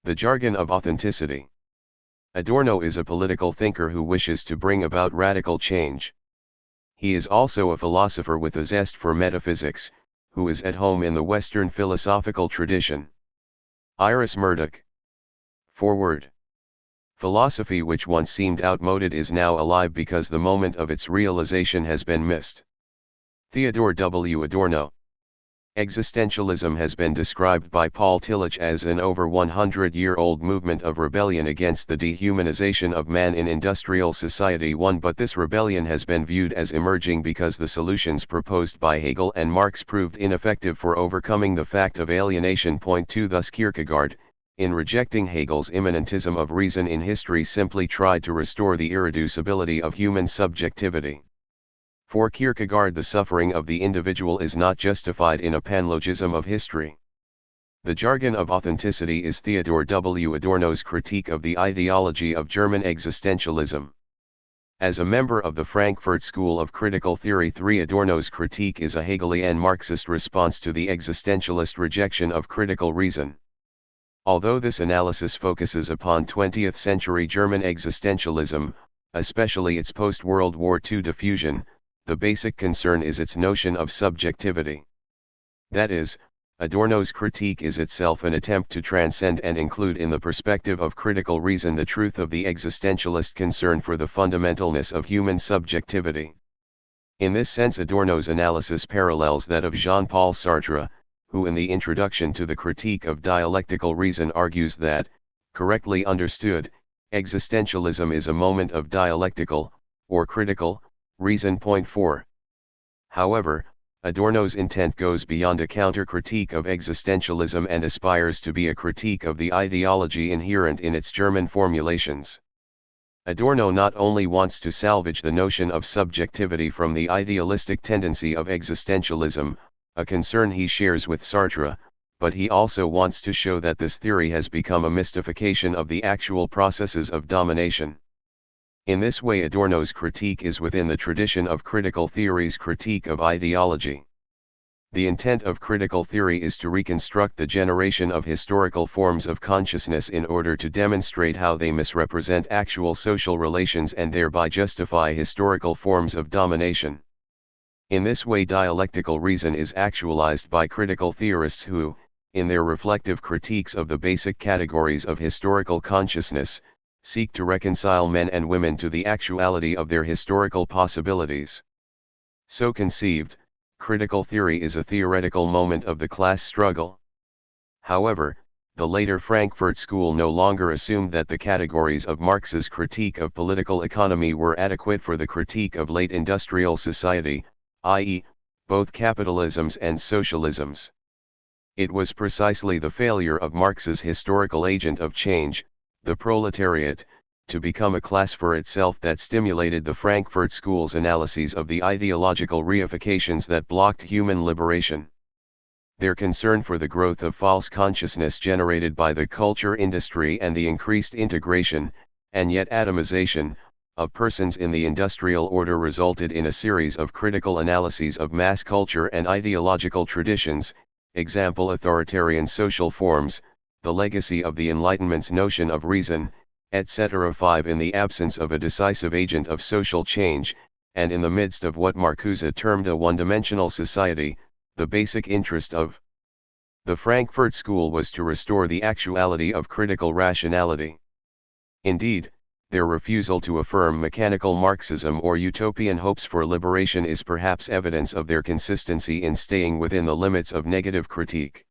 The jargon of authenticity. Adorno is a political thinker who wishes to bring about radical change. He is also a philosopher with a zest for metaphysics, who is at home in the Western philosophical tradition. Iris Murdoch. Foreword. Philosophy which once seemed outmoded is now alive because the moment of its realization has been missed. Theodore W. Adorno. Existentialism has been described by Paul Tillich as an over 100-year-old movement of rebellion against the dehumanization of man in industrial society. But this rebellion has been viewed as emerging because the solutions proposed by Hegel and Marx proved ineffective for overcoming the fact of alienation. Point 2. Thus Kierkegaard, in rejecting Hegel's immanentism of reason in history, simply tried to restore the irreducibility of human subjectivity. For Kierkegaard, the suffering of the individual is not justified in a panlogism of history. The jargon of authenticity is Theodore W. Adorno's critique of the ideology of German existentialism. As a member of the Frankfurt School of Critical Theory III, Adorno's critique is a Hegelian Marxist response to the existentialist rejection of critical reason. Although this analysis focuses upon 20th century German existentialism, especially its post-World War II diffusion, the basic concern is its notion of subjectivity. That is, Adorno's critique is itself an attempt to transcend and include in the perspective of critical reason the truth of the existentialist concern for the fundamentalness of human subjectivity. In this sense, Adorno's analysis parallels that of Jean-Paul Sartre, who in the introduction to the Critique of Dialectical Reason argues that, correctly understood, existentialism is a moment of dialectical, or critical, reason. Point 4. However, Adorno's intent goes beyond a counter-critique of existentialism and aspires to be a critique of the ideology inherent in its German formulations. Adorno not only wants to salvage the notion of subjectivity from the idealistic tendency of existentialism, a concern he shares with Sartre, but he also wants to show that this theory has become a mystification of the actual processes of domination. In this way, Adorno's critique is within the tradition of critical theory's critique of ideology. The intent of critical theory is to reconstruct the generation of historical forms of consciousness in order to demonstrate how they misrepresent actual social relations and thereby justify historical forms of domination. In this way, dialectical reason is actualized by critical theorists who, in their reflective critiques of the basic categories of historical consciousness, seek to reconcile men and women to the actuality of their historical possibilities. So conceived, critical theory is a theoretical moment of the class struggle. However, the later Frankfurt School no longer assumed that the categories of Marx's critique of political economy were adequate for the critique of late industrial society, i.e., both capitalisms and socialisms. It was precisely the failure of Marx's historical agent of change, the proletariat, to become a class for itself that stimulated the Frankfurt School's analyses of the ideological reifications that blocked human liberation. Their concern for the growth of false consciousness generated by the culture industry and the increased integration, and yet atomization, of persons in the industrial order resulted in a series of critical analyses of mass culture and ideological traditions, example authoritarian social forms, the legacy of the Enlightenment's notion of reason, etc. 5. In the absence of a decisive agent of social change, and in the midst of what Marcuse termed a one-dimensional society, the basic interest of the Frankfurt School was to restore the actuality of critical rationality. Indeed, their refusal to affirm mechanical Marxism or utopian hopes for liberation is perhaps evidence of their consistency in staying within the limits of negative critique.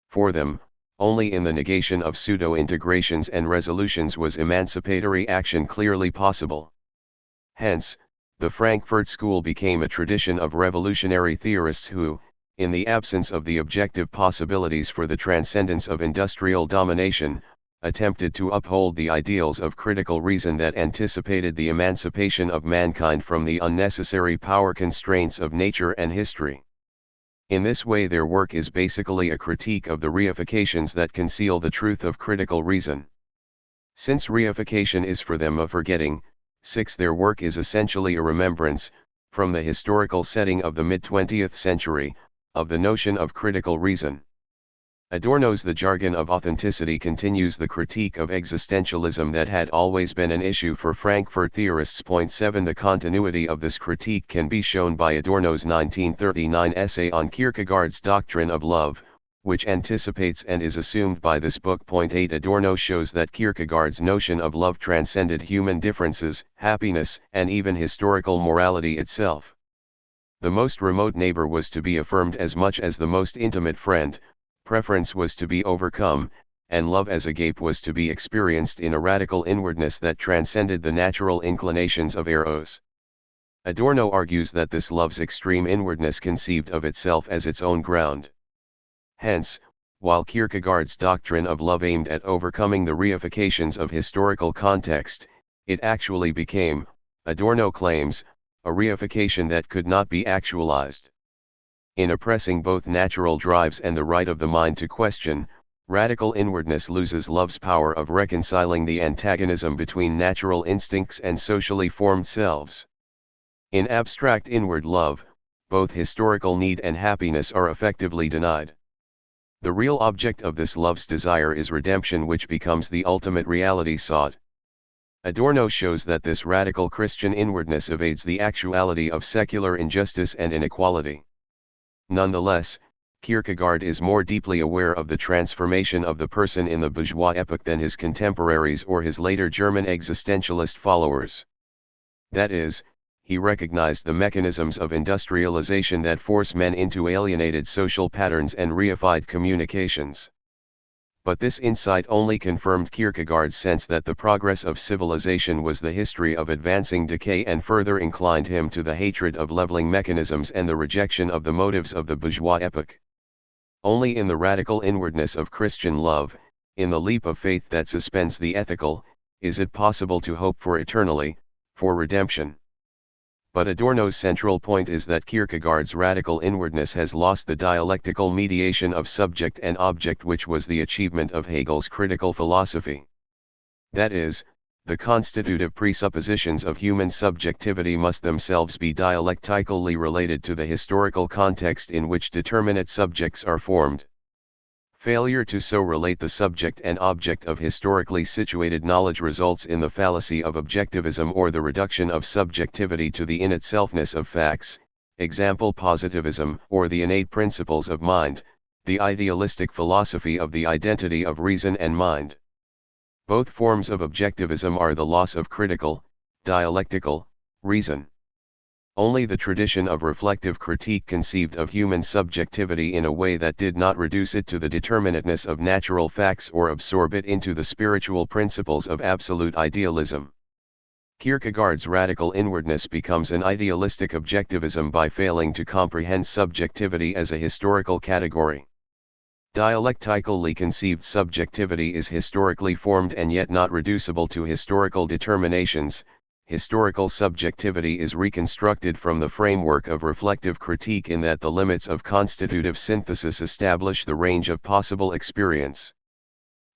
For them, only in the negation of pseudo-integrations and resolutions was emancipatory action clearly possible. Hence, the Frankfurt School became a tradition of revolutionary theorists who, in the absence of the objective possibilities for the transcendence of industrial domination, attempted to uphold the ideals of critical reason that anticipated the emancipation of mankind from the unnecessary power constraints of nature and history. In this way, their work is basically a critique of the reifications that conceal the truth of critical reason. Since reification is for them a forgetting, 6. Their work is essentially a remembrance, from the historical setting of the mid-20th century, of the notion of critical reason. Adorno's The Jargon of Authenticity continues the critique of existentialism that had always been an issue for Frankfurt theorists. Point 7 The continuity of this critique can be shown by Adorno's 1939 essay on Kierkegaard's doctrine of love, which anticipates and is assumed by this book. Point 8 Adorno shows that Kierkegaard's notion of love transcended human differences, happiness, and even historical morality itself. The most remote neighbor was to be affirmed as much as the most intimate friend, preference was to be overcome, and love as agape was to be experienced in a radical inwardness that transcended the natural inclinations of eros. Adorno argues that this love's extreme inwardness conceived of itself as its own ground. Hence, while Kierkegaard's doctrine of love aimed at overcoming the reifications of historical context, it actually became, Adorno claims, a reification that could not be actualized. In oppressing both natural drives and the right of the mind to question, radical inwardness loses love's power of reconciling the antagonism between natural instincts and socially formed selves. In abstract inward love, both historical need and happiness are effectively denied. The real object of this love's desire is redemption, which becomes the ultimate reality sought. Adorno shows that this radical Christian inwardness evades the actuality of secular injustice and inequality. Nonetheless, Kierkegaard is more deeply aware of the transformation of the person in the bourgeois epoch than his contemporaries or his later German existentialist followers. That is, he recognized the mechanisms of industrialization that force men into alienated social patterns and reified communications. But this insight only confirmed Kierkegaard's sense that the progress of civilization was the history of advancing decay and further inclined him to the hatred of leveling mechanisms and the rejection of the motives of the bourgeois epoch. Only in the radical inwardness of Christian love, in the leap of faith that suspends the ethical, is it possible to hope for eternally, for redemption. But Adorno's central point is that Kierkegaard's radical inwardness has lost the dialectical mediation of subject and object, which was the achievement of Hegel's critical philosophy. That is, the constitutive presuppositions of human subjectivity must themselves be dialectically related to the historical context in which determinate subjects are formed. Failure to so relate the subject and object of historically situated knowledge results in the fallacy of objectivism or the reduction of subjectivity to the in-itselfness of facts, example positivism, or the innate principles of mind, the idealistic philosophy of the identity of reason and mind. Both forms of objectivism are the loss of critical, dialectical, reason. Only the tradition of reflective critique conceived of human subjectivity in a way that did not reduce it to the determinateness of natural facts or absorb it into the spiritual principles of absolute idealism. Kierkegaard's radical inwardness becomes an idealistic objectivism by failing to comprehend subjectivity as a historical category. Dialectically conceived subjectivity is historically formed and yet not reducible to historical determinations. Historical subjectivity is reconstructed from the framework of reflective critique in that the limits of constitutive synthesis establish the range of possible experience.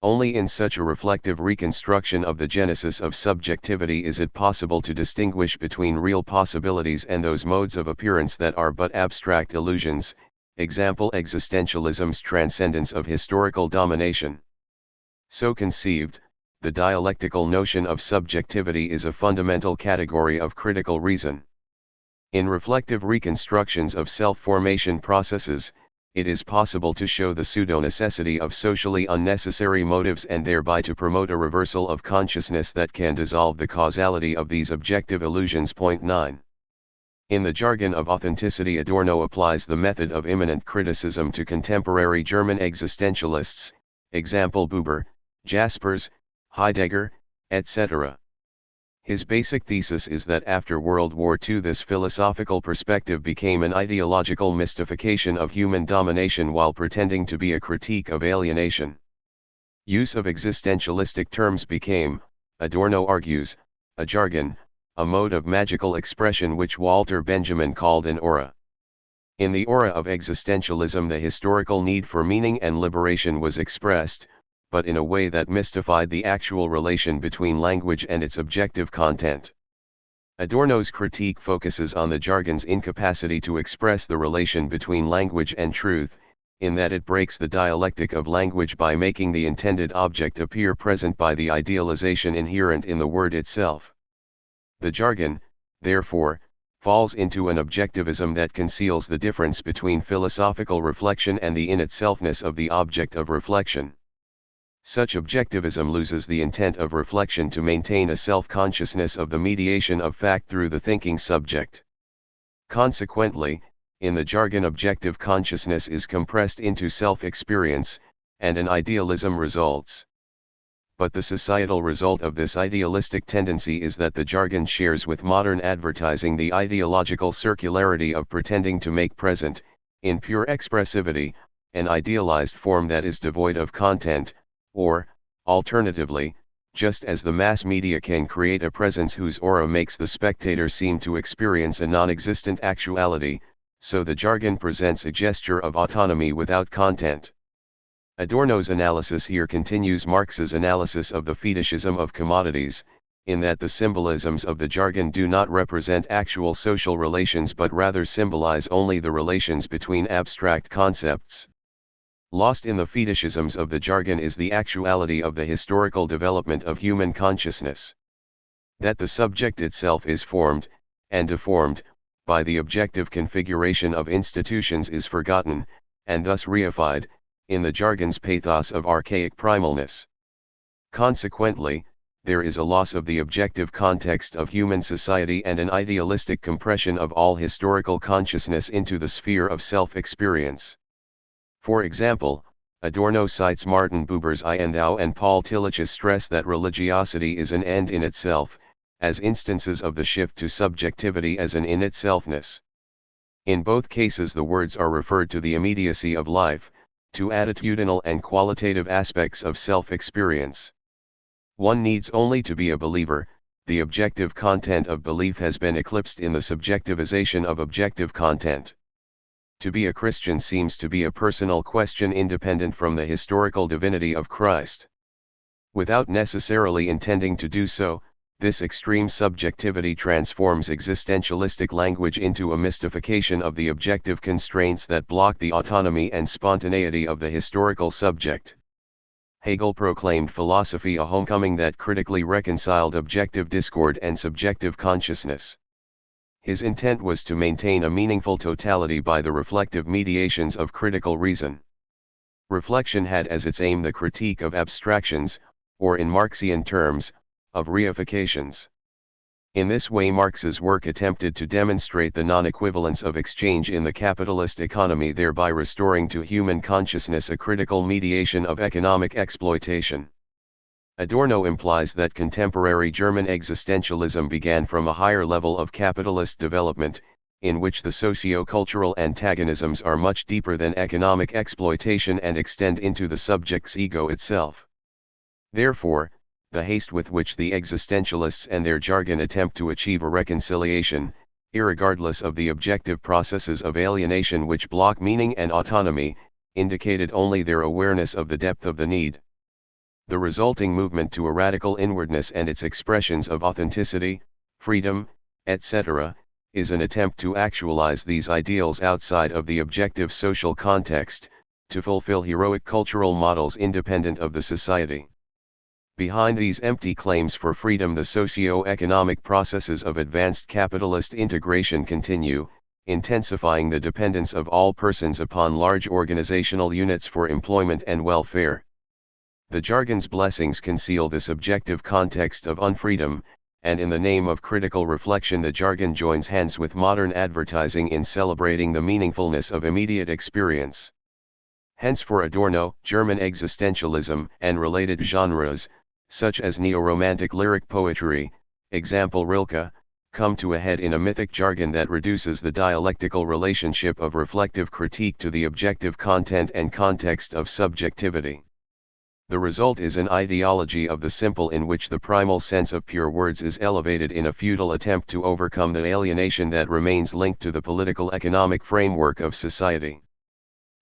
Only in such a reflective reconstruction of the genesis of subjectivity is it possible to distinguish between real possibilities and those modes of appearance that are but abstract illusions, example existentialism's transcendence of historical domination. So conceived, the dialectical notion of subjectivity is a fundamental category of critical reason. In reflective reconstructions of self-formation processes, it is possible to show the pseudo-necessity of socially unnecessary motives and thereby to promote a reversal of consciousness that can dissolve the causality of these objective illusions. Point 9. In the Jargon of Authenticity, Adorno applies the method of immanent criticism to contemporary German existentialists, example Buber, Jaspers, Heidegger, etc. His basic thesis is that after World War II this philosophical perspective became an ideological mystification of human domination while pretending to be a critique of alienation. Use of existentialistic terms became, Adorno argues, a jargon, a mode of magical expression which Walter Benjamin called an aura. In the aura of existentialism the historical need for meaning and liberation was expressed, but in a way that mystified the actual relation between language and its objective content. Adorno's critique focuses on the jargon's incapacity to express the relation between language and truth, in that it breaks the dialectic of language by making the intended object appear present by the idealization inherent in the word itself. The jargon, therefore, falls into an objectivism that conceals the difference between philosophical reflection and the in-itselfness of the object of reflection. Such objectivism loses the intent of reflection to maintain a self-consciousness of the mediation of fact through the thinking subject. Consequently, in the jargon objective consciousness is compressed into self-experience, and an idealism results. But the societal result of this idealistic tendency is that the jargon shares with modern advertising the ideological circularity of pretending to make present, in pure expressivity, an idealized form that is devoid of content, or, alternatively, just as the mass media can create a presence whose aura makes the spectator seem to experience a non-existent actuality, so the jargon presents a gesture of autonomy without content. Adorno's analysis here continues Marx's analysis of the fetishism of commodities, in that the symbolisms of the jargon do not represent actual social relations but rather symbolize only the relations between abstract concepts. Lost in the fetishisms of the jargon is the actuality of the historical development of human consciousness. That the subject itself is formed, and deformed, by the objective configuration of institutions is forgotten, and thus reified, in the jargon's pathos of archaic primalness. Consequently, there is a loss of the objective context of human society and an idealistic compression of all historical consciousness into the sphere of self-experience. For example, Adorno cites Martin Buber's I and Thou and Paul Tillich's stress that religiosity is an end in itself, as instances of the shift to subjectivity as an in-itselfness. In both cases the words are referred to the immediacy of life, to attitudinal and qualitative aspects of self-experience. One needs only to be a believer, the objective content of belief has been eclipsed in the subjectivization of objective content. To be a Christian seems to be a personal question independent from the historical divinity of Christ. Without necessarily intending to do so, this extreme subjectivity transforms existentialistic language into a mystification of the objective constraints that block the autonomy and spontaneity of the historical subject. Hegel proclaimed philosophy a homecoming that critically reconciled objective discord and subjective consciousness. His intent was to maintain a meaningful totality by the reflective mediations of critical reason. Reflection had as its aim the critique of abstractions, or in Marxian terms, of reifications. In this way Marx's work attempted to demonstrate the non-equivalence of exchange in the capitalist economy, thereby restoring to human consciousness a critical mediation of economic exploitation. Adorno implies that contemporary German existentialism began from a higher level of capitalist development, in which the socio-cultural antagonisms are much deeper than economic exploitation and extend into the subject's ego itself. Therefore, the haste with which the existentialists and their jargon attempt to achieve a reconciliation, irregardless of the objective processes of alienation which block meaning and autonomy, indicated only their awareness of the depth of the need. The resulting movement to a radical inwardness and its expressions of authenticity, freedom, etc., is an attempt to actualize these ideals outside of the objective social context, to fulfill heroic cultural models independent of the society. Behind these empty claims for freedom, the socio-economic processes of advanced capitalist integration continue, intensifying the dependence of all persons upon large organizational units for employment and welfare. The jargon's blessings conceal the subjective context of unfreedom, and in the name of critical reflection the jargon joins hands with modern advertising in celebrating the meaningfulness of immediate experience. Hence for Adorno, German existentialism and related genres, such as neo-romantic lyric poetry, example Rilke, come to a head in a mythic jargon that reduces the dialectical relationship of reflective critique to the objective content and context of subjectivity. The result is an ideology of the simple in which the primal sense of pure words is elevated in a futile attempt to overcome the alienation that remains linked to the political economic framework of society.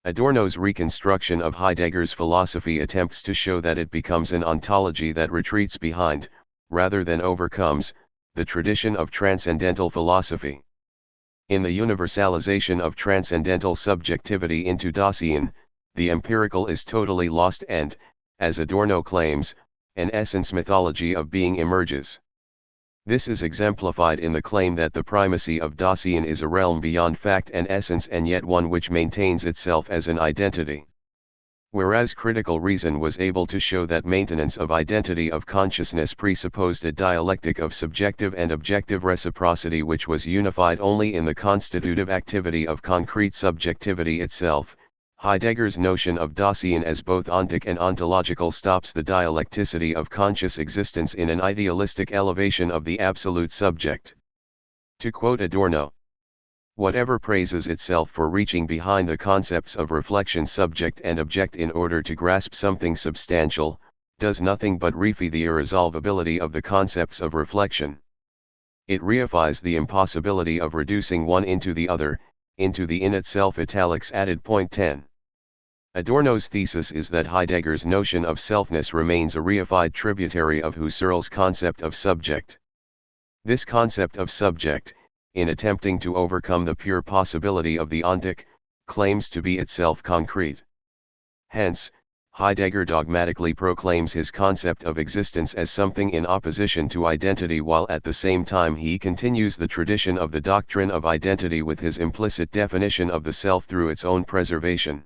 Adorno's reconstruction of Heidegger's philosophy attempts to show that it becomes an ontology that retreats behind, rather than overcomes, the tradition of transcendental philosophy. In the universalization of transcendental subjectivity into Dasein, the empirical is totally lost and, as Adorno claims, an essence mythology of being emerges. This is exemplified in the claim that the primacy of Dasein is a realm beyond fact and essence and yet one which maintains itself as an identity. Whereas critical reason was able to show that maintenance of identity of consciousness presupposed a dialectic of subjective and objective reciprocity which was unified only in the constitutive activity of concrete subjectivity itself, Heidegger's notion of Dasein as both ontic and ontological stops the dialecticity of conscious existence in an idealistic elevation of the absolute subject. To quote Adorno, "Whatever praises itself for reaching behind the concepts of reflection subject and object in order to grasp something substantial, does nothing but refy the irresolvability of the concepts of reflection. It reifies the impossibility of reducing one into the other, into the in itself italics added point 10. Adorno's thesis is that Heidegger's notion of selfness remains a reified tributary of Husserl's concept of subject. This concept of subject, in attempting to overcome the pure possibility of the ontic, claims to be itself concrete. Hence, Heidegger dogmatically proclaims his concept of existence as something in opposition to identity while at the same time he continues the tradition of the doctrine of identity with his implicit definition of the self through its own preservation.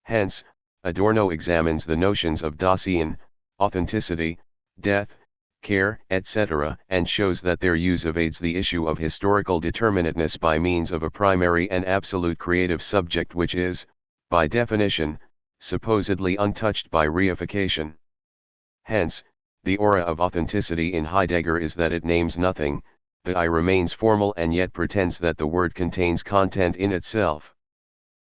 Hence, Adorno examines the notions of Dasein, authenticity, death, care, etc., and shows that their use evades the issue of historical determinateness by means of a primary and absolute creative subject which is, by definition, supposedly untouched by reification. Hence, the aura of authenticity in Heidegger is that it names nothing, the I remains formal and yet pretends that the word contains content in itself.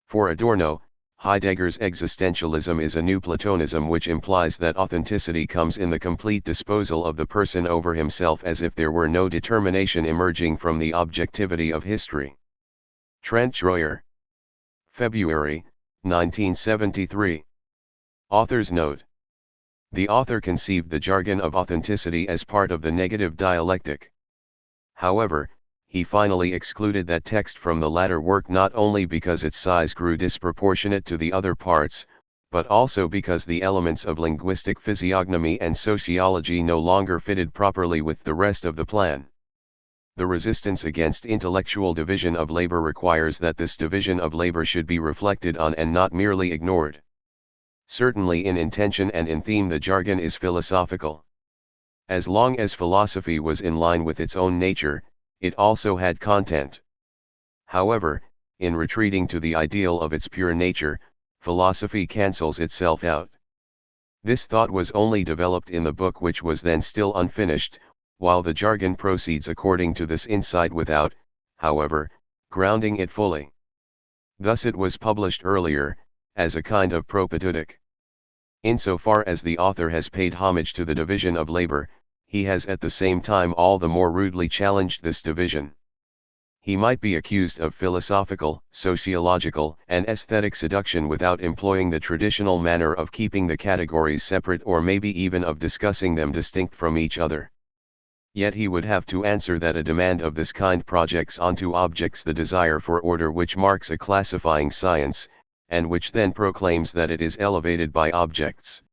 For Adorno, Heidegger's existentialism is a new Platonism which implies that authenticity comes in the complete disposal of the person over himself as if there were no determination emerging from the objectivity of history. Trent Troyer. February, 1973. Author's note. The author conceived the jargon of authenticity as part of the negative dialectic. However, he finally excluded that text from the latter work not only because its size grew disproportionate to the other parts, but also because the elements of linguistic physiognomy and sociology no longer fitted properly with the rest of the plan. The resistance against intellectual division of labor requires that this division of labor should be reflected on and not merely ignored. Certainly in intention and in theme the jargon is philosophical. As long as philosophy was in line with its own nature, it also had content. However, in retreating to the ideal of its pure nature, philosophy cancels itself out. This thought was only developed in the book which was then still unfinished, while the jargon proceeds according to this insight without, however, grounding it fully. Thus it was published earlier, as a kind of propedeutic. Insofar as the author has paid homage to the division of labor, he has at the same time all the more rudely challenged this division. He might be accused of philosophical, sociological, and aesthetic seduction without employing the traditional manner of keeping the categories separate or maybe even of discussing them distinct from each other. Yet he would have to answer that a demand of this kind projects onto objects the desire for order which marks a classifying science, and which then proclaims that it is elevated by objects.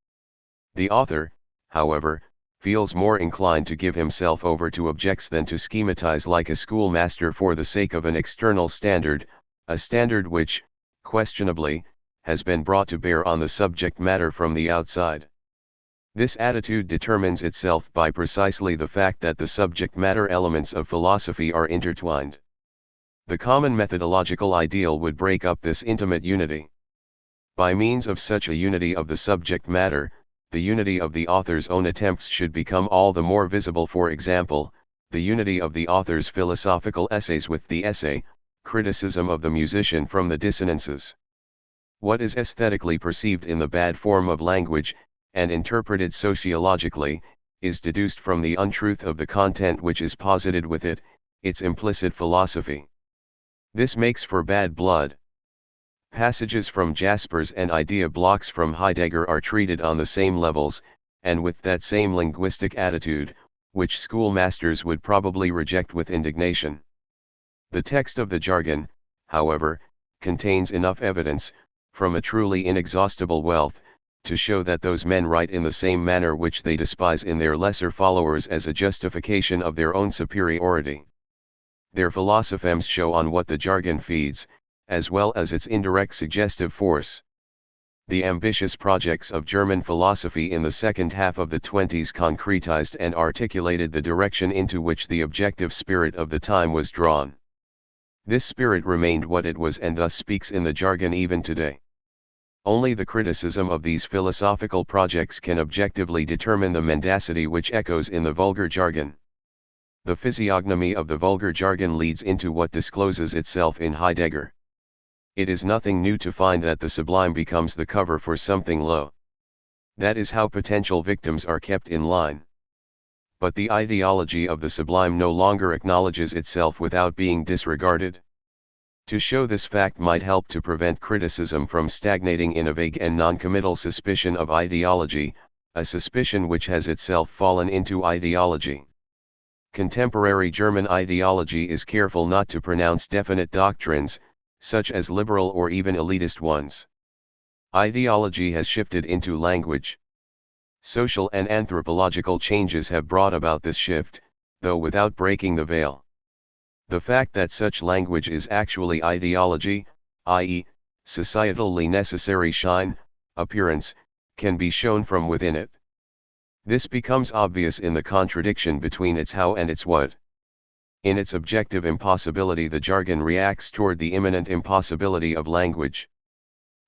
The author, however, feels more inclined to give himself over to objects than to schematize like a schoolmaster for the sake of an external standard, a standard which, questionably, has been brought to bear on the subject matter from the outside. This attitude determines itself by precisely the fact that the subject matter elements of philosophy are intertwined. The common methodological ideal would break up this intimate unity. By means of such a unity of the subject matter, the unity of the author's own attempts should become all the more visible. For example, the unity of the author's philosophical essays with the essay, criticism of the musician from the dissonances. What is aesthetically perceived in the bad form of language, and interpreted sociologically, is deduced from the untruth of the content which is posited with it, its implicit philosophy. This makes for bad blood. Passages from Jaspers and idea blocks from Heidegger are treated on the same levels, and with that same linguistic attitude, which schoolmasters would probably reject with indignation. The text of the jargon, however, contains enough evidence, from a truly inexhaustible wealth, to show that those men write in the same manner which they despise in their lesser followers as a justification of their own superiority. Their philosophemes show on what the jargon feeds, as well as its indirect suggestive force. The ambitious projects of German philosophy in the second half of the 20s concretized and articulated the direction into which the objective spirit of the time was drawn. This spirit remained what it was and thus speaks in the jargon even today. Only the criticism of these philosophical projects can objectively determine the mendacity which echoes in the vulgar jargon. The physiognomy of the vulgar jargon leads into what discloses itself in Heidegger. It is nothing new to find that the sublime becomes the cover for something low. That is how potential victims are kept in line. But the ideology of the sublime no longer acknowledges itself without being disregarded. To show this fact might help to prevent criticism from stagnating in a vague and non-committal suspicion of ideology, a suspicion which has itself fallen into ideology. Contemporary German ideology is careful not to pronounce definite doctrines, such as liberal or even elitist ones. Ideology has shifted into language. Social and anthropological changes have brought about this shift, though without breaking the veil. The fact that such language is actually ideology, i.e., societally necessary appearance, can be shown from within it. This becomes obvious in the contradiction between its how and its what. In its objective impossibility, the jargon reacts toward the imminent impossibility of language.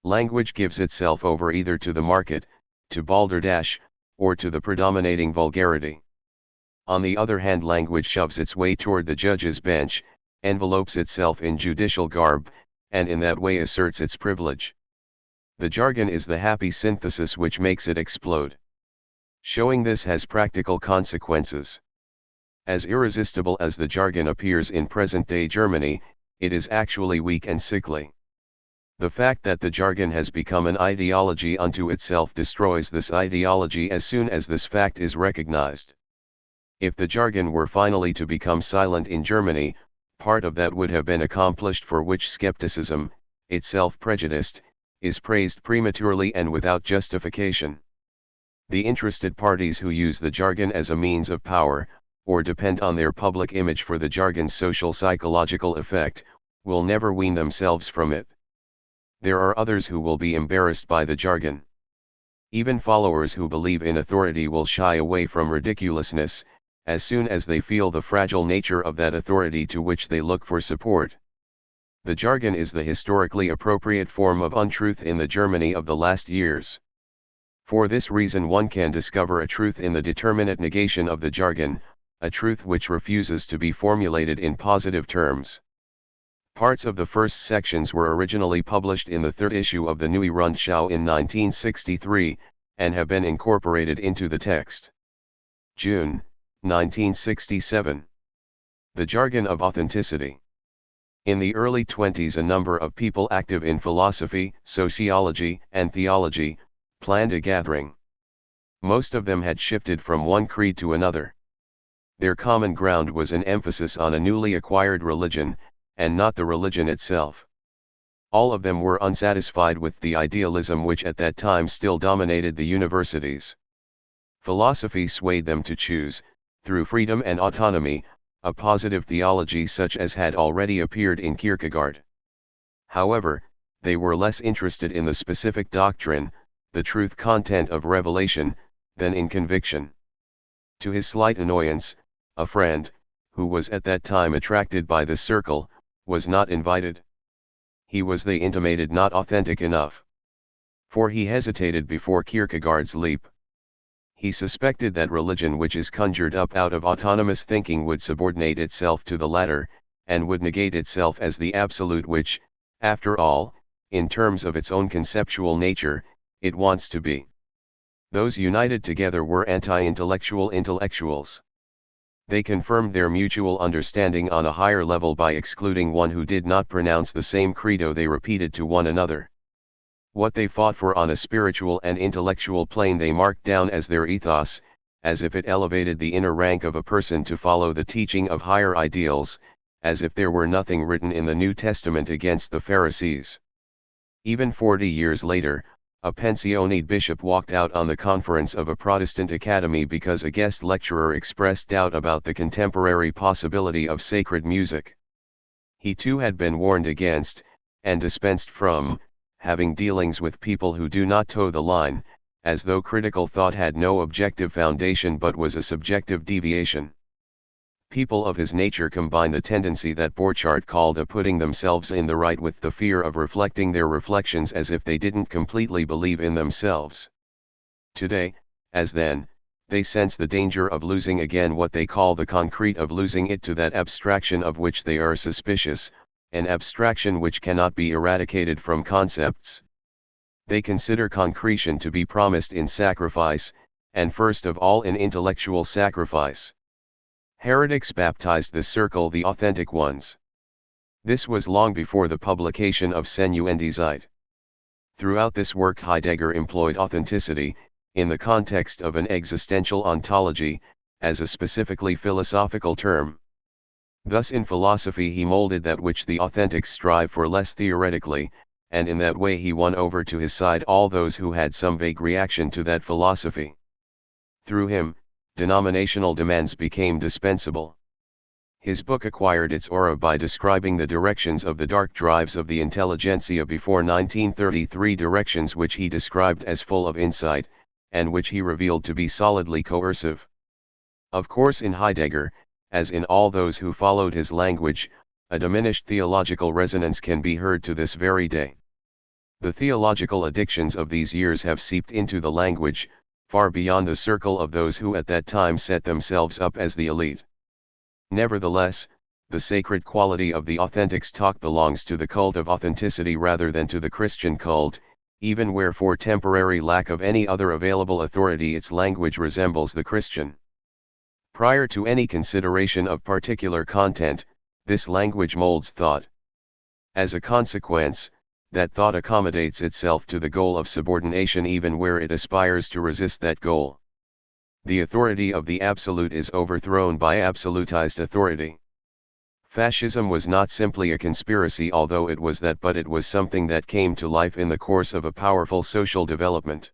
Language gives itself over either to the market, to balderdash, or to the predominating vulgarity. On the other hand, language shoves its way toward the judge's bench, envelopes itself in judicial garb, and in that way asserts its privilege. The jargon is the happy synthesis which makes it explode. Showing this has practical consequences. As irresistible as the jargon appears in present-day Germany, it is actually weak and sickly. The fact that the jargon has become an ideology unto itself destroys this ideology as soon as this fact is recognized. If the jargon were finally to become silent in Germany, part of that would have been accomplished for which skepticism, itself prejudiced, is praised prematurely and without justification. The interested parties who use the jargon as a means of power, or depend on their public image for the jargon's social psychological effect, will never wean themselves from it. There are others who will be embarrassed by the jargon. Even followers who believe in authority will shy away from ridiculousness, as soon as they feel the fragile nature of that authority to which they look for support. The jargon is the historically appropriate form of untruth in the Germany of the last years. For this reason one can discover a truth in the determinate negation of the jargon, a truth which refuses to be formulated in positive terms. Parts of the first sections were originally published in the third issue of the Neue Rundschau in 1963, and have been incorporated into the text. June, 1967. The Jargon of Authenticity. In the early 20s, a number of people active in philosophy, sociology, and theology, planned a gathering. Most of them had shifted from one creed to another. Their common ground was an emphasis on a newly acquired religion, and not the religion itself. All of them were unsatisfied with the idealism which at that time still dominated the universities. Philosophy swayed them to choose, through freedom and autonomy, a positive theology such as had already appeared in Kierkegaard. However, they were less interested in the specific doctrine, the truth content of revelation, than in conviction. To his slight annoyance, a friend, who was at that time attracted by this circle, was not invited. He was, they intimated, not authentic enough. For he hesitated before Kierkegaard's leap. He suspected that religion which is conjured up out of autonomous thinking would subordinate itself to the latter, and would negate itself as the absolute which, after all, in terms of its own conceptual nature, it wants to be. Those united together were anti-intellectual intellectuals. They confirmed their mutual understanding on a higher level by excluding one who did not pronounce the same credo they repeated to one another. What they fought for on a spiritual and intellectual plane they marked down as their ethos, as if it elevated the inner rank of a person to follow the teaching of higher ideals, as if there were nothing written in the New Testament against the Pharisees. Even 40 years later, a pensioned bishop walked out on the conference of a Protestant academy because a guest lecturer expressed doubt about the contemporary possibility of sacred music. He too had been warned against, and dispensed from, having dealings with people who do not toe the line, as though critical thought had no objective foundation but was a subjective deviation. People of his nature combine the tendency that Borchardt called a putting themselves in the right with the fear of reflecting their reflections as if they didn't completely believe in themselves. Today, as then, they sense the danger of losing again what they call the concrete, of losing it to that abstraction of which they are suspicious, an abstraction which cannot be eradicated from concepts. They consider concretion to be promised in sacrifice, and first of all in intellectual sacrifice. Heretics baptized this circle the authentic ones. This was long before the publication of Senuendizeit. Throughout this work Heidegger employed authenticity, in the context of an existential ontology, as a specifically philosophical term. Thus in philosophy he molded that which the authentics strive for less theoretically, and in that way he won over to his side all those who had some vague reaction to that philosophy. Through him, denominational demands became dispensable. His book acquired its aura by describing the directions of the dark drives of the intelligentsia before 1933, directions which he described as full of insight, and which he revealed to be solidly coercive. Of course in Heidegger, as in all those who followed his language, a diminished theological resonance can be heard to this very day. The theological addictions of these years have seeped into the language, far beyond the circle of those who at that time set themselves up as the elite. Nevertheless, the sacred quality of the authentics talk belongs to the cult of authenticity rather than to the Christian cult, even where for temporary lack of any other available authority its language resembles the Christian. Prior to any consideration of particular content, this language molds thought. As a consequence, that thought accommodates itself to the goal of subordination even where it aspires to resist that goal. The authority of the absolute is overthrown by absolutized authority. Fascism was not simply a conspiracy, although it was that, but it was something that came to life in the course of a powerful social development.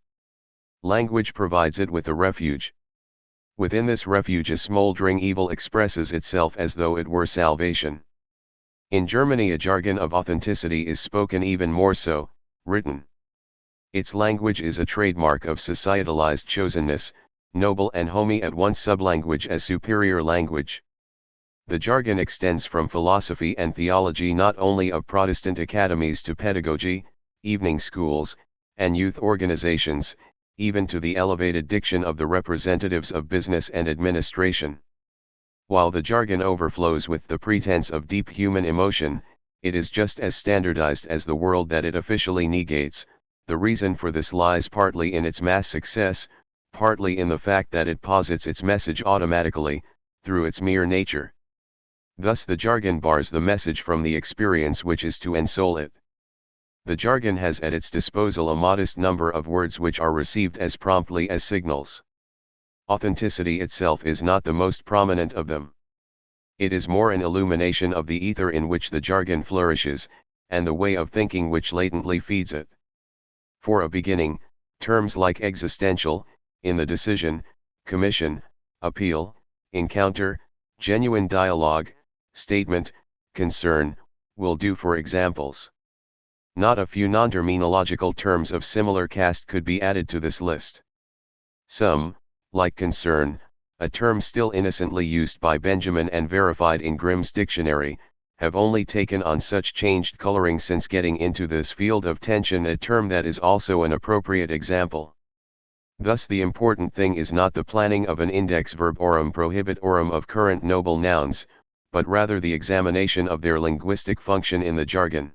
Language provides it with a refuge. Within this refuge a smoldering evil expresses itself as though it were salvation. In Germany a jargon of authenticity is spoken, even more so, written. Its language is a trademark of societalized chosenness, noble and homey at once, sublanguage as superior language. The jargon extends from philosophy and theology not only of Protestant academies to pedagogy, evening schools, and youth organizations, even to the elevated diction of the representatives of business and administration. While the jargon overflows with the pretense of deep human emotion, it is just as standardized as the world that it officially negates. The reason for this lies partly in its mass success, partly in the fact that it posits its message automatically, through its mere nature. Thus the jargon bars the message from the experience which is to ensoul it. The jargon has at its disposal a modest number of words which are received as promptly as signals. Authenticity itself is not the most prominent of them. It is more an illumination of the ether in which the jargon flourishes, and the way of thinking which latently feeds it. For a beginning, terms like existential, in the decision, commission, appeal, encounter, genuine dialogue, statement, concern, will do for examples. Not a few non-terminological terms of similar cast could be added to this list. Some, like concern, a term still innocently used by Benjamin and verified in Grimm's dictionary, have only taken on such changed coloring since getting into this field of tension, a term that is also an appropriate example. Thus the important thing is not the planning of an index verborum prohibitorum of current noble nouns, but rather the examination of their linguistic function in the jargon.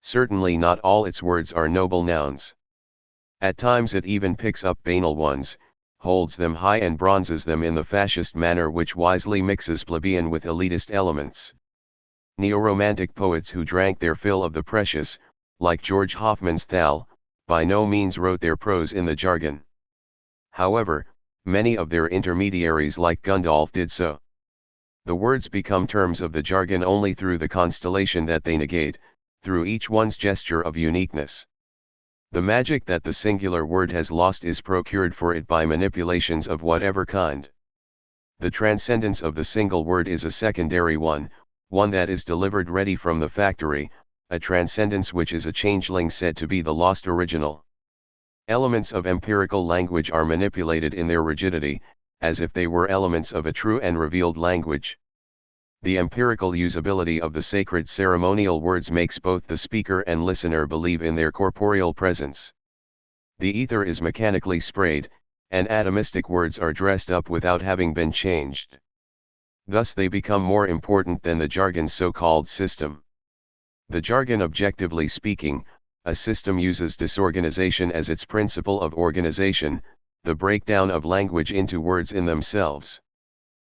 Certainly not all its words are noble nouns. At times it even picks up banal ones, holds them high and bronzes them in the fascist manner which wisely mixes plebeian with elitist elements. Neo-romantic poets who drank their fill of the precious, like George Hoffman's Thal, by no means wrote their prose in the jargon. However, many of their intermediaries like Gundolf did so. The words become terms of the jargon only through the constellation that they negate, through each one's gesture of uniqueness. The magic that the singular word has lost is procured for it by manipulations of whatever kind. The transcendence of the single word is a secondary one that is delivered ready from the factory, a transcendence which is a changeling said to be the lost original. Elements of empirical language are manipulated in their rigidity, as if they were elements of a true and revealed language. The empirical usability of the sacred ceremonial words makes both the speaker and listener believe in their corporeal presence. The ether is mechanically sprayed, and atomistic words are dressed up without having been changed. Thus they become more important than the jargon's so-called system. The jargon, objectively speaking, a system, uses disorganization as its principle of organization, the breakdown of language into words in themselves.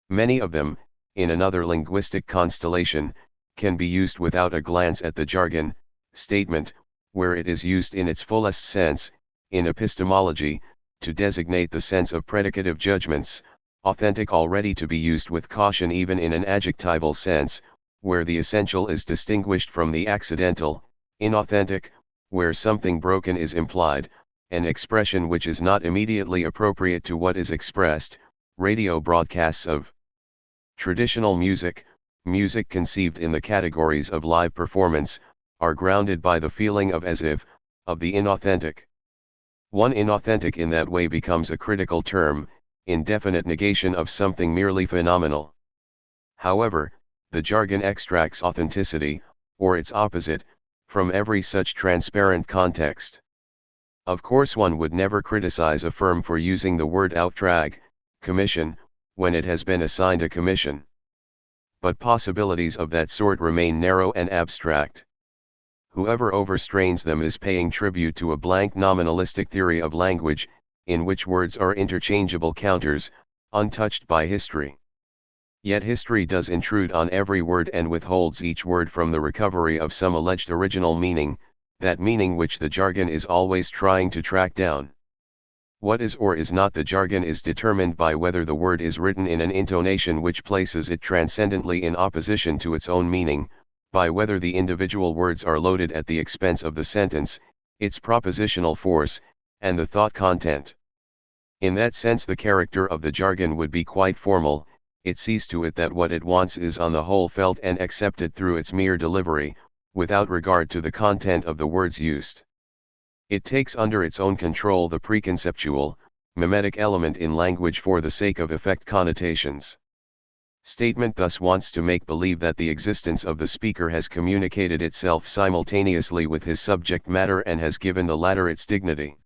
Many of them, in another linguistic constellation, can be used without a glance at the jargon statement, where it is used in its fullest sense, in epistemology, to designate the sense of predicative judgments, authentic already to be used with caution even in an adjectival sense, where the essential is distinguished from the accidental, inauthentic, where something broken is implied, an expression which is not immediately appropriate to what is expressed. Radio broadcasts of traditional music, music conceived in the categories of live performance, are grounded by the feeling of as if, of the inauthentic. One inauthentic in that way becomes a critical term, indefinite negation of something merely phenomenal. However, the jargon extracts authenticity, or its opposite, from every such transparent context. Of course, one would never criticize a firm for using the word Auftrag, commission, when it has been assigned a commission. But possibilities of that sort remain narrow and abstract. Whoever overstrains them is paying tribute to a blank nominalistic theory of language, in which words are interchangeable counters, untouched by history. Yet history does intrude on every word and withholds each word from the recovery of some alleged original meaning, that meaning which the jargon is always trying to track down. What is or is not the jargon is determined by whether the word is written in an intonation which places it transcendently in opposition to its own meaning, by whether the individual words are loaded at the expense of the sentence, its propositional force, and the thought content. In that sense the character of the jargon would be quite formal. It sees to it that what it wants is on the whole felt and accepted through its mere delivery, without regard to the content of the words used. It takes under its own control the preconceptual, mimetic element in language for the sake of effect connotations. Statement thus wants to make believe that the existence of the speaker has communicated itself simultaneously with his subject matter and has given the latter its dignity.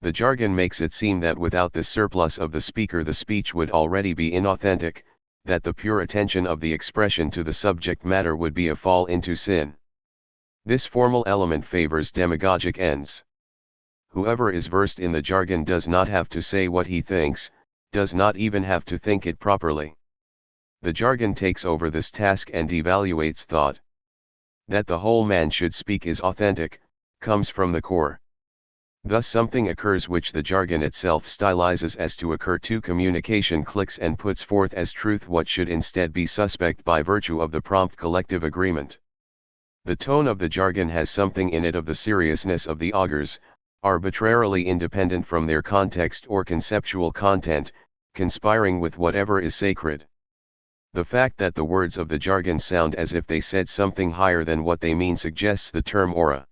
The jargon makes it seem that without this surplus of the speaker the speech would already be inauthentic, that the pure attention of the expression to the subject matter would be a fall into sin. This formal element favors demagogic ends. Whoever is versed in the jargon does not have to say what he thinks, does not even have to think it properly. The jargon takes over this task and devaluates thought. That the whole man should speak is authentic, comes from the core. Thus something occurs which the jargon itself stylizes as to occur to communication clicks and puts forth as truth what should instead be suspect by virtue of the prompt collective agreement. The tone of the jargon has something in it of the seriousness of the augurs, arbitrarily independent from their context or conceptual content, conspiring with whatever is sacred. The fact that the words of the jargon sound as if they said something higher than what they mean suggests the term aura.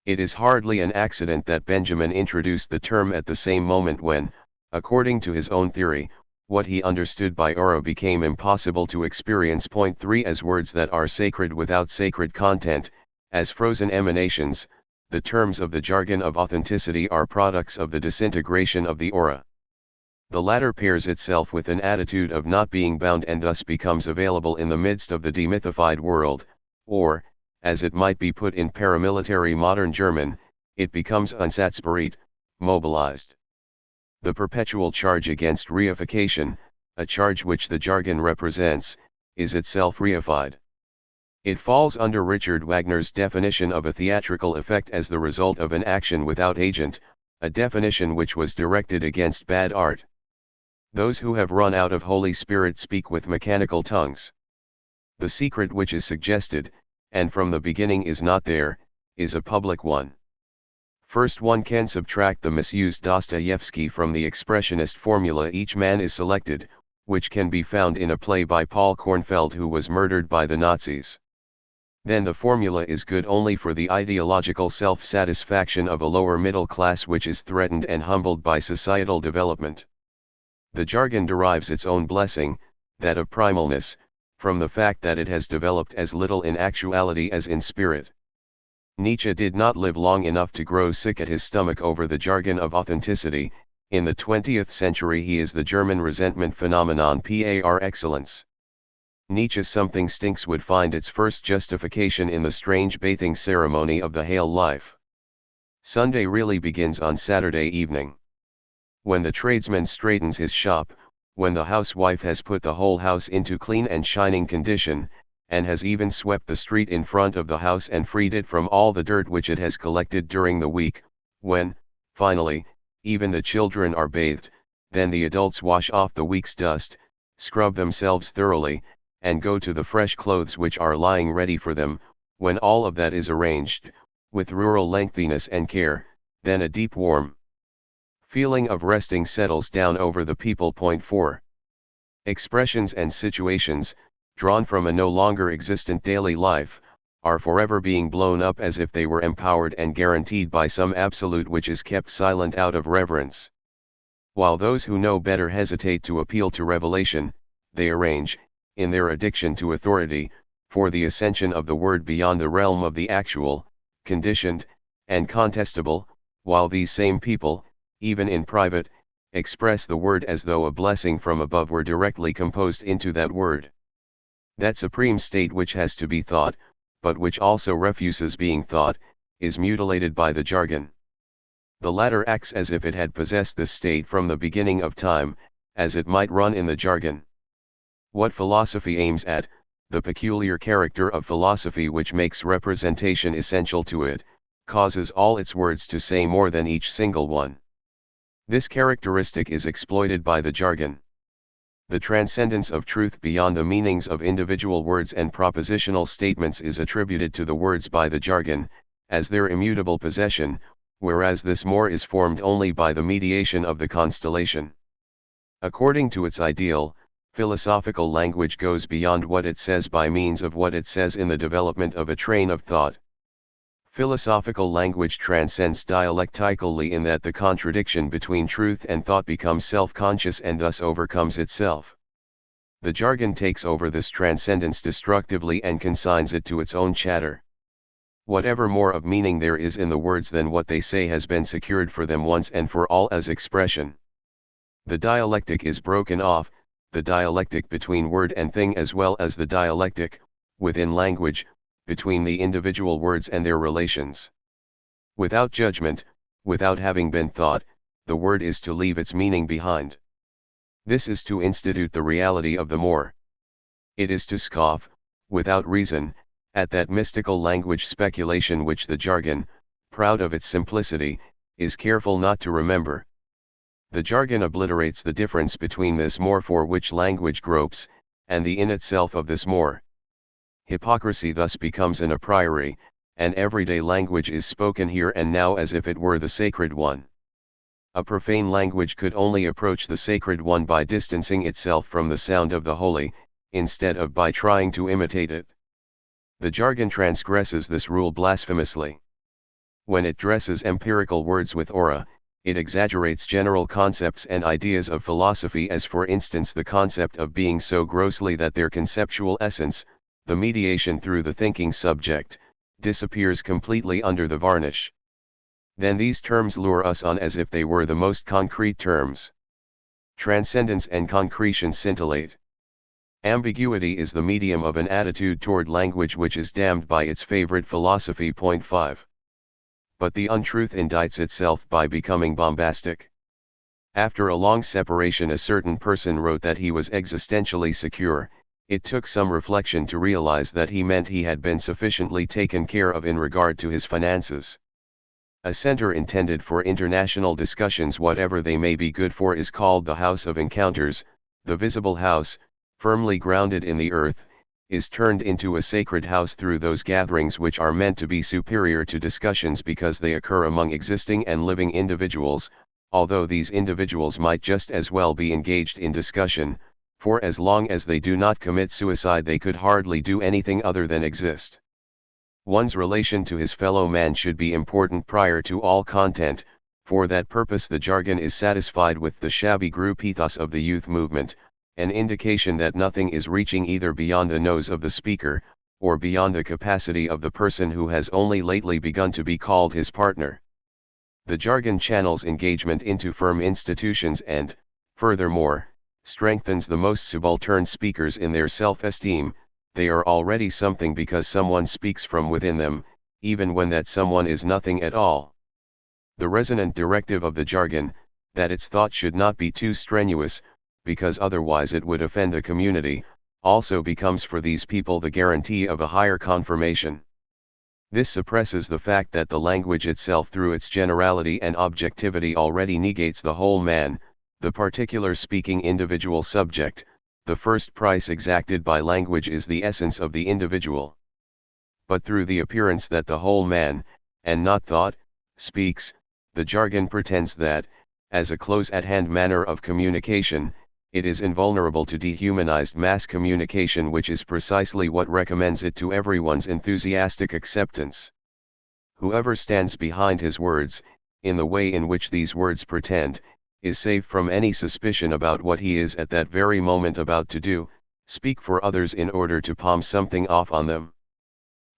It is hardly an accident that Benjamin introduced the term at the same moment when, according to his own theory, what he understood by aura became impossible to experience. 3 As words that are sacred without sacred content, as frozen emanations, the terms of the jargon of authenticity are products of the disintegration of the aura. The latter pairs itself with an attitude of not being bound and thus becomes available in the midst of the demythified world, or, as it might be put in paramilitary modern German, it becomes einsatzbereit, mobilized. The perpetual charge against reification, a charge which the jargon represents, is itself reified. It falls under Richard Wagner's definition of a theatrical effect as the result of an action without agent, a definition which was directed against bad art. Those who have run out of Holy Spirit speak with mechanical tongues. The secret which is suggested, and from the beginning is not there, is a public one. First, one can subtract the misused Dostoevsky from the expressionist formula "each man is selected," which can be found in a play by Paul Kornfeld, who was murdered by the Nazis. Then the formula is good only for the ideological self-satisfaction of a lower middle class which is threatened and humbled by societal development. The jargon derives its own blessing, that of primalness, from the fact that it has developed as little in actuality as in spirit. Nietzsche did not live long enough to grow sick at his stomach over the jargon of authenticity. In the 20th century he is the German resentment phenomenon par excellence. Nietzsche's "something stinks" would find its first justification in the strange bathing ceremony of the Hale life. Sunday really begins on Saturday evening. When the tradesman straightens his shop, when the housewife has put the whole house into clean and shining condition, and has even swept the street in front of the house and freed it from all the dirt which it has collected during the week, when, finally, even the children are bathed, then the adults wash off the week's dust, scrub themselves thoroughly, and go to the fresh clothes which are lying ready for them. When all of that is arranged, with rural lengthiness and care, then a deep warm feeling of resting settles down over the people. 4. Expressions and situations, drawn from a no longer existent daily life, are forever being blown up as if they were empowered and guaranteed by some absolute which is kept silent out of reverence. While those who know better hesitate to appeal to revelation, they arrange, in their addiction to authority, for the ascension of the word beyond the realm of the actual, conditioned, and contestable, while these same people, even in private, express the word as though a blessing from above were directly composed into that word. That supreme state which has to be thought, but which also refuses being thought, is mutilated by the jargon. The latter acts as if it had possessed this state from the beginning of time, as it might run in the jargon. What philosophy aims at, the peculiar character of philosophy which makes representation essential to it, causes all its words to say more than each single one. This characteristic is exploited by the jargon. The transcendence of truth beyond the meanings of individual words and propositional statements is attributed to the words by the jargon, as their immutable possession, whereas this more is formed only by the mediation of the constellation. According to its ideal, philosophical language goes beyond what it says by means of what it says in the development of a train of thought. Philosophical language transcends dialectically in that the contradiction between truth and thought becomes self-conscious and thus overcomes itself. The jargon takes over this transcendence destructively and consigns it to its own chatter. Whatever more of meaning there is in the words than what they say has been secured for them once and for all as expression. The dialectic is broken off, the dialectic between word and thing as well as the dialectic, within language, between the individual words and their relations. Without judgment, without having been thought, the word is to leave its meaning behind. This is to institute the reality of the more. It is to scoff, without reason, at that mystical language speculation which the jargon, proud of its simplicity, is careful not to remember. The jargon obliterates the difference between this more for which language gropes, and the in itself of this more. Hypocrisy thus becomes an a priori, and everyday language is spoken here and now as if it were the sacred one. A profane language could only approach the sacred one by distancing itself from the sound of the holy, instead of by trying to imitate it. The jargon transgresses this rule blasphemously. When it dresses empirical words with aura, it exaggerates general concepts and ideas of philosophy, as for instance the concept of being, so grossly that their conceptual essence, the mediation through the thinking subject, disappears completely under the varnish. Then these terms lure us on as if they were the most concrete terms. Transcendence and concretion scintillate. Ambiguity is the medium of an attitude toward language which is damned by its favorite philosophy. 5. But the untruth indicts itself by becoming bombastic. After a long separation, a certain person wrote that he was existentially secure. It took some reflection to realize that he meant he had been sufficiently taken care of in regard to his finances. A center intended for international discussions, whatever they may be good for, is called the House of Encounters, the visible house, firmly grounded in the earth, is turned into a sacred house through those gatherings which are meant to be superior to discussions because they occur among existing and living individuals, although these individuals might just as well be engaged in discussion, for as long as they do not commit suicide they could hardly do anything other than exist. One's relation to his fellow man should be important prior to all content. For that purpose the jargon is satisfied with the shabby group ethos of the youth movement, an indication that nothing is reaching either beyond the nose of the speaker, or beyond the capacity of the person who has only lately begun to be called his partner. The jargon channels engagement into firm institutions and, furthermore, strengthens the most subaltern speakers in their self-esteem. They are already something because someone speaks from within them, even when that someone is nothing at all. The resonant directive of the jargon, that its thought should not be too strenuous, because otherwise it would offend the community, also becomes for these people the guarantee of a higher confirmation. This suppresses the fact that the language itself through its generality and objectivity already negates the whole man, the particular speaking individual subject. The first price exacted by language is the essence of the individual. But through the appearance that the whole man, and not thought, speaks, the jargon pretends that, as a close-at-hand manner of communication, it is invulnerable to dehumanized mass communication, which is precisely what recommends it to everyone's enthusiastic acceptance. Whoever stands behind his words, in the way in which these words pretend, is safe from any suspicion about what he is at that very moment about to do, speak for others in order to palm something off on them.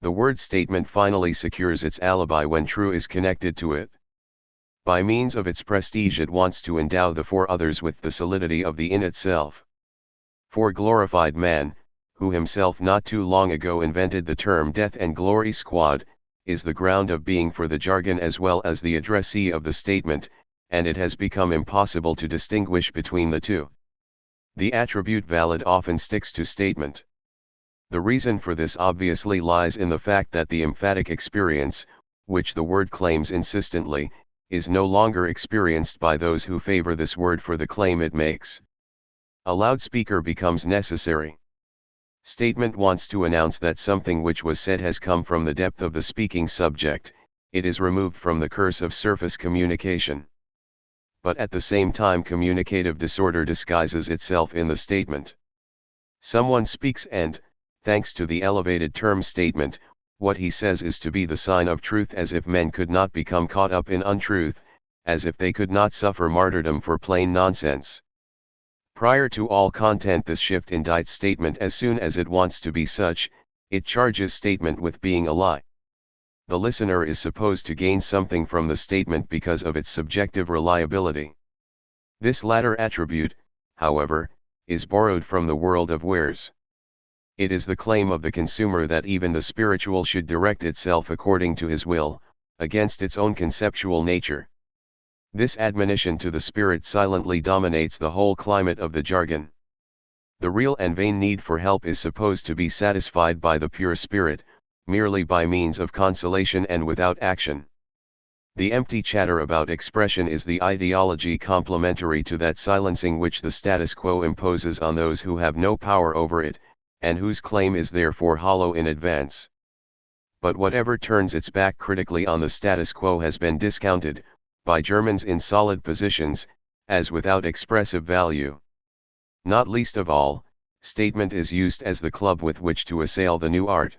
The word statement finally secures its alibi when true is connected to it. By means of its prestige it wants to endow the for others with the solidity of the in itself. For glorified man, who himself not too long ago invented the term death and glory squad, is the ground of being for the jargon as well as the addressee of the statement, and it has become impossible to distinguish between the two. The attribute valid often sticks to statement. The reason for this obviously lies in the fact that the emphatic experience, which the word claims insistently, is no longer experienced by those who favor this word for the claim it makes. A loudspeaker becomes necessary. Statement wants to announce that something which was said has come from the depth of the speaking subject, it is removed from the curse of surface communication. But at the same time communicative disorder disguises itself in the statement. Someone speaks and, thanks to the elevated term statement, what he says is to be the sign of truth, as if men could not become caught up in untruth, as if they could not suffer martyrdom for plain nonsense. Prior to all content this shift indicts statement as soon as it wants to be such, it charges statement with being a lie. The listener is supposed to gain something from the statement because of its subjective reliability. This latter attribute, however, is borrowed from the world of wares. It is the claim of the consumer that even the spiritual should direct itself according to his will, against its own conceptual nature. This admonition to the spirit silently dominates the whole climate of the jargon. The real and vain need for help is supposed to be satisfied by the pure spirit, merely by means of consolation and without action. The empty chatter about expression is the ideology complementary to that silencing which the status quo imposes on those who have no power over it, and whose claim is therefore hollow in advance. But whatever turns its back critically on the status quo has been discounted, by Germans in solid positions, as without expressive value. Not least of all, statement is used as the club with which to assail the new art.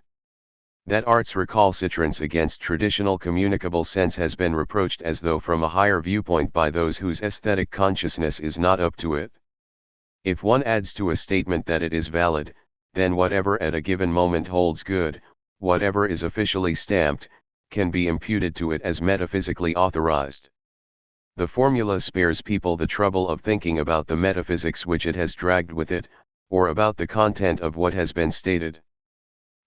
That art's recalcitrance against traditional communicable sense has been reproached as though from a higher viewpoint by those whose aesthetic consciousness is not up to it. If one adds to a statement that it is valid, then whatever at a given moment holds good, whatever is officially stamped, can be imputed to it as metaphysically authorized. The formula spares people the trouble of thinking about the metaphysics which it has dragged with it, or about the content of what has been stated.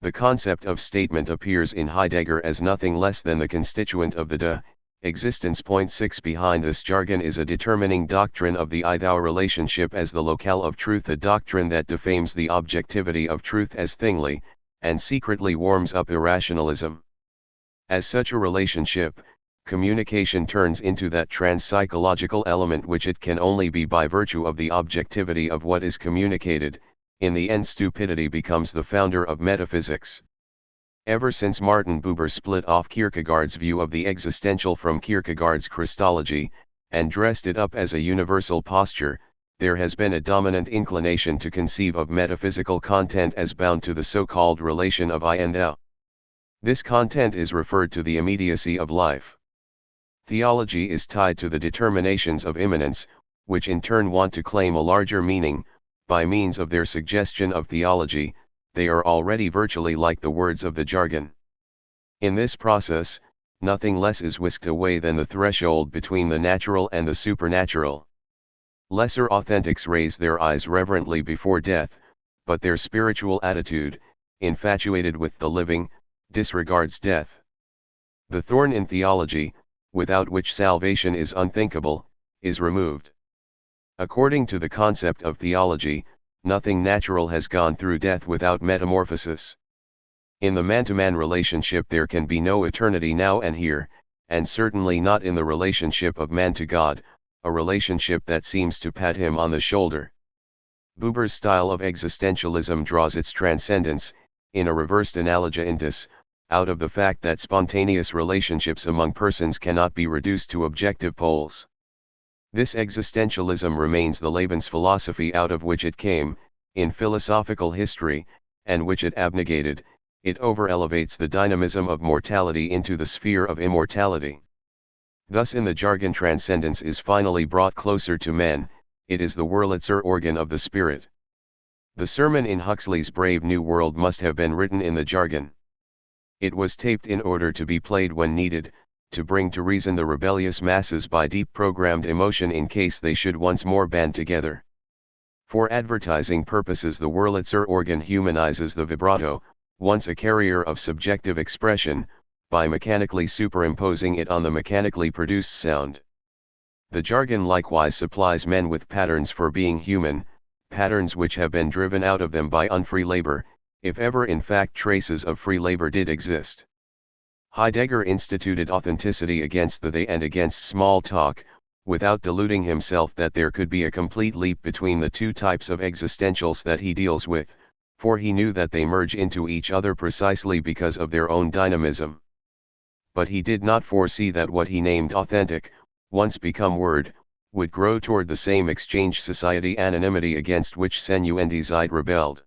The concept of statement appears in Heidegger as nothing less than the constituent of the de existence. Point 6 behind this jargon is a determining doctrine of the I-thou relationship as the locale of truth, a doctrine that defames the objectivity of truth as thingly, and secretly warms up irrationalism. As such a relationship, communication turns into that trans-psychological element which it can only be by virtue of the objectivity of what is communicated, In the end, stupidity becomes the founder of metaphysics. Ever since Martin Buber split off Kierkegaard's view of the existential from Kierkegaard's Christology, and dressed it up as a universal posture, there has been a dominant inclination to conceive of metaphysical content as bound to the so-called relation of I and thou. This content is referred to the immediacy of life. Theology is tied to the determinations of immanence, which in turn want to claim a larger meaning. By means of their suggestion of theology, they are already virtually like the words of the jargon. In this process, nothing less is whisked away than the threshold between the natural and the supernatural. Lesser authentics raise their eyes reverently before death, but their spiritual attitude, infatuated with the living, disregards death. The thorn in theology, without which salvation is unthinkable, is removed. According to the concept of theology, nothing natural has gone through death without metamorphosis. In the man-to-man relationship there can be no eternity now and here, and certainly not in the relationship of man to God, a relationship that seems to pat him on the shoulder. Buber's style of existentialism draws its transcendence, in a reversed analogia intus, out of the fact that spontaneous relationships among persons cannot be reduced to objective poles. This existentialism remains the Lebensphilosophy out of which it came, in philosophical history, and which it abnegated. It over-elevates the dynamism of mortality into the sphere of immortality. Thus in the jargon transcendence is finally brought closer to men, it is the Wurlitzer organ of the spirit. The sermon in Huxley's Brave New World must have been written in the jargon. It was taped in order to be played when needed, to bring to reason the rebellious masses by deep programmed emotion in case they should once more band together. For advertising purposes the Wurlitzer organ humanizes the vibrato, once a carrier of subjective expression, by mechanically superimposing it on the mechanically produced sound. The jargon likewise supplies men with patterns for being human, patterns which have been driven out of them by unfree labor, if ever in fact traces of free labor did exist. Heidegger instituted authenticity against the they and against small talk, without deluding himself that there could be a complete leap between the two types of existentials that he deals with, for he knew that they merge into each other precisely because of their own dynamism. But he did not foresee that what he named authentic, once become word, would grow toward the same exchange society anonymity against which Senuendizide rebelled.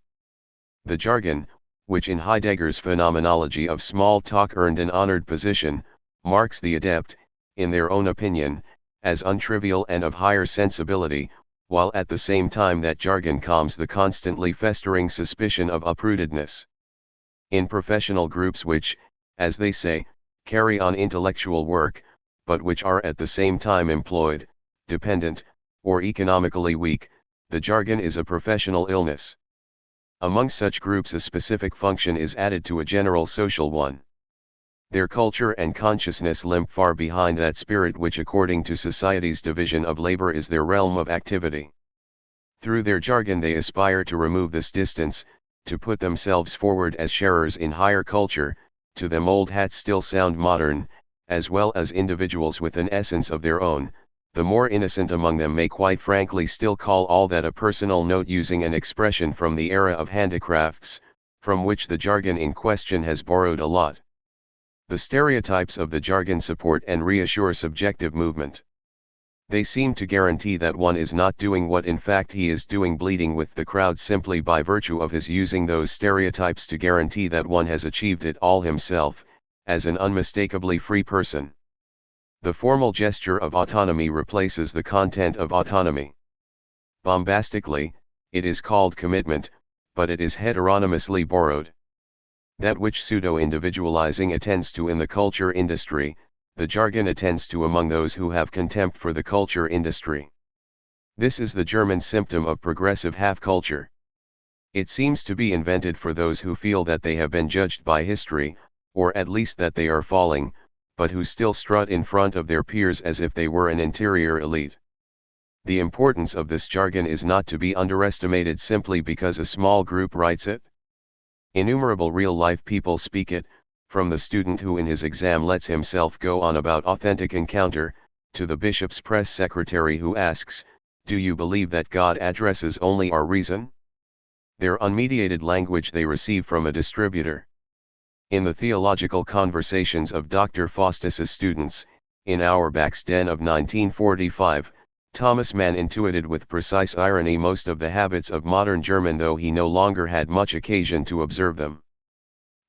The jargon, which in Heidegger's phenomenology of small talk earned an honored position, marks the adept, in their own opinion, as untrivial and of higher sensibility, while at the same time that jargon calms the constantly festering suspicion of uprootedness. In professional groups which, as they say, carry on intellectual work, but which are at the same time employed, dependent, or economically weak, the jargon is a professional illness. Among such groups a specific function is added to a general social one. Their culture and consciousness limp far behind that spirit which according to society's division of labor is their realm of activity. Through their jargon they aspire to remove this distance, to put themselves forward as sharers in higher culture. To them old hats still sound modern, as well as individuals with an essence of their own. The more innocent among them may quite frankly still call all that a personal note, using an expression from the era of handicrafts, from which the jargon in question has borrowed a lot. The stereotypes of the jargon support and reassure subjective movement. They seem to guarantee that one is not doing what in fact he is doing, bleeding with the crowd simply by virtue of his using those stereotypes to guarantee that one has achieved it all himself, as an unmistakably free person. The formal gesture of autonomy replaces the content of autonomy. Bombastically, it is called commitment, but it is heteronymously borrowed. That which pseudo-individualizing attends to in the culture industry, the jargon attends to among those who have contempt for the culture industry. This is the German symptom of progressive half-culture. It seems to be invented for those who feel that they have been judged by history, or at least that they are falling, but who still strut in front of their peers as if they were an interior elite. The importance of this jargon is not to be underestimated simply because a small group writes it. Innumerable real-life people speak it, from the student who in his exam lets himself go on about authentic encounter, to the bishop's press secretary who asks, "Do you believe that God addresses only our reason?" Their unmediated language they receive from a distributor. In the theological conversations of Dr. Faustus's students, in Auerbach's Den of 1945, Thomas Mann intuited with precise irony most of the habits of modern German, though he no longer had much occasion to observe them.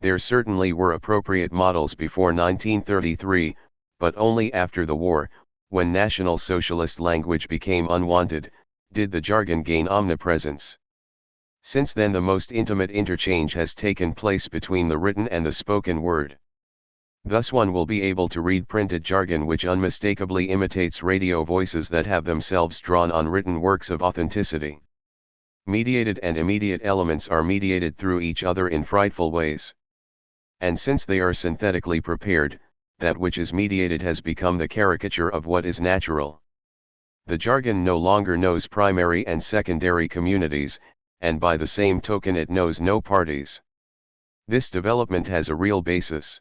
There certainly were appropriate models before 1933, but only after the war, when National Socialist language became unwanted, did the jargon gain omnipresence. Since then the most intimate interchange has taken place between the written and the spoken word. Thus one will be able to read printed jargon which unmistakably imitates radio voices that have themselves drawn on written works of authenticity. Mediated and immediate elements are mediated through each other in frightful ways. And since they are synthetically prepared, that which is mediated has become the caricature of what is natural. The jargon no longer knows primary and secondary communities, and by the same token it knows no parties. This development has a real basis.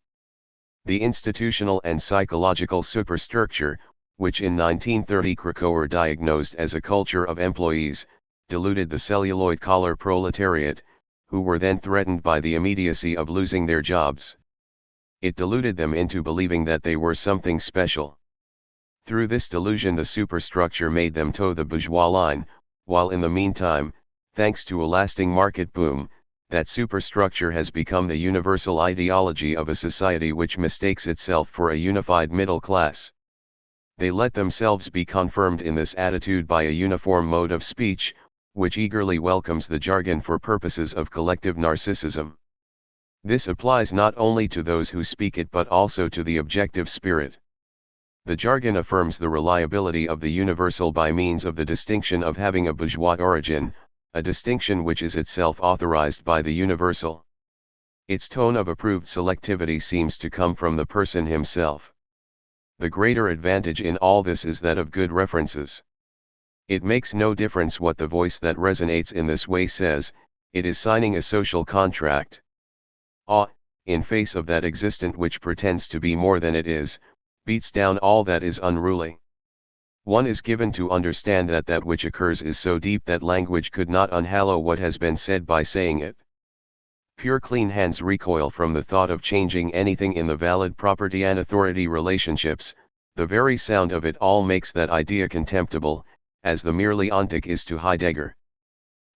The institutional and psychological superstructure, which in 1930 Krakauer diagnosed as a culture of employees, deluded the celluloid collar proletariat, who were then threatened by the immediacy of losing their jobs. It deluded them into believing that they were something special. Through this delusion the superstructure made them toe the bourgeois line, while in the meantime, thanks to a lasting market boom, that superstructure has become the universal ideology of a society which mistakes itself for a unified middle class. They let themselves be confirmed in this attitude by a uniform mode of speech, which eagerly welcomes the jargon for purposes of collective narcissism. This applies not only to those who speak it but also to the objective spirit. The jargon affirms the reliability of the universal by means of the distinction of having a bourgeois origin, a distinction which is itself authorized by the universal. Its tone of approved selectivity seems to come from the person himself. The greater advantage in all this is that of good references. It makes no difference what the voice that resonates in this way says, it is signing a social contract. In face of that existent which pretends to be more than it is, beats down all that is unruly. One is given to understand that that which occurs is so deep that language could not unhallow what has been said by saying it. Pure clean hands recoil from the thought of changing anything in the valid property and authority relationships. The very sound of it all makes that idea contemptible, as the merely ontic is to Heidegger.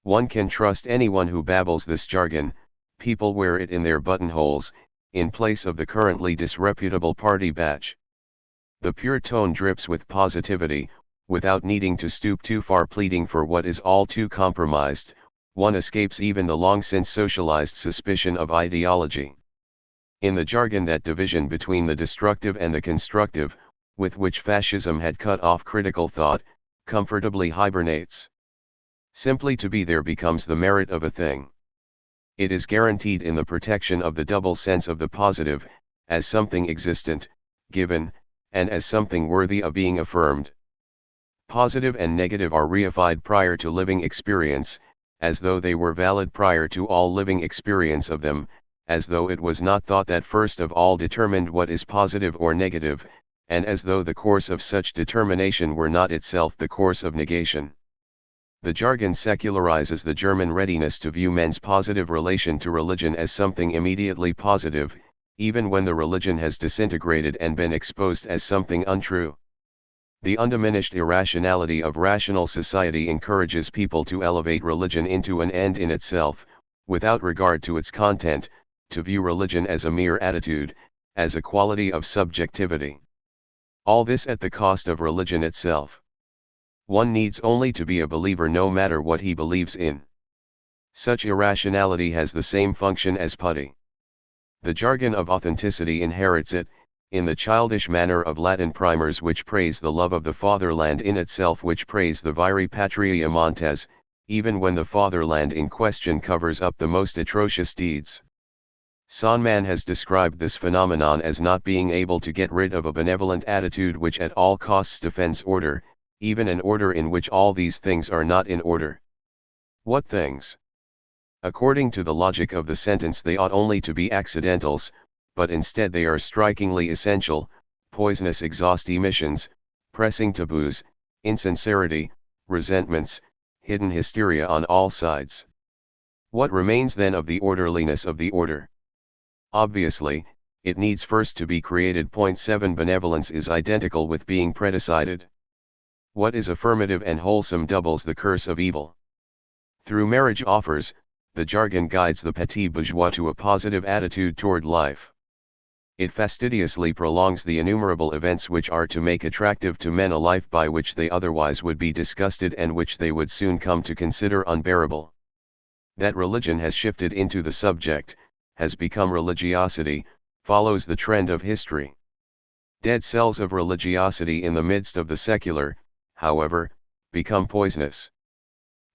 One can trust anyone who babbles this jargon. People wear it in their buttonholes, in place of the currently disreputable party badge. The pure tone drips with positivity, without needing to stoop too far pleading for what is all too compromised. One escapes even the long since socialized suspicion of ideology. In the jargon that division between the destructive and the constructive, with which fascism had cut off critical thought, comfortably hibernates. Simply to be there becomes the merit of a thing. It is guaranteed in the protection of the double sense of the positive, as something existent, given, and as something worthy of being affirmed. Positive and negative are reified prior to living experience, as though they were valid prior to all living experience of them, as though it was not thought that first of all determined what is positive or negative, and as though the course of such determination were not itself the course of negation. The jargon secularizes the German readiness to view men's positive relation to religion as something immediately positive, even when the religion has disintegrated and been exposed as something untrue. The undiminished irrationality of rational society encourages people to elevate religion into an end in itself, without regard to its content, to view religion as a mere attitude, as a quality of subjectivity. All this at the cost of religion itself. One needs only to be a believer no matter what he believes in. Such irrationality has the same function as putty. The jargon of authenticity inherits it, in the childish manner of Latin primers which praise the love of the fatherland in itself, which praise the viri patria montes, even when the fatherland in question covers up the most atrocious deeds. Sonman has described this phenomenon as not being able to get rid of a benevolent attitude which at all costs defends order, even an order in which all these things are not in order. What things? According to the logic of the sentence they ought only to be accidentals, but instead they are strikingly essential: poisonous exhaust emissions, pressing taboos, insincerity, resentments, hidden hysteria on all sides. What remains then of the orderliness of the order? Obviously, it needs first to be created. Point 7 Benevolence is identical with being predecided. What is affirmative and wholesome doubles the curse of evil. Through marriage offers, the jargon guides the petit bourgeois to a positive attitude toward life. It fastidiously prolongs the innumerable events which are to make attractive to men a life by which they otherwise would be disgusted and which they would soon come to consider unbearable. That religion has shifted into the subject, has become religiosity, follows the trend of history. Dead cells of religiosity in the midst of the secular, however, become poisonous.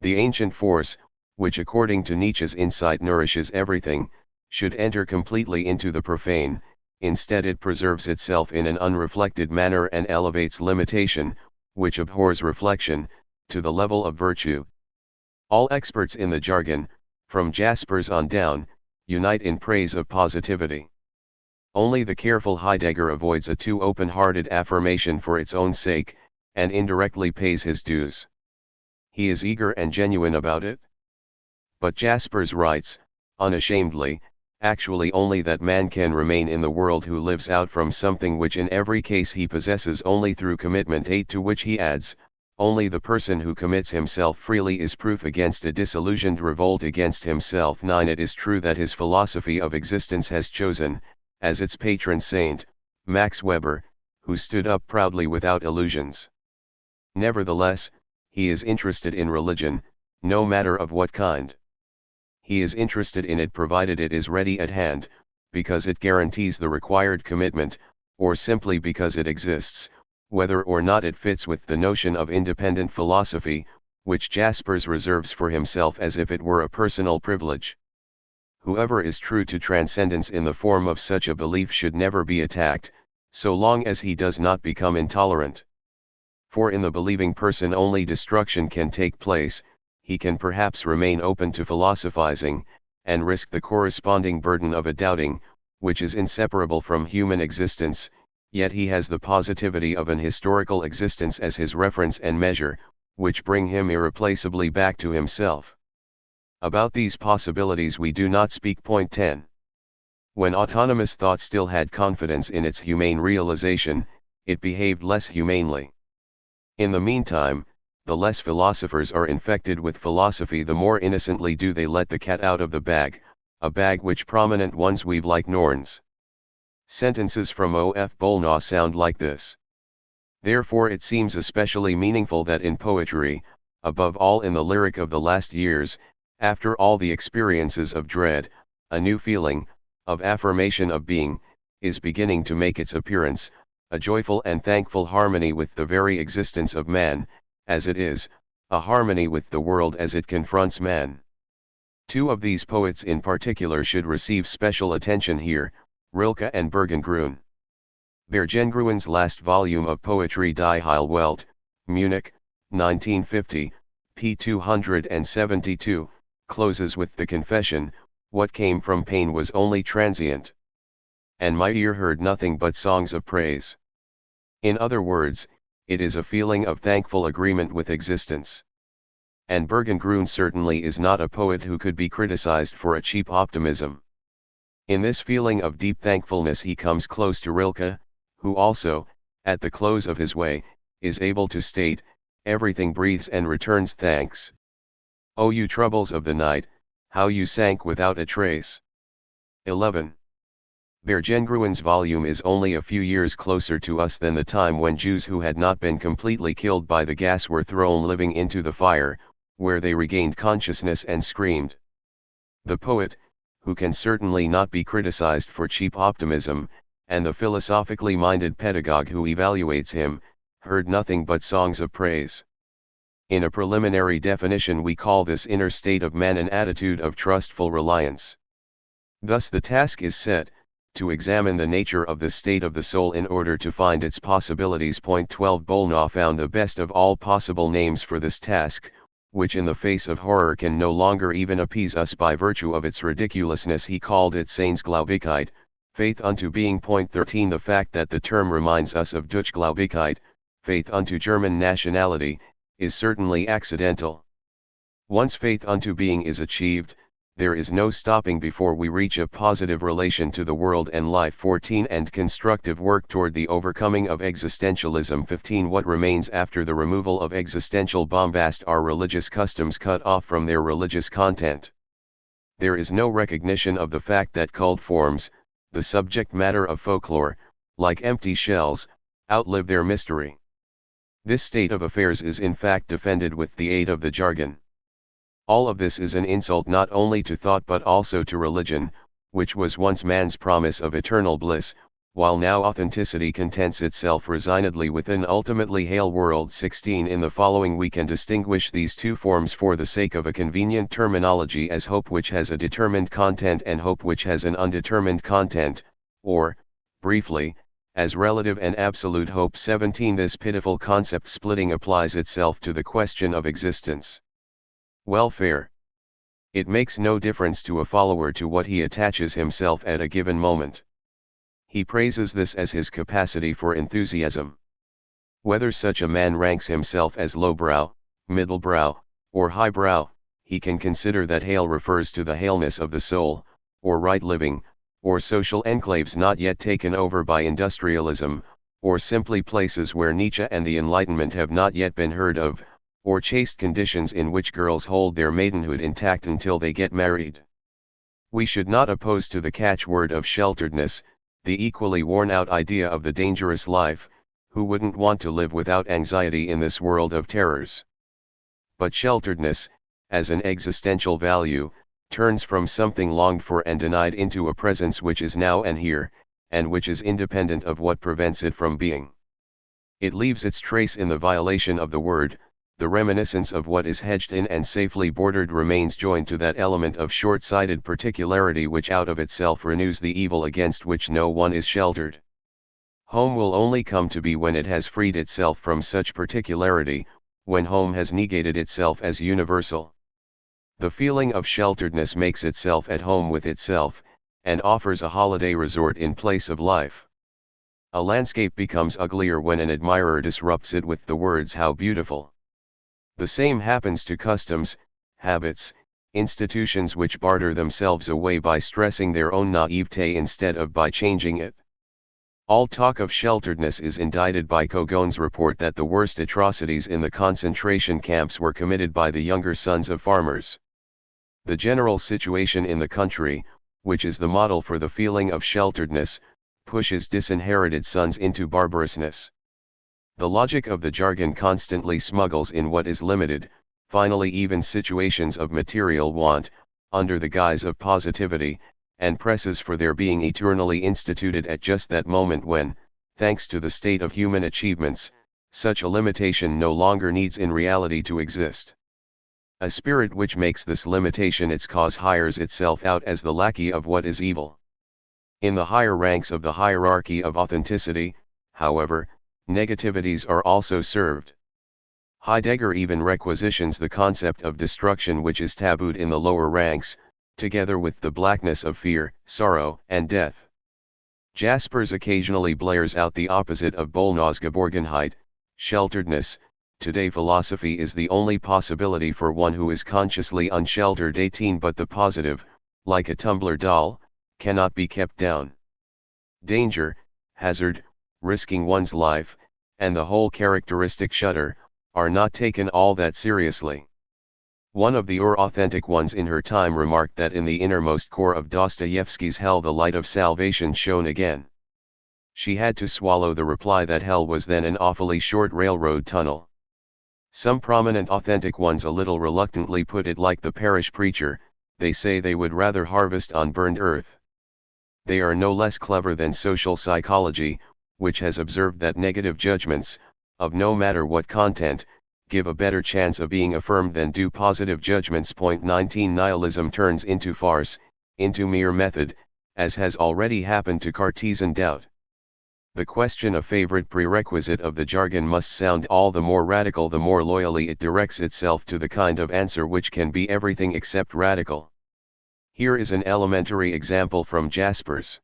The ancient force, which according to Nietzsche's insight nourishes everything, should enter completely into the profane. Instead it preserves itself in an unreflected manner and elevates limitation, which abhors reflection, to the level of virtue. All experts in the jargon, from Jaspers on down, unite in praise of positivity. Only the careful Heidegger avoids a too open-hearted affirmation for its own sake, and indirectly pays his dues. He is eager and genuine about it. But Jaspers writes, unashamedly, actually only that man can remain in the world who lives out from something which in every case he possesses only through commitment. 8 To which he adds, only the person who commits himself freely is proof against a disillusioned revolt against himself. 9 It is true that his philosophy of existence has chosen, as its patron saint, Max Weber, who stood up proudly without illusions. Nevertheless, he is interested in religion, no matter of what kind. He is interested in it provided it is ready at hand, because it guarantees the required commitment, or simply because it exists, whether or not it fits with the notion of independent philosophy, which Jaspers reserves for himself as if it were a personal privilege. Whoever is true to transcendence in the form of such a belief should never be attacked, so long as he does not become intolerant. For in the believing person only destruction can take place. He can perhaps remain open to philosophizing, and risk the corresponding burden of a doubting, which is inseparable from human existence, yet he has the positivity of an historical existence as his reference and measure, which bring him irreplaceably back to himself. About these possibilities we do not speak. Point 10. When autonomous thought still had confidence in its humane realization, it behaved less humanely. In the meantime, the less philosophers are infected with philosophy, the more innocently do they let the cat out of the bag, a bag which prominent ones weave like Norns. Sentences from O. F. Bolnaugh sound like this. Therefore it seems especially meaningful that in poetry, above all in the lyric of the last years, after all the experiences of dread, a new feeling, of affirmation of being, is beginning to make its appearance, a joyful and thankful harmony with the very existence of man, as it is, a harmony with the world as it confronts man. Two of these poets in particular should receive special attention here, Rilke and Bergengruen. Bergengruen's last volume of poetry Die Heilwelt, Munich, 1950, p. 272, closes with the confession, what came from pain was only transient. And my ear heard nothing but songs of praise. In other words, it is a feeling of thankful agreement with existence. And Bergengruen certainly is not a poet who could be criticized for a cheap optimism. In this feeling of deep thankfulness he comes close to Rilke, who also, at the close of his way, is able to state, everything breathes and returns thanks. O you troubles of the night, how you sank without a trace. 11. Bergengruen's volume is only a few years closer to us than the time when Jews who had not been completely killed by the gas were thrown living into the fire, where they regained consciousness and screamed. The poet, who can certainly not be criticized for cheap optimism, and the philosophically minded pedagogue who evaluates him, heard nothing but songs of praise. In a preliminary definition we call this inner state of man an attitude of trustful reliance. Thus the task is set, to examine the nature of the state of the soul in order to find its possibilities. Point 12 Bolnaugh found the best of all possible names for this task, which in the face of horror can no longer even appease us by virtue of its ridiculousness. He called it Sehnsgläubigkeit, faith unto being. Point 13 The fact that the term reminds us of Deutschgläubigkeit, faith unto German nationality, is certainly accidental. Once faith unto being is achieved, there is no stopping before we reach a positive relation to the world and life. 14 And constructive work toward the overcoming of existentialism. 15 What remains after the removal of existential bombast are religious customs cut off from their religious content. There is no recognition of the fact that cult forms, the subject matter of folklore, like empty shells, outlive their mystery. This state of affairs is in fact defended with the aid of the jargon. All of this is an insult not only to thought but also to religion, which was once man's promise of eternal bliss, while now authenticity contents itself resignedly within ultimately hail world. 16 In the following we can distinguish these two forms for the sake of a convenient terminology as hope which has a determined content and hope which has an undetermined content, or, briefly, as relative and absolute hope. 17 This pitiful concept splitting applies itself to the question of existence. Welfare. It makes no difference to a follower to what he attaches himself at a given moment. He praises this as his capacity for enthusiasm. Whether such a man ranks himself as lowbrow, middlebrow, or highbrow, he can consider that hail refers to the haleness of the soul, or right living, or social enclaves not yet taken over by industrialism, or simply places where Nietzsche and the Enlightenment have not yet been heard of, or chaste conditions in which girls hold their maidenhood intact until they get married. We should not oppose to the catchword of shelteredness, the equally worn-out idea of the dangerous life. Who wouldn't want to live without anxiety in this world of terrors? But shelteredness, as an existential value, turns from something longed for and denied into a presence which is now and here, and which is independent of what prevents it from being. It leaves its trace in the violation of the word. The reminiscence of what is hedged in and safely bordered remains joined to that element of short-sighted particularity which out of itself renews the evil against which no one is sheltered. Home will only come to be when it has freed itself from such particularity, when home has negated itself as universal. The feeling of shelteredness makes itself at home with itself, and offers a holiday resort in place of life. A landscape becomes uglier when an admirer disrupts it with the words "how beautiful." The same happens to customs, habits, institutions which barter themselves away by stressing their own naivete instead of by changing it. All talk of shelteredness is indicted by Kogon's report that the worst atrocities in the concentration camps were committed by the younger sons of farmers. The general situation in the country, which is the model for the feeling of shelteredness, pushes disinherited sons into barbarousness. The logic of the jargon constantly smuggles in what is limited, finally even situations of material want, under the guise of positivity, and presses for their being eternally instituted at just that moment when, thanks to the state of human achievements, such a limitation no longer needs in reality to exist. A spirit which makes this limitation its cause hires itself out as the lackey of what is evil. In the higher ranks of the hierarchy of authenticity, however, negativities are also served. Heidegger even requisitions the concept of destruction which is tabooed in the lower ranks, together with the blackness of fear, sorrow, and death. Jaspers occasionally blares out the opposite of Geborgenheit, shelteredness. Today philosophy is the only possibility for one who is consciously unsheltered. 18 But the positive, like a tumbler doll, cannot be kept down. Danger, hazard, risking one's life, and the whole characteristic shudder, are not taken all that seriously. One of the authentic ones in her time remarked that in the innermost core of Dostoevsky's hell the light of salvation shone again. She had to swallow the reply that hell was then an awfully short railroad tunnel. Some prominent authentic ones a little reluctantly put it like the parish preacher, they say they would rather harvest on burned earth. They are no less clever than social psychology, which has observed that negative judgments, of no matter what content, give a better chance of being affirmed than do positive judgments. 19 Nihilism turns into farce, into mere method, as has already happened to Cartesian doubt. The question, a favorite prerequisite of the jargon, must sound all the more radical the more loyally it directs itself to the kind of answer which can be everything except radical. Here is an elementary example from Jaspers.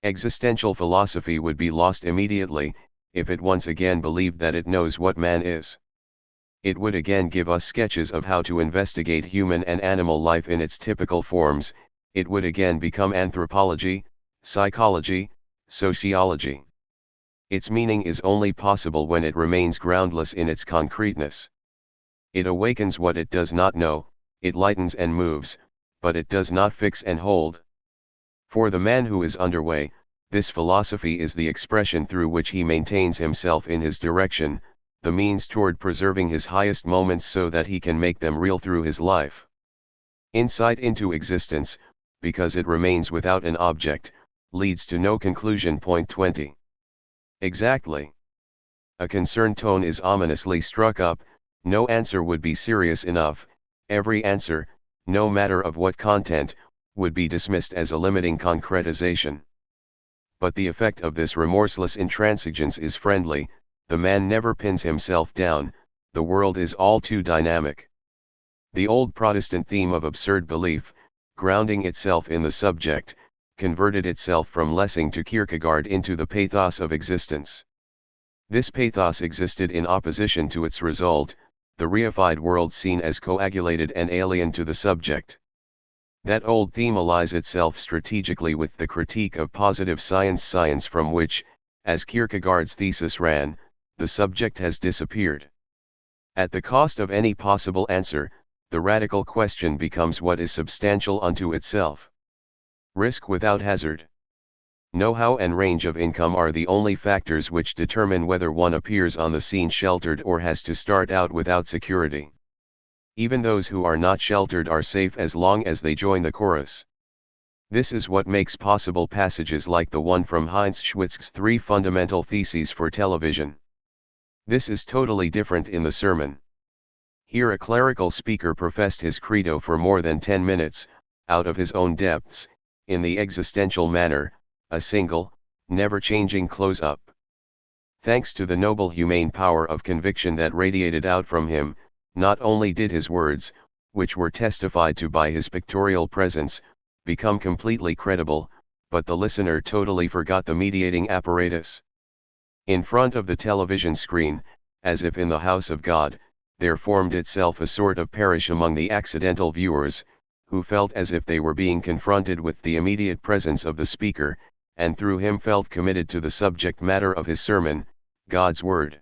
Existential philosophy would be lost immediately, if it once again believed that it knows what man is. it would again give us sketches of how to investigate human and animal life in its typical forms. It would again become anthropology, psychology, sociology. Its meaning is only possible when it remains groundless in its concreteness. It awakens what it does not know, it lightens and moves, but it does not fix and hold. For the man who is underway, this philosophy is the expression through which he maintains himself in his direction, the means toward preserving his highest moments so that he can make them real through his life. Insight into existence, because it remains without an object, leads to no conclusion. Point 20. Exactly. A concerned tone is ominously struck up. No answer would be serious enough. Every answer, no matter of what content, would be dismissed as a limiting concretization. But the effect of this remorseless intransigence is friendly. The man never pins himself down, the world is all too dynamic. The old Protestant theme of absurd belief, grounding itself in the subject, converted itself from Lessing to Kierkegaard into the pathos of existence. This pathos existed in opposition to its result, the reified world seen as coagulated and alien to the subject. That old theme allies itself strategically with the critique of positive science from which, as Kierkegaard's thesis ran, the subject has disappeared. At the cost of any possible answer, the radical question becomes what is substantial unto itself. Risk without hazard. Know-how and range of income are the only factors which determine whether one appears on the scene sheltered or has to start out without security. Even those who are not sheltered are safe as long as they join the chorus. This is what makes possible passages like the one from Heinz Schwitz's 3 Fundamental Theses for Television. This is totally different in the sermon. Here a clerical speaker professed his credo for more than 10 minutes, out of his own depths, in the existential manner, a single, never-changing close-up. Thanks to the noble humane power of conviction that radiated out from him, not only did his words, which were testified to by his pictorial presence, become completely credible, but the listener totally forgot the mediating apparatus. In front of the television screen, as if in the house of God, there formed itself a sort of parish among the accidental viewers, who felt as if they were being confronted with the immediate presence of the speaker, and through him felt committed to the subject matter of his sermon, God's Word.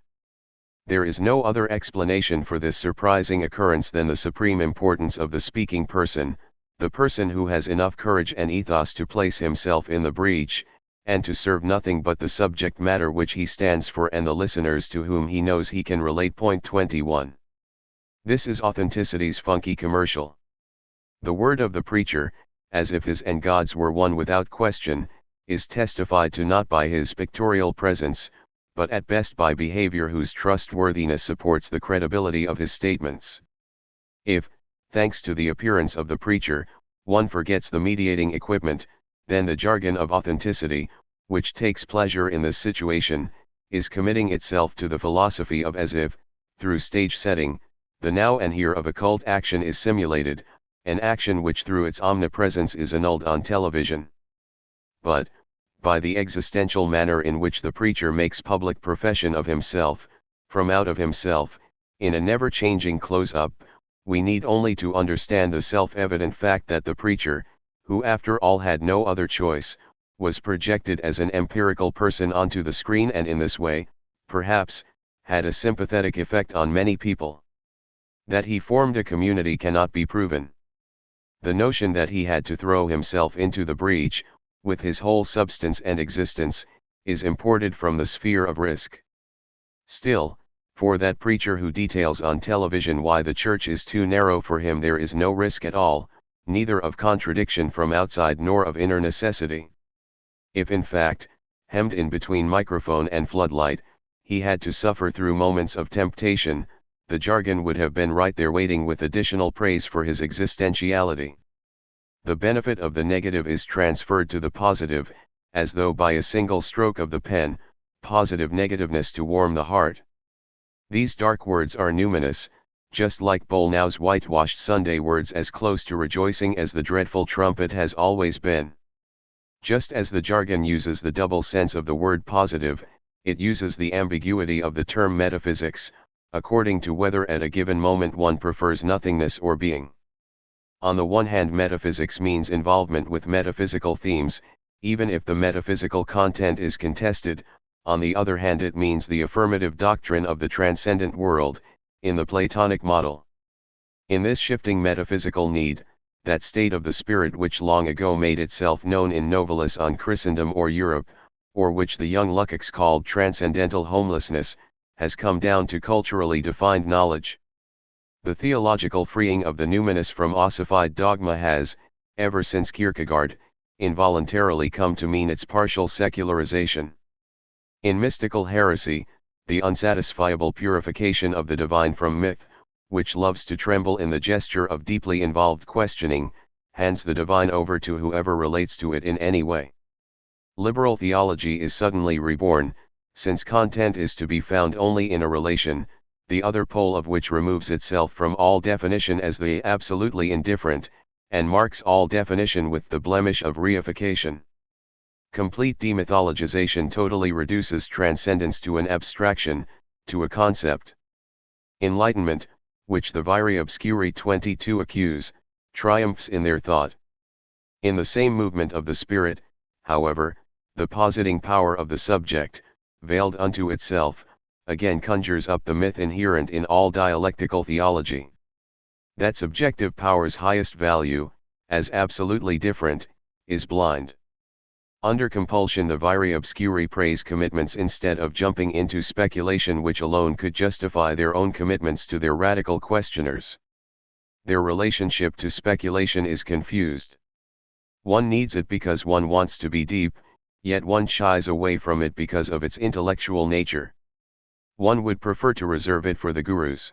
There is no other explanation for this surprising occurrence than the supreme importance of the speaking person, the person who has enough courage and ethos to place himself in the breach, and to serve nothing but the subject matter which he stands for and the listeners to whom he knows he can relate. Point 21. This is authenticity's funky commercial. The word of the preacher, as if his and God's were one without question, is testified to not by his pictorial presence, but at best by behavior whose trustworthiness supports the credibility of his statements. If, thanks to the appearance of the preacher, one forgets the mediating equipment, then the jargon of authenticity, which takes pleasure in this situation, is committing itself to the philosophy of as if, through stage setting, the now and here of occult action is simulated, an action which through its omnipresence is annulled on television. But, by the existential manner in which the preacher makes public profession of himself, from out of himself, in a never-changing close-up, we need only to understand the self-evident fact that the preacher, who after all had no other choice, was projected as an empirical person onto the screen and in this way, perhaps, had a sympathetic effect on many people. That he formed a community cannot be proven. The notion that he had to throw himself into the breach, with his whole substance and existence, is imported from the sphere of risk. Still, for that preacher who details on television why the church is too narrow for him, there is no risk at all, neither of contradiction from outside nor of inner necessity. If in fact, hemmed in between microphone and floodlight, he had to suffer through moments of temptation, the jargon would have been right there waiting with additional praise for his existentiality. The benefit of the negative is transferred to the positive, as though by a single stroke of the pen, positive negativeness to warm the heart. These dark words are numinous, just like Bolnau's whitewashed Sunday words, as close to rejoicing as the dreadful trumpet has always been. Just as the jargon uses the double sense of the word positive, it uses the ambiguity of the term metaphysics, according to whether at a given moment one prefers nothingness or being. On the one hand, metaphysics means involvement with metaphysical themes, even if the metaphysical content is contested. On the other hand, it means the affirmative doctrine of the transcendent world, in the Platonic model. In this shifting metaphysical need, that state of the spirit which long ago made itself known in Novalis on Christendom or Europe, or which the young Lukács called transcendental homelessness, has come down to culturally defined knowledge. The theological freeing of the numinous from ossified dogma has, ever since Kierkegaard, involuntarily come to mean its partial secularization. In mystical heresy, the unsatisfiable purification of the divine from myth, which loves to tremble in the gesture of deeply involved questioning, hands the divine over to whoever relates to it in any way. Liberal theology is suddenly reborn, since content is to be found only in a relation, the other pole of which removes itself from all definition as the absolutely indifferent, and marks all definition with the blemish of reification. Complete demythologization totally reduces transcendence to an abstraction, to a concept. Enlightenment, which the Viri Obscuri 22 accuse, triumphs in their thought. In the same movement of the spirit, however, the positing power of the subject, veiled unto itself, again conjures up the myth inherent in all dialectical theology. That subjective power's highest value, as absolutely different, is blind. Under compulsion, the Viri Obscuri praise commitments instead of jumping into speculation which alone could justify their own commitments to their radical questioners. Their relationship to speculation is confused. One needs it because one wants to be deep, yet one shies away from it because of its intellectual nature. One would prefer to reserve it for the gurus.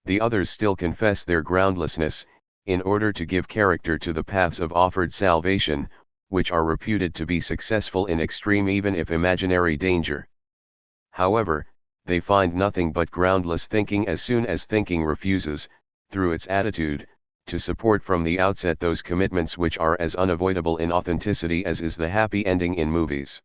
The others still confess their groundlessness, in order to give character to the paths of offered salvation, which are reputed to be successful in extreme even if imaginary danger. However, they find nothing but groundless thinking as soon as thinking refuses, through its attitude, to support from the outset those commitments which are as unavoidable in authenticity as is the happy ending in movies.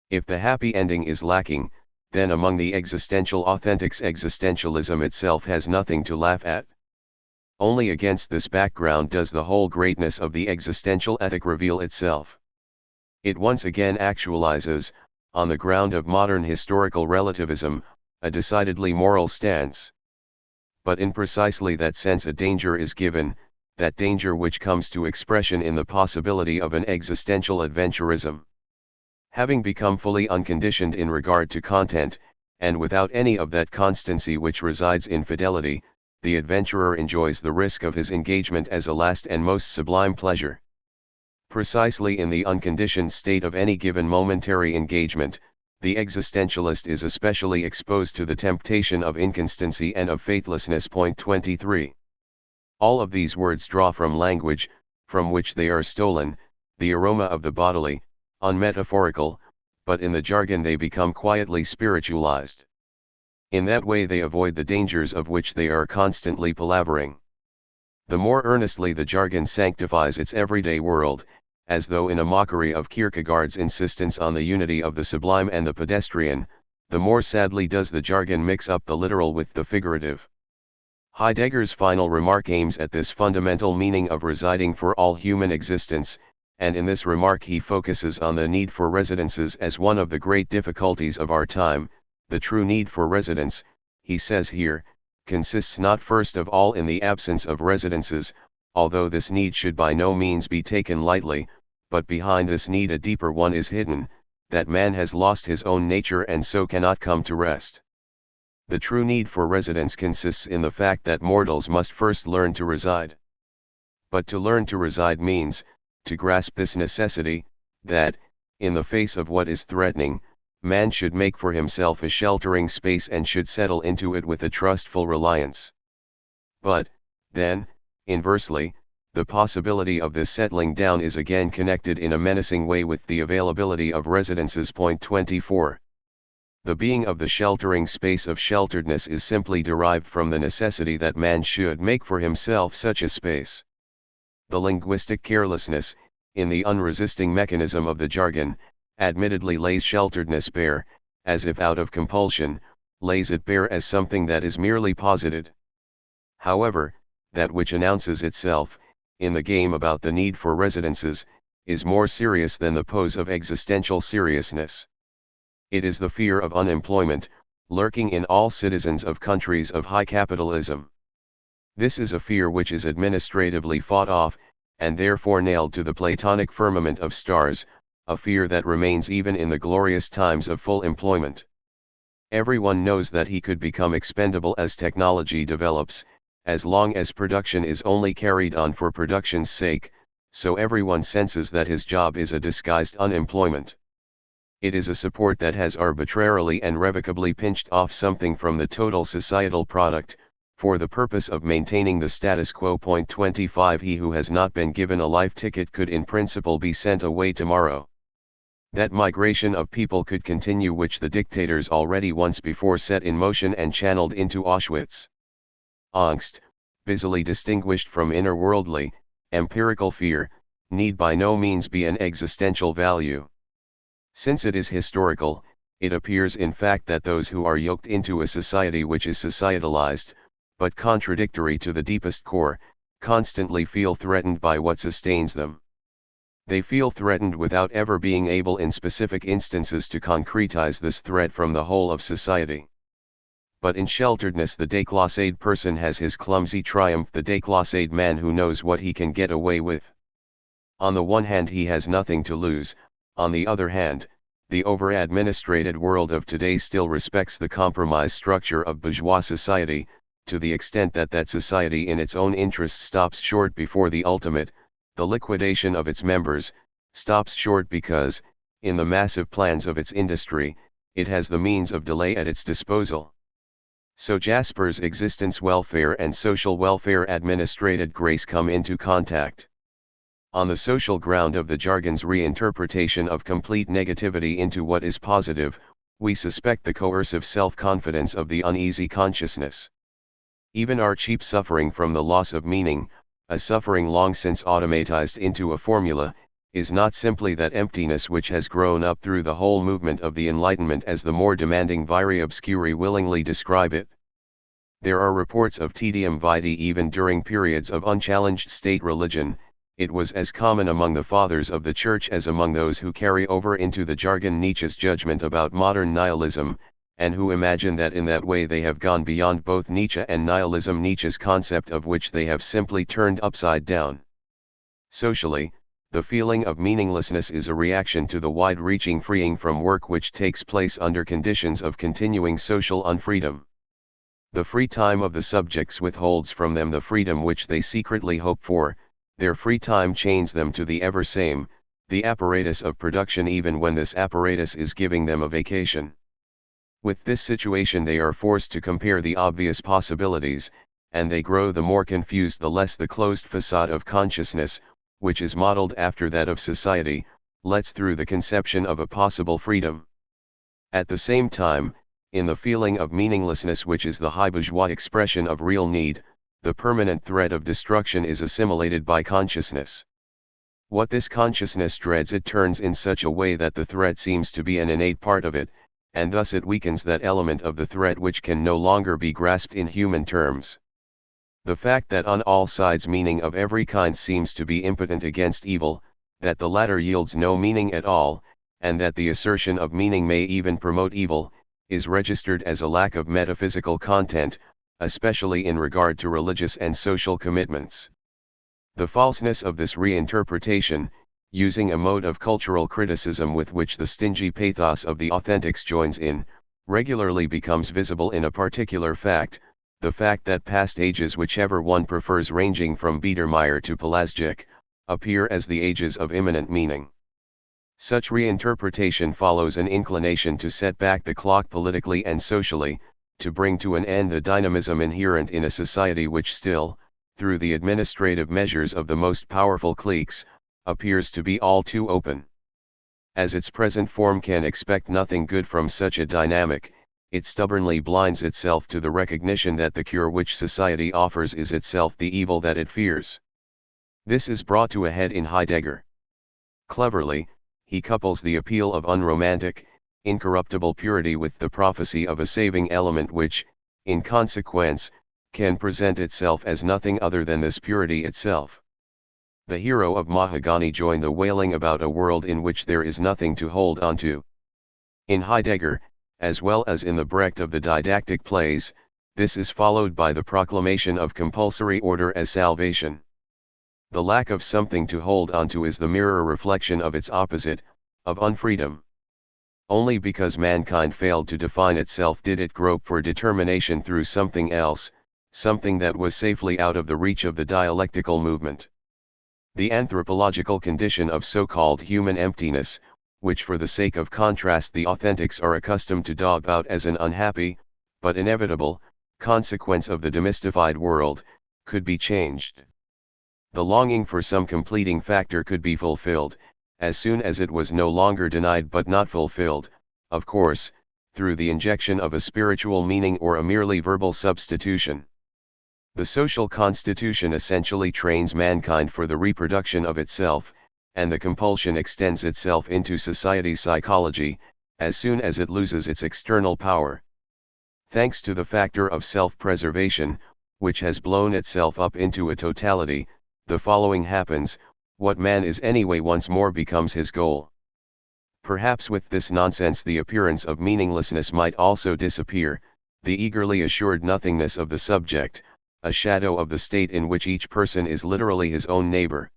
If the happy ending is lacking, then among the existential authentics existentialism itself has nothing to laugh at. Only against this background does the whole greatness of the existential ethic reveal itself. It once again actualizes, on the ground of modern historical relativism, a decidedly moral stance. But in precisely that sense a danger is given, that danger which comes to expression in the possibility of an existential adventurism. Having become fully unconditioned in regard to content, and without any of that constancy which resides in fidelity, the adventurer enjoys the risk of his engagement as a last and most sublime pleasure. Precisely in the unconditioned state of any given momentary engagement, the existentialist is especially exposed to the temptation of inconstancy and of faithlessness. Point 23. All of these words draw from language, from which they are stolen, the aroma of the bodily, unmetaphorical, but in the jargon they become quietly spiritualized. In that way they avoid the dangers of which they are constantly palavering. The more earnestly the jargon sanctifies its everyday world, as though in a mockery of Kierkegaard's insistence on the unity of the sublime and the pedestrian, the more sadly does the jargon mix up the literal with the figurative. Heidegger's final remark aims at this fundamental meaning of residing for all human existence, and in this remark he focuses on the need for residences as one of the great difficulties of our time. The true need for residence, he says here, consists not first of all in the absence of residences, although this need should by no means be taken lightly, but behind this need a deeper one is hidden, that man has lost his own nature and so cannot come to rest. The true need for residence consists in the fact that mortals must first learn to reside. But to learn to reside means, to grasp this necessity, that, in the face of what is threatening, man should make for himself a sheltering space and should settle into it with a trustful reliance. But, then, inversely, the possibility of this settling down is again connected in a menacing way with the availability of residences. Point 24. The being of the sheltering space of shelteredness is simply derived from the necessity that man should make for himself such a space. The linguistic carelessness, in the unresisting mechanism of the jargon, admittedly lays shelteredness bare, as if out of compulsion, lays it bare as something that is merely posited. However, that which announces itself, in the game about the need for residences, is more serious than the pose of existential seriousness. It is the fear of unemployment, lurking in all citizens of countries of high capitalism. This is a fear which is administratively fought off, and therefore nailed to the Platonic firmament of stars, a fear that remains even in the glorious times of full employment. Everyone knows that he could become expendable as technology develops, as long as production is only carried on for production's sake, so everyone senses that his job is a disguised unemployment. It is a support that has arbitrarily and revocably pinched off something from the total societal product, for the purpose of maintaining the status quo. 25 He who has not been given a life ticket could in principle be sent away tomorrow. That migration of people could continue which the dictators already once before set in motion and channeled into Auschwitz. Angst, busily distinguished from inner-worldly, empirical fear, need by no means be an existential value. Since it is historical, it appears in fact that those who are yoked into a society which is societalized, but contradictory to the deepest core, constantly feel threatened by what sustains them. They feel threatened without ever being able in specific instances to concretize this threat from the whole of society. But in shelteredness the déclassé person has his clumsy triumph, the déclassé man who knows what he can get away with. On the one hand he has nothing to lose, on the other hand, the over-administrated world of today still respects the compromise structure of bourgeois society, to the extent that that society in its own interests stops short before the ultimate, the liquidation of its members, stops short because, in the massive plans of its industry, it has the means of delay at its disposal. So Jasper's existence welfare and social welfare administrated grace come into contact. On the social ground of the jargon's reinterpretation of complete negativity into what is positive, we suspect the coercive self-confidence of the uneasy consciousness. Even our cheap suffering from the loss of meaning, a suffering long since automatized into a formula, is not simply that emptiness which has grown up through the whole movement of the Enlightenment as the more demanding viri obscuri willingly describe it. There are reports of tedium vitae even during periods of unchallenged state religion. It was as common among the fathers of the Church as among those who carry over into the jargon Nietzsche's judgment about modern nihilism, and who imagine that in that way they have gone beyond both Nietzsche and nihilism, Nietzsche's concept of which they have simply turned upside down. Socially, the feeling of meaninglessness is a reaction to the wide-reaching freeing from work which takes place under conditions of continuing social unfreedom. The free time of the subjects withholds from them the freedom which they secretly hope for. Their free time chains them to the ever same, the apparatus of production, even when this apparatus is giving them a vacation. With this situation they are forced to compare the obvious possibilities, and they grow the more confused the less the closed facade of consciousness, which is modeled after that of society, lets through the conception of a possible freedom. At the same time, in the feeling of meaninglessness which is the high bourgeois expression of real need, the permanent threat of destruction is assimilated by consciousness. What this consciousness dreads it turns in such a way that the threat seems to be an innate part of it, and thus it weakens that element of the threat which can no longer be grasped in human terms. The fact that on all sides meaning of every kind seems to be impotent against evil, that the latter yields no meaning at all, and that the assertion of meaning may even promote evil, is registered as a lack of metaphysical content, especially in regard to religious and social commitments. The falseness of this reinterpretation, using a mode of cultural criticism with which the stingy pathos of the authentics joins in, regularly becomes visible in a particular fact, the fact that past ages, whichever one prefers ranging from Biedermeier to Pelasgic, appear as the ages of immanent meaning. Such reinterpretation follows an inclination to set back the clock politically and socially, to bring to an end the dynamism inherent in a society which still, through the administrative measures of the most powerful cliques, appears to be all too open. As its present form can expect nothing good from such a dynamic, it stubbornly blinds itself to the recognition that the cure which society offers is itself the evil that it fears. This is brought to a head in Heidegger. Cleverly, he couples the appeal of unromantic, incorruptible purity with the prophecy of a saving element which, in consequence, can present itself as nothing other than this purity itself. The hero of Mahagani joined the wailing about a world in which there is nothing to hold on to. In Heidegger, as well as in the Brecht of the didactic plays, this is followed by the proclamation of compulsory order as salvation. The lack of something to hold on to is the mirror reflection of its opposite, of unfreedom. Only because mankind failed to define itself did it grope for determination through something else, something that was safely out of the reach of the dialectical movement. The anthropological condition of so-called human emptiness, which for the sake of contrast the authentics are accustomed to dog out as an unhappy, but inevitable, consequence of the demystified world, could be changed. The longing for some completing factor could be fulfilled, as soon as it was no longer denied but not fulfilled, of course, through the injection of a spiritual meaning or a merely verbal substitution. The social constitution essentially trains mankind for the reproduction of itself, and the compulsion extends itself into society's psychology, as soon as it loses its external power. Thanks to the factor of self-preservation, which has blown itself up into a totality, the following happens: what man is anyway once more becomes his goal. Perhaps with this nonsense the appearance of meaninglessness might also disappear, the eagerly assured nothingness of the subject, a shadow of the state in which each person is literally his own neighbor.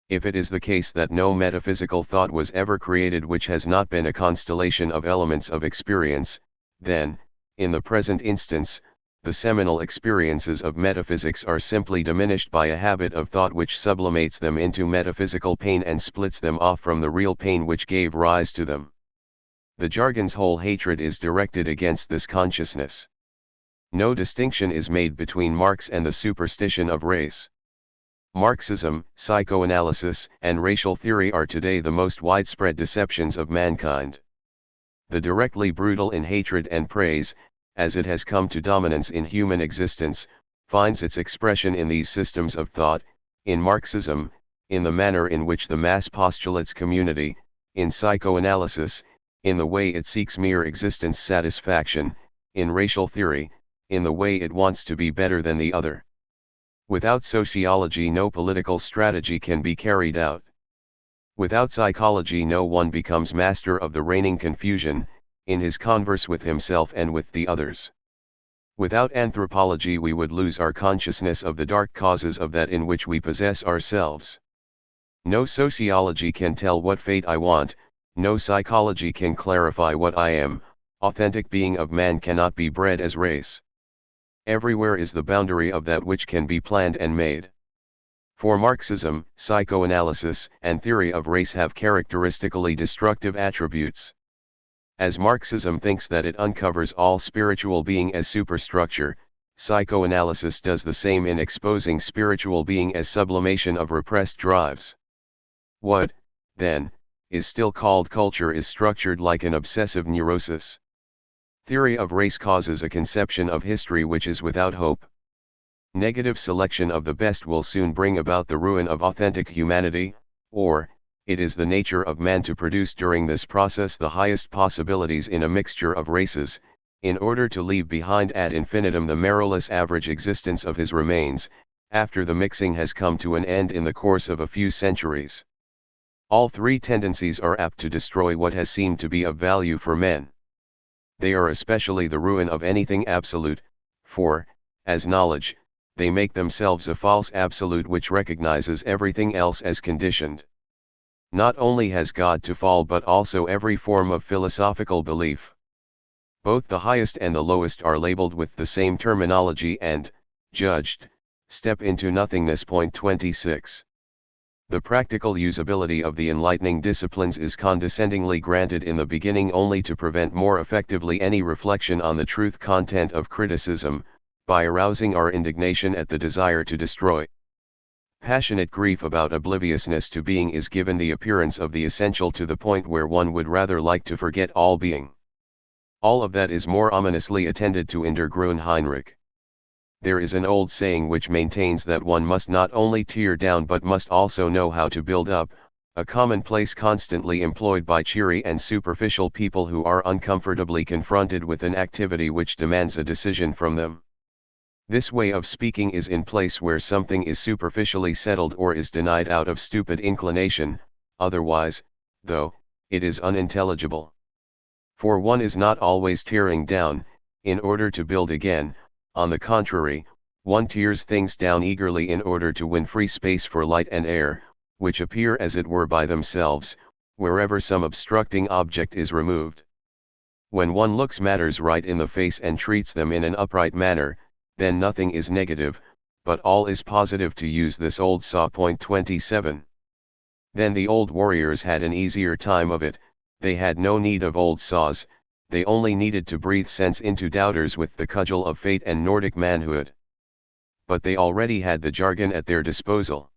If it is the case that no metaphysical thought was ever created which has not been a constellation of elements of experience, then, in the present instance, the seminal experiences of metaphysics are simply diminished by a habit of thought which sublimates them into metaphysical pain and splits them off from the real pain which gave rise to them. The jargon's whole hatred is directed against this consciousness. No distinction is made between Marx and the superstition of race. Marxism, psychoanalysis, and racial theory are today the most widespread deceptions of mankind. The directly brutal in hatred and praise, as it has come to dominance in human existence, finds its expression in these systems of thought: in Marxism, in the manner in which the mass postulates community; in psychoanalysis, in the way it seeks mere existence satisfaction; in racial theory, in the way it wants to be better than the other. Without sociology no political strategy can be carried out. Without psychology no one becomes master of the reigning confusion, in his converse with himself and with the others. Without anthropology we would lose our consciousness of the dark causes of that in which we possess ourselves. No sociology can tell what fate I want, no psychology can clarify what I am. Authentic being of man cannot be bred as race. Everywhere is the boundary of that which can be planned and made. For Marxism, psychoanalysis, and theory of race have characteristically destructive attributes. As Marxism thinks that it uncovers all spiritual being as superstructure, psychoanalysis does the same in exposing spiritual being as sublimation of repressed drives. What, then, is still called culture is structured like an obsessive neurosis. Theory of race causes a conception of history which is without hope. Negative selection of the best will soon bring about the ruin of authentic humanity, or, it is the nature of man to produce during this process the highest possibilities in a mixture of races, in order to leave behind ad infinitum the marrowless average existence of his remains, after the mixing has come to an end in the course of a few centuries. All three tendencies are apt to destroy what has seemed to be of value for men. They are especially the ruin of anything absolute, for, as knowledge, they make themselves a false absolute which recognizes everything else as conditioned. Not only has God to fall but also every form of philosophical belief. Both the highest and the lowest are labeled with the same terminology and, judged, step into nothingness. 26. The practical usability of the enlightening disciplines is condescendingly granted in the beginning only to prevent more effectively any reflection on the truth content of criticism, by arousing our indignation at the desire to destroy. Passionate grief about obliviousness to being is given the appearance of the essential to the point where one would rather like to forget all being. All of that is more ominously attended to in Der Grün Heinrich. There is an old saying which maintains that one must not only tear down but must also know how to build up, a commonplace constantly employed by cheery and superficial people who are uncomfortably confronted with an activity which demands a decision from them. This way of speaking is in place where something is superficially settled or is denied out of stupid inclination, otherwise, though, it is unintelligible. For one is not always tearing down, in order to build again, on the contrary, one tears things down eagerly in order to win free space for light and air, which appear as it were by themselves, wherever some obstructing object is removed. When one looks matters right in the face and treats them in an upright manner, then nothing is negative, but all is positive, to use this old saw. Point 27. Then the old warriors had an easier time of it, they had no need of old saws, they only needed to breathe sense into doubters with the cudgel of fate and Nordic manhood. But they already had the jargon at their disposal.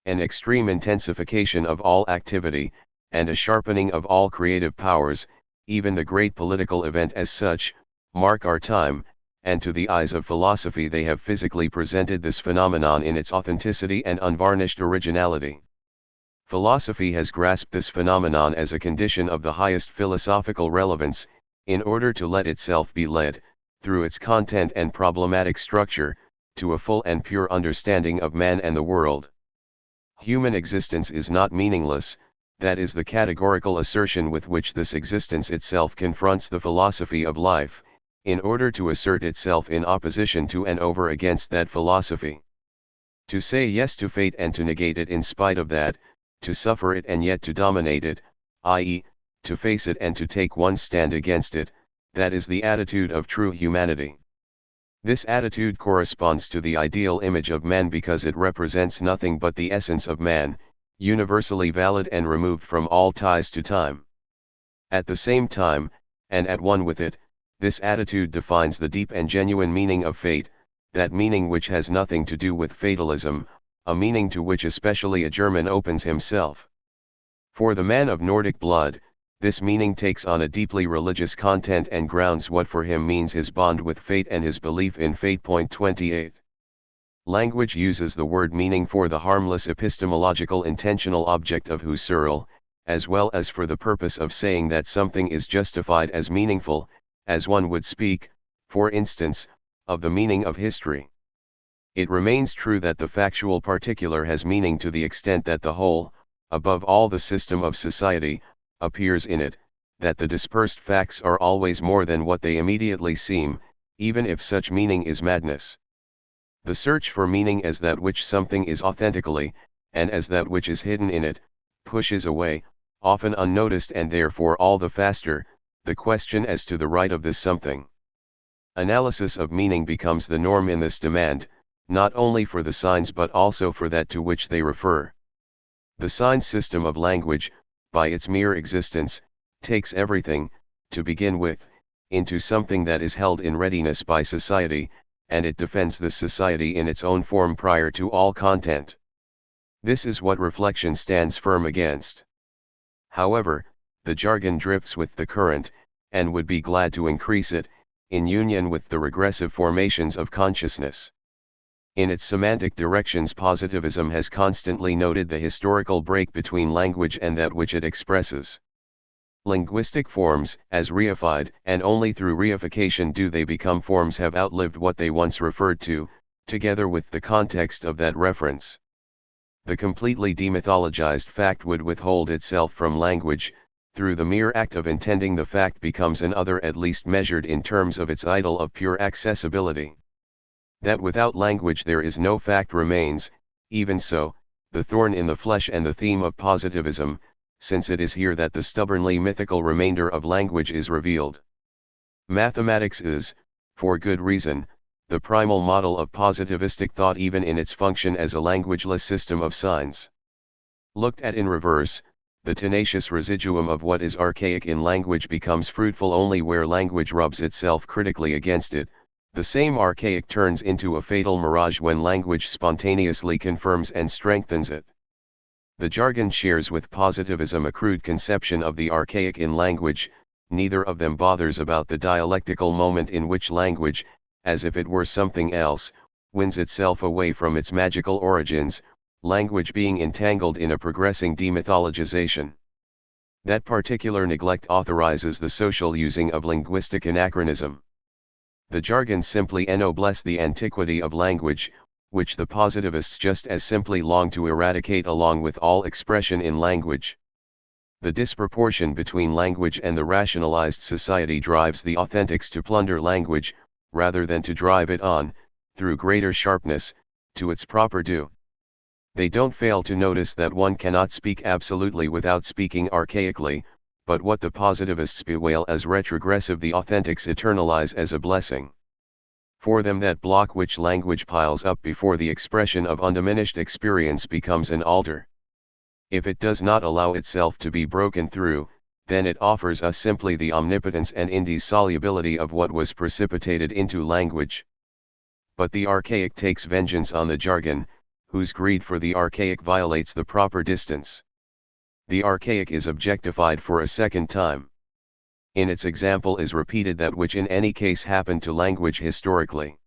An extreme intensification of all activity, and a sharpening of all creative powers, even the great political event as such, mark our time, and to the eyes of philosophy they have physically presented this phenomenon in its authenticity and unvarnished originality. Philosophy has grasped this phenomenon as a condition of the highest philosophical relevance, in order to let itself be led, through its content and problematic structure, to a full and pure understanding of man and the world. Human existence is not meaningless, that is the categorical assertion with which this existence itself confronts the philosophy of life, in order to assert itself in opposition to and over against that philosophy. To say yes to fate and to negate it in spite of that, to suffer it and yet to dominate it, i.e., to face it and to take one's stand against it, that is the attitude of true humanity. This attitude corresponds to the ideal image of man because it represents nothing but the essence of man, universally valid and removed from all ties to time. At the same time, and at one with it, this attitude defines the deep and genuine meaning of fate, that meaning which has nothing to do with fatalism, a meaning to which especially a German opens himself. For the man of Nordic blood, this meaning takes on a deeply religious content and grounds what for him means his bond with fate and his belief in fate. Point 28. Language uses the word meaning for the harmless epistemological intentional object of Husserl, as well as for the purpose of saying that something is justified as meaningful, as one would speak, for instance, of the meaning of history. It remains true that the factual particular has meaning to the extent that the whole, above all the system of society, appears in it, that the dispersed facts are always more than what they immediately seem, even if such meaning is madness. The search for meaning as that which something is authentically, and as that which is hidden in it, pushes away, often unnoticed and therefore all the faster, the question as to the right of this something. Analysis of meaning becomes the norm in this demand, not only for the signs but also for that to which they refer. The sign system of language, by its mere existence, takes everything, to begin with, into something that is held in readiness by society, and it defends this society in its own form prior to all content. This is what reflection stands firm against. However, the jargon drifts with the current, and would be glad to increase it, in union with the regressive formations of consciousness. In its semantic directions, positivism has constantly noted the historical break between language and that which it expresses. Linguistic forms, as reified, and only through reification do they become forms, have outlived what they once referred to, together with the context of that reference. The completely demythologized fact would withhold itself from language, through the mere act of intending the fact becomes an other, at least measured in terms of its idol of pure accessibility. That without language there is no fact remains, even so, the thorn in the flesh and the theme of positivism, since it is here that the stubbornly mythical remainder of language is revealed. Mathematics is, for good reason, the primal model of positivistic thought even in its function as a languageless system of signs. Looked at in reverse, the tenacious residuum of what is archaic in language becomes fruitful only where language rubs itself critically against it. The same archaic turns into a fatal mirage when language spontaneously confirms and strengthens it. The jargon shares with positivism a crude conception of the archaic in language, neither of them bothers about the dialectical moment in which language, as if it were something else, wins itself away from its magical origins, language being entangled in a progressing demythologization. That particular neglect authorizes the social using of linguistic anachronism. The jargon simply ennobles the antiquity of language, which the positivists just as simply long to eradicate along with all expression in language. The disproportion between language and the rationalized society drives the authentics to plunder language, rather than to drive it on, through greater sharpness, to its proper due. They don't fail to notice that one cannot speak absolutely without speaking archaically, but what the positivists bewail as retrogressive the authentics eternalize as a blessing. For them that block which language piles up before the expression of undiminished experience becomes an altar. If it does not allow itself to be broken through, then it offers us simply the omnipotence and indissolubility of what was precipitated into language. But the archaic takes vengeance on the jargon, whose greed for the archaic violates the proper distance. The archaic is objectified for a second time. In its example is repeated that which in any case happened to language historically.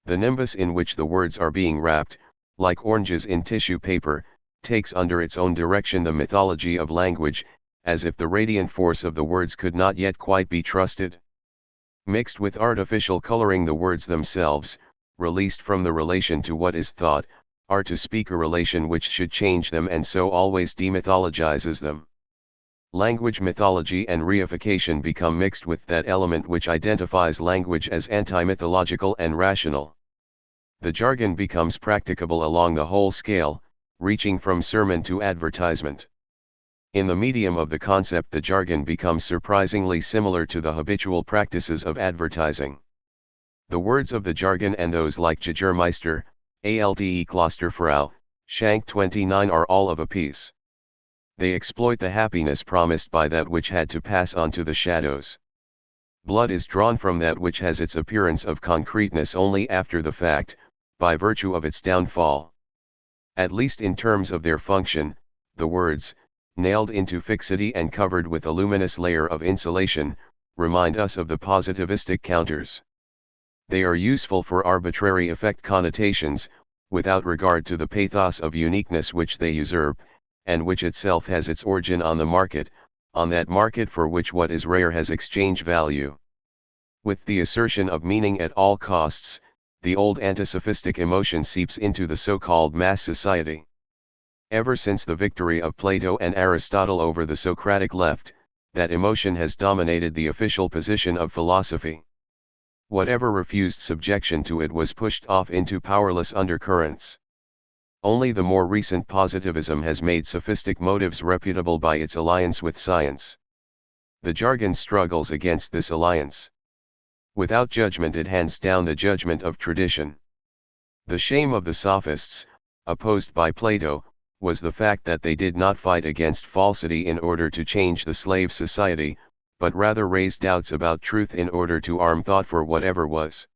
The nimbus in which the words are being wrapped, like oranges in tissue paper, takes under its own direction the mythology of language, as if the radiant force of the words could not yet quite be trusted. Mixed with artificial coloring, the words themselves, released from the relation to what is thought, are to speak a relation which should change them and so always demythologizes them. Language mythology and reification become mixed with that element which identifies language as anti-mythological and rational. The jargon becomes practicable along the whole scale, reaching from sermon to advertisement. In the medium of the concept, the jargon becomes surprisingly similar to the habitual practices of advertising. The words of the jargon and those like Jägermeister, Alte Klosterfrau, Schank 29 are all of a piece. They exploit the happiness promised by that which had to pass on to the shadows. Blood is drawn from that which has its appearance of concreteness only after the fact, by virtue of its downfall. At least in terms of their function, the words, nailed into fixity and covered with a luminous layer of insulation, remind us of the positivistic counters. They are useful for arbitrary effect connotations, without regard to the pathos of uniqueness which they usurp, and which itself has its origin on the market, on that market for which what is rare has exchange value. With the assertion of meaning at all costs, the old antisophistic emotion seeps into the so-called mass society. Ever since the victory of Plato and Aristotle over the Socratic left, that emotion has dominated the official position of philosophy. Whatever refused subjection to it was pushed off into powerless undercurrents. Only the more recent positivism has made sophistic motives reputable by its alliance with science. The jargon struggles against this alliance. Without judgment it hands down the judgment of tradition. The shame of the sophists, opposed by Plato, was the fact that they did not fight against falsity in order to change the slave society, but rather raised doubts about truth in order to arm thought for whatever was.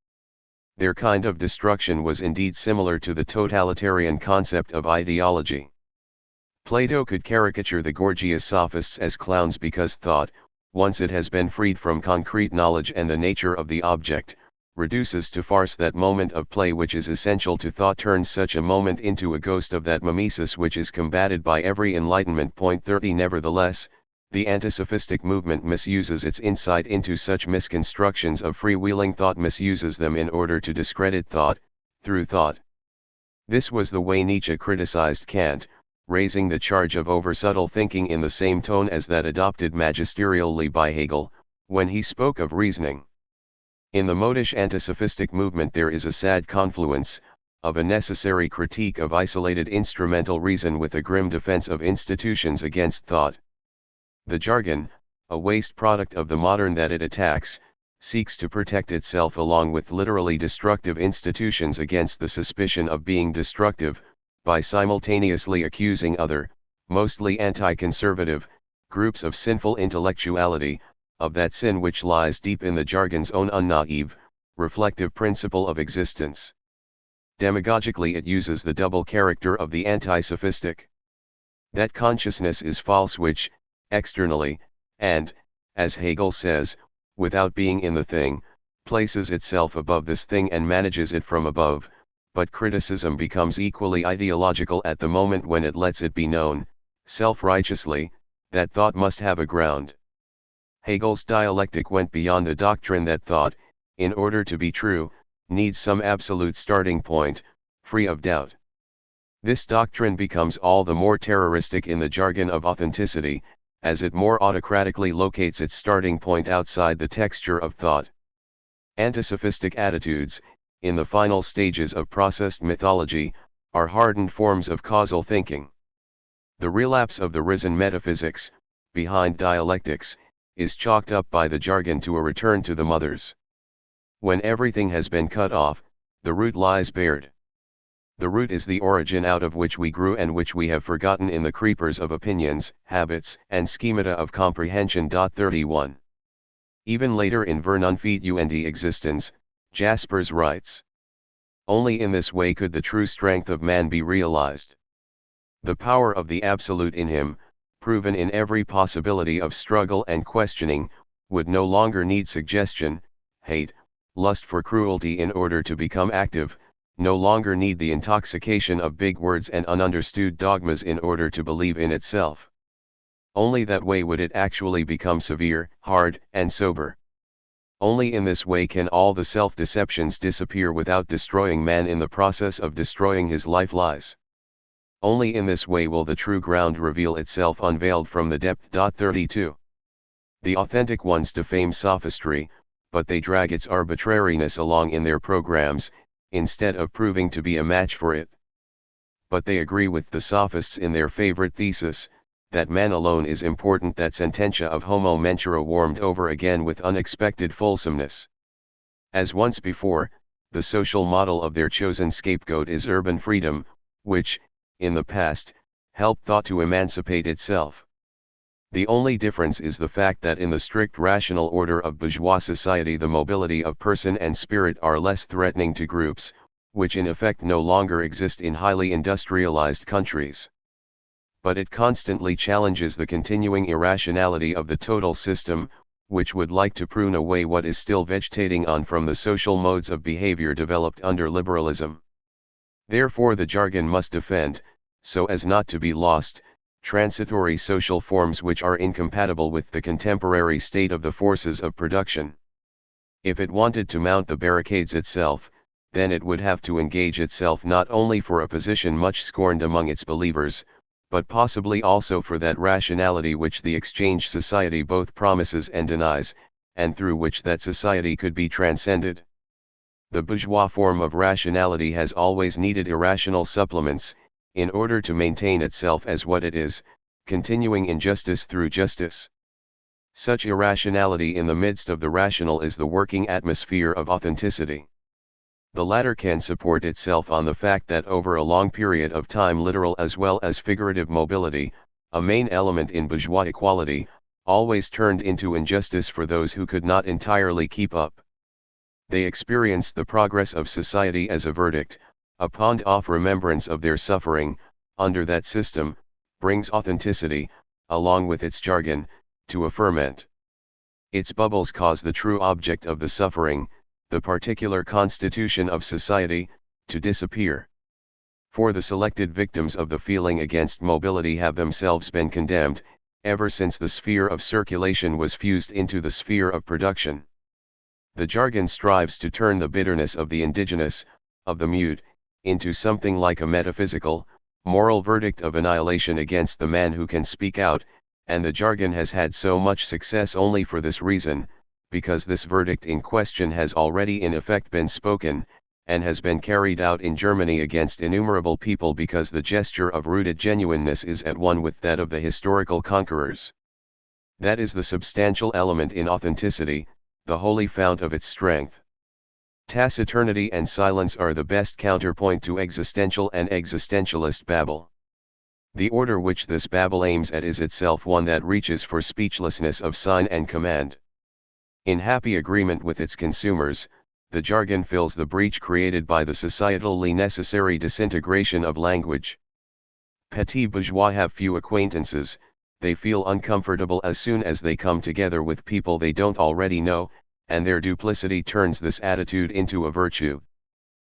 Their kind of destruction was indeed similar to the totalitarian concept of ideology. Plato could caricature the Gorgias sophists as clowns because thought, once it has been freed from concrete knowledge and the nature of the object, reduces to farce that moment of play which is essential to thought, turns such a moment into a ghost of that mimesis which is combated by every enlightenment. 30 Nevertheless, the antisophistic movement misuses its insight into such misconstructions of freewheeling thought, misuses them in order to discredit thought, through thought. This was the way Nietzsche criticized Kant, raising the charge of oversubtle thinking in the same tone as that adopted magisterially by Hegel, when he spoke of reasoning. In the modish antisophistic movement there is a sad confluence, of a necessary critique of isolated instrumental reason with a grim defense of institutions against thought. The jargon, a waste product of the modern that it attacks, seeks to protect itself along with literally destructive institutions against the suspicion of being destructive, by simultaneously accusing other, mostly anti-conservative, groups of sinful intellectuality, of that sin which lies deep in the jargon's own unnaive, reflective principle of existence. Demagogically it uses the double character of the anti-sophistic. That consciousness is false which, externally, and, as Hegel says, without being in the thing, places itself above this thing and manages it from above, but criticism becomes equally ideological at the moment when it lets it be known, self-righteously, that thought must have a ground. Hegel's dialectic went beyond the doctrine that thought, in order to be true, needs some absolute starting point, free of doubt. This doctrine becomes all the more terroristic in the jargon of authenticity, as it more autocratically locates its starting point outside the texture of thought. Antisophistic attitudes, in the final stages of processed mythology, are hardened forms of causal thinking. The relapse of the risen metaphysics, behind dialectics, is chalked up by the jargon to a return to the mothers. When everything has been cut off, the root lies bared. The root is the origin out of which we grew and which we have forgotten in the creepers of opinions, habits, and schemata of comprehension. 31. Even later in Ver non fuendi existens, Jaspers writes. Only in this way could the true strength of man be realized. The power of the absolute in him, proven in every possibility of struggle and questioning, would no longer need suggestion, hate, lust for cruelty in order to become active, no longer need the intoxication of big words and ununderstood dogmas in order to believe in itself. Only that way would it actually become severe, hard, and sober. Only in this way can all the self-deceptions disappear without destroying man in the process of destroying his life lies. Only in this way will the true ground reveal itself unveiled from the depth. 32. The authentic ones defame sophistry, but they drag its arbitrariness along in their programs, instead of proving to be a match for it. But they agree with the sophists in their favorite thesis, that man alone is important. That sententia of Homo Mentura warmed over again with unexpected fulsomeness. As once before, the social model of their chosen scapegoat is urban freedom, which, in the past, helped thought to emancipate itself. The only difference is the fact that in the strict rational order of bourgeois society the mobility of person and spirit are less threatening to groups, which in effect no longer exist in highly industrialized countries. But it constantly challenges the continuing irrationality of the total system, which would like to prune away what is still vegetating on from the social modes of behavior developed under liberalism. Therefore the jargon must defend, so as not to be lost, transitory social forms which are incompatible with the contemporary state of the forces of production. If it wanted to mount the barricades itself, then it would have to engage itself not only for a position much scorned among its believers, but possibly also for that rationality which the exchange society both promises and denies, and through which that society could be transcended. The bourgeois form of rationality has always needed irrational supplements, in order to maintain itself as what it is, continuing injustice through justice. Such irrationality in the midst of the rational is the working atmosphere of authenticity. The latter can support itself on the fact that over a long period of time literal as well as figurative mobility, a main element in bourgeois equality, always turned into injustice for those who could not entirely keep up. They experienced the progress of society as a verdict, a pawned-off remembrance of their suffering. Under that system, brings authenticity, along with its jargon, to a ferment. Its bubbles cause the true object of the suffering, the particular constitution of society, to disappear. For the selected victims of the feeling against mobility have themselves been condemned, ever since the sphere of circulation was fused into the sphere of production. The jargon strives to turn the bitterness of the indigenous, of the mute, into something like a metaphysical, moral verdict of annihilation against the man who can speak out, and the jargon has had so much success only for this reason, because this verdict in question has already in effect been spoken, and has been carried out in Germany against innumerable people because the gesture of rooted genuineness is at one with that of the historical conquerors. That is the substantial element in authenticity, the holy fount of its strength. Taciturnity and silence are the best counterpoint to existential and existentialist babble. The order which this babble aims at is itself one that reaches for speechlessness of sign and command. In happy agreement with its consumers, the jargon fills the breach created by the societally necessary disintegration of language. Petits bourgeois have few acquaintances, they feel uncomfortable as soon as they come together with people they don't already know, and their duplicity turns this attitude into a virtue.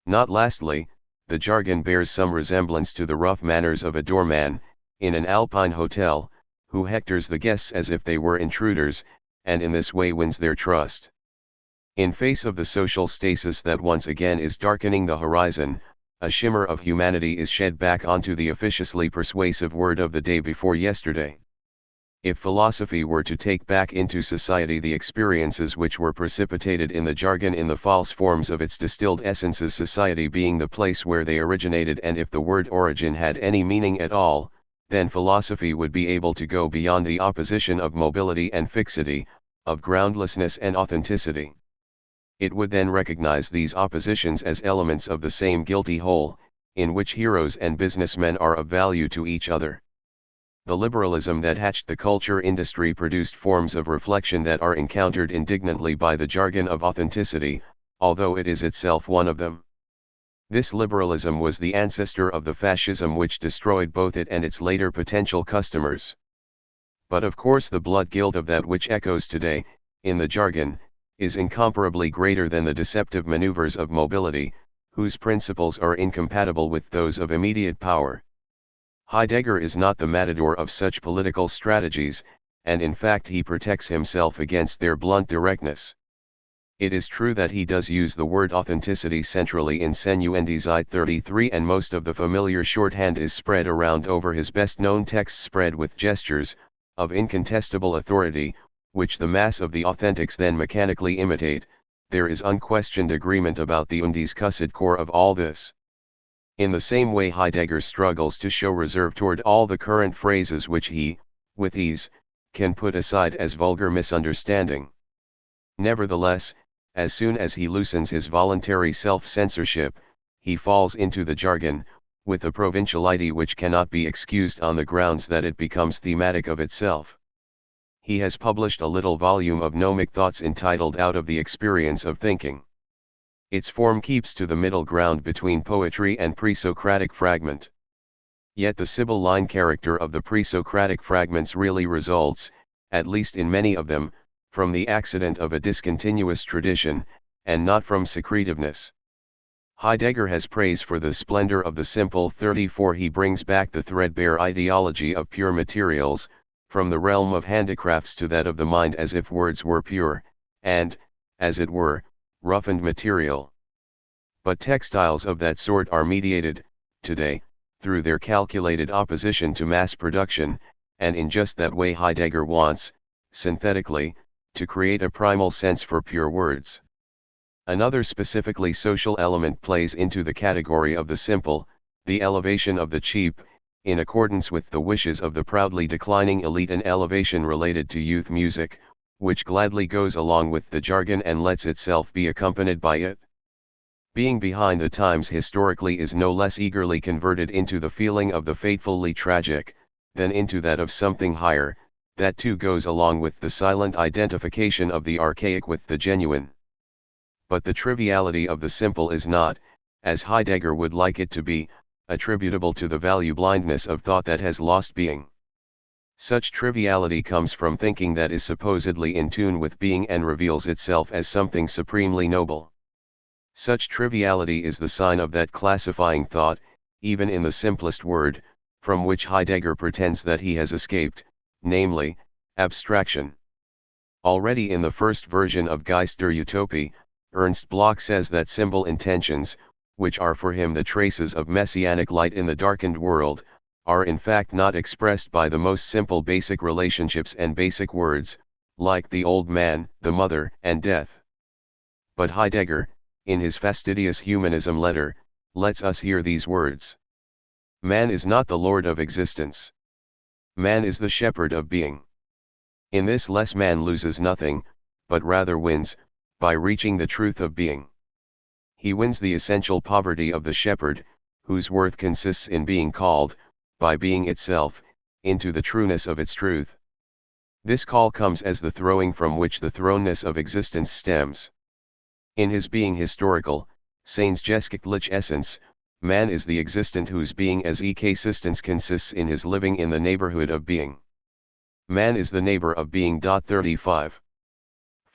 Not lastly, the jargon bears some resemblance to the rough manners of a doorman, in an Alpine hotel, who hectors the guests as if they were intruders, and in this way wins their trust. In face of the social stasis that once again is darkening the horizon, a shimmer of humanity is shed back onto the officiously persuasive word of the day before yesterday. If philosophy were to take back into society the experiences which were precipitated in the jargon in the false forms of its distilled essences, society being the place where they originated, and if the word origin had any meaning at all, then philosophy would be able to go beyond the opposition of mobility and fixity, of groundlessness and authenticity. It would then recognize these oppositions as elements of the same guilty whole, in which heroes and businessmen are of value to each other. The liberalism that hatched the culture industry produced forms of reflection that are encountered indignantly by the jargon of authenticity, although it is itself one of them. This liberalism was the ancestor of the fascism which destroyed both it and its later potential customers. But of course the blood guilt of that which echoes today, in the jargon, is incomparably greater than the deceptive maneuvers of mobility, whose principles are incompatible with those of immediate power. Heidegger is not the matador of such political strategies, and in fact he protects himself against their blunt directness. It is true that he does use the word authenticity centrally in Senuendi's I-33, and most of the familiar shorthand is spread around over his best-known texts, spread with gestures of incontestable authority, which the mass of the authentics then mechanically imitate. There is unquestioned agreement about the Undi's cussed core of all this. In the same way Heidegger struggles to show reserve toward all the current phrases which he, with ease, can put aside as vulgar misunderstanding. Nevertheless, as soon as he loosens his voluntary self-censorship, he falls into the jargon, with a provinciality which cannot be excused on the grounds that it becomes thematic of itself. He has published a little volume of gnomic thoughts entitled Out of the Experience of Thinking. Its form keeps to the middle ground between poetry and pre-Socratic fragment. Yet the Sibylline character of the pre-Socratic fragments really results, at least in many of them, from the accident of a discontinuous tradition, and not from secretiveness. Heidegger has praise for the splendor of the simple 34. He brings back the threadbare ideology of pure materials, from the realm of handicrafts to that of the mind, as if words were pure, and, as it were, roughened material. But textiles of that sort are mediated, today, through their calculated opposition to mass production, and in just that way Heidegger wants, synthetically, to create a primal sense for pure words. Another specifically social element plays into the category of the simple, the elevation of the cheap, in accordance with the wishes of the proudly declining elite, an elevation related to youth music, which gladly goes along with the jargon and lets itself be accompanied by it. Being behind the times historically is no less eagerly converted into the feeling of the fatefully tragic, than into that of something higher, that too goes along with the silent identification of the archaic with the genuine. But the triviality of the simple is not, as Heidegger would like it to be, attributable to the value blindness of thought that has lost being. Such triviality comes from thinking that is supposedly in tune with being and reveals itself as something supremely noble. Such triviality is the sign of that classifying thought, even in the simplest word, from which Heidegger pretends that he has escaped, namely, abstraction. Already in the first version of Geist der Utopie, Ernst Bloch says that symbol intentions, which are for him the traces of messianic light in the darkened world, are in fact not expressed by the most simple basic relationships and basic words, like the old man, the mother, and death. But Heidegger, in his fastidious humanism letter, lets us hear these words. Man is not the lord of existence. Man is the shepherd of being. In this less man loses nothing, but rather wins, by reaching the truth of being. He wins the essential poverty of the shepherd, whose worth consists in being called, by being itself, into the trueness of its truth. This call comes as the throwing from which the thrownness of existence stems. In his being historical, seinsgeschichtlich essence, man is the existent whose being as existence consists in his living in the neighborhood of being. Man is the neighbor of being. 35.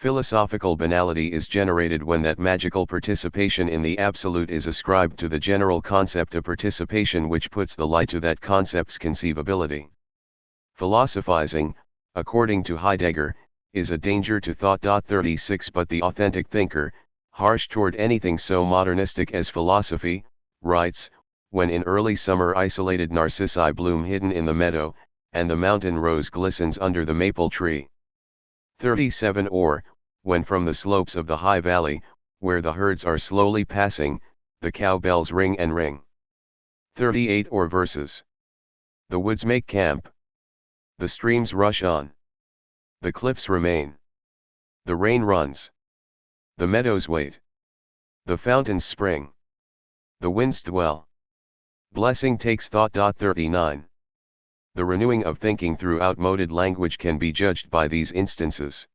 Philosophical banality is generated when that magical participation in the absolute is ascribed to the general concept of participation which puts the lie to that concept's conceivability. Philosophizing, according to Heidegger, is a danger to thought. 36 But the authentic thinker, harsh toward anything so modernistic as philosophy, writes, when in early summer isolated narcissi bloom hidden in the meadow, and the mountain rose glistens under the maple tree. 37 Or, when from the slopes of the high valley, where the herds are slowly passing, the cow bells ring and ring. 38 Or verses. The woods make camp. The streams rush on. The cliffs remain. The rain runs. The meadows wait. The fountains spring. The winds dwell. Blessing takes thought. 39. The renewing of thinking through outmoded language can be judged by these instances.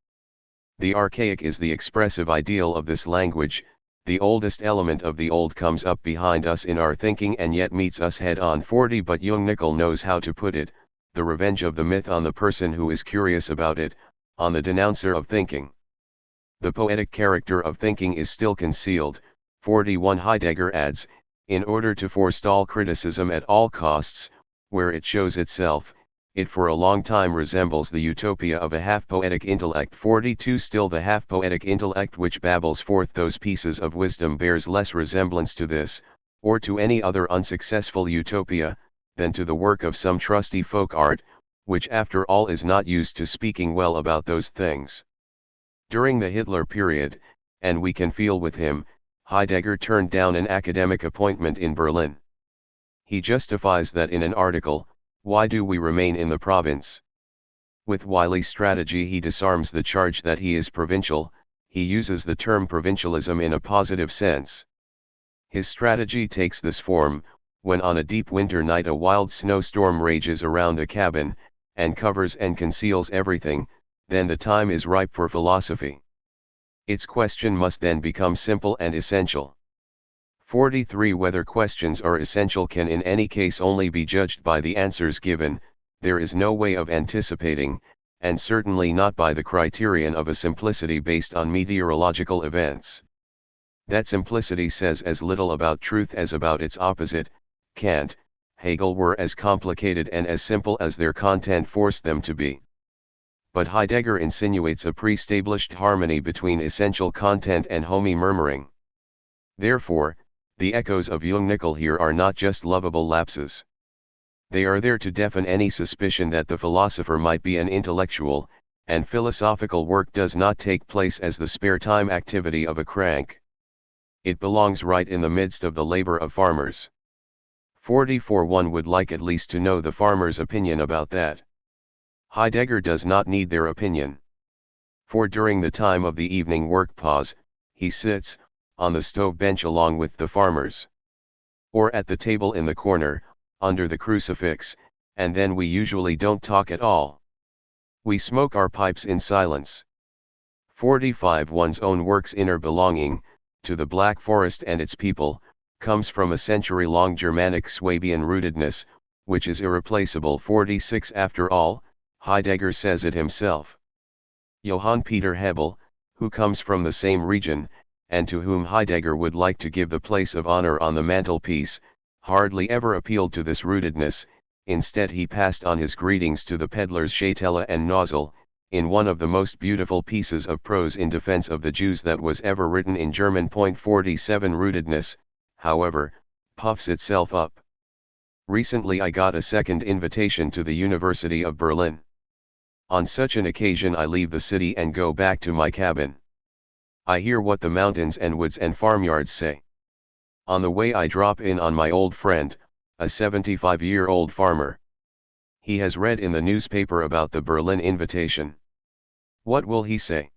The archaic is the expressive ideal of this language, the oldest element of the old comes up behind us in our thinking and yet meets us head-on. 40 But young Nickel knows how to put it, the revenge of the myth on the person who is curious about it, on the denouncer of thinking. The poetic character of thinking is still concealed. 41 Heidegger adds, in order to forestall criticism at all costs, where it shows itself, it for a long time resembles the utopia of a half-poetic intellect. 42 Still the half-poetic intellect which babbles forth those pieces of wisdom bears less resemblance to this, or to any other unsuccessful utopia, than to the work of some trusty folk art, which after all is not used to speaking well about those things. During the Hitler period, and we can feel with him, Heidegger turned down an academic appointment in Berlin. He justifies that in an article, Why Do We Remain in the Province? With wily strategy he disarms the charge that he is provincial. He uses the term provincialism in a positive sense. His strategy takes this form, when on a deep winter night a wild snowstorm rages around the cabin, and covers and conceals everything, then the time is ripe for philosophy. Its question must then become simple and essential. 43 Whether questions are essential can in any case only be judged by the answers given. There is no way of anticipating, and certainly not by the criterion of a simplicity based on meteorological events. That simplicity says as little about truth as about its opposite. Kant, Hegel were as complicated and as simple as their content forced them to be. But Heidegger insinuates a pre-established harmony between essential content and homey murmuring. Therefore, the echoes of Jung Nickel here are not just lovable lapses. They are there to deafen any suspicion that the philosopher might be an intellectual, and philosophical work does not take place as the spare time activity of a crank. It belongs right in the midst of the labor of farmers. 44 One would like at least to know the farmer's opinion about that. Heidegger does not need their opinion. For during the time of the evening work pause, he sits, on the stove bench along with the farmers. Or at the table in the corner, under the crucifix, and then we usually don't talk at all. We smoke our pipes in silence. 45 One's own work's inner belonging, to the Black Forest and its people, comes from a century-long Germanic Swabian rootedness, which is irreplaceable. 46 After all, Heidegger says it himself. Johann Peter Hebel, who comes from the same region, and to whom Heidegger would like to give the place of honor on the mantelpiece, hardly ever appealed to this rootedness. Instead he passed on his greetings to the peddlers Schatella and Nozzle, in one of the most beautiful pieces of prose in defense of the Jews that was ever written in German. 47 Rootedness, however, puffs itself up. Recently I got a second invitation to the University of Berlin. On such an occasion I leave the city and go back to my cabin. I hear what the mountains and woods and farmyards say. On the way I drop in on my old friend, a 75-year-old farmer. He has read in the newspaper about the Berlin invitation. What will he say?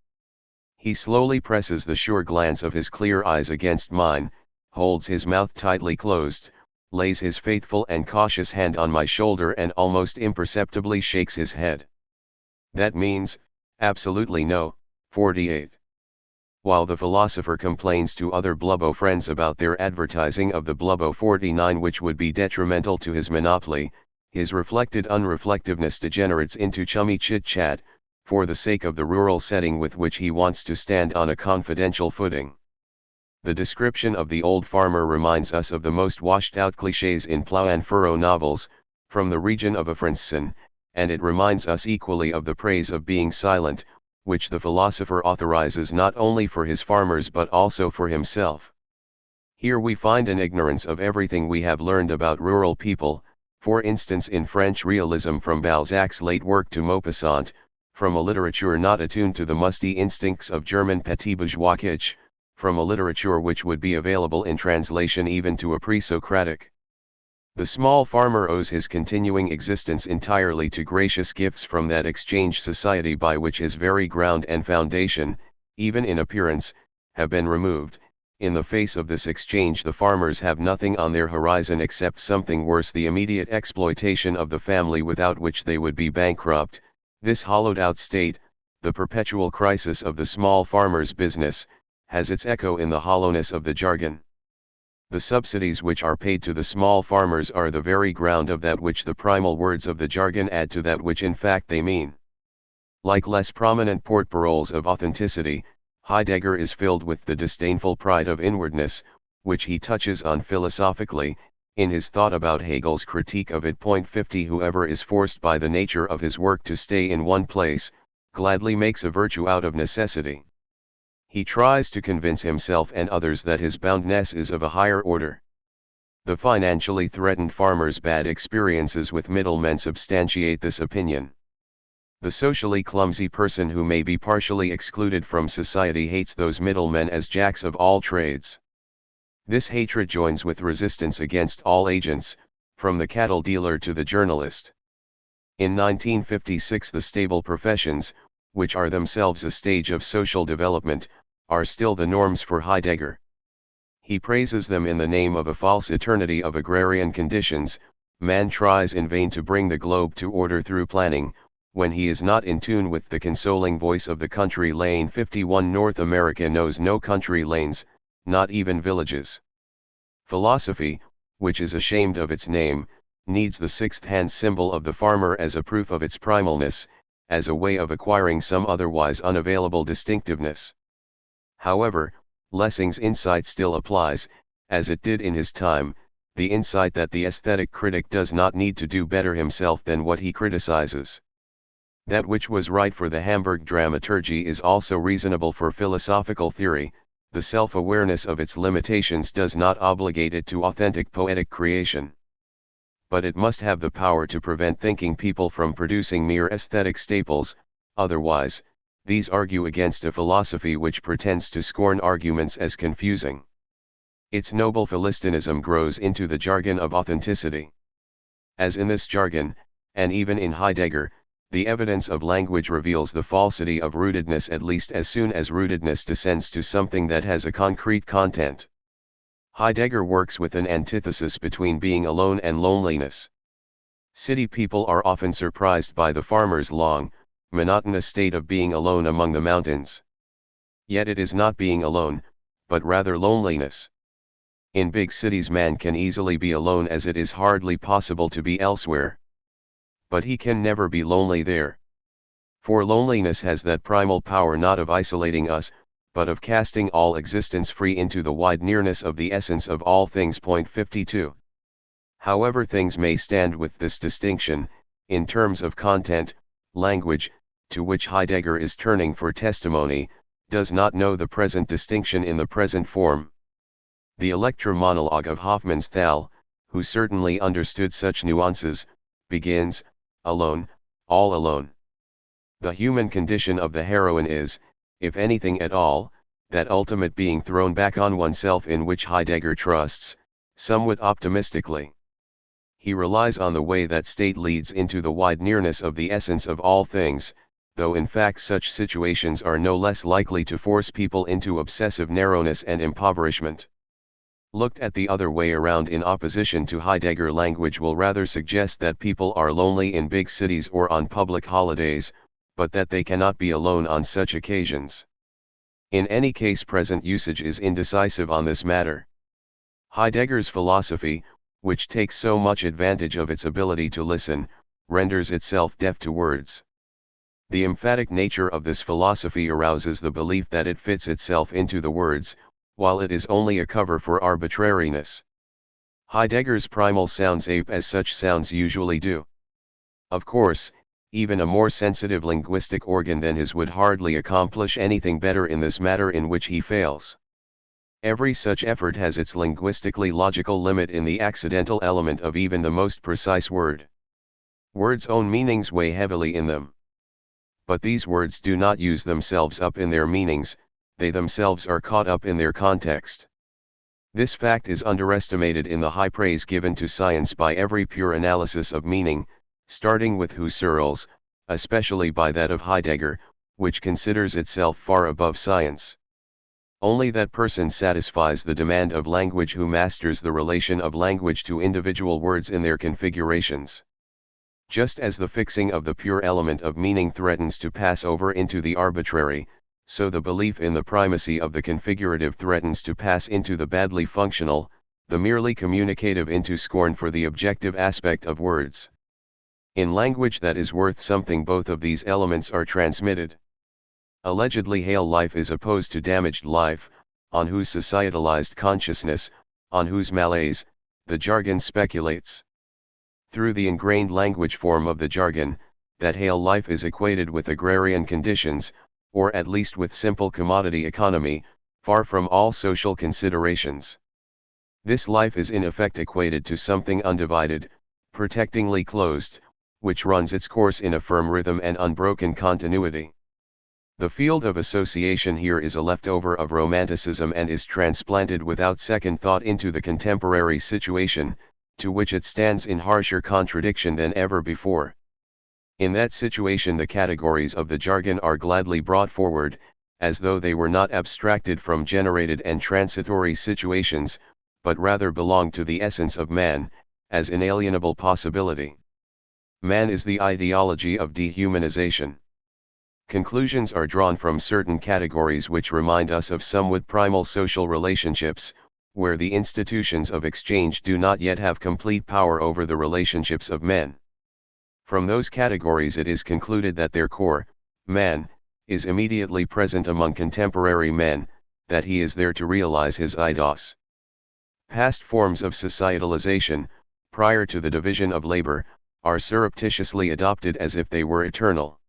He slowly presses the sure glance of his clear eyes against mine, holds his mouth tightly closed, lays his faithful and cautious hand on my shoulder and almost imperceptibly shakes his head. That means, absolutely no. 48. While the philosopher complains to other Blubbo friends about their advertising of the Blubbo 49 which would be detrimental to his monopoly, his reflected unreflectiveness degenerates into chummy chit-chat, for the sake of the rural setting with which he wants to stand on a confidential footing. The description of the old farmer reminds us of the most washed-out clichés in plough and furrow novels, from the region of Afrancen, and it reminds us equally of the praise of being silent, which the philosopher authorizes not only for his farmers but also for himself. Here we find an ignorance of everything we have learned about rural people, for instance in French realism from Balzac's late work to Maupassant, from a literature not attuned to the musty instincts of German petit bourgeois kitsch, from a literature which would be available in translation even to a pre-Socratic. The small farmer owes his continuing existence entirely to gracious gifts from that exchange society by which his very ground and foundation, even in appearance, have been removed. In the face of this exchange the farmers have nothing on their horizon except something worse, the immediate exploitation of the family without which they would be bankrupt. This hollowed-out state, the perpetual crisis of the small farmer's business, has its echo in the hollowness of the jargon. The subsidies which are paid to the small farmers are the very ground of that which the primal words of the jargon add to that which in fact they mean. Like less prominent porte-paroles of authenticity, Heidegger is filled with the disdainful pride of inwardness, which he touches on philosophically, in his thought about Hegel's critique of it. 50 Whoever is forced by the nature of his work to stay in one place, gladly makes a virtue out of necessity. He tries to convince himself and others that his boundness is of a higher order. The financially threatened farmer's bad experiences with middlemen substantiate this opinion. The socially clumsy person who may be partially excluded from society hates those middlemen as jacks of all trades. This hatred joins with resistance against all agents, from the cattle dealer to the journalist. In 1956 the stable professions, which are themselves a stage of social development, are still the norms for Heidegger. He praises them in the name of a false eternity of agrarian conditions. Man tries in vain to bring the globe to order through planning, when he is not in tune with the consoling voice of the country lane. 51 North America knows no country lanes, not even villages. Philosophy, which is ashamed of its name, needs the sixth-hand symbol of the farmer as a proof of its primalness, as a way of acquiring some otherwise unavailable distinctiveness. However, Lessing's insight still applies, as it did in his time, the insight that the aesthetic critic does not need to do better himself than what he criticizes. That which was right for the Hamburg dramaturgy is also reasonable for philosophical theory. The self-awareness of its limitations does not obligate it to authentic poetic creation. But it must have the power to prevent thinking people from producing mere aesthetic staples, otherwise, these argue against a philosophy which pretends to scorn arguments as confusing. Its noble philistinism grows into the jargon of authenticity. As in this jargon, and even in Heidegger, the evidence of language reveals the falsity of rootedness at least as soon as rootedness descends to something that has a concrete content. Heidegger works with an antithesis between being alone and loneliness. City people are often surprised by the farmer's long, monotonous state of being alone among the mountains. Yet it is not being alone, but rather loneliness. In big cities man can easily be alone as it is hardly possible to be elsewhere. But he can never be lonely there. For loneliness has that primal power not of isolating us, but of casting all existence free into the wide nearness of the essence of all things. 52. However things may stand with this distinction, in terms of content, language, to which Heidegger is turning for testimony, does not know the present distinction in the present form. The Electra monologue of Hofmannsthal, who certainly understood such nuances, begins, alone, all alone. The human condition of the heroine is, if anything at all, that ultimate being thrown back on oneself in which Heidegger trusts, somewhat optimistically. He relies on the way that state leads into the wide nearness of the essence of all things, though in fact such situations are no less likely to force people into obsessive narrowness and impoverishment. Looked at the other way around in opposition to Heidegger, language will rather suggest that people are lonely in big cities or on public holidays, but that they cannot be alone on such occasions. In any case, present usage is indecisive on this matter. Heidegger's philosophy, which takes so much advantage of its ability to listen, renders itself deaf to words. The emphatic nature of this philosophy arouses the belief that it fits itself into the words, while it is only a cover for arbitrariness. Heidegger's primal sounds ape as such sounds usually do. Of course, even a more sensitive linguistic organ than his would hardly accomplish anything better in this matter, in which he fails. Every such effort has its linguistically logical limit in the accidental element of even the most precise word. Words' own meanings weigh heavily in them. But these words do not use themselves up in their meanings, they themselves are caught up in their context. This fact is underestimated in the high praise given to science by every pure analysis of meaning, starting with Husserl's, especially by that of Heidegger, which considers itself far above science. Only that person satisfies the demand of language who masters the relation of language to individual words in their configurations. Just as the fixing of the pure element of meaning threatens to pass over into the arbitrary, so the belief in the primacy of the configurative threatens to pass into the badly functional, the merely communicative, into scorn for the objective aspect of words. In language that is worth something, both of these elements are transmitted. Allegedly hale life is opposed to damaged life, on whose societalized consciousness, on whose malaise, the jargon speculates. Through the ingrained language form of the jargon, that hale life is equated with agrarian conditions, or at least with simple commodity economy, far from all social considerations. This life is in effect equated to something undivided, protectingly closed, which runs its course in a firm rhythm and unbroken continuity. The field of association here is a leftover of Romanticism and is transplanted without second thought into the contemporary situation, to which it stands in harsher contradiction than ever before. In that situation the categories of the jargon are gladly brought forward, as though they were not abstracted from generated and transitory situations, but rather belong to the essence of man, as inalienable possibility. Man is the ideology of dehumanization. Conclusions are drawn from certain categories which remind us of somewhat primal social relationships, where the institutions of exchange do not yet have complete power over the relationships of men. From those categories it is concluded that their core, man, is immediately present among contemporary men, that he is there to realize his eidos. Past forms of societalization, prior to the division of labor, are surreptitiously adopted as if they were eternal.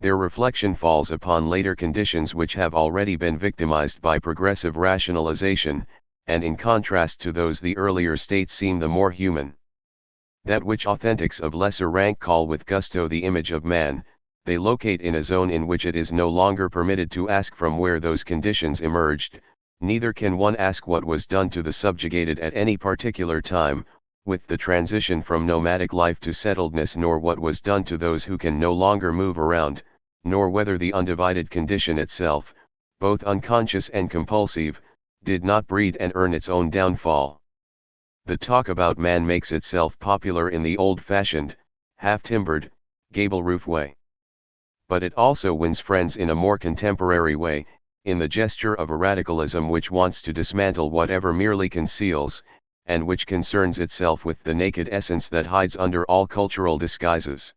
Their reflection falls upon later conditions which have already been victimized by progressive rationalization, and in contrast to those the earlier states seem the more human. That which authentics of lesser rank call with gusto the image of man, they locate in a zone in which it is no longer permitted to ask from where those conditions emerged, neither can one ask what was done to the subjugated at any particular time, with the transition from nomadic life to settledness, nor what was done to those who can no longer move around, nor whether the undivided condition itself, both unconscious and compulsive, did not breed and earn its own downfall. The talk about man makes itself popular in the old-fashioned, half-timbered, gable-roof way. But it also wins friends in a more contemporary way, in the gesture of a radicalism which wants to dismantle whatever merely conceals, and which concerns itself with the naked essence that hides under all cultural disguises.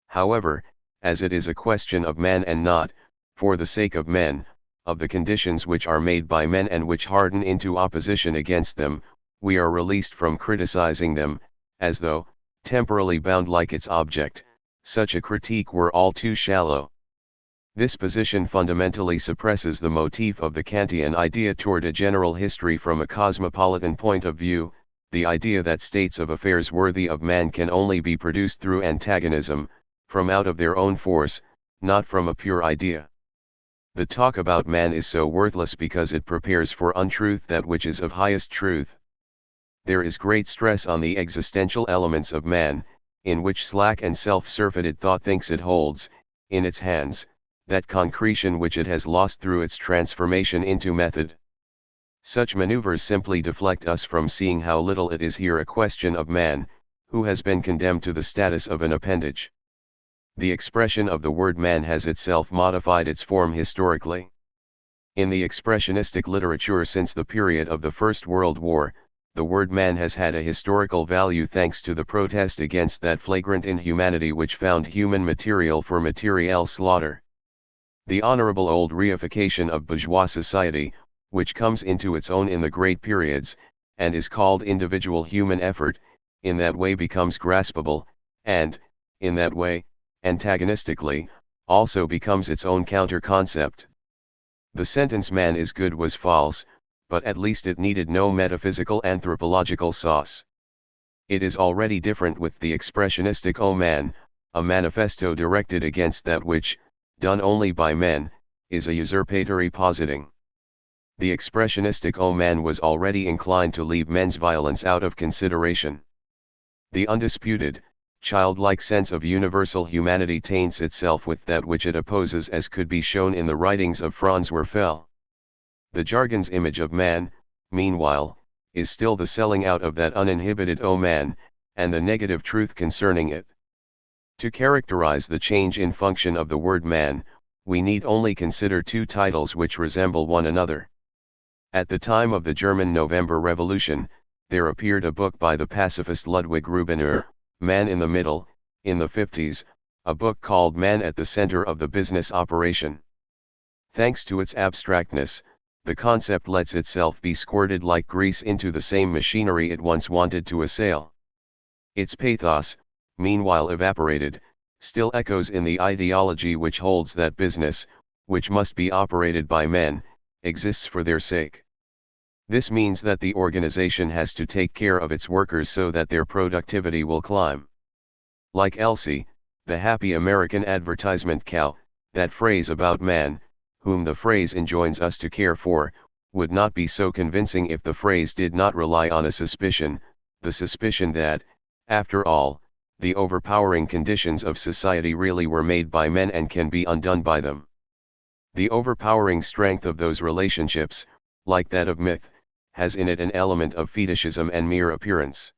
However, as it is a question of man and not, for the sake of men, of the conditions which are made by men and which harden into opposition against them, we are released from criticizing them, as though, temporally bound like its object, such a critique were all too shallow. This position fundamentally suppresses the motif of the Kantian idea toward a general history from a cosmopolitan point of view, the idea that states of affairs worthy of man can only be produced through antagonism, from out of their own force, not from a pure idea. The talk about man is so worthless because it prepares for untruth that which is of highest truth. There is great stress on the existential elements of man, in which slack and self-surfeited thought thinks it holds, in its hands, that concretion which it has lost through its transformation into method. Such maneuvers simply deflect us from seeing how little it is here a question of man, who has been condemned to the status of an appendage. The expression of the word man has itself modified its form historically. In the expressionistic literature since the period of the First World War, the word man has had a historical value thanks to the protest against that flagrant inhumanity which found human material for materiel slaughter. The honorable old reification of bourgeois society, which comes into its own in the great periods, and is called individual human effort, in that way becomes graspable, and, in that way, antagonistically, also becomes its own counter-concept. The sentence man is good was false, but at least it needed no metaphysical anthropological sauce. It is already different with the expressionistic O man, a manifesto directed against that which, done only by men, is a usurpatory positing. The expressionistic O man was already inclined to leave men's violence out of consideration. The undisputed, childlike sense of universal humanity taints itself with that which it opposes, as could be shown in the writings of Franz Werfel. The jargon's image of man, meanwhile, is still the selling out of that uninhibited O man, and the negative truth concerning it. To characterize the change in function of the word man, we need only consider two titles which resemble one another. At the time of the German November Revolution, there appeared a book by the pacifist Ludwig Rubiner, Man in the Middle, in the 50s, a book called Man at the Center of the Business Operation. Thanks to its abstractness, the concept lets itself be squirted like grease into the same machinery it once wanted to assail. Its pathos, meanwhile evaporated, still echoes in the ideology which holds that business, which must be operated by men, exists for their sake. This means that the organization has to take care of its workers so that their productivity will climb. Like Elsie, the happy American advertisement cow, that phrase about man, whom the phrase enjoins us to care for, would not be so convincing if the phrase did not rely on a suspicion, the suspicion that, after all, the overpowering conditions of society really were made by men and can be undone by them. The overpowering strength of those relationships, like that of myth, has in it an element of fetishism and mere appearance.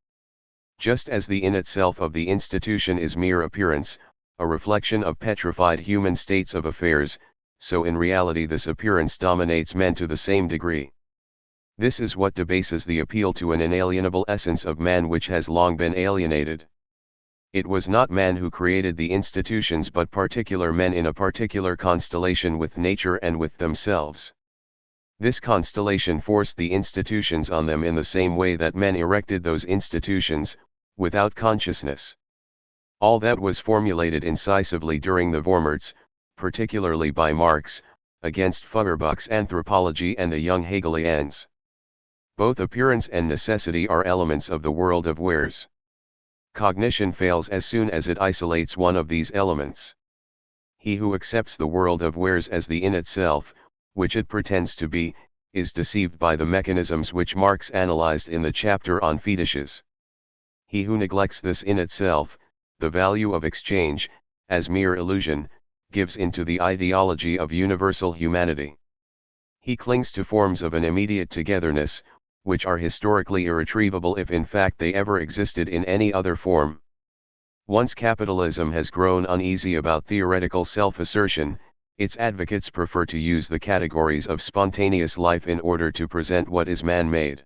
Just as the in itself of the institution is mere appearance, a reflection of petrified human states of affairs, so in reality this appearance dominates men to the same degree. This is what debases the appeal to an inalienable essence of man which has long been alienated. It was not man who created the institutions but particular men in a particular constellation with nature and with themselves. This constellation forced the institutions on them in the same way that men erected those institutions, without consciousness. All that was formulated incisively during the Vormärz, particularly by Marx, against Feuerbach's anthropology and the young Hegelians. Both appearance and necessity are elements of the world of wares. Cognition fails as soon as it isolates one of these elements. He who accepts the world of wares as the in itself, which it pretends to be, is deceived by the mechanisms which Marx analyzed in the chapter on fetishes. He who neglects this in itself, the value of exchange, as mere illusion, gives into the ideology of universal humanity. He clings to forms of an immediate togetherness, which are historically irretrievable if in fact they ever existed in any other form. Once capitalism has grown uneasy about theoretical self-assertion, its advocates prefer to use the categories of spontaneous life in order to present what is man-made.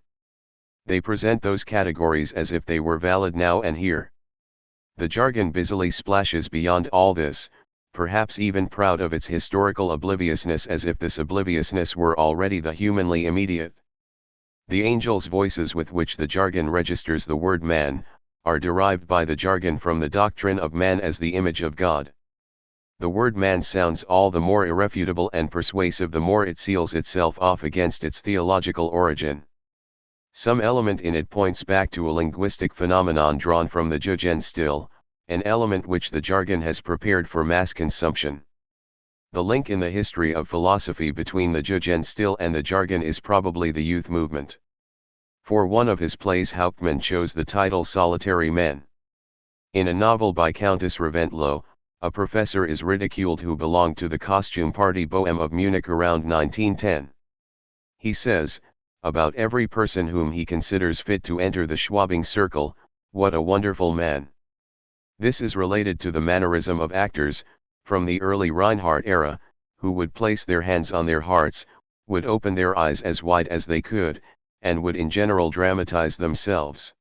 They present those categories as if they were valid now and here. The jargon busily splashes beyond all this, perhaps even proud of its historical obliviousness, as if this obliviousness were already the humanly immediate. The angels' voices with which the jargon registers the word man, are derived by the jargon from the doctrine of man as the image of God. The word man sounds all the more irrefutable and persuasive the more it seals itself off against its theological origin. Some element in it points back to a linguistic phenomenon drawn from the Jugendstil, an element which the jargon has prepared for mass consumption. The link in the history of philosophy between the Jugendstil and the jargon is probably the youth movement. For one of his plays Hauptmann chose the title Solitary Men. In a novel by Countess Reventlow, a professor is ridiculed who belonged to the costume party Bohème of Munich around 1910. He says, about every person whom he considers fit to enter the Schwabing circle, "What a wonderful man." This is related to the mannerism of actors, from the early Reinhardt era, who would place their hands on their hearts, would open their eyes as wide as they could, and would in general dramatize themselves.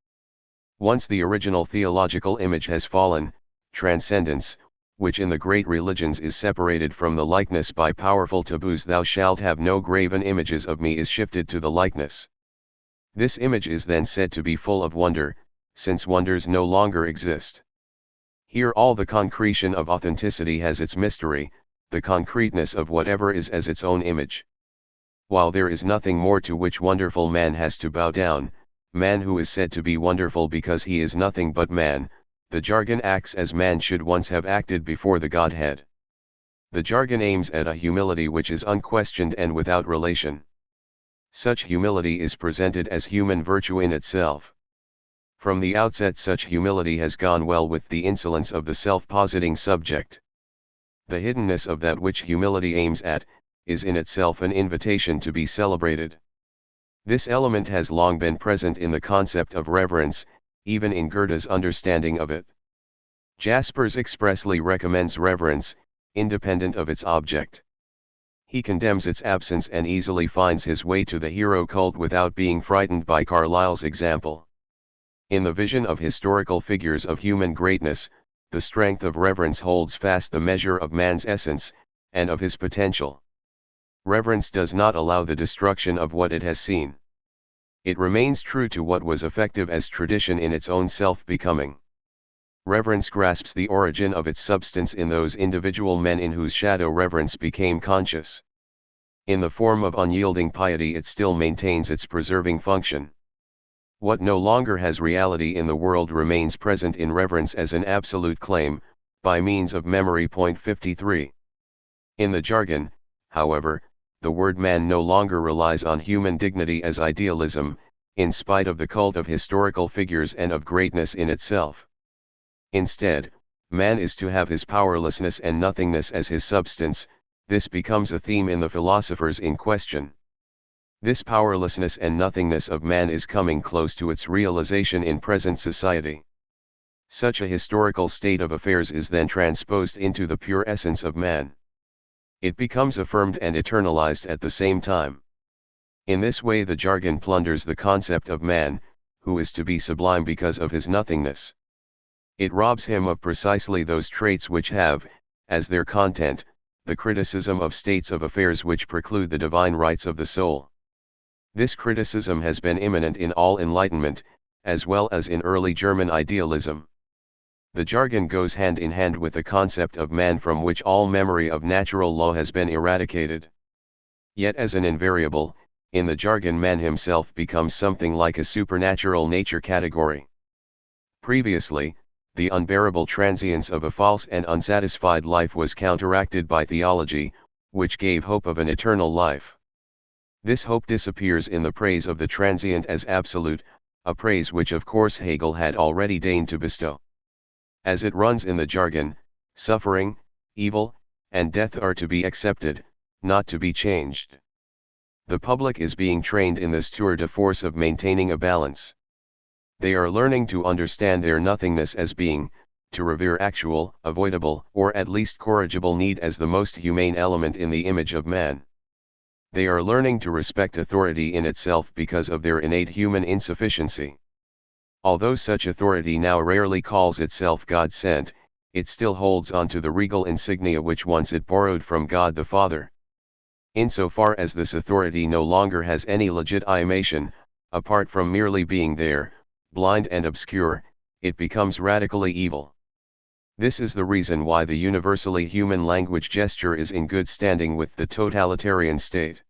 Once the original theological image has fallen, transcendence, which in the great religions is separated from the likeness by powerful taboos, "Thou shalt have no graven images of me," is shifted to the likeness. This image is then said to be full of wonder, since wonders no longer exist. Here all the concretion of authenticity has its mystery, the concreteness of whatever is as its own image. While there is nothing more to which wonderful man has to bow down, man who is said to be wonderful because he is nothing but man, the jargon acts as man should once have acted before the Godhead. The jargon aims at a humility which is unquestioned and without relation. Such humility is presented as human virtue in itself. From the outset such humility has gone well with the insolence of the self-positing subject. The hiddenness of that which humility aims at, is in itself an invitation to be celebrated. This element has long been present in the concept of reverence, even in Goethe's understanding of it. Jaspers expressly recommends reverence, independent of its object. He condemns its absence and easily finds his way to the hero cult without being frightened by Carlyle's example. In the vision of historical figures of human greatness, the strength of reverence holds fast the measure of man's essence, and of his potential. Reverence does not allow the destruction of what it has seen. It remains true to what was effective as tradition in its own self-becoming. Reverence grasps the origin of its substance in those individual men in whose shadow reverence became conscious. In the form of unyielding piety it still maintains its preserving function. What no longer has reality in the world remains present in reverence as an absolute claim, by means of memory. 53. In the jargon, however, the word man no longer relies on human dignity as idealism, in spite of the cult of historical figures and of greatness in itself. Instead, man is to have his powerlessness and nothingness as his substance. This becomes a theme in the philosophers in question. This powerlessness and nothingness of man is coming close to its realization in present society. Such a historical state of affairs is then transposed into the pure essence of man. It becomes affirmed and eternalized at the same time. In this way the jargon plunders the concept of man, who is to be sublime because of his nothingness. It robs him of precisely those traits which have, as their content, the criticism of states of affairs which preclude the divine rights of the soul. This criticism has been immanent in all Enlightenment, as well as in early German idealism. The jargon goes hand in hand with the concept of man from which all memory of natural law has been eradicated. Yet as an invariable, in the jargon man himself becomes something like a supernatural nature category. Previously, the unbearable transience of a false and unsatisfied life was counteracted by theology, which gave hope of an eternal life. This hope disappears in the praise of the transient as absolute, a praise which of course Hegel had already deigned to bestow. As it runs in the jargon, suffering, evil, and death are to be accepted, not to be changed. The public is being trained in this tour de force of maintaining a balance. They are learning to understand their nothingness as being, to revere actual, avoidable, or at least corrigible need as the most humane element in the image of man. They are learning to respect authority in itself because of their innate human insufficiency. Although such authority now rarely calls itself God-sent, it still holds on to the regal insignia which once it borrowed from God the Father. Insofar as this authority no longer has any legitimation, apart from merely being there, blind and obscure, it becomes radically evil. This is the reason why the universally human language gesture is in good standing with the totalitarian state.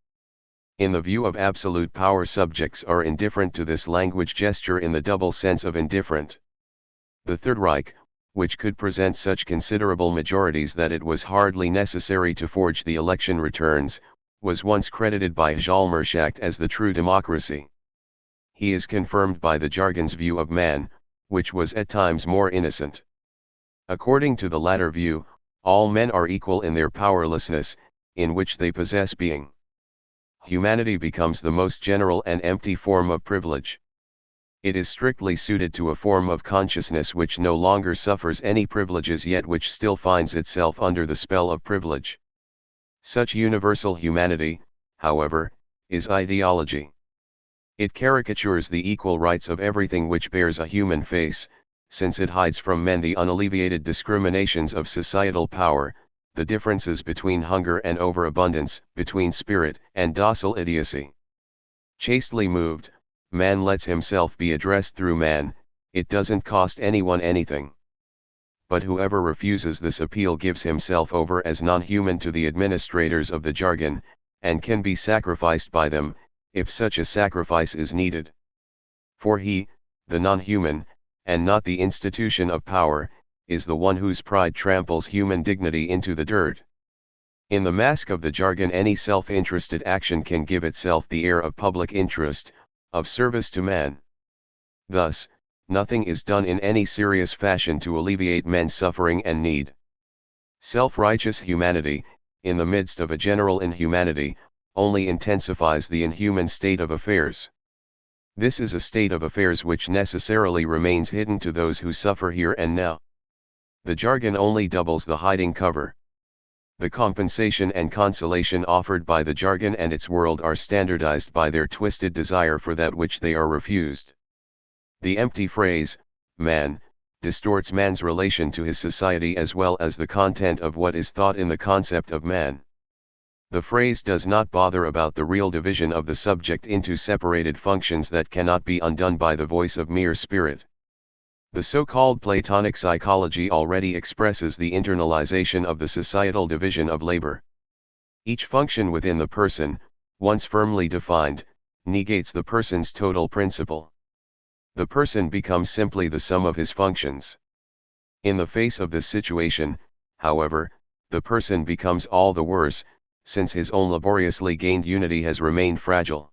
In the view of absolute power, subjects are indifferent to this language gesture in the double sense of indifferent. The Third Reich, which could present such considerable majorities that it was hardly necessary to forge the election returns, was once credited by Hjalmarschacht as the true democracy. He is confirmed by the jargon's view of man, which was at times more innocent. According to the latter view, all men are equal in their powerlessness, in which they possess being. Humanity becomes the most general and empty form of privilege. It is strictly suited to a form of consciousness which no longer suffers any privileges yet which still finds itself under the spell of privilege. Such universal humanity, however, is ideology. It caricatures the equal rights of everything which bears a human face, since it hides from men the unalleviated discriminations of societal power, the differences between hunger and overabundance, between spirit and docile idiocy. Chastely moved, man lets himself be addressed through man, it doesn't cost anyone anything. But whoever refuses this appeal gives himself over as non-human to the administrators of the jargon, and can be sacrificed by them, if such a sacrifice is needed. For he, the non-human, and not the institution of power, is the one whose pride tramples human dignity into the dirt. In the mask of the jargon any self-interested action can give itself the air of public interest, of service to man. Thus, nothing is done in any serious fashion to alleviate men's suffering and need. Self-righteous humanity, in the midst of a general inhumanity, only intensifies the inhuman state of affairs. This is a state of affairs which necessarily remains hidden to those who suffer here and now. The jargon only doubles the hiding cover. The compensation and consolation offered by the jargon and its world are standardized by their twisted desire for that which they are refused. The empty phrase, man, distorts man's relation to his society as well as the content of what is thought in the concept of man. The phrase does not bother about the real division of the subject into separated functions that cannot be undone by the voice of mere spirit. The so-called Platonic psychology already expresses the internalization of the societal division of labor. Each function within the person, once firmly defined, negates the person's total principle. The person becomes simply the sum of his functions. In the face of this situation, however, the person becomes all the worse, since his own laboriously gained unity has remained fragile.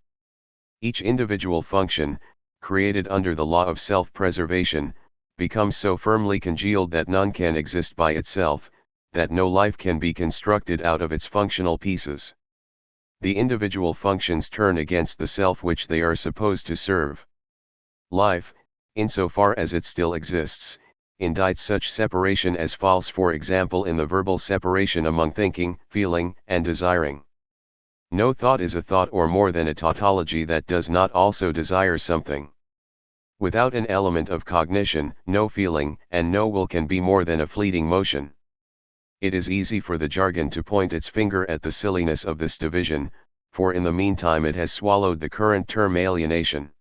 Each individual function, created under the law of self-preservation, becomes so firmly congealed that none can exist by itself, that no life can be constructed out of its functional pieces. The individual functions turn against the self which they are supposed to serve. Life, insofar as it still exists, indicts such separation as false, for example in the verbal separation among thinking, feeling, and desiring. No thought is a thought or more than a tautology that does not also desire something. Without an element of cognition, no feeling and no will can be more than a fleeting motion. It is easy for the jargon to point its finger at the silliness of this division, for in the meantime it has swallowed the current term alienation.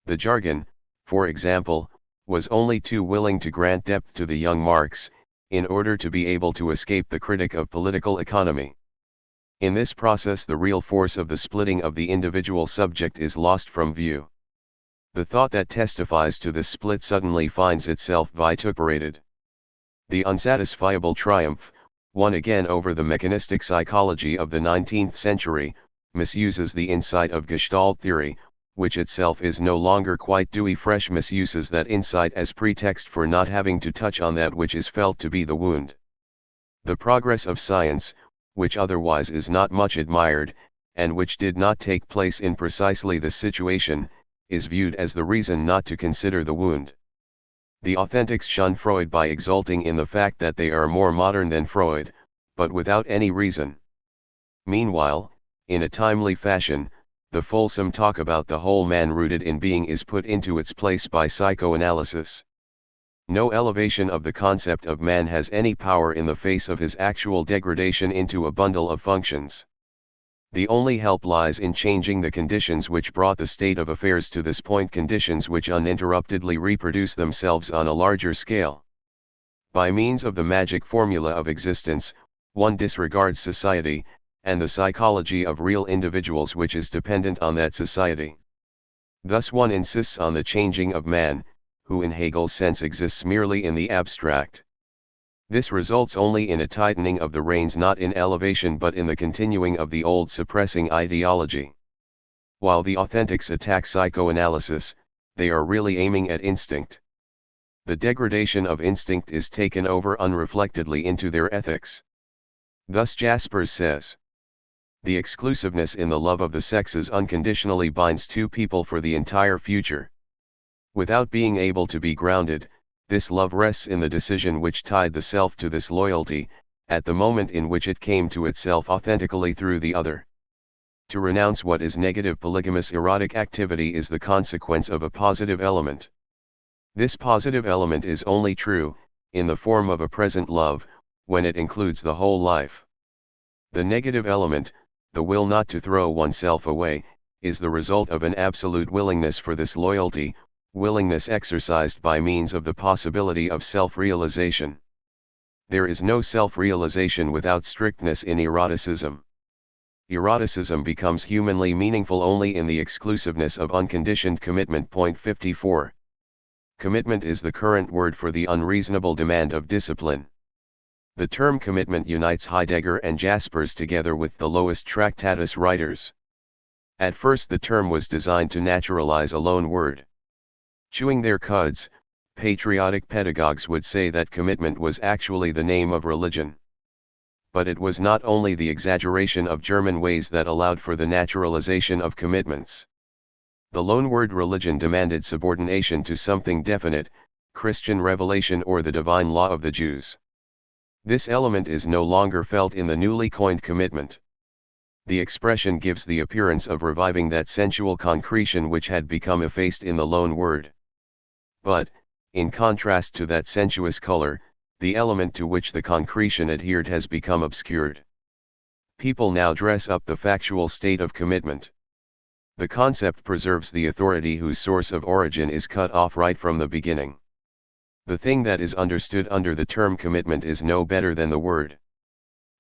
The jargon, for example, was only too willing to grant depth to the young Marx, in order to be able to escape the critic of political economy. In this process the real force of the splitting of the individual subject is lost from view. The thought that testifies to this split suddenly finds itself vituperated. The unsatisfiable triumph, won again over the mechanistic psychology of the 19th century, misuses the insight of Gestalt theory, which itself is no longer quite dewy fresh, misuses that insight as pretext for not having to touch on that which is felt to be the wound. The progress of science, which otherwise is not much admired, and which did not take place in precisely this situation, is viewed as the reason not to consider the wound. The authentics shun Freud by exulting in the fact that they are more modern than Freud, but without any reason. Meanwhile, in a timely fashion, the fulsome talk about the whole man rooted in being is put into its place by psychoanalysis. No elevation of the concept of man has any power in the face of his actual degradation into a bundle of functions. The only help lies in changing the conditions which brought the state of affairs to this point, conditions which uninterruptedly reproduce themselves on a larger scale. By means of the magic formula of existence, one disregards society, and the psychology of real individuals which is dependent on that society. Thus one insists on the changing of man, who in Hegel's sense exists merely in the abstract. This results only in a tightening of the reins, not in elevation but in the continuing of the old suppressing ideology. While the authentics attack psychoanalysis, they are really aiming at instinct. The degradation of instinct is taken over unreflectedly into their ethics. Thus Jaspers says, "The exclusiveness in the love of the sexes unconditionally binds two people for the entire future. Without being able to be grounded, this love rests in the decision which tied the self to this loyalty, at the moment in which it came to itself authentically through the other. To renounce what is negative polygamous erotic activity is the consequence of a positive element. This positive element is only true, in the form of a present love, when it includes the whole life. The negative element, the will not to throw oneself away, is the result of an absolute willingness for this loyalty, willingness exercised by means of the possibility of self-realization. There is no self-realization without strictness in eroticism. Eroticism becomes humanly meaningful only in the exclusiveness of unconditioned commitment. Point 54. Commitment is the current word for the unreasonable demand of discipline. The term commitment unites Heidegger and Jaspers together with the lowest Tractatus writers. At first the term was designed to naturalize a loan word. Chewing their cuds, patriotic pedagogues would say that commitment was actually the name of religion. But it was not only the exaggeration of German ways that allowed for the naturalization of commitments. The loanword religion demanded subordination to something definite, Christian revelation or the divine law of the Jews. This element is no longer felt in the newly coined commitment. The expression gives the appearance of reviving that sensual concretion which had become effaced in the loanword. But, in contrast to that sensuous color, the element to which the concretion adhered has become obscured. People now dress up the factual state of commitment. The concept preserves the authority whose source of origin is cut off right from the beginning. The thing that is understood under the term commitment is no better than the word.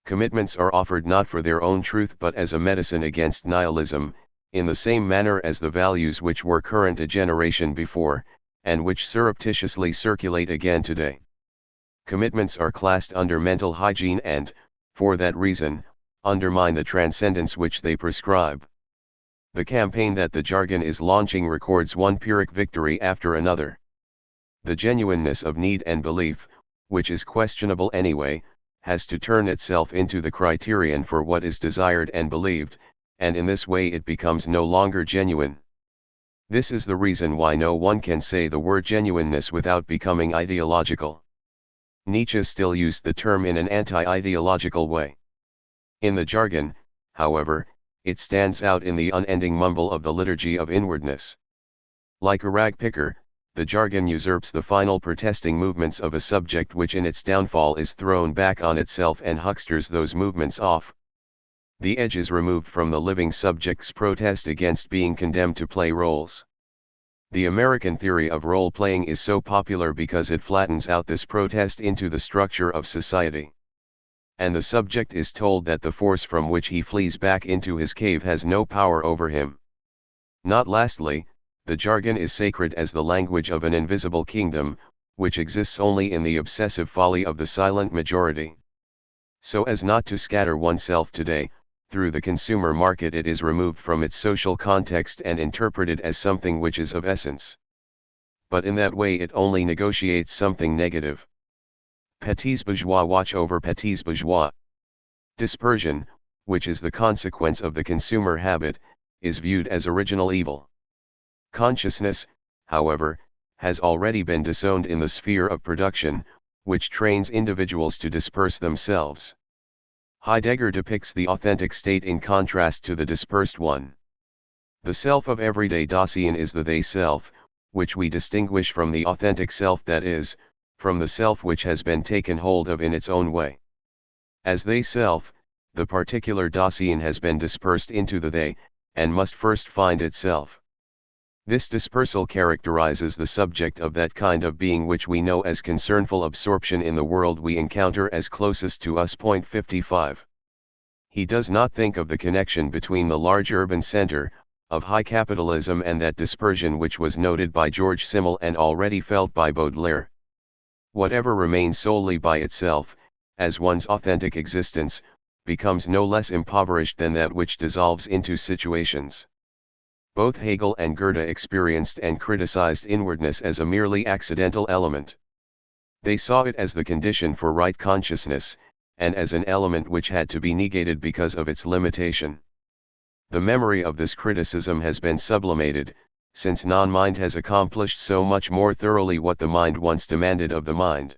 Commitments are offered not for their own truth but as a medicine against nihilism, in the same manner as the values which were current a generation before, and which surreptitiously circulate again today. Commitments are classed under mental hygiene and, for that reason, undermine the transcendence which they prescribe. The campaign that the Jargon is launching records one Pyrrhic victory after another. The genuineness of need and belief, which is questionable anyway, has to turn itself into the criterion for what is desired and believed, and in this way it becomes no longer genuine. This is the reason why no one can say the word genuineness without becoming ideological. Nietzsche still used the term in an anti-ideological way. In the Jargon, however, it stands out in the unending mumble of the liturgy of inwardness. Like a rag picker, the Jargon usurps the final protesting movements of a subject which in its downfall is thrown back on itself and hucksters those movements off. The edge is removed from the living subject's protest against being condemned to play roles. The American theory of role-playing is so popular because it flattens out this protest into the structure of society. And the subject is told that the force from which he flees back into his cave has no power over him. Not lastly, the Jargon is sacred as the language of an invisible kingdom, which exists only in the obsessive folly of the silent majority. So as not to scatter oneself today, through the consumer market it is removed from its social context and interpreted as something which is of essence. But in that way it only negotiates something negative. Petits bourgeois watch over petits bourgeois. Dispersion, which is the consequence of the consumer habit, is viewed as original evil. Consciousness, however, has already been disowned in the sphere of production, which trains individuals to disperse themselves. Heidegger depicts the authentic state in contrast to the dispersed one. The self of everyday Dasein is the they-self, which we distinguish from the authentic self, that is, from the self which has been taken hold of in its own way. As they-self, the particular Dasein has been dispersed into the they, and must first find itself. This dispersal characterizes the subject of that kind of being which we know as concernful absorption in the world we encounter as closest to us. Point 55. He does not think of the connection between the large urban center, of high capitalism and that dispersion which was noted by George Simmel and already felt by Baudelaire. Whatever remains solely by itself, as one's authentic existence, becomes no less impoverished than that which dissolves into situations. Both Hegel and Goethe experienced and criticized inwardness as a merely accidental element. They saw it as the condition for right consciousness, and as an element which had to be negated because of its limitation. The memory of this criticism has been sublimated, since non-mind has accomplished so much more thoroughly what the mind once demanded of the mind.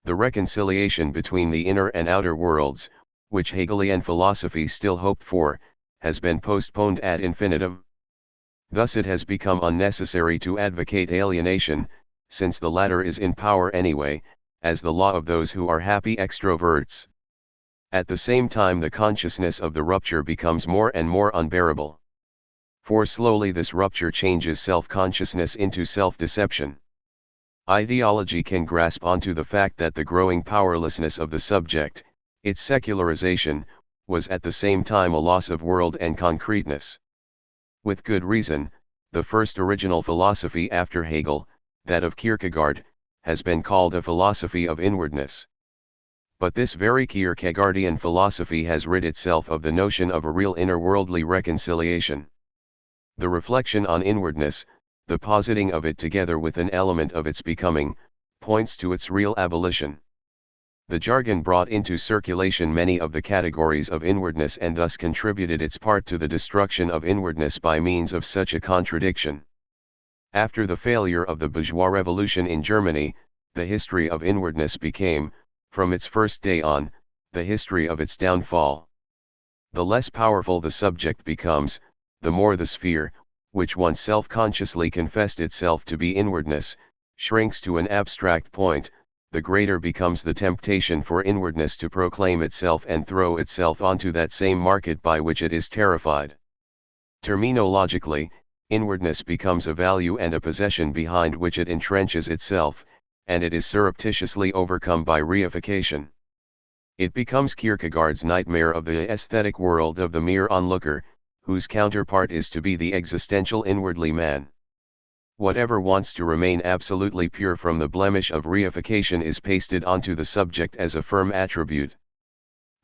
The reconciliation between the inner and outer worlds, which Hegelian philosophy still hoped for, has been postponed ad infinitum. Thus it has become unnecessary to advocate alienation, since the latter is in power anyway, as the law of those who are happy extroverts. At the same time the consciousness of the rupture becomes more and more unbearable. For slowly this rupture changes self-consciousness into self-deception. Ideology can grasp onto the fact that the growing powerlessness of the subject, its secularization, was at the same time a loss of world and concreteness. With good reason, the first original philosophy after Hegel, that of Kierkegaard, has been called a philosophy of inwardness. But this very Kierkegaardian philosophy has rid itself of the notion of a real inner-worldly reconciliation. The reflection on inwardness, the positing of it together with an element of its becoming, points to its real abolition. The jargon brought into circulation many of the categories of inwardness and thus contributed its part to the destruction of inwardness by means of such a contradiction. After the failure of the bourgeois revolution in Germany, the history of inwardness became, from its first day on, the history of its downfall. The less powerful the subject becomes, the more the sphere, which once self-consciously confessed itself to be inwardness, shrinks to an abstract point, the greater becomes the temptation for inwardness to proclaim itself and throw itself onto that same market by which it is terrified. Terminologically, inwardness becomes a value and a possession behind which it entrenches itself, and it is surreptitiously overcome by reification. It becomes Kierkegaard's nightmare of the aesthetic world of the mere onlooker, whose counterpart is to be the existential inwardly man. Whatever wants to remain absolutely pure from the blemish of reification is pasted onto the subject as a firm attribute.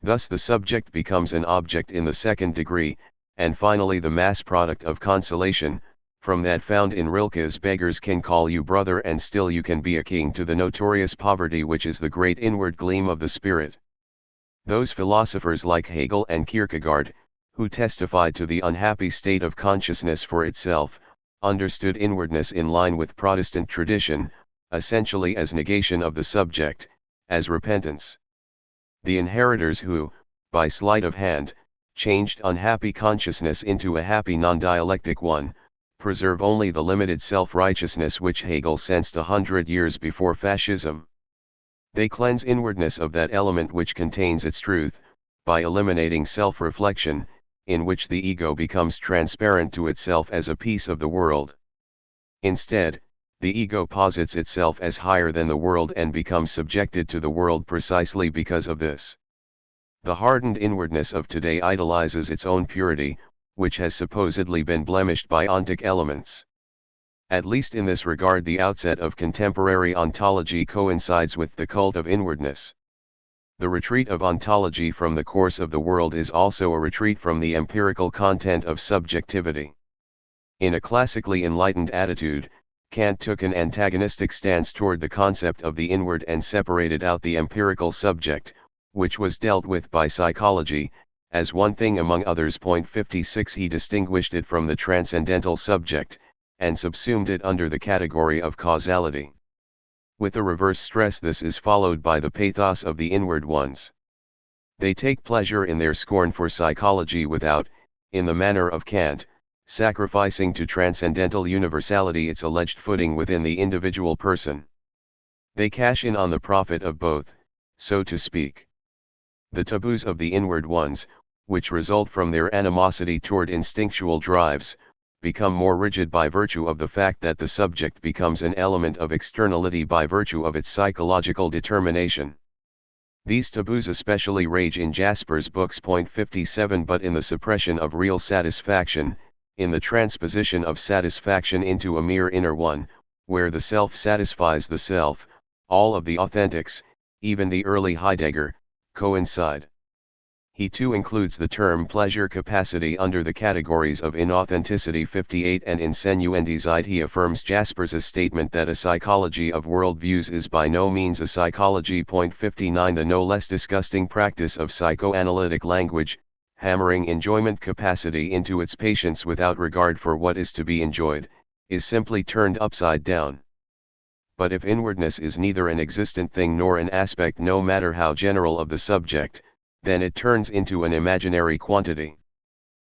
Thus the subject becomes an object in the second degree, and finally the mass product of consolation, from that found in Rilke's beggars can call you brother and still you can be a king to the notorious poverty which is the great inward gleam of the spirit. Those philosophers like Hegel and Kierkegaard, who testified to the unhappy state of consciousness for itself, understood inwardness in line with Protestant tradition, essentially as negation of the subject, as repentance. The inheritors who, by sleight of hand, changed unhappy consciousness into a happy non-dialectic one, preserve only the limited self-righteousness which Hegel sensed 100 years before fascism. They cleanse inwardness of that element which contains its truth, by eliminating self-reflection, in which the ego becomes transparent to itself as a piece of the world. Instead, the ego posits itself as higher than the world and becomes subjected to the world precisely because of this. The hardened inwardness of today idolizes its own purity, which has supposedly been blemished by ontic elements. At least in this regard the outset of contemporary ontology coincides with the cult of inwardness. The retreat of ontology from the course of the world is also a retreat from the empirical content of subjectivity. In a classically enlightened attitude, Kant took an antagonistic stance toward the concept of the inward and separated out the empirical subject, which was dealt with by psychology, as one thing among others. 56 He distinguished it from the transcendental subject, and subsumed it under the category of causality. With a reverse stress this is followed by the pathos of the inward ones. They take pleasure in their scorn for psychology without, in the manner of Kant, sacrificing to transcendental universality its alleged footing within the individual person. They cash in on the profit of both, so to speak. The taboos of the inward ones, which result from their animosity toward instinctual drives, become more rigid by virtue of the fact that the subject becomes an element of externality by virtue of its psychological determination. These taboos especially rage in Jasper's books. 57 But in the suppression of real satisfaction, in the transposition of satisfaction into a mere inner one, where the self satisfies the self, all of the authentics, even the early Heidegger, coincide. He too includes the term pleasure capacity under the categories of inauthenticity. 58 And in Senuendizide he affirms Jasper's statement that a psychology of worldviews is by no means a psychology. 59 The no less disgusting practice of psychoanalytic language, hammering enjoyment capacity into its patients without regard for what is to be enjoyed, is simply turned upside down. But if inwardness is neither an existent thing nor an aspect no matter how general of the subject, then it turns into an imaginary quantity.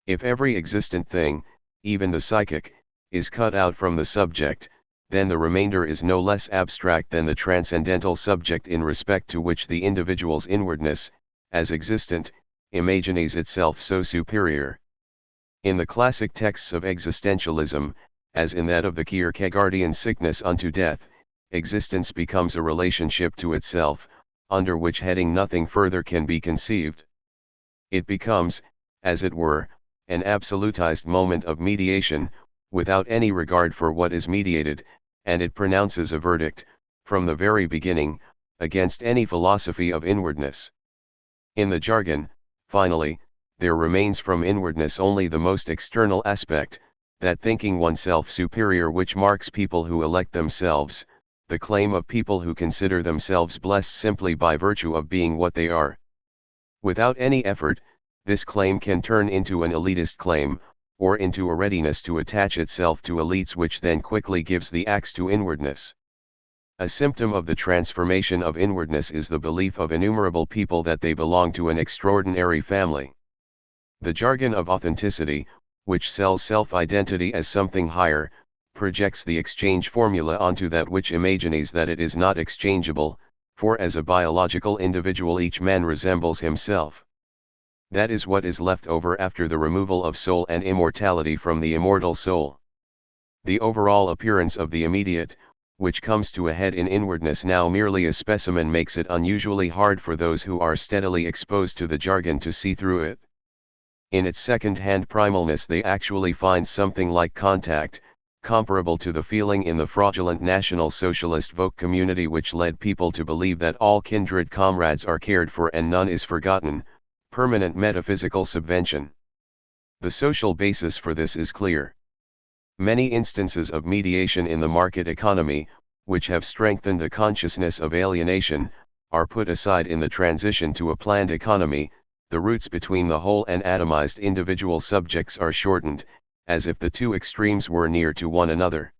If every existent thing, even the psychic, is cut out from the subject, then the remainder is no less abstract than the transcendental subject in respect to which the individual's inwardness, as existent, imagines itself so superior. In the classic texts of existentialism, as in that of the Kierkegaardian sickness unto death, existence becomes a relationship to itself, under which heading nothing further can be conceived. It becomes, as it were, an absolutized moment of mediation, without any regard for what is mediated, and it pronounces a verdict, from the very beginning, against any philosophy of inwardness. In the jargon, finally, there remains from inwardness only the most external aspect, that thinking oneself superior which marks people who elect themselves, the claim of people who consider themselves blessed simply by virtue of being what they are. Without any effort, this claim can turn into an elitist claim, or into a readiness to attach itself to elites which then quickly gives the axe to inwardness. A symptom of the transformation of inwardness is the belief of innumerable people that they belong to an extraordinary family. The jargon of authenticity, which sells self-identity as something higher, projects the exchange formula onto that which imagines that it is not exchangeable, for as a biological individual each man resembles himself. That is what is left over after the removal of soul and immortality from the immortal soul. The overall appearance of the immediate, which comes to a head in inwardness now merely a specimen, makes it unusually hard for those who are steadily exposed to the jargon to see through it. In its second-hand primalness they actually find something like contact, comparable to the feeling in the fraudulent National Socialist Vogue community which led people to believe that all kindred comrades are cared for and none is forgotten, permanent metaphysical subvention. The social basis for this is clear. Many instances of mediation in the market economy, which have strengthened the consciousness of alienation, are put aside in the transition to a planned economy. The roots between the whole and atomized individual subjects are shortened, as if the two extremes were near to one another.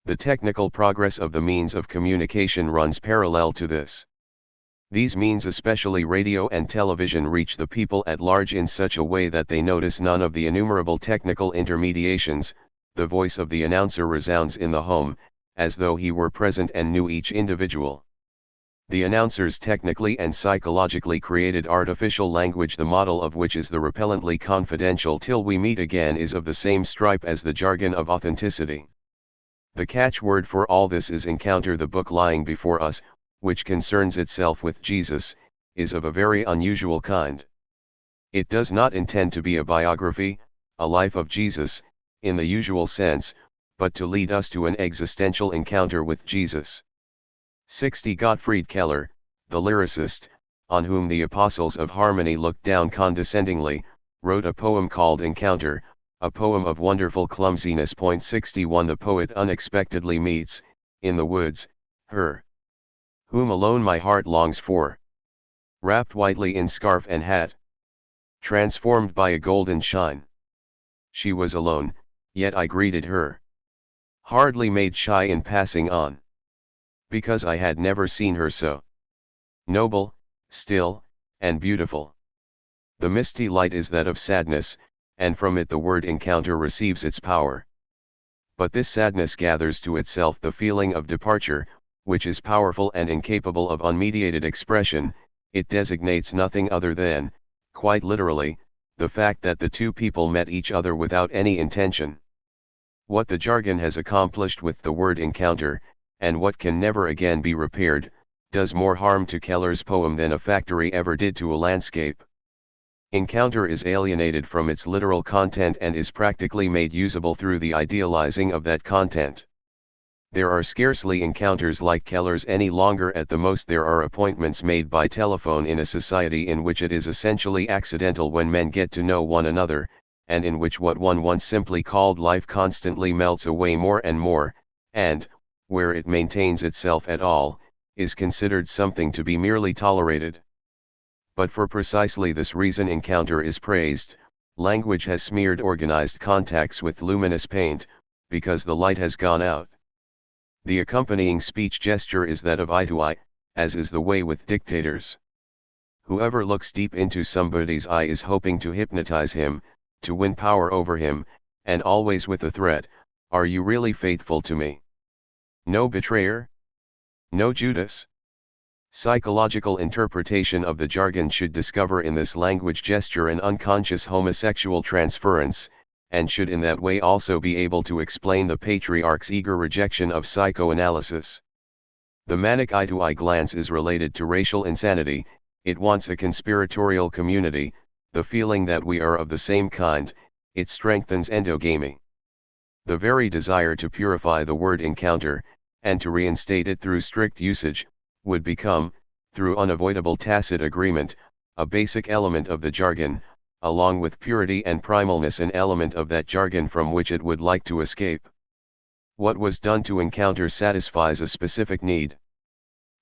The technical progress of the means of communication runs parallel to this. These means, especially radio and television, reach the people at large in such a way that they notice none of the innumerable technical intermediations. The voice of the announcer resounds in the home, as though he were present and knew each individual. The announcer's technically and psychologically created artificial language, the model of which is the repellently confidential till we meet again, is of the same stripe as the jargon of authenticity. The catchword for all this is encounter. The book lying before us, which concerns itself with Jesus, is of a very unusual kind. It does not intend to be a biography, a life of Jesus, in the usual sense, but to lead us to an existential encounter with Jesus. 60 Gottfried Keller, the lyricist, on whom the apostles of harmony looked down condescendingly, wrote a poem called Encounter, a poem of wonderful clumsiness. 61 The poet unexpectedly meets, in the woods, her whom alone my heart longs for. Wrapped whitely in scarf and hat, transformed by a golden shine. She was alone, yet I greeted her, hardly made shy in passing on, because I had never seen her so noble, still, and beautiful. The misty light is that of sadness, and from it the word encounter receives its power. But this sadness gathers to itself the feeling of departure, which is powerful and incapable of unmediated expression. It designates nothing other than, quite literally, the fact that the two people met each other without any intention. What the jargon has accomplished with the word encounter, and what can never again be repaired, does more harm to Keller's poem than a factory ever did to a landscape. Encounter is alienated from its literal content and is practically made usable through the idealizing of that content. There are scarcely encounters like Keller's any longer. At the most there are appointments made by telephone in a society in which it is essentially accidental when men get to know one another, and in which what one once simply called life constantly melts away more and more, and, where it maintains itself at all, is considered something to be merely tolerated. But for precisely this reason encounter is praised. Language has smeared organized contacts with luminous paint, because the light has gone out. The accompanying speech gesture is that of eye to eye, as is the way with dictators. Whoever looks deep into somebody's eye is hoping to hypnotize him, to win power over him, and always with the threat, "Are you really faithful to me? No betrayer? No Judas?" Psychological interpretation of the jargon should discover in this language gesture an unconscious homosexual transference, and should in that way also be able to explain the patriarch's eager rejection of psychoanalysis. The manic eye-to-eye glance is related to racial insanity. It wants a conspiratorial community, the feeling that we are of the same kind. It strengthens endogamy. The very desire to purify the word encounter, and to reinstate it through strict usage, would become, through unavoidable tacit agreement, a basic element of the jargon, along with purity and primalness an element of that jargon from which it would like to escape. What was done to encounter satisfies a specific need.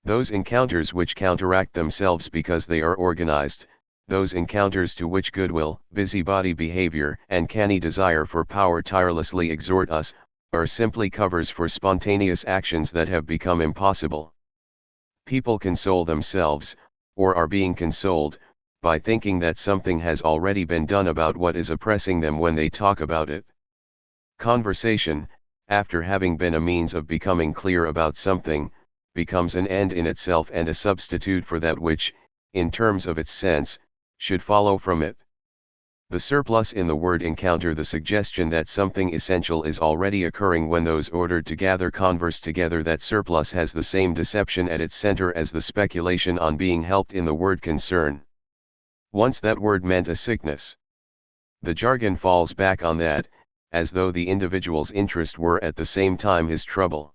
Those encounters which counteract themselves because they are organized, those encounters to which goodwill, busybody behavior, and canny desire for power tirelessly exhort us, are simply covers for spontaneous actions that have become impossible. People console themselves, or are being consoled, by thinking that something has already been done about what is oppressing them when they talk about it. Conversation, after having been a means of becoming clear about something, becomes an end in itself and a substitute for that which, in terms of its sense, should follow from it. The surplus in the word encounter, the suggestion that something essential is already occurring when those ordered to gather converse together, that surplus has the same deception at its center as the speculation on being helped in the word concern. Once that word meant a sickness. The jargon falls back on that, as though the individual's interest were at the same time his trouble.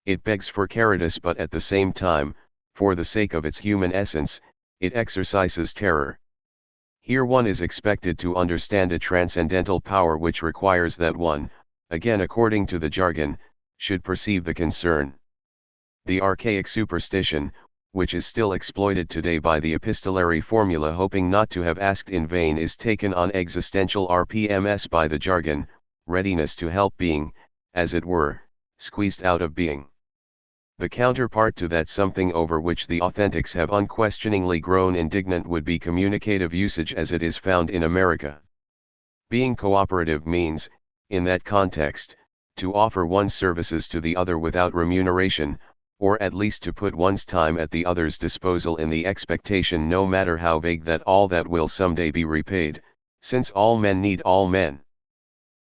It begs for caritas, but at the same time, for the sake of its human essence, it exercises terror. Here one is expected to understand a transcendental power which requires that one, again according to the jargon, should perceive the concern. The archaic superstition, which is still exploited today by the epistolary formula hoping not to have asked in vain, is taken on existential RPMS by the jargon, readiness to help being, as it were, squeezed out of being. The counterpart to that something over which the authentics have unquestioningly grown indignant would be communicative usage as it is found in America. Being cooperative means, in that context, to offer one's services to the other without remuneration, or at least to put one's time at the other's disposal in the expectation, no matter how vague, that all that will someday be repaid, since all men need all men.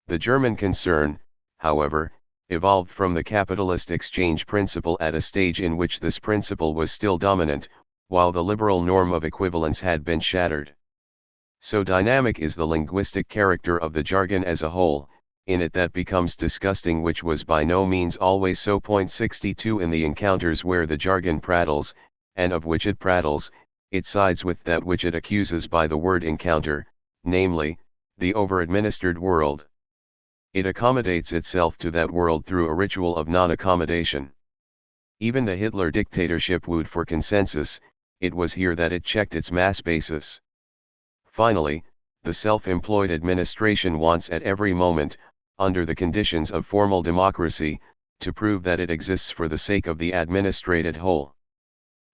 The German concern, however, evolved from the capitalist exchange principle at a stage in which this principle was still dominant, while the liberal norm of equivalence had been shattered. So dynamic is the linguistic character of the jargon as a whole, in it that becomes disgusting, which was by no means always so. 62 In the encounters where the jargon prattles, and of which it prattles, it sides with that which it accuses by the word encounter, namely, the over-administered world. It accommodates itself to that world through a ritual of non-accommodation. Even the Hitler dictatorship wooed for consensus, it was here that it checked its mass basis. Finally, the self-employed administration wants at every moment, under the conditions of formal democracy, to prove that it exists for the sake of the administrated whole.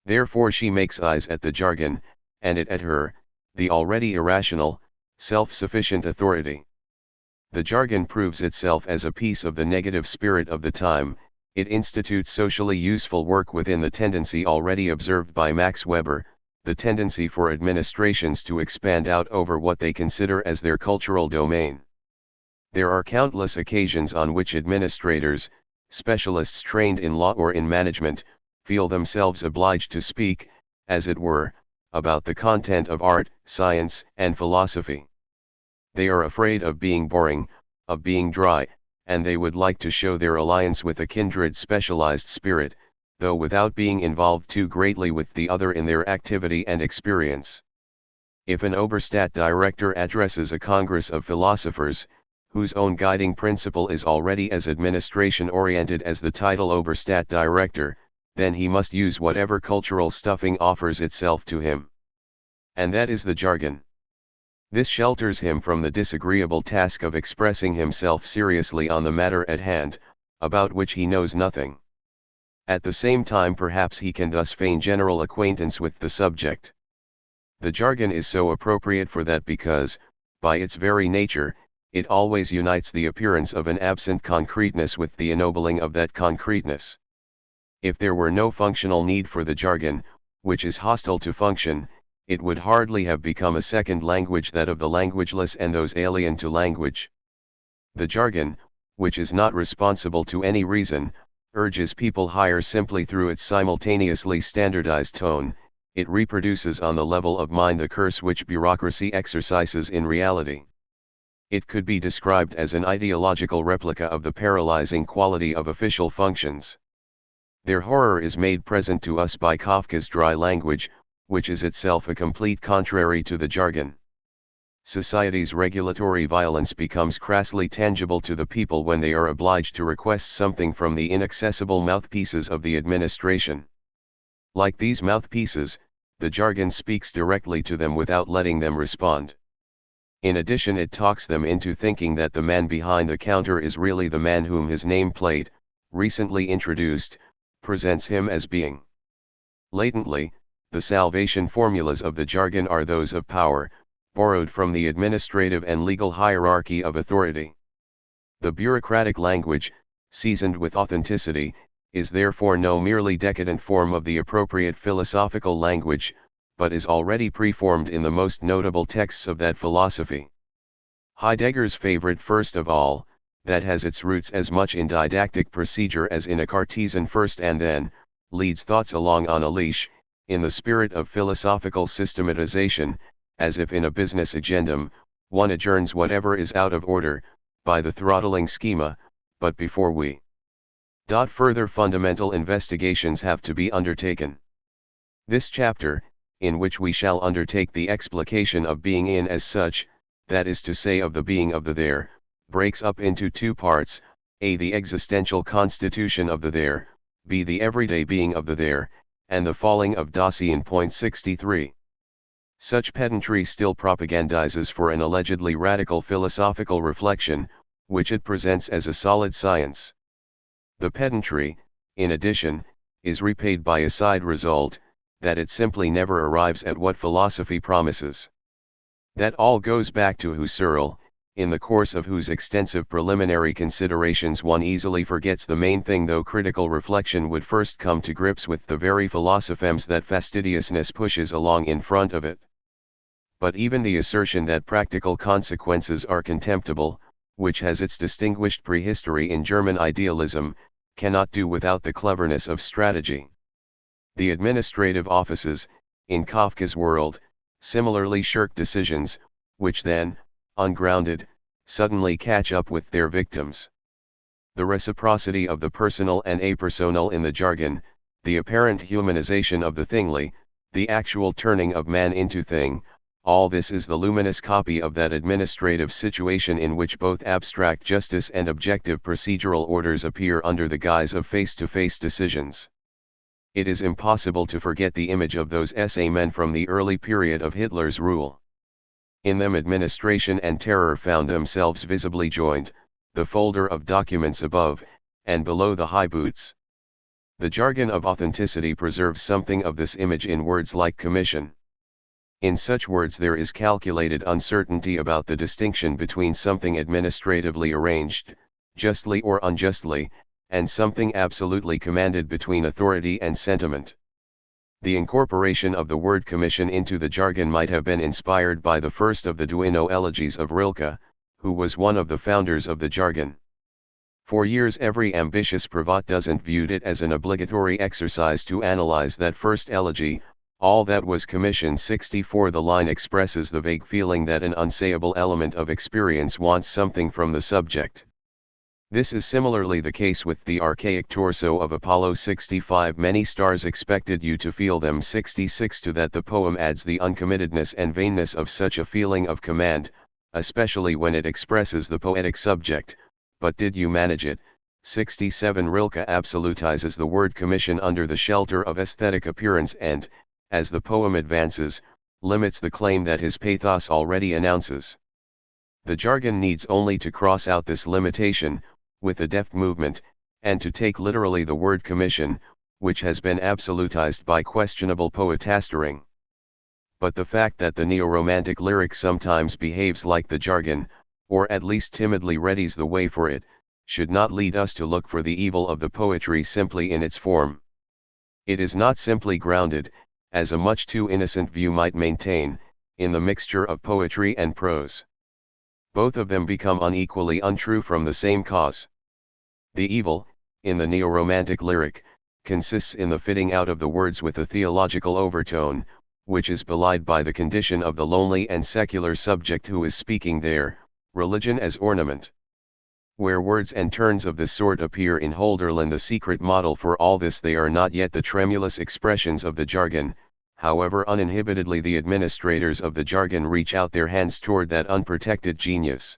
Therefore she makes eyes at the jargon, and it at her, the already irrational, self-sufficient authority. The jargon proves itself as a piece of the negative spirit of the time. It institutes socially useful work within the tendency already observed by Max Weber, the tendency for administrations to expand out over what they consider as their cultural domain. There are countless occasions on which administrators, specialists trained in law or in management, feel themselves obliged to speak, as it were, about the content of art, science, and philosophy. They are afraid of being boring, of being dry, and they would like to show their alliance with a kindred specialized spirit, though without being involved too greatly with the other in their activity and experience. If an Oberstadt director addresses a congress of philosophers, whose own guiding principle is already as administration-oriented as the title Oberstadt director, then he must use whatever cultural stuffing offers itself to him. And that is the jargon. This shelters him from the disagreeable task of expressing himself seriously on the matter at hand, about which he knows nothing. At the same time perhaps he can thus feign general acquaintance with the subject. The jargon is so appropriate for that because, by its very nature, it always unites the appearance of an absent concreteness with the ennobling of that concreteness. If there were no functional need for the jargon, which is hostile to function, it would hardly have become a second language, that of the languageless and those alien to language. The jargon, which is not responsible to any reason, urges people higher simply through its simultaneously standardized tone. It reproduces on the level of mind the curse which bureaucracy exercises in reality. It could be described as an ideological replica of the paralyzing quality of official functions. Their horror is made present to us by Kafka's dry language, which is itself a complete contrary to the jargon. Society's regulatory violence becomes crassly tangible to the people when they are obliged to request something from the inaccessible mouthpieces of the administration. Like these mouthpieces, the jargon speaks directly to them without letting them respond. In addition, it talks them into thinking that the man behind the counter is really the man whom his nameplate, recently introduced, presents him as being. Latently, the salvation formulas of the jargon are those of power, borrowed from the administrative and legal hierarchy of authority. The bureaucratic language, seasoned with authenticity, is therefore no merely decadent form of the appropriate philosophical language, but is already preformed in the most notable texts of that philosophy. Heidegger's favorite first of all, that has its roots as much in didactic procedure as in a Cartesian first and then, leads thoughts along on a leash, in the spirit of philosophical systematization, as if in a business agendum, one adjourns whatever is out of order, by the throttling schema, but before we. Further fundamental investigations have to be undertaken. This chapter, in which we shall undertake the explication of being in as such, that is to say of the being of the there, breaks up into two parts, a. the existential constitution of the there, b. the everyday being of the there, and the falling of Dasein. 63. Such pedantry still propagandizes for an allegedly radical philosophical reflection, which it presents as a solid science. The pedantry, in addition, is repaid by a side result, that it simply never arrives at what philosophy promises. That all goes back to Husserl, in the course of whose extensive preliminary considerations one easily forgets the main thing, though critical reflection would first come to grips with the very philosophemes that fastidiousness pushes along in front of it. But even the assertion that practical consequences are contemptible, which has its distinguished prehistory in German idealism, cannot do without the cleverness of strategy. The administrative offices, in Kafka's world, similarly shirk decisions, which then, ungrounded, suddenly catch up with their victims. The reciprocity of the personal and apersonal in the jargon, the apparent humanization of the thingly, the actual turning of man into thing, all this is the luminous copy of that administrative situation in which both abstract justice and objective procedural orders appear under the guise of face-to-face decisions. It is impossible to forget the image of those SA men from the early period of Hitler's rule. In them administration and terror found themselves visibly joined, the folder of documents above, and below the high boots. The jargon of authenticity preserves something of this image in words like commission. In such words there is calculated uncertainty about the distinction between something administratively arranged, justly or unjustly, and something absolutely commanded between authority and sentiment. The incorporation of the word commission into the jargon might have been inspired by the first of the Duino elegies of Rilke, who was one of the founders of the jargon. For years every ambitious privatdozent viewed it as an obligatory exercise to analyze that first elegy, all that was commission. 64. The line expresses the vague feeling that an unsayable element of experience wants something from the subject. This is similarly the case with the archaic torso of Apollo 65. Many stars expected you to feel them. 66. To that the poem adds the uncommittedness and vainness of such a feeling of command, especially when it expresses the poetic subject, but did you manage it? 67. Rilke absolutizes the word commission under the shelter of aesthetic appearance and, as the poem advances, limits the claim that his pathos already announces. The jargon needs only to cross out this limitation, with a deft movement, and to take literally the word commission, which has been absolutized by questionable poetastering. but the fact that the neo-romantic lyric sometimes behaves like the jargon, or at least timidly readies the way for it, should not lead us to look for the evil of the poetry simply in its form. It is not simply grounded, as a much too innocent view might maintain, in the mixture of poetry and prose. Both of them become unequally untrue from the same cause. The evil, in the neo-romantic lyric, consists in the fitting out of the words with a theological overtone, which is belied by the condition of the lonely and secular subject who is speaking there, religion as ornament. Where words and turns of this sort appear in Hölderlin, the secret model for all this, they are not yet the tremulous expressions of the jargon, however uninhibitedly the administrators of the jargon reach out their hands toward that unprotected genius.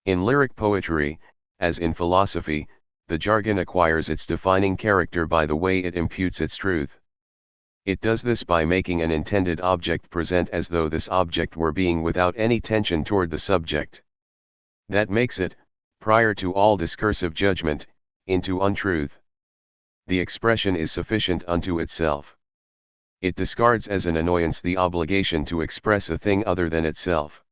In lyric poetry, as in philosophy, the jargon acquires its defining character by the way it imputes its truth. It does this by making an intended object present as though this object were being without any tension toward the subject. That makes it, prior to all discursive judgment, into untruth. The expression is sufficient unto itself. It discards as an annoyance the obligation to express a thing other than itself.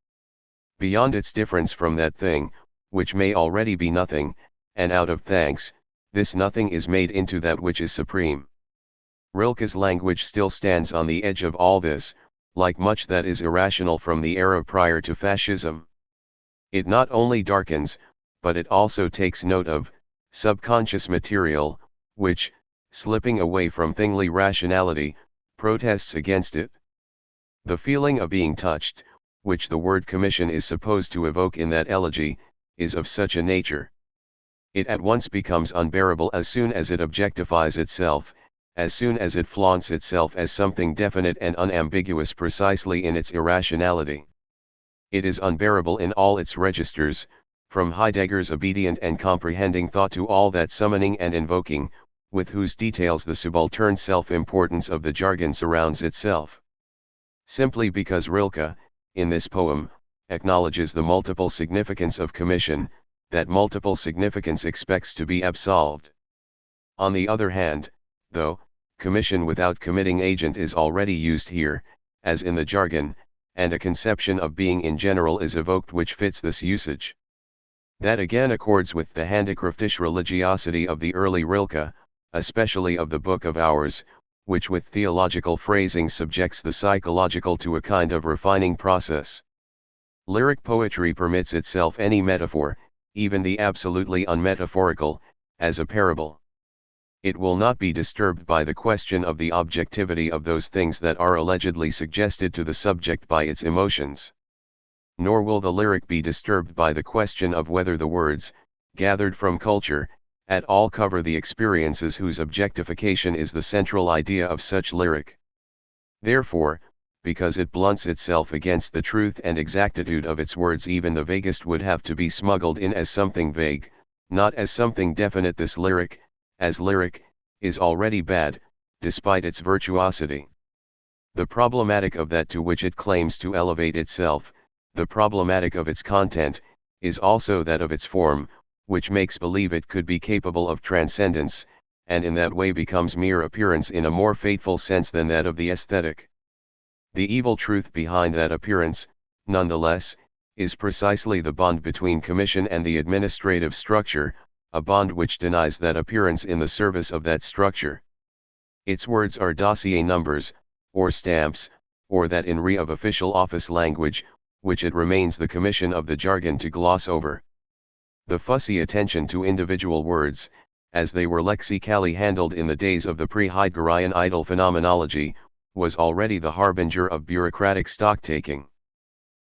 Beyond its difference from that thing, which may already be nothing, and out of thanks, this nothing is made into that which is supreme. Rilke's language still stands on the edge of all this, like much that is irrational from the era prior to fascism. It not only darkens, but it also takes note of subconscious material, which, slipping away from thingly rationality, protests against it. The feeling of being touched, which the word commission is supposed to evoke in that elegy, is of such a nature. It at once becomes unbearable as soon as it objectifies itself, as soon as it flaunts itself as something definite and unambiguous precisely in its irrationality. It is unbearable in all its registers, from Heidegger's obedient and comprehending thought to all that summoning and invoking, with whose details the subaltern self-importance of the jargon surrounds itself. Simply because Rilke, in this poem, acknowledges the multiple significance of commission, that multiple significance expects to be absolved. On the other hand, though, commission without committing agent is already used here, as in the jargon, and a conception of being in general is evoked which fits this usage. That again accords with the handicraftish religiosity of the early Rilke, especially of the Book of Hours, which with theological phrasing subjects the psychological to a kind of refining process. Lyric poetry permits itself any metaphor, even the absolutely unmetaphorical, as a parable. It will not be disturbed by the question of the objectivity of those things that are allegedly suggested to the subject by its emotions. Nor will the lyric be disturbed by the question of whether the words, gathered from culture, at all cover the experiences whose objectification is the central idea of such lyric. Therefore, because it blunts itself against the truth and exactitude of its words, even the vaguest would have to be smuggled in as something vague, not as something definite. This lyric, as lyric, is already bad, despite its virtuosity. The problematic of that to which it claims to elevate itself, the problematic of its content, is also that of its form, which makes believe it could be capable of transcendence, and in that way becomes mere appearance in a more fateful sense than that of the aesthetic. The evil truth behind that appearance, nonetheless, is precisely the bond between commission and the administrative structure, a bond which denies that appearance in the service of that structure. Its words are dossier numbers, or stamps, or that in re of official office language, which it remains the commission of the jargon to gloss over. The fussy attention to individual words, as they were lexically handled in the days of the pre-Heideggerian idle phenomenology, was already the harbinger of bureaucratic stock-taking.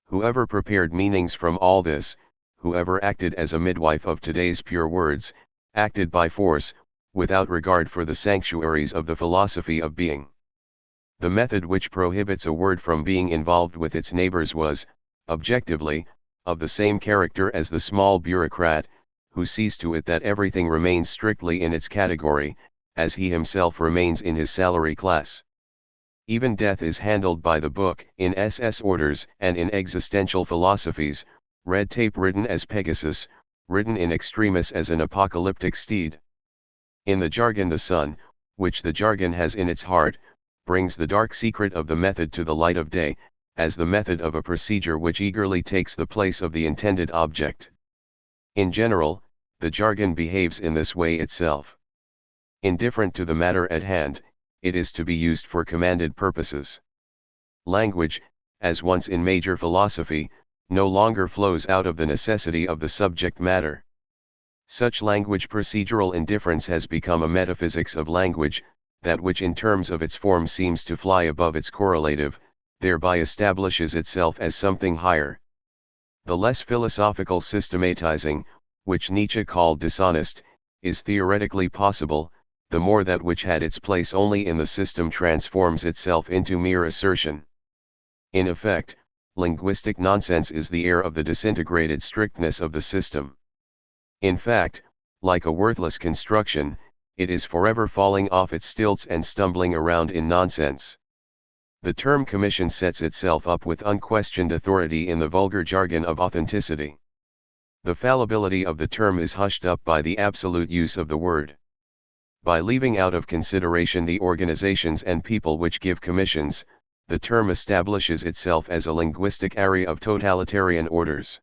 Whoever prepared meanings from all this, whoever acted as a midwife of today's pure words, acted by force, without regard for the sanctuaries of the philosophy of being. The method which prohibits a word from being involved with its neighbors was, objectively, of the same character as the small bureaucrat, who sees to it that everything remains strictly in its category, as he himself remains in his salary class. Even death is handled by the book. In SS orders and in existential philosophies, red tape written as Pegasus, written in extremis as an apocalyptic steed. In the jargon the sun, which the jargon has in its heart, brings the dark secret of the method to the light of day, as the method of a procedure which eagerly takes the place of the intended object. In general, the jargon behaves in this way itself. Indifferent to the matter at hand, it is to be used for commanded purposes. Language, as once in major philosophy, no longer flows out of the necessity of the subject matter. Such language procedural indifference has become a metaphysics of language, that which in terms of its form seems to fly above its correlative, thereby establishes itself as something higher. The less philosophical systematizing, which Nietzsche called dishonest, is theoretically possible, the more that which had its place only in the system transforms itself into mere assertion. In effect, linguistic nonsense is the air of the disintegrated strictness of the system. In fact, like a worthless construction, it is forever falling off its stilts and stumbling around in nonsense. The term commission sets itself up with unquestioned authority in the vulgar jargon of authenticity. The fallibility of the term is hushed up by the absolute use of the word. By leaving out of consideration the organizations and people which give commissions, the term establishes itself as a linguistic area of totalitarian orders.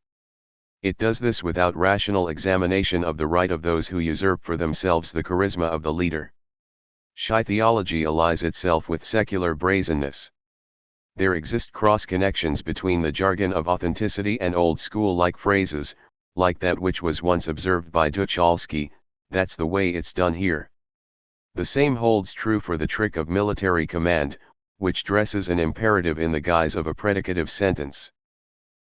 It does this without rational examination of the right of those who usurp for themselves the charisma of the leader. Shy theology allies itself with secular brazenness. There exist cross-connections between the jargon of authenticity and old-school-like phrases, like that which was once observed by Tucholsky, "That's the way it's done here." The same holds true for the trick of military command, which dresses an imperative in the guise of a predicative sentence.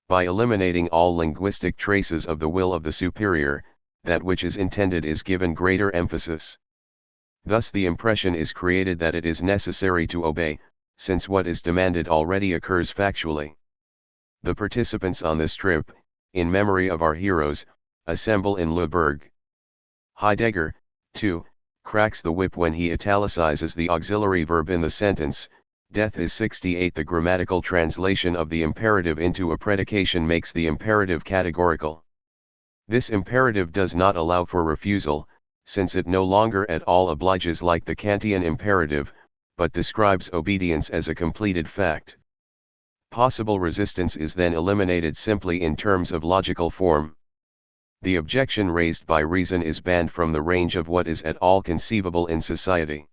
By eliminating all linguistic traces of the will of the superior, that which is intended is given greater emphasis. Thus the impression is created that it is necessary to obey, since what is demanded already occurs factually. The participants on this trip, in memory of our heroes, assemble in Luberg. Heidegger, too, cracks the whip when he italicizes the auxiliary verb in the sentence, "Death is 68." The grammatical translation of the imperative into a predication makes the imperative categorical. This imperative does not allow for refusal, since it no longer at all obliges like the Kantian imperative, but describes obedience as a completed fact. Possible resistance is then eliminated simply in terms of logical form. The objection raised by reason is banned from the range of what is at all conceivable in society.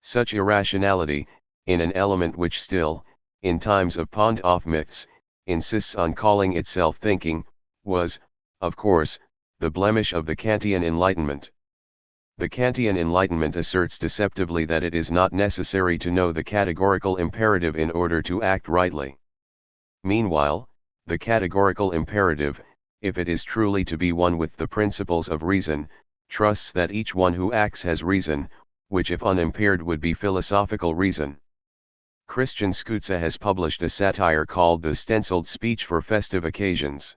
Such irrationality, in an element which still, in times of pawned-off myths, insists on calling itself thinking, was, of course, the blemish of the Kantian Enlightenment. The Kantian Enlightenment asserts deceptively that it is not necessary to know the categorical imperative in order to act rightly. Meanwhile, the categorical imperative, if it is truly to be one with the principles of reason, trusts that each one who acts has reason, which if unimpaired would be philosophical reason. Christian Scootza has published a satire called The Stenciled Speech for Festive Occasions.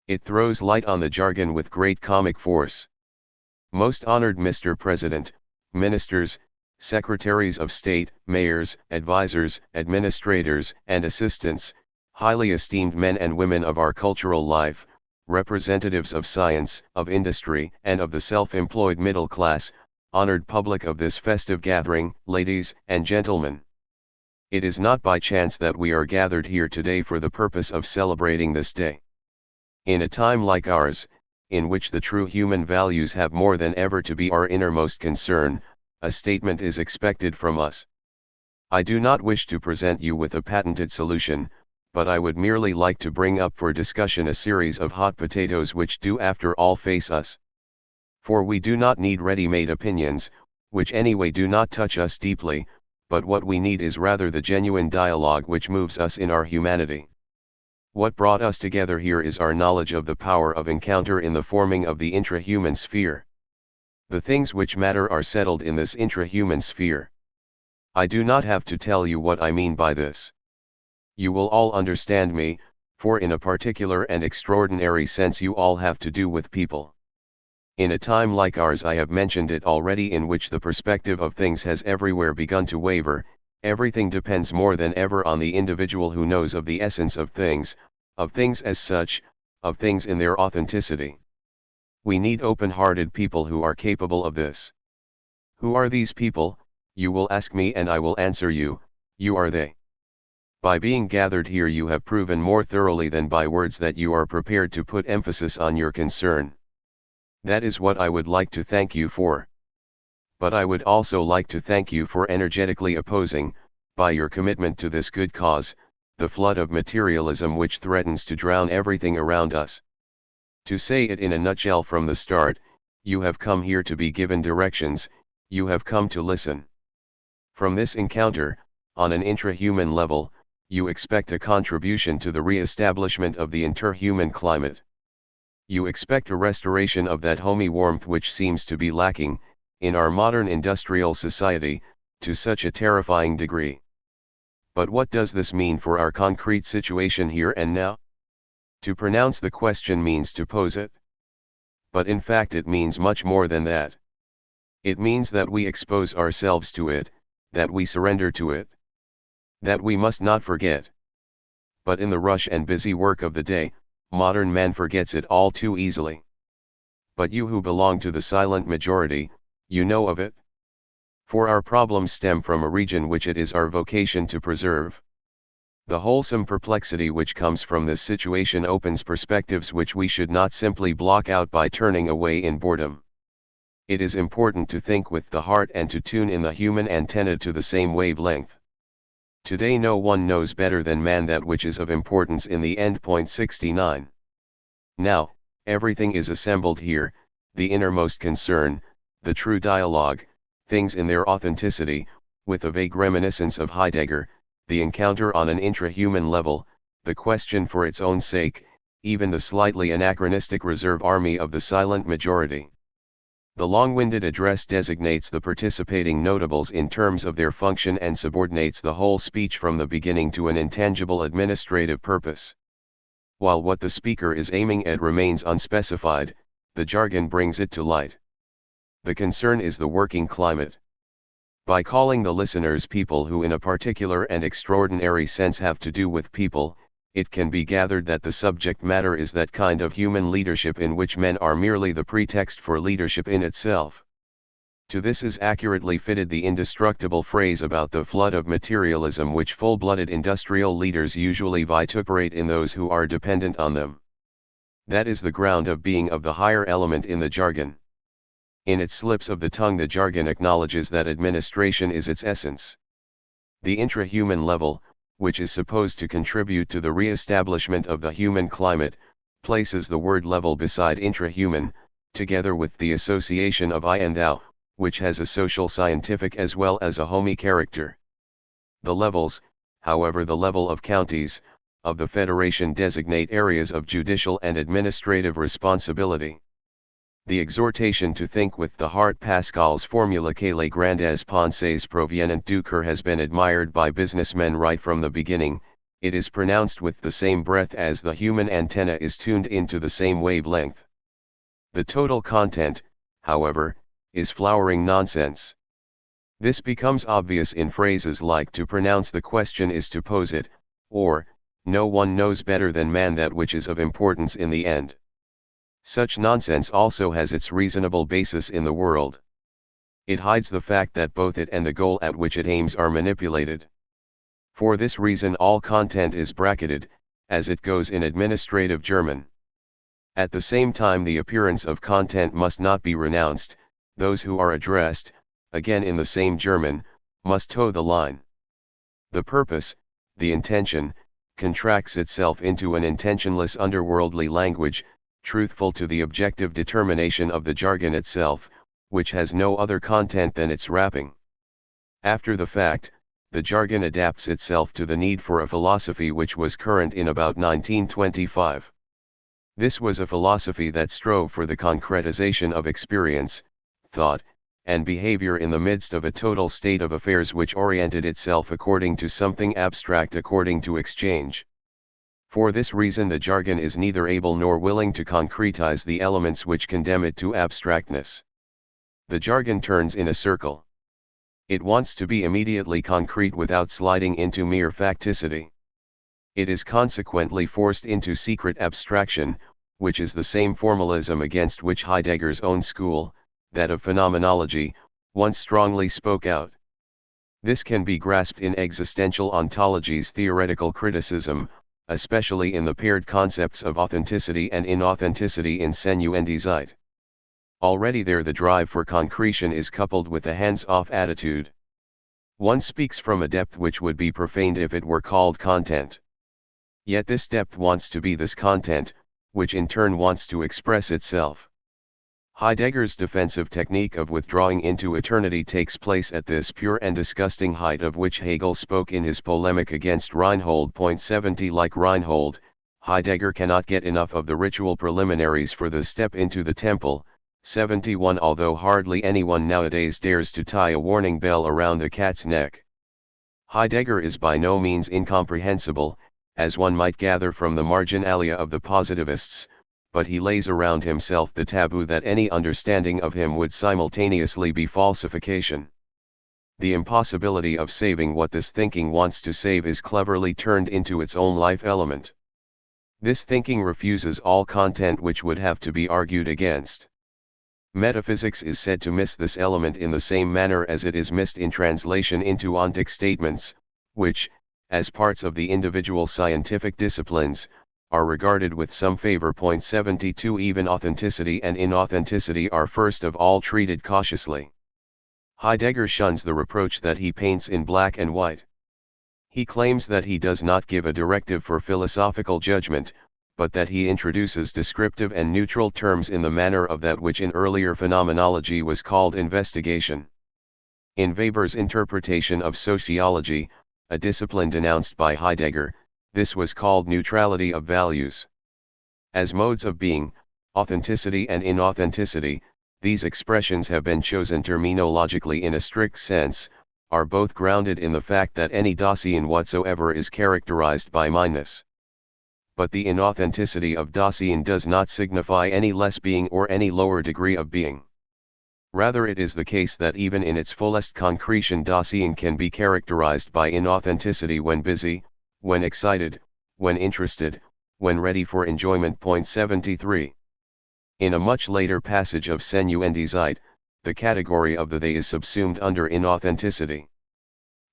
It throws light on the jargon with great comic force. Most honored Mr. President, ministers, secretaries of state, mayors, advisors, administrators, and assistants, highly esteemed men and women of our cultural life, representatives of science, of industry, and of the self-employed middle class, honored public of this festive gathering, ladies and gentlemen. It is not by chance that we are gathered here today for the purpose of celebrating this day. In a time like ours, in which the true human values have more than ever to be our innermost concern, a statement is expected from us. I do not wish to present you with a patented solution, but I would merely like to bring up for discussion a series of hot potatoes which do after all face us. For we do not need ready-made opinions, which anyway do not touch us deeply, but what we need is rather the genuine dialogue which moves us in our humanity. What brought us together here is our knowledge of the power of encounter in the forming of the intrahuman sphere. The things which matter are settled in this intrahuman sphere. I do not have to tell you what I mean by this. You will all understand me, for in a particular and extraordinary sense you all have to do with people. In a time like ours, I have mentioned it already, in which the perspective of things has everywhere begun to waver, everything depends more than ever on the individual who knows of the essence of things as such, of things in their authenticity. We need open-hearted people who are capable of this. Who are these people? You will ask me and I will answer you, you are they. By being gathered here you have proven more thoroughly than by words that you are prepared to put emphasis on your concern. That is what I would like to thank you for. But I would also like to thank you for energetically opposing, by your commitment to this good cause, the flood of materialism which threatens to drown everything around us. To say it in a nutshell from the start, you have come here to be given directions, you have come to listen. From this encounter, on an intrahuman level, you expect a contribution to the re-establishment of the interhuman climate. You expect a restoration of that homey warmth which seems to be lacking, in our modern industrial society, to such a terrifying degree. But what does this mean for our concrete situation here and now? To pronounce the question means to pose it. But in fact it means much more than that. It means that we expose ourselves to it, that we surrender to it. That we must not forget. But in the rush and busy work of the day, modern man forgets it all too easily. But you who belong to the silent majority, you know of it. For our problems stem from a region which it is our vocation to preserve. The wholesome perplexity which comes from this situation opens perspectives which we should not simply block out by turning away in boredom. It is important to think with the heart and to tune in the human antenna to the same wavelength. Today no one knows better than man that which is of importance in the end. 69. Now, everything is assembled here, the innermost concern, the true dialogue, things in their authenticity, with a vague reminiscence of Heidegger, the encounter on an intrahuman level, the question for its own sake, even the slightly anachronistic reserve army of the silent majority. The long-winded address designates the participating notables in terms of their function and subordinates the whole speech from the beginning to an intangible administrative purpose. While what the speaker is aiming at remains unspecified, the jargon brings it to light. The concern is the working climate. By calling the listeners people who in a particular and extraordinary sense have to do with people, it can be gathered that the subject matter is that kind of human leadership in which men are merely the pretext for leadership in itself. To this is accurately fitted the indestructible phrase about the flood of materialism which full-blooded industrial leaders usually vituperate in those who are dependent on them. That is the ground of being of the higher element in the jargon. In its slips of the tongue the jargon acknowledges that administration is its essence. The intrahuman level, which is supposed to contribute to the re-establishment of the human climate, places the word level beside intrahuman, together with the association of I and thou, which has a social scientific as well as a homey character. The levels, however, the level of counties, of the Federation designate areas of judicial and administrative responsibility. The exhortation to think with the heart, Pascal's formula que les grandes pensées proviennent du cœur, has been admired by businessmen right from the beginning. It is pronounced with the same breath as the human antenna is tuned into the same wavelength. The total content, however, is flowering nonsense. This becomes obvious in phrases like to pronounce the question is to pose it, or, no one knows better than man that which is of importance in the end. Such nonsense also has its reasonable basis in the world. It hides the fact that both it and the goal at which it aims are manipulated. For this reason all content is bracketed, as it goes in administrative German. At the same time the appearance of content must not be renounced. Those who are addressed, again in the same German, must toe the line. The purpose, the intention, contracts itself into an intentionless underworldly language, truthful to the objective determination of the jargon itself, which has no other content than its wrapping. After the fact, the jargon adapts itself to the need for a philosophy which was current in about 1925. This was a philosophy that strove for the concretization of experience, thought, and behavior in the midst of a total state of affairs which oriented itself according to something abstract, according to exchange. For this reason the jargon is neither able nor willing to concretize the elements which condemn it to abstractness. The jargon turns in a circle. It wants to be immediately concrete without sliding into mere facticity. It is consequently forced into secret abstraction, which is the same formalism against which Heidegger's own school, that of phenomenology, once strongly spoke out. This can be grasped in existential ontology's theoretical criticism, especially in the paired concepts of authenticity and inauthenticity in Senuendizeit. Already there the drive for concretion is coupled with a hands-off attitude. One speaks from a depth which would be profaned if it were called content. Yet this depth wants to be this content, which in turn wants to express itself. Heidegger's defensive technique of withdrawing into eternity takes place at this pure and disgusting height of which Hegel spoke in his polemic against Reinhold. 70 Like Reinhold, Heidegger cannot get enough of the ritual preliminaries for the step into the temple. 71 Although hardly anyone nowadays dares to tie a warning bell around the cat's neck. Heidegger is by no means incomprehensible, as one might gather from the marginalia of the positivists, but he lays around himself the taboo that any understanding of him would simultaneously be falsification. The impossibility of saving what this thinking wants to save is cleverly turned into its own life element. This thinking refuses all content which would have to be argued against. Metaphysics is said to miss this element in the same manner as it is missed in translation into ontic statements, which, as parts of the individual scientific disciplines, are regarded with some favor. 72 Even authenticity and inauthenticity are first of all treated cautiously. Heidegger shuns the reproach that he paints in black and white. He claims that he does not give a directive for philosophical judgment, but that he introduces descriptive and neutral terms in the manner of that which in earlier phenomenology was called investigation. In Weber's interpretation of sociology, a discipline denounced by Heidegger, this was called neutrality of values. As modes of being, authenticity and inauthenticity, these expressions have been chosen terminologically in a strict sense, are both grounded in the fact that any Dasein whatsoever is characterized by mindness. But the inauthenticity of Dasein does not signify any less being or any lower degree of being. Rather it is the case that even in its fullest concretion Dasein can be characterized by inauthenticity when busy, when excited, when interested, when ready for enjoyment. 73. In a much later passage of Senuendizeit, the category of the they is subsumed under inauthenticity.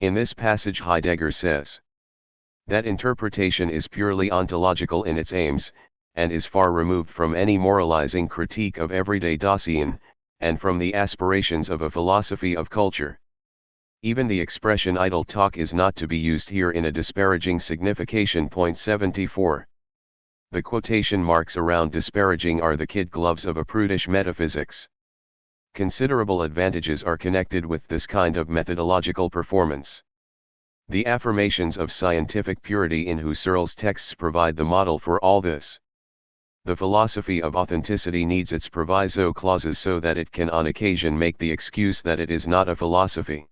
In this passage Heidegger says that interpretation is purely ontological in its aims, and is far removed from any moralizing critique of everyday Dasein, and from the aspirations of a philosophy of culture. Even the expression idle talk is not to be used here in a disparaging signification. 74. The quotation marks around disparaging are the kid gloves of a prudish metaphysics. Considerable advantages are connected with this kind of methodological performance. The affirmations of scientific purity in Husserl's texts provide the model for all this. The philosophy of authenticity needs its proviso clauses so that it can on occasion make the excuse that it is not a philosophy.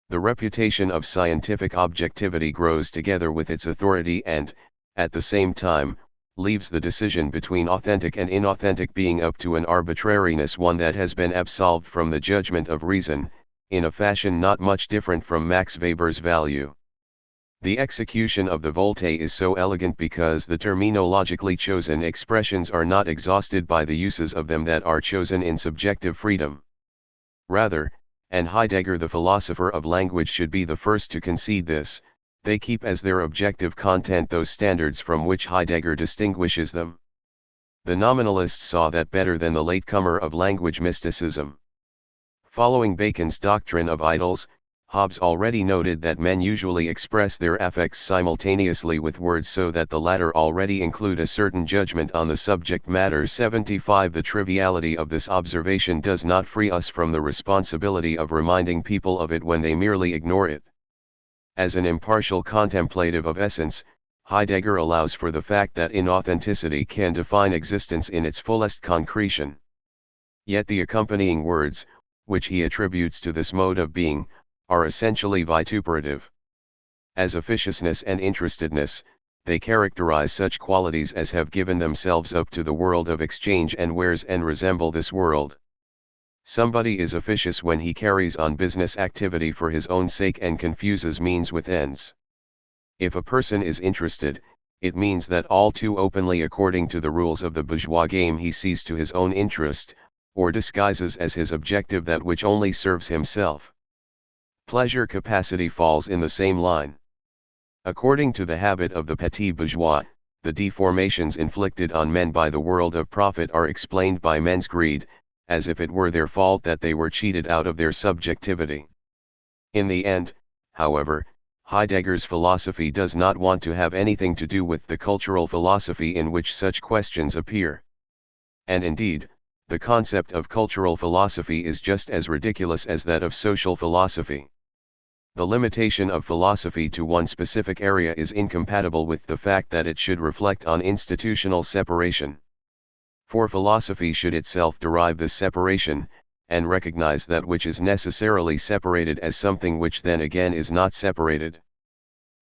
The reputation of scientific objectivity grows together with its authority and, at the same time, leaves the decision between authentic and inauthentic being up to an arbitrariness, one that has been absolved from the judgment of reason, in a fashion not much different from Max Weber's value. The execution of the volte is so elegant because the terminologically chosen expressions are not exhausted by the uses of them that are chosen in subjective freedom. Rather, and Heidegger the philosopher of language should be the first to concede this, they keep as their objective content those standards from which Heidegger distinguishes them. The nominalists saw that better than the latecomer of language mysticism. Following Bacon's doctrine of idols, Hobbes already noted that men usually express their affects simultaneously with words so that the latter already include a certain judgment on the subject matter. 75 The triviality of this observation does not free us from the responsibility of reminding people of it when they merely ignore it. As an impartial contemplative of essence, Heidegger allows for the fact that inauthenticity can define existence in its fullest concretion. Yet the accompanying words, which he attributes to this mode of being, are essentially vituperative. As officiousness and interestedness, they characterize such qualities as have given themselves up to the world of exchange and wares and resemble this world. Somebody is officious when he carries on business activity for his own sake and confuses means with ends. If a person is interested, it means that all too openly according to the rules of the bourgeois game he sees to his own interest, or disguises as his objective that which only serves himself. Pleasure capacity falls in the same line. According to the habit of the petit bourgeois, the deformations inflicted on men by the world of profit are explained by men's greed, as if it were their fault that they were cheated out of their subjectivity. In the end, however, Heidegger's philosophy does not want to have anything to do with the cultural philosophy in which such questions appear. And indeed, the concept of cultural philosophy is just as ridiculous as that of social philosophy. The limitation of philosophy to one specific area is incompatible with the fact that it should reflect on institutional separation. For philosophy should itself derive this separation, and recognize that which is necessarily separated as something which then again is not separated.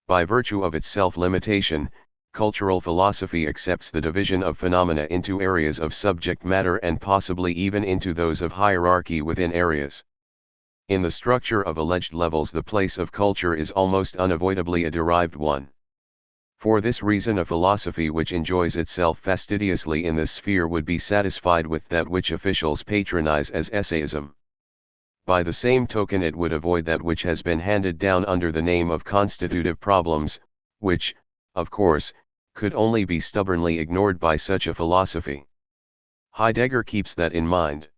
By virtue of its self-limitation, cultural philosophy accepts the division of phenomena into areas of subject matter and possibly even into those of hierarchy within areas. In the structure of alleged levels, the place of culture is almost unavoidably a derived one. For this reason, a philosophy which enjoys itself fastidiously in this sphere would be satisfied with that which officials patronize as essayism. By the same token, it would avoid that which has been handed down under the name of constitutive problems, which, of course, could only be stubbornly ignored by such a philosophy. Heidegger keeps that in mind.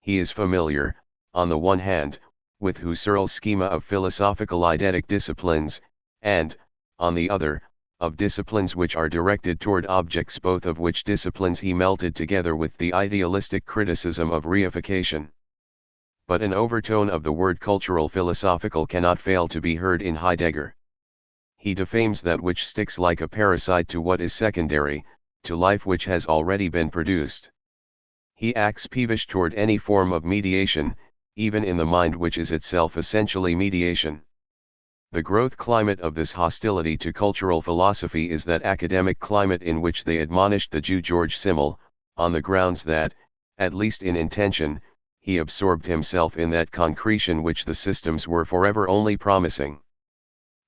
He is familiar, on the one hand, with Husserl's schema of philosophical eidetic disciplines, and, on the other, of disciplines which are directed toward objects, both of which disciplines he melted together with the idealistic criticism of reification. But an overtone of the word cultural philosophical cannot fail to be heard in Heidegger. He defames that which sticks like a parasite to what is secondary, to life which has already been produced. He acts peevish toward any form of mediation, even in the mind which is itself essentially mediation. The growth climate of this hostility to cultural philosophy is that academic climate in which they admonished the Jew George Simmel, on the grounds that, at least in intention, he absorbed himself in that concretion which the systems were forever only promising.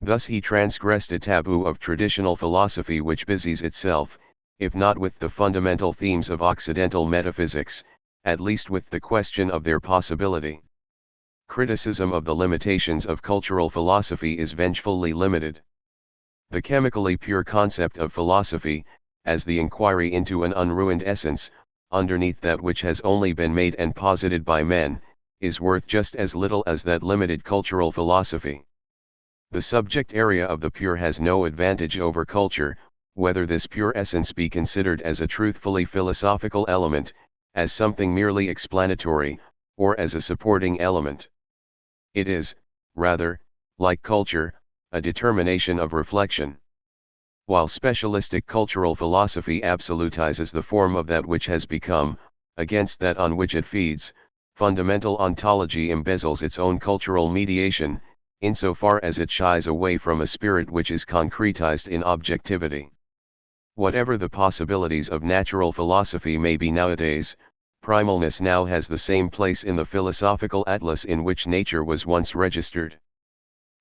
Thus he transgressed a taboo of traditional philosophy which busies itself, if not with the fundamental themes of Occidental metaphysics, at least with the question of their possibility. Criticism of the limitations of cultural philosophy is vengefully limited. The chemically pure concept of philosophy, as the inquiry into an unruined essence, underneath that which has only been made and posited by men, is worth just as little as that limited cultural philosophy. The subject area of the pure has no advantage over culture, whether this pure essence be considered as a truthfully philosophical element, as something merely explanatory, or as a supporting element. It is, rather, like culture, a determination of reflection. While specialistic cultural philosophy absolutizes the form of that which has become, against that on which it feeds, fundamental ontology embezzles its own cultural mediation, insofar as it shies away from a spirit which is concretized in objectivity. Whatever the possibilities of natural philosophy may be nowadays, primalness now has the same place in the philosophical atlas in which nature was once registered.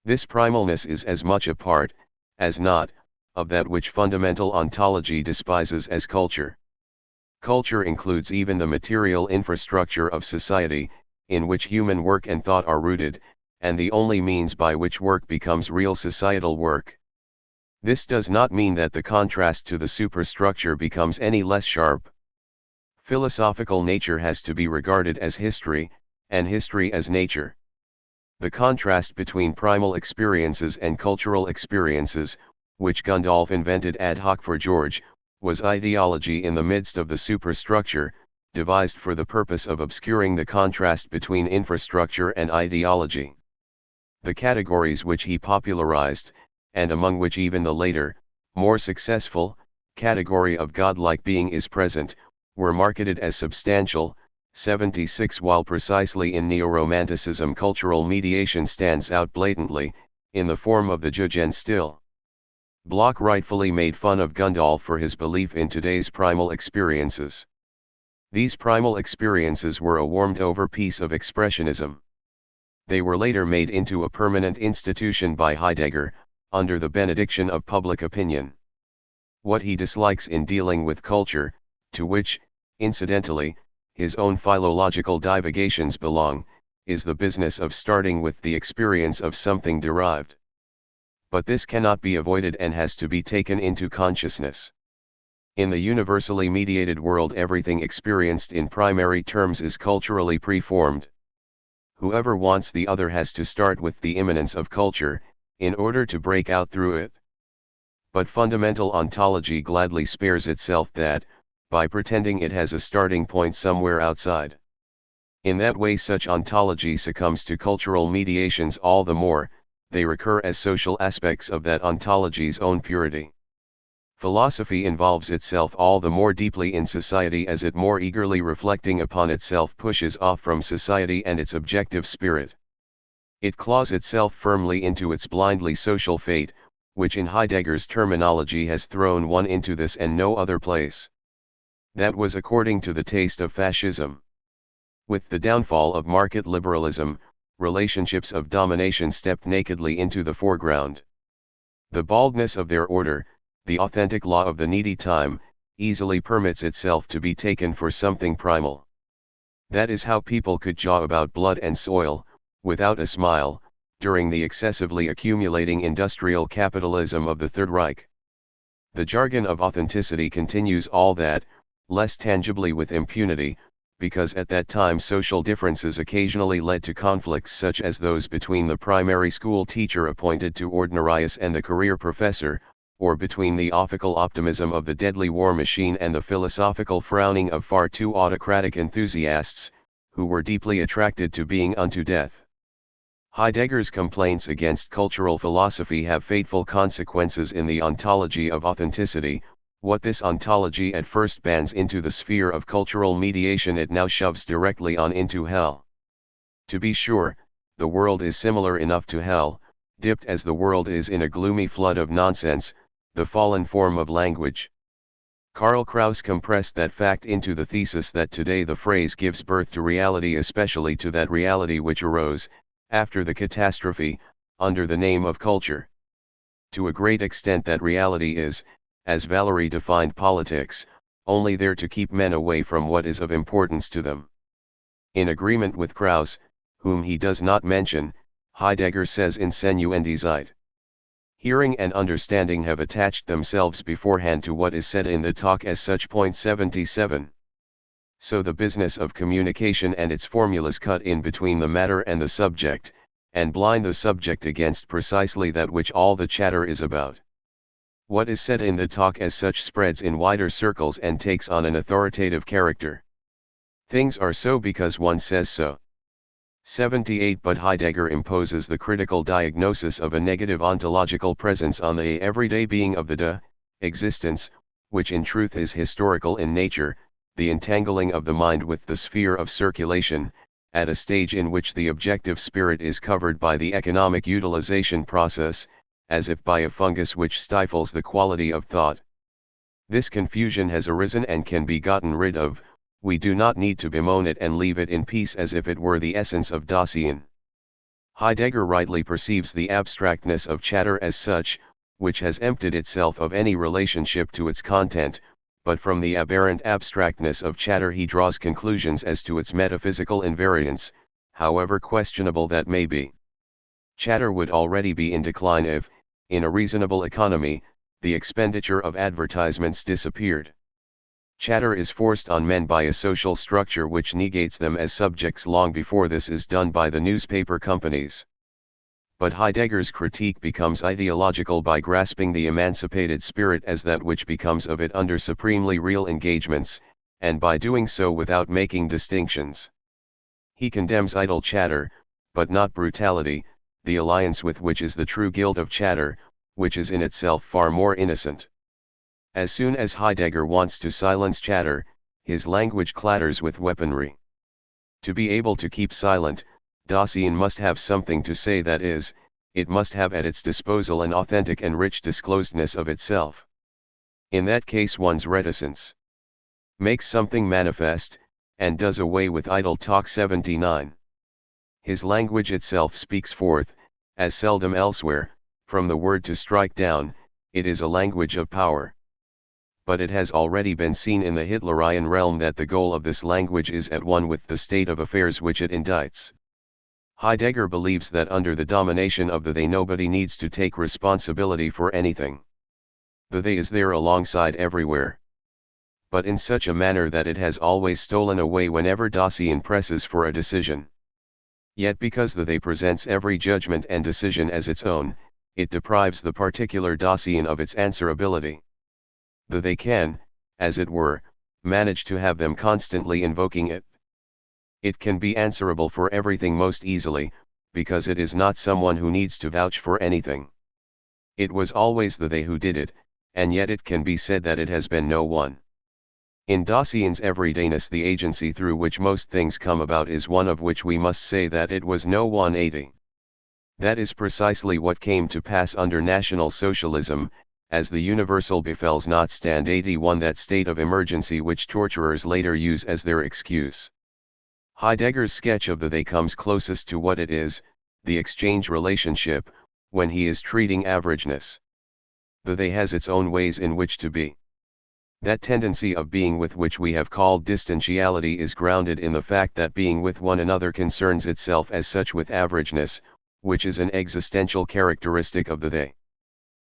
This primalness is as much a part, as not, of that which fundamental ontology despises as culture. Culture includes even the material infrastructure of society, in which human work and thought are rooted, and the only means by which work becomes real societal work. This does not mean that the contrast to the superstructure becomes any less sharp. Philosophical nature has to be regarded as history, and history as nature. The contrast between primal experiences and cultural experiences, which Gundolf invented ad hoc for George, was ideology in the midst of the superstructure, devised for the purpose of obscuring the contrast between infrastructure and ideology. The categories which he popularized, and among which even the later, more successful, category of godlike being is present, were marketed as substantial. 76 While precisely in neo-romanticism cultural mediation stands out blatantly, in the form of the Jugendstil. Bloch rightfully made fun of Gundolf for his belief in today's primal experiences. These primal experiences were a warmed-over piece of expressionism. They were later made into a permanent institution by Heidegger, under the benediction of public opinion. What he dislikes in dealing with culture, to which, incidentally, his own philological divagations belong, is the business of starting with the experience of something derived. But this cannot be avoided and has to be taken into consciousness. In the universally mediated world, everything experienced in primary terms is culturally preformed. Whoever wants the other has to start with the immanence of culture, in order to break out through it. But fundamental ontology gladly spares itself that, by pretending it has a starting point somewhere outside. In that way such ontology succumbs to cultural mediations all the more, they recur as social aspects of that ontology's own purity. Philosophy involves itself all the more deeply in society as it more eagerly reflecting upon itself pushes off from society and its objective spirit. It claws itself firmly into its blindly social fate, which in Heidegger's terminology has thrown one into this and no other place. That was according to the taste of fascism. With the downfall of market liberalism, relationships of domination stepped nakedly into the foreground. The baldness of their order, the authentic law of the needy time, easily permits itself to be taken for something primal. That is how people could jaw about blood and soil, without a smile, during the excessively accumulating industrial capitalism of the Third Reich. The jargon of authenticity continues all that, less tangibly with impunity, because at that time social differences occasionally led to conflicts such as those between the primary school teacher appointed to ordinarius and the career professor, or between the ophical optimism of the deadly war machine and the philosophical frowning of far too autocratic enthusiasts, who were deeply attracted to being unto death. Heidegger's complaints against cultural philosophy have fateful consequences in the ontology of authenticity. What this ontology at first bans into the sphere of cultural mediation it now shoves directly on into hell. To be sure, the world is similar enough to hell, dipped as the world is in a gloomy flood of nonsense, the fallen form of language. Karl Kraus compressed that fact into the thesis that today the phrase gives birth to reality, especially to that reality which arose, after the catastrophe, under the name of culture. To a great extent that reality is, as Valery defined politics, only there to keep men away from what is of importance to them. In agreement with Kraus, whom he does not mention, Heidegger says in Senuende Zeit. Hearing and understanding have attached themselves beforehand to what is said in the talk as such. Point 77. So the business of communication and its formulas cut in between the matter and the subject, and blind the subject against precisely that which all the chatter is about. What is said in the talk as such spreads in wider circles and takes on an authoritative character. Things are so because one says so. 78. But Heidegger imposes the critical diagnosis of a negative ontological presence on the everyday being of the existence, which in truth is historical in nature, the entangling of the mind with the sphere of circulation, at a stage in which the objective spirit is covered by the economic utilization process, as if by a fungus which stifles the quality of thought. This confusion has arisen and can be gotten rid of. We do not need to bemoan it and leave it in peace as if it were the essence of Dasein. Heidegger rightly perceives the abstractness of chatter as such, which has emptied itself of any relationship to its content, but from the aberrant abstractness of chatter he draws conclusions as to its metaphysical invariance, however questionable that may be. Chatter would already be in decline if, in a reasonable economy, the expenditure of advertisements disappeared. Chatter is forced on men by a social structure which negates them as subjects long before this is done by the newspaper companies. But Heidegger's critique becomes ideological by grasping the emancipated spirit as that which becomes of it under supremely real engagements, and by doing so without making distinctions. He condemns idle chatter, but not brutality, the alliance with which is the true guilt of chatter, which is in itself far more innocent. As soon as Heidegger wants to silence chatter, his language clatters with weaponry. To be able to keep silent, Dasein must have something to say, that is, it must have at its disposal an authentic and rich disclosedness of itself. In that case one's reticence makes something manifest, and does away with idle talk. 79. His language itself speaks forth, as seldom elsewhere, from the word to strike down. It is a language of power. But it has already been seen in the Hitlerian realm that the goal of this language is at one with the state of affairs which it indicts. Heidegger believes that under the domination of the they nobody needs to take responsibility for anything. The they is there alongside everywhere, but in such a manner that it has always stolen away whenever Dasein presses for a decision. Yet because the they presents every judgment and decision as its own, it deprives the particular Dasein of its answerability. The they can, as it were, manage to have them constantly invoking it. It can be answerable for everything most easily, because it is not someone who needs to vouch for anything. It was always the they who did it, and yet it can be said that it has been no one. In Dasein's everydayness, the agency through which most things come about is one of which we must say that it was no 180. That is precisely what came to pass under National Socialism, as the universal befels not stand 81, that state of emergency which torturers later use as their excuse. Heidegger's sketch of the they comes closest to what it is, the exchange relationship, when he is treating averageness. The they has its own ways in which to be. That tendency of being with which we have called distentiality is grounded in the fact that being with one another concerns itself as such with averageness, which is an existential characteristic of the they.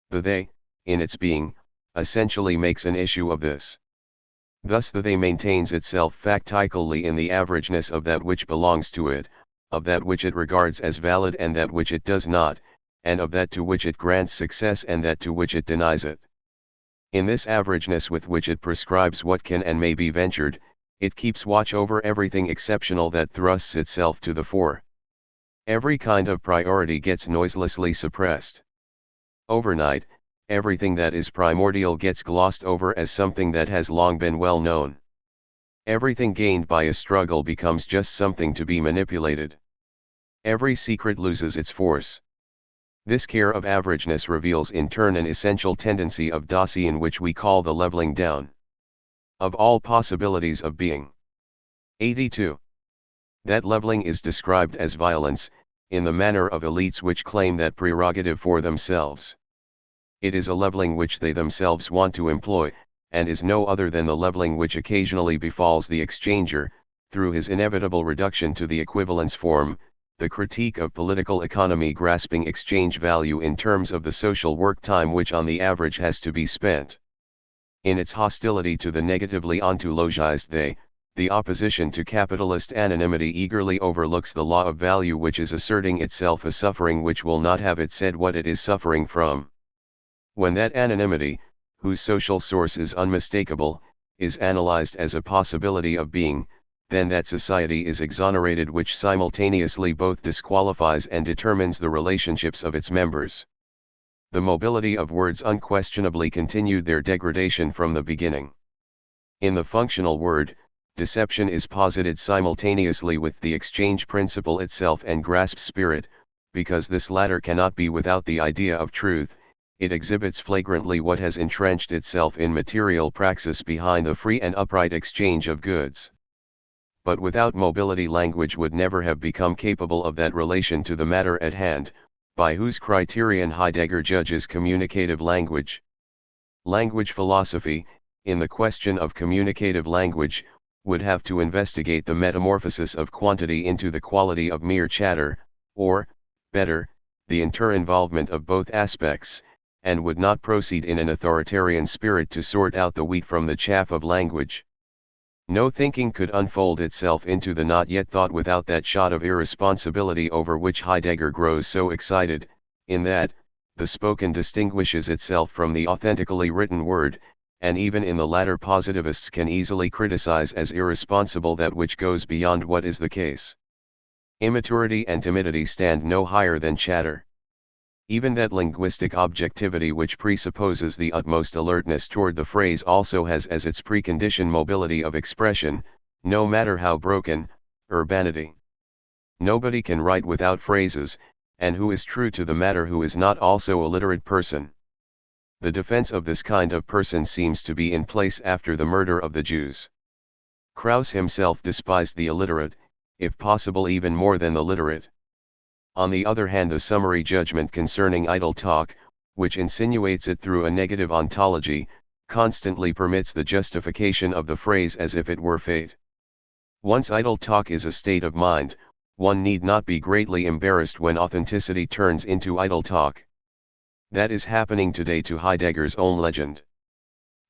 The they, in its being, essentially makes an issue of this. Thus the they maintains itself factically in the averageness of that which belongs to it, of that which it regards as valid and that which it does not, and of that to which it grants success and that to which it denies it. In this averageness with which it prescribes what can and may be ventured, it keeps watch over everything exceptional that thrusts itself to the fore. Every kind of priority gets noiselessly suppressed. Overnight, everything that is primordial gets glossed over as something that has long been well known. Everything gained by a struggle becomes just something to be manipulated. Every secret loses its force. This care of averageness reveals in turn an essential tendency of Dasein which we call the leveling down of all possibilities of being. 82. That leveling is described as violence, in the manner of elites which claim that prerogative for themselves. It is a leveling which they themselves want to employ, and is no other than the leveling which occasionally befalls the exchanger, through his inevitable reduction to the equivalence form, the critique of political economy grasping exchange value in terms of the social work time which on the average has to be spent. In its hostility to the negatively ontologized they, the opposition to capitalist anonymity eagerly overlooks the law of value which is asserting itself a suffering which will not have it said what it is suffering from. When that anonymity, whose social source is unmistakable, is analyzed as a possibility of being, then that society is exonerated which simultaneously both disqualifies and determines the relationships of its members. The mobility of words unquestionably continued their degradation from the beginning. In the functional word, deception is posited simultaneously with the exchange principle itself and grasp spirit, because this latter cannot be without the idea of truth. It exhibits flagrantly what has entrenched itself in material praxis behind the free and upright exchange of goods. But without mobility language would never have become capable of that relation to the matter at hand, by whose criterion Heidegger judges communicative language. Language philosophy, in the question of communicative language, would have to investigate the metamorphosis of quantity into the quality of mere chatter, or, better, the inter-involvement of both aspects, and would not proceed in an authoritarian spirit to sort out the wheat from the chaff of language. No thinking could unfold itself into the not yet thought without that shot of irresponsibility over which Heidegger grows so excited, in that, the spoken distinguishes itself from the authentically written word, and even in the latter positivists can easily criticize as irresponsible that which goes beyond what is the case. Immaturity and timidity stand no higher than chatter. Even that linguistic objectivity which presupposes the utmost alertness toward the phrase also has as its precondition mobility of expression, no matter how broken, urbanity. Nobody can write without phrases, and who is true to the matter who is not also a literate person? The defense of this kind of person seems to be in place after the murder of the Jews. Krauss himself despised the illiterate, if possible even more than the literate. On the other hand, the summary judgment concerning idle talk, which insinuates it through a negative ontology, constantly permits the justification of the phrase as if it were fate. Once idle talk is a state of mind, one need not be greatly embarrassed when authenticity turns into idle talk. That is happening today to Heidegger's own legend.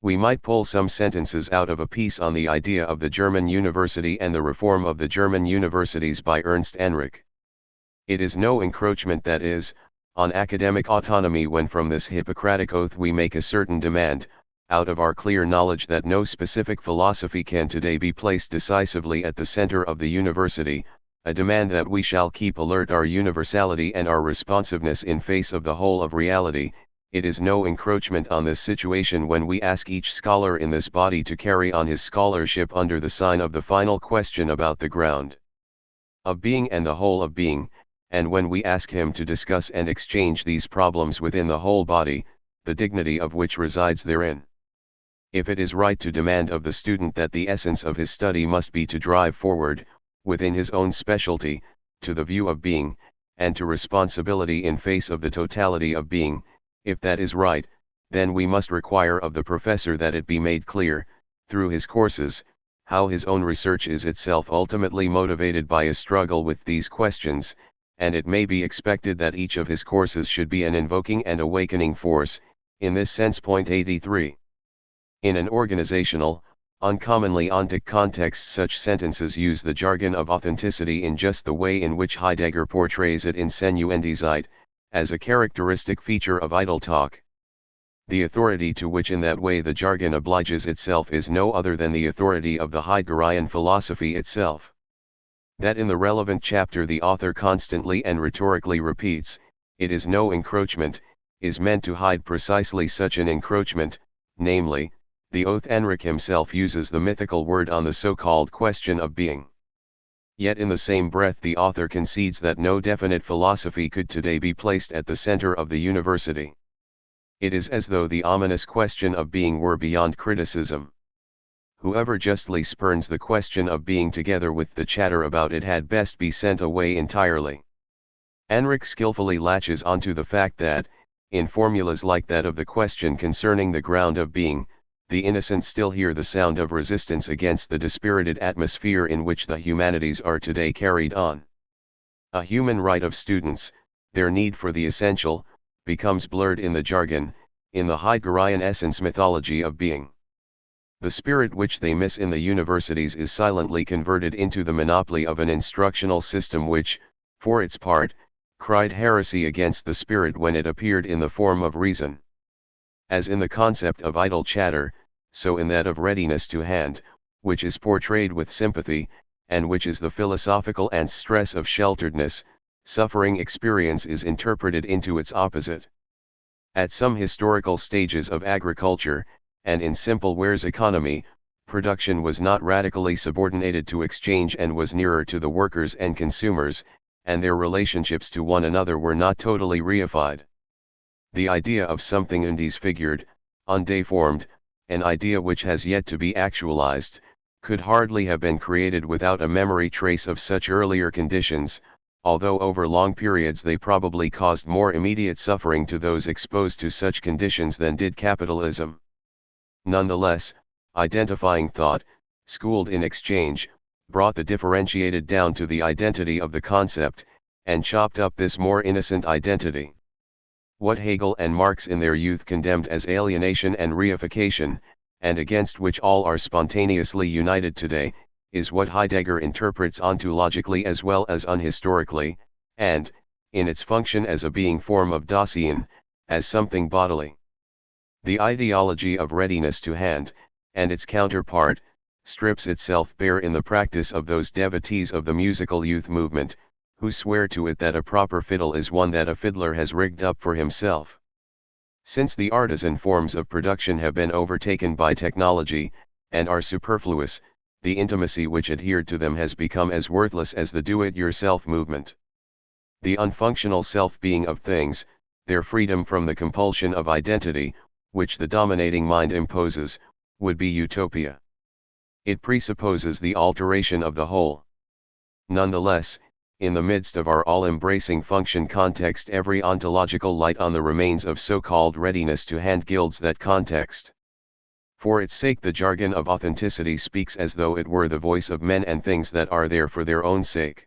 We might pull some sentences out of a piece on the idea of the German university and the reform of the German universities by Ernst Enrich. It is no encroachment, that is, on academic autonomy when from this Hippocratic oath we make a certain demand, out of our clear knowledge that no specific philosophy can today be placed decisively at the center of the university, a demand that we shall keep alert our universality and our responsiveness in face of the whole of reality. It is no encroachment on this situation when we ask each scholar in this body to carry on his scholarship under the sign of the final question about the ground of being and the whole of being, and when we ask him to discuss and exchange these problems within the whole body, the dignity of which resides therein. If it is right to demand of the student that the essence of his study must be to drive forward, within his own specialty, to the view of being, and to responsibility in face of the totality of being, if that is right, then we must require of the professor that it be made clear, through his courses, how his own research is itself ultimately motivated by a struggle with these questions, and it may be expected that each of his courses should be an invoking and awakening force, in this sense. Point 83. In an organizational, uncommonly ontic context, such sentences use the jargon of authenticity in just the way in which Heidegger portrays it in Senuendizeit, as a characteristic feature of idle talk. The authority to which in that way the jargon obliges itself is no other than the authority of the Heideggerian philosophy itself. That in the relevant chapter the author constantly and rhetorically repeats, "It is no encroachment," is meant to hide precisely such an encroachment, namely, the oath Enrich himself uses the mythical word on the so-called question of being. Yet in the same breath the author concedes that no definite philosophy could today be placed at the center of the university. It is as though the ominous question of being were beyond criticism. Whoever justly spurns the question of being together with the chatter about it had best be sent away entirely. Enrich skillfully latches onto the fact that, in formulas like that of the question concerning the ground of being, the innocent still hear the sound of resistance against the dispirited atmosphere in which the humanities are today carried on. A human right of students, their need for the essential, becomes blurred in the jargon, in the Heideggerian essence mythology of being. The spirit which they miss in the universities is silently converted into the monopoly of an instructional system which, for its part, cried heresy against the spirit when it appeared in the form of reason. As in the concept of idle chatter, so in that of readiness to hand, which is portrayed with sympathy, and which is the philosophical and stress of shelteredness, suffering experience is interpreted into its opposite. At some historical stages of agriculture, and in simple wares economy, production was not radically subordinated to exchange and was nearer to the workers and consumers, and their relationships to one another were not totally reified. The idea of something undisfigured, undeformed, an idea which has yet to be actualized, could hardly have been created without a memory trace of such earlier conditions, although over long periods they probably caused more immediate suffering to those exposed to such conditions than did capitalism. Nonetheless, identifying thought, schooled in exchange, brought the differentiated down to the identity of the concept, and chopped up this more innocent identity. What Hegel and Marx in their youth condemned as alienation and reification, and against which all are spontaneously united today, is what Heidegger interprets ontologically as well as unhistorically, and, in its function as a being form of Dasein, as something bodily. The ideology of readiness to hand, and its counterpart, strips itself bare in the practice of those devotees of the musical youth movement, who swear to it that a proper fiddle is one that a fiddler has rigged up for himself. Since the artisan forms of production have been overtaken by technology, and are superfluous, the intimacy which adhered to them has become as worthless as the do-it-yourself movement. The unfunctional self-being of things, their freedom from the compulsion of identity, which the dominating mind imposes, would be utopia. It presupposes the alteration of the whole. Nonetheless, in the midst of our all-embracing function context, every ontological light on the remains of so-called readiness to hand gilds that context. For its sake the jargon of authenticity speaks as though it were the voice of men and things that are there for their own sake.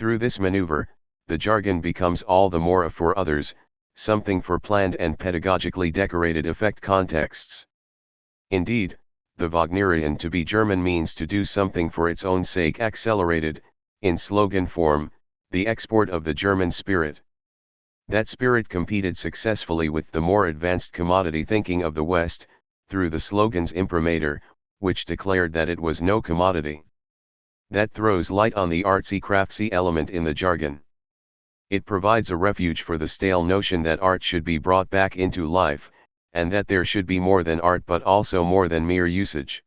Through this maneuver, the jargon becomes all the more a for others, something for planned and pedagogically decorated effect contexts. Indeed, the Wagnerian to be German means to do something for its own sake, accelerated, in slogan form, the export of the German spirit. That spirit competed successfully with the more advanced commodity thinking of the West, through the slogan's imprimatur, which declared that it was no commodity. That throws light on the artsy-craftsy element in the jargon. It provides a refuge for the stale notion that art should be brought back into life, and that there should be more than art but also more than mere usage.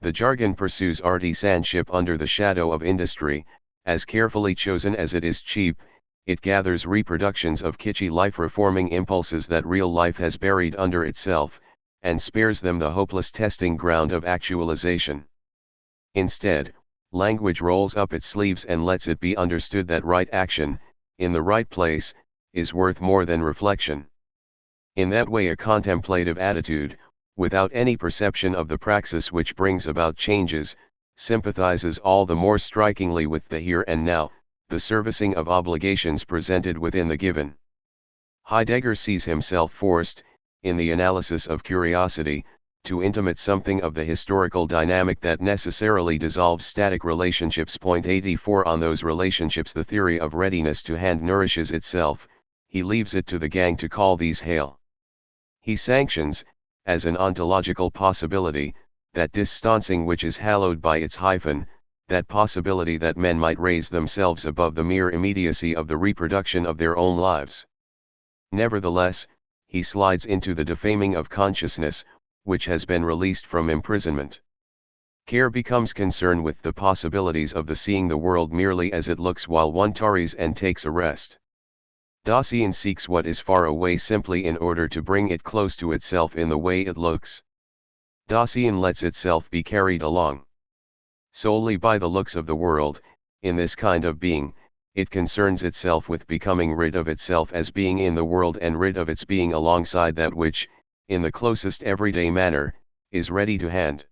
The jargon pursues artisanship under the shadow of industry, as carefully chosen as it is cheap. It gathers reproductions of kitschy life-reforming impulses that real life has buried under itself, and spares them the hopeless testing ground of actualization. Instead, language rolls up its sleeves and lets it be understood that right action, in the right place, is worth more than reflection. In that way, a contemplative attitude, without any perception of the praxis which brings about changes, sympathizes all the more strikingly with the here and now, the servicing of obligations presented within the given. Heidegger sees himself forced, in the analysis of curiosity, to intimate something of the historical dynamic that necessarily dissolves static relationships. 84 On those relationships the theory of readiness to hand nourishes itself. He leaves it to the gang to call these hail. He sanctions, as an ontological possibility, that distancing which is hallowed by its hyphen, that possibility that men might raise themselves above the mere immediacy of the reproduction of their own lives. Nevertheless, he slides into the defaming of consciousness, which has been released from imprisonment. Care becomes concerned with the possibilities of the seeing the world merely as it looks while one tarries and takes a rest. Dasein seeks what is far away simply in order to bring it close to itself in the way it looks. Dasein lets itself be carried along. Solely by the looks of the world, in this kind of being, it concerns itself with becoming rid of itself as being in the world and rid of its being alongside that which, in the closest everyday manner, is ready to hand.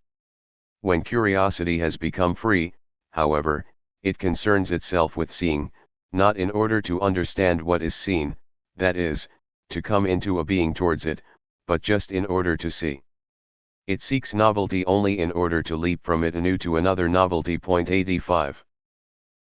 When curiosity has become free, however, it concerns itself with seeing, not in order to understand what is seen, that is, to come into a being towards it, but just in order to see. It seeks novelty only in order to leap from it anew to another novelty. 85.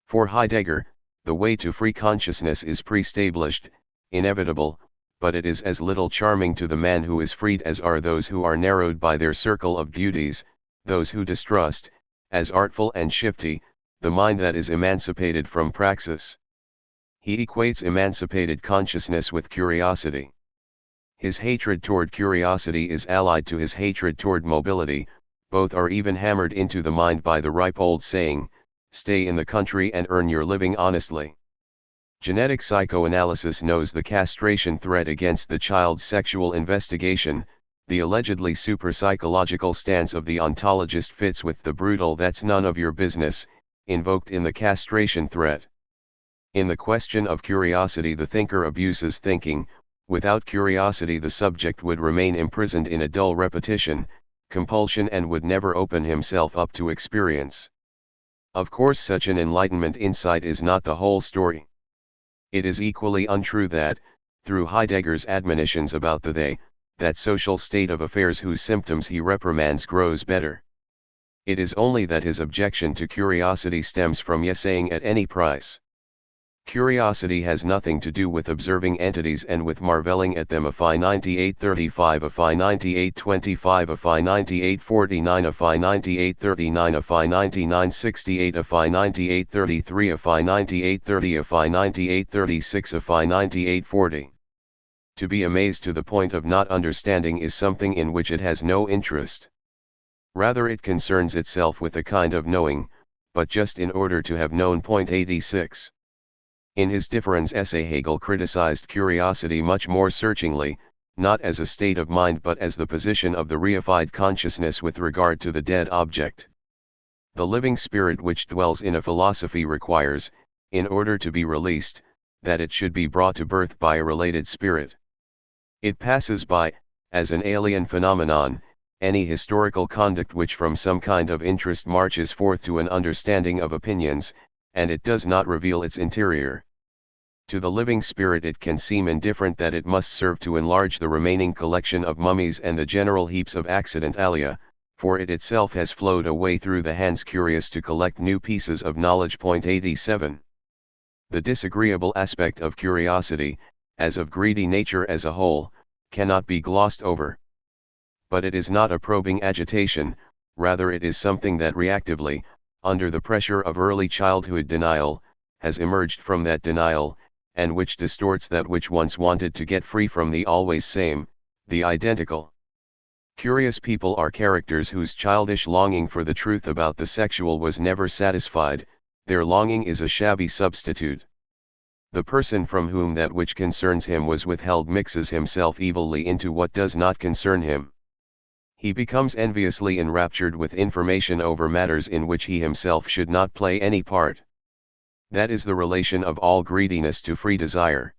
For Heidegger, the way to free consciousness is pre-established, inevitable, but it is as little charming to the man who is freed as are those who are narrowed by their circle of duties, those who distrust, as artful and shifty, the mind that is emancipated from praxis. He equates emancipated consciousness with curiosity. His hatred toward curiosity is allied to his hatred toward mobility. Both are even hammered into the mind by the ripe old saying, "Stay in the country and earn your living honestly." Genetic psychoanalysis knows the castration threat against the child's sexual investigation. The allegedly super-psychological stance of the ontologist fits with the brutal "that's none of your business" invoked in the castration threat. In the question of curiosity, the thinker abuses thinking. Without curiosity, the subject would remain imprisoned in a dull repetition, compulsion, and would never open himself up to experience. Of course, such an enlightenment insight is not the whole story. It is equally untrue that, through Heidegger's admonitions about the they, that social state of affairs whose symptoms he reprimands grows better. It is only that his objection to curiosity stems from yesaying at any price. Curiosity has nothing to do with observing entities and with marveling at them. Phi 9835, Phi 9825, Phi 9849, Phi 9839, Phi 9968, Phi 9833, Phi 9830, Phi 9836, Phi 9840. To be amazed to the point of not understanding is something in which it has no interest. Rather, it concerns itself with a kind of knowing, but just in order to have known. 86. In his Differenz essay, Hegel criticized curiosity much more searchingly, not as a state of mind but as the position of the reified consciousness with regard to the dead object. The living spirit which dwells in a philosophy requires, in order to be released, that it should be brought to birth by a related spirit. It passes by, as an alien phenomenon, any historical conduct which from some kind of interest marches forth to an understanding of opinions, and it does not reveal its interior. To the living spirit it can seem indifferent that it must serve to enlarge the remaining collection of mummies and the general heaps of accidentalia, for it itself has flowed away through the hands curious to collect new pieces of knowledge. 87. The disagreeable aspect of curiosity, as of greedy nature as a whole, cannot be glossed over. But it is not a probing agitation, rather it is something that reactively, under the pressure of early childhood denial, has emerged from that denial, and which distorts that which once wanted to get free from the always same, the identical. Curious people are characters whose childish longing for the truth about the sexual was never satisfied, their longing is a shabby substitute. The person from whom that which concerns him was withheld mixes himself evilly into what does not concern him. He becomes enviously enraptured with information over matters in which he himself should not play any part. That is the relation of all greediness to free desire.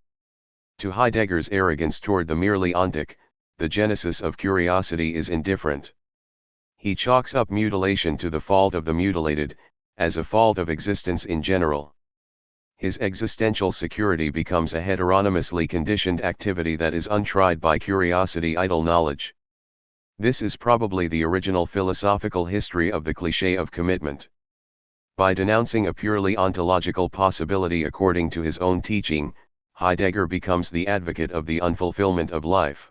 To Heidegger's arrogance toward the merely ontic, the genesis of curiosity is indifferent. He chalks up mutilation to the fault of the mutilated, as a fault of existence in general. His existential security becomes a heteronomously conditioned activity that is untried by curiosity, idle knowledge. This is probably the original philosophical history of the cliché of commitment. By denouncing a purely ontological possibility according to his own teaching, Heidegger becomes the advocate of the unfulfillment of life.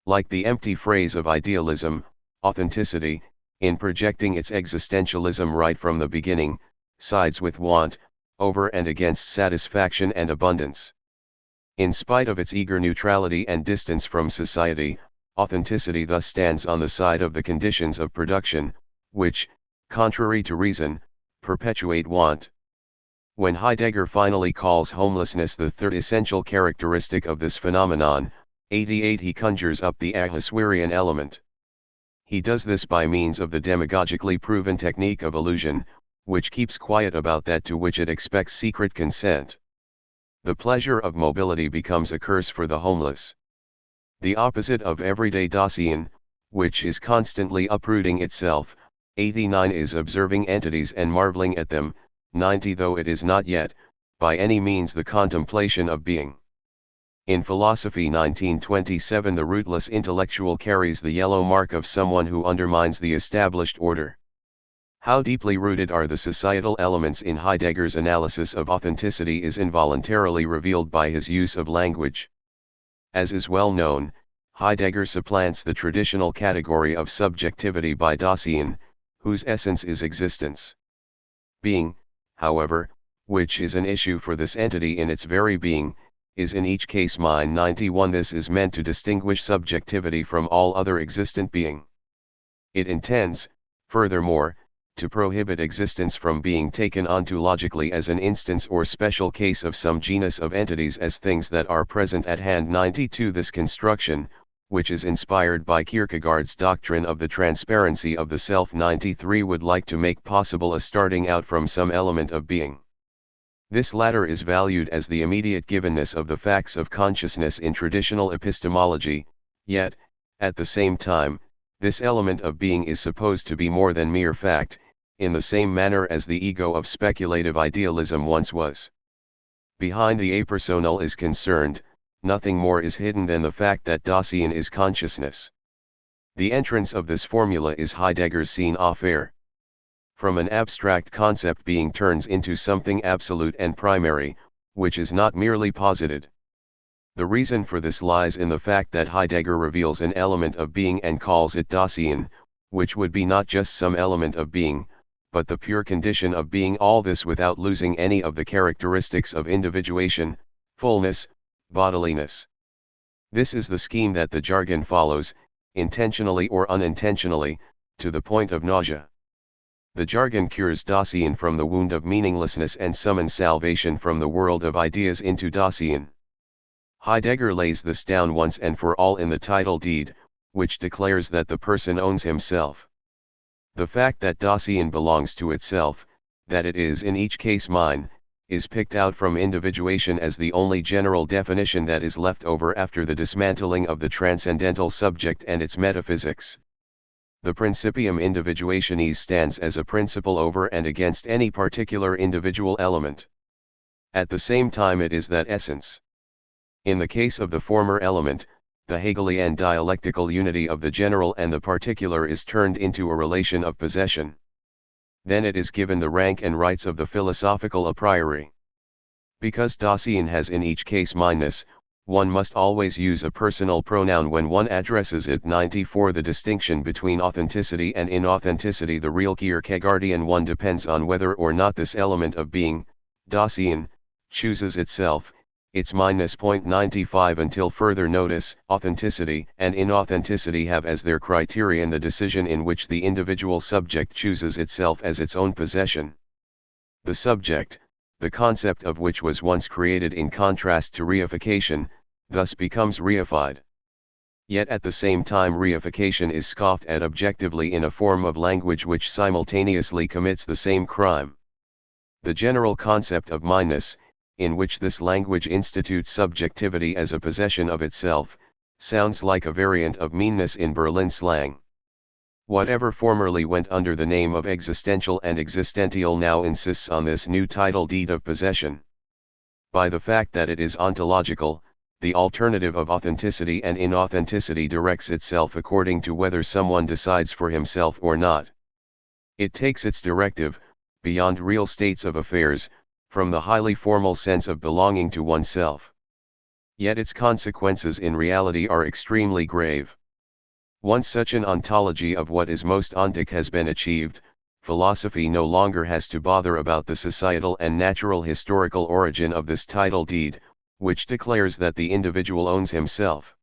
Like the empty phrase of idealism, authenticity, in projecting its existentialism right from the beginning, sides with want, over and against satisfaction and abundance. In spite of its eager neutrality and distance from society, authenticity thus stands on the side of the conditions of production, which, contrary to reason, perpetuate want. When Heidegger finally calls homelessness the third essential characteristic of this phenomenon, 88, he conjures up the Ahasuerian element. He does this by means of the demagogically proven technique of illusion, which keeps quiet about that to which it expects secret consent. The pleasure of mobility becomes a curse for the homeless. The opposite of everyday Dasein, which is constantly uprooting itself, 89, is observing entities and marveling at them, 90, though it is not yet, by any means, the contemplation of being. In Philosophy 1927, the rootless intellectual carries the yellow mark of someone who undermines the established order. How deeply rooted are the societal elements in Heidegger's analysis of authenticity is involuntarily revealed by his use of language. As is well known, Heidegger supplants the traditional category of subjectivity by Dasein, whose essence is existence. Being, however, which is an issue for this entity in its very being, is in each case mine. 91. This is meant to distinguish subjectivity from all other existent being. It intends, furthermore, to prohibit existence from being taken ontologically as an instance or special case of some genus of entities as things that are present at hand. 92. This construction, which is inspired by Kierkegaard's doctrine of the transparency of the self. 93. Would like to make possible a starting out from some element of being. This latter is valued as the immediate givenness of the facts of consciousness in traditional epistemology, yet, at the same time, this element of being is supposed to be more than mere fact, in the same manner as the ego of speculative idealism once was. Behind the apersonal is concerned, nothing more is hidden than the fact that Dasein is consciousness. The entrance of this formula is Heidegger's scene affair. From an abstract concept being turns into something absolute and primary, which is not merely posited. The reason for this lies in the fact that Heidegger reveals an element of being and calls it Dasein, which would be not just some element of being, but the pure condition of being, all this without losing any of the characteristics of individuation, fullness, bodiliness. This is the scheme that the Jargon follows, intentionally or unintentionally, to the point of nausea. The Jargon cures Dasein from the wound of meaninglessness and summons salvation from the world of ideas into Dasein. Heidegger lays this down once and for all in the title deed, which declares that the person owns himself. The fact that Dasein belongs to itself, that it is in each case mine, is picked out from individuation as the only general definition that is left over after the dismantling of the transcendental subject and its metaphysics. The principium individuationis stands as a principle over and against any particular individual element. At the same time it is that essence. In the case of the former element, the Hegelian dialectical unity of the general and the particular is turned into a relation of possession. Then it is given the rank and rights of the philosophical a priori. Because Dasein has in each case minus, one must always use a personal pronoun when one addresses it. 94 The distinction between authenticity and inauthenticity. The real Kierkegaardian one depends on whether or not this element of being, Dasein, chooses itself, its minus. 95 Until further notice, authenticity and inauthenticity have as their criterion the decision in which the individual subject chooses itself as its own possession. The subject, the concept of which was once created in contrast to reification, thus becomes reified. Yet at the same time reification is scoffed at objectively in a form of language which simultaneously commits the same crime. The general concept of minus, in which this language institutes subjectivity as a possession of itself, sounds like a variant of meanness in Berlin slang. Whatever formerly went under the name of existential and existential now insists on this new title deed of possession. By the fact that it is ontological, the alternative of authenticity and inauthenticity directs itself according to whether someone decides for himself or not. It takes its directive, beyond real states of affairs, from the highly formal sense of belonging to oneself. Yet its consequences in reality are extremely grave. Once such an ontology of what is most ontic has been achieved, philosophy no longer has to bother about the societal and natural historical origin of this title deed, which declares that the individual owns himself.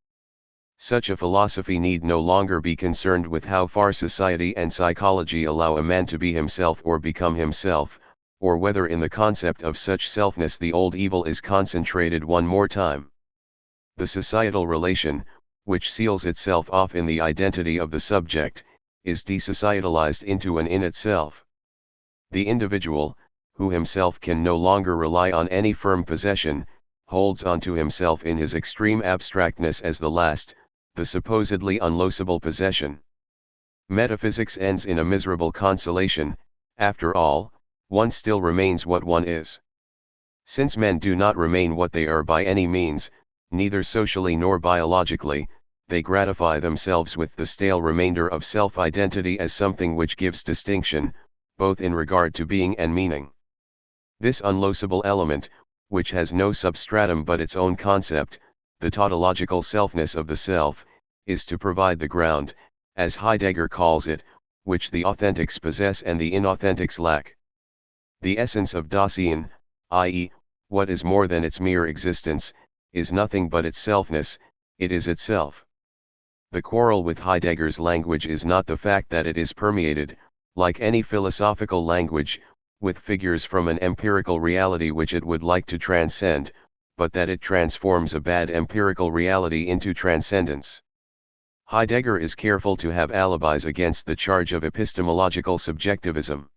Such a philosophy need no longer be concerned with how far society and psychology allow a man to be himself or become himself, or whether in the concept of such selfness the old evil is concentrated one more time. The societal relation, which seals itself off in the identity of the subject, is desocietalized into an in itself. The individual, who himself can no longer rely on any firm possession, holds on to himself in his extreme abstractness as the last, the supposedly unloseable possession. Metaphysics ends in a miserable consolation: after all, one still remains what one is. Since men do not remain what they are by any means, neither socially nor biologically, they gratify themselves with the stale remainder of self-identity as something which gives distinction, both in regard to being and meaning. This unloseable element, which has no substratum but its own concept, the tautological selfness of the self, is to provide the ground, as Heidegger calls it, which the authentics possess and the inauthentics lack. The essence of Dasein, i.e., what is more than its mere existence, is nothing but its selfness, it is itself. The quarrel with Heidegger's language is not the fact that it is permeated, like any philosophical language, with figures from an empirical reality which it would like to transcend, but that it transforms a bad empirical reality into transcendence. Heidegger is careful to have alibis against the charge of epistemological subjectivism.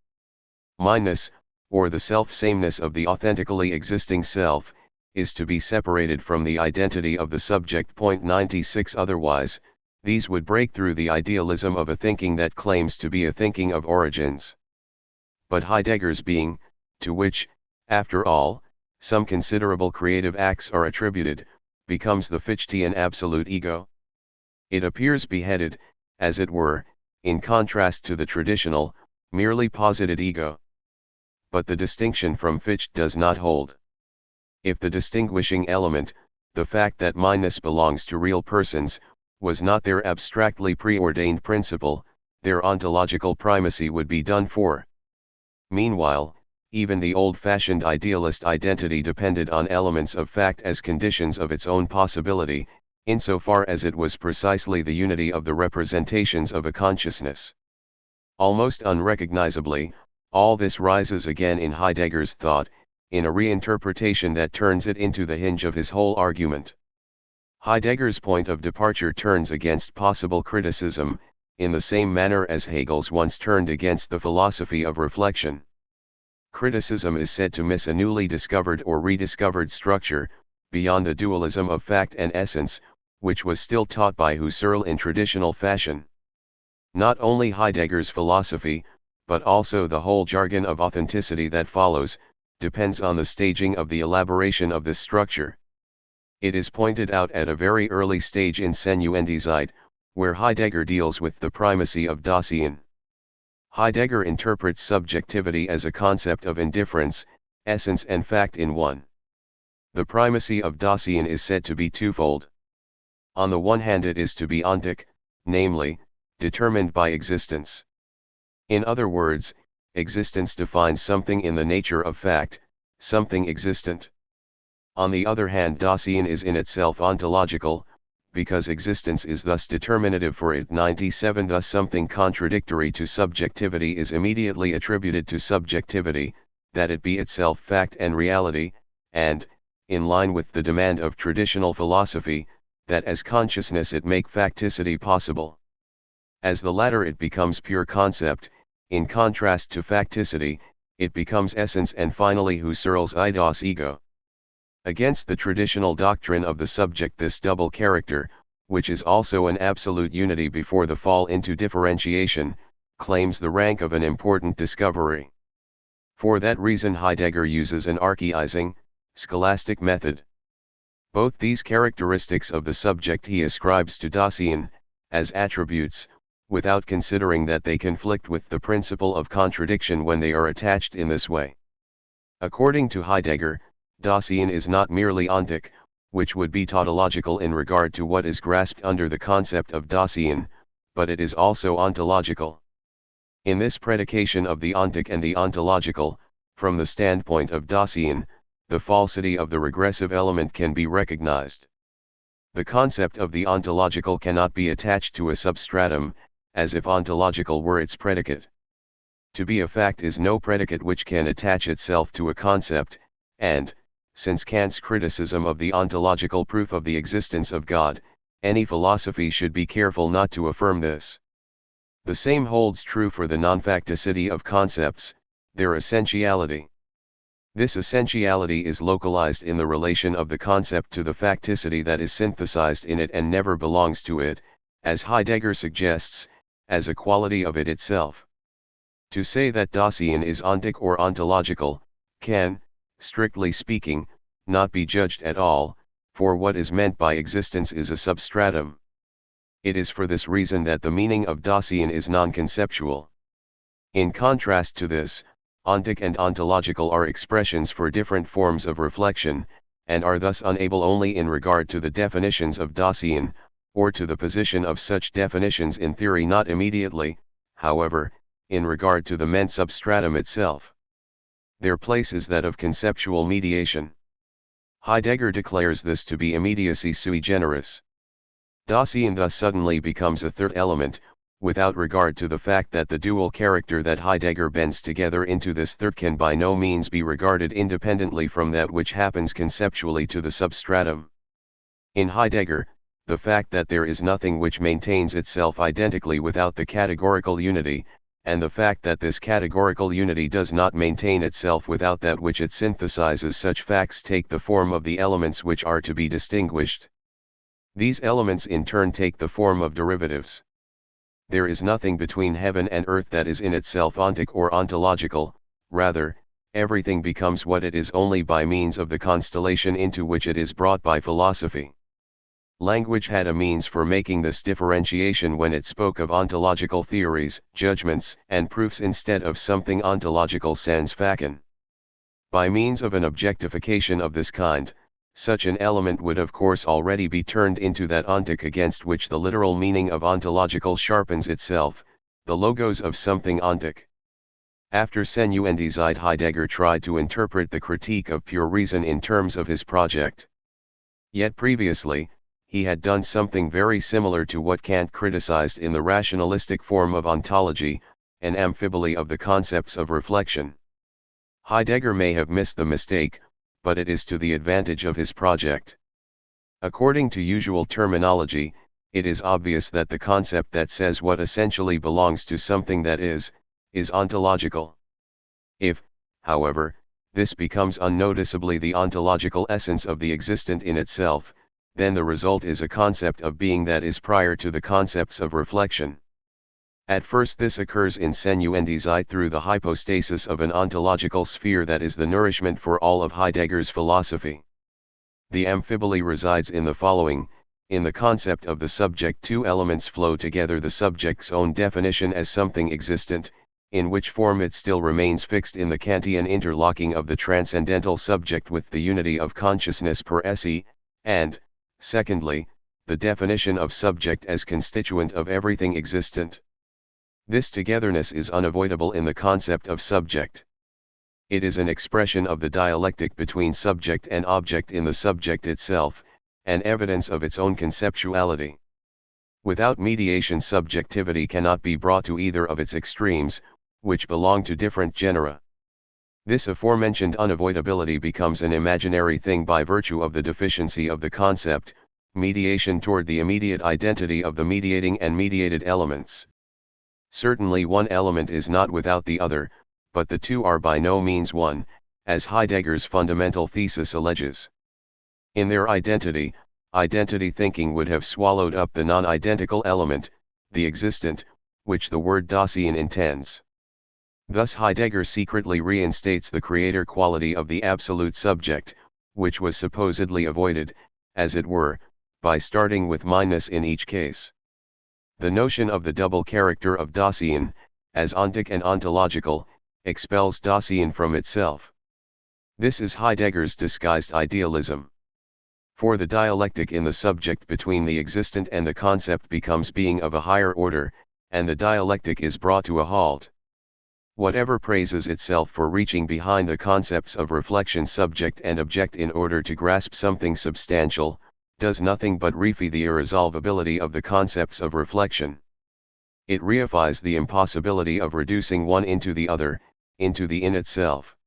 Minus, or the self-sameness of the authentically existing self, is to be separated from the identity of the subject. 96 Otherwise, these would break through the idealism of a thinking that claims to be a thinking of origins. But Heidegger's being, to which, after all, some considerable creative acts are attributed, becomes the Fichtean absolute ego. It appears beheaded, as it were, in contrast to the traditional, merely posited ego. But the distinction from Fichte does not hold. If the distinguishing element, the fact that minus belongs to real persons, was not their abstractly preordained principle, their ontological primacy would be done for. Meanwhile, even the old-fashioned idealist identity depended on elements of fact as conditions of its own possibility, insofar as it was precisely the unity of the representations of a consciousness. Almost unrecognizably, all this rises again in Heidegger's thought, in a reinterpretation that turns it into the hinge of his whole argument. Heidegger's point of departure turns against possible criticism, in the same manner as Hegel's once turned against the philosophy of reflection. Criticism is said to miss a newly discovered or rediscovered structure, beyond the dualism of fact and essence, which was still taught by Husserl in traditional fashion. Not only Heidegger's philosophy, but also the whole jargon of authenticity that follows, depends on the staging of the elaboration of this structure. It is pointed out at a very early stage in Senuendizeit, where Heidegger deals with the primacy of Dasein. Heidegger interprets subjectivity as a concept of indifference, essence and fact in one. The primacy of Dasein is said to be twofold. On the one hand, it is to be ontic, namely, determined by existence. In other words, existence defines something in the nature of fact, something existent. On the other hand, Dasein is in itself ontological, because existence is thus determinative for it. 97 Thus something contradictory to subjectivity is immediately attributed to subjectivity, that it be itself fact and reality, and, in line with the demand of traditional philosophy, that as consciousness it make facticity possible. As the latter it becomes pure concept, in contrast to facticity, it becomes essence and finally Husserl's eidos ego. Against the traditional doctrine of the subject, this double character, which is also an absolute unity before the fall into differentiation, claims the rank of an important discovery. For that reason Heidegger uses an archaizing, scholastic method. Both these characteristics of the subject he ascribes to Dasein, as attributes, without considering that they conflict with the principle of contradiction when they are attached in this way. According to Heidegger, Dasein is not merely ontic, which would be tautological in regard to what is grasped under the concept of Dasein, but it is also ontological. In this predication of the ontic and the ontological, from the standpoint of Dasein, the falsity of the regressive element can be recognized. The concept of the ontological cannot be attached to a substratum, as if ontological were its predicate. To be a fact is no predicate which can attach itself to a concept, and, since Kant's criticism of the ontological proof of the existence of God, any philosophy should be careful not to affirm this. The same holds true for the non-facticity of concepts, their essentiality. This essentiality is localized in the relation of the concept to the facticity that is synthesized in it and never belongs to it, as Heidegger suggests, as a quality of it itself. To say that Dasein is ontic or ontological, can, strictly speaking, not be judged at all, for what is meant by existence is a substratum. It is for this reason that the meaning of Dasein is non-conceptual. In contrast to this, ontic and ontological are expressions for different forms of reflection, and are thus unable only in regard to the definitions of Dasein, or to the position of such definitions in theory, not immediately, however, in regard to the ment substratum itself. Their place is that of conceptual mediation. Heidegger declares this to be immediacy sui generis. Dasein thus suddenly becomes a third element, without regard to the fact that the dual character that Heidegger bends together into this third can by no means be regarded independently from that which happens conceptually to the substratum. In Heidegger, the fact that there is nothing which maintains itself identically without the categorical unity, and the fact that this categorical unity does not maintain itself without that which it synthesizes, such facts take the form of the elements which are to be distinguished. These elements in turn take the form of derivatives. There is nothing between heaven and earth that is in itself ontic or ontological, rather, everything becomes what it is only by means of the constellation into which it is brought by philosophy. Language had a means for making this differentiation when it spoke of ontological theories, judgments, and proofs instead of something ontological sans facon. By means of an objectification of this kind, such an element would of course already be turned into that ontic against which the literal meaning of ontological sharpens itself, the logos of something ontic. After Senuendizeit, Heidegger tried to interpret the Critique of Pure Reason in terms of his project. Yet previously, he had done something very similar to what Kant criticized in the rationalistic form of ontology, an amphiboly of the concepts of reflection. Heidegger may have missed the mistake, but it is to the advantage of his project. According to usual terminology, it is obvious that the concept that says what essentially belongs to something that is ontological. If, however, this becomes unnoticeably the ontological essence of the existent in itself, then the result is a concept of being that is prior to the concepts of reflection. At first this occurs in Senuendi's I through the hypostasis of an ontological sphere that is the nourishment for all of Heidegger's philosophy. The amphiboly resides in the following: in the concept of the subject two elements flow together, the subject's own definition as something existent, in which form it still remains fixed in the Kantian interlocking of the transcendental subject with the unity of consciousness per se, and, secondly, the definition of subject as constituent of everything existent. This togetherness is unavoidable in the concept of subject. It is an expression of the dialectic between subject and object in the subject itself, an evidence of its own conceptuality. Without mediation, subjectivity cannot be brought to either of its extremes, which belong to different genera. This aforementioned unavoidability becomes an imaginary thing by virtue of the deficiency of the concept, mediation toward the immediate identity of the mediating and mediated elements. Certainly one element is not without the other, but the two are by no means one, as Heidegger's fundamental thesis alleges. In their identity thinking would have swallowed up the non-identical element, the existent, which the word Dasein intends. Thus Heidegger secretly reinstates the creator quality of the absolute subject, which was supposedly avoided, as it were, by starting with minus in each case. The notion of the double character of Dasein, as ontic and ontological, expels Dasein from itself. This is Heidegger's disguised idealism. For the dialectic in the subject between the existent and the concept becomes being of a higher order, and the dialectic is brought to a halt. Whatever praises itself for reaching behind the concepts of reflection subject and object in order to grasp something substantial, does nothing but refy the irresolvability of the concepts of reflection. It reifies the impossibility of reducing one into the other, into the in itself.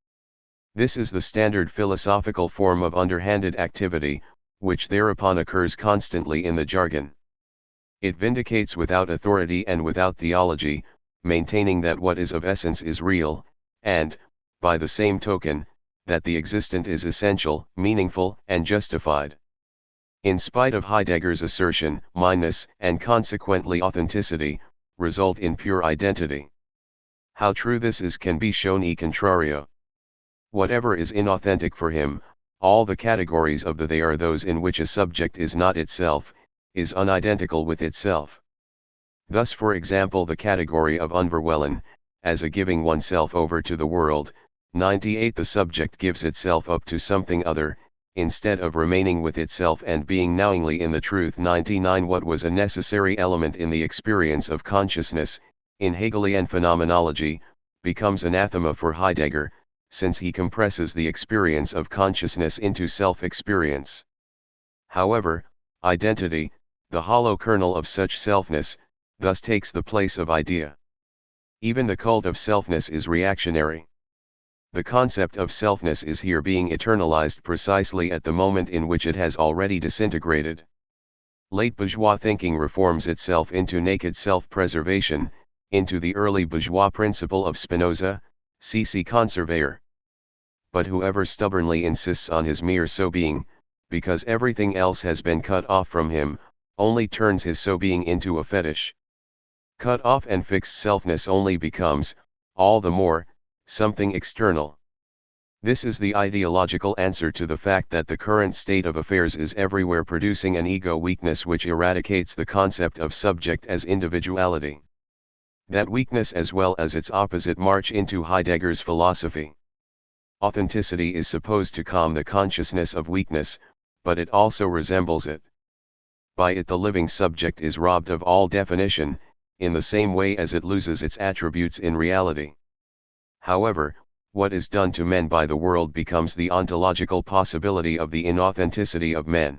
This is the standard philosophical form of underhanded activity, which thereupon occurs constantly in the jargon. It vindicates without authority and without theology, maintaining that what is of essence is real, and, by the same token, that the existent is essential, meaningful, and justified. In spite of Heidegger's assertion, minus, and consequently authenticity, result in pure identity. How true this is can be shown e contrario. Whatever is inauthentic for him, all the categories of the they are those in which a subject is not itself, is unidentical with itself. Thus for example the category of unverwellen, as a giving oneself over to the world, 98 the subject gives itself up to something other, instead of remaining with itself and being knowingly in the truth. 99 what was a necessary element in the experience of consciousness, in Hegelian phenomenology, becomes anathema for Heidegger, since he compresses the experience of consciousness into self-experience. However, identity, the hollow kernel of such selfness, thus takes the place of idea. Even the cult of selfness is reactionary. The concept of selfness is here being eternalized precisely at the moment in which it has already disintegrated. Late bourgeois thinking reforms itself into naked self-preservation, into the early bourgeois principle of Spinoza, ceci conservator. But whoever stubbornly insists on his mere so-being, because everything else has been cut off from him, only turns his so-being into a fetish. Cut off and fixed selfness only becomes, all the more, something external. This is the ideological answer to the fact that the current state of affairs is everywhere producing an ego weakness which eradicates the concept of subject as individuality. That weakness as well as its opposite march into Heidegger's philosophy. Authenticity is supposed to calm the consciousness of weakness, but it also resembles it. By it the living subject is robbed of all definition, in the same way as it loses its attributes in reality. However, what is done to men by the world becomes the ontological possibility of the inauthenticity of men.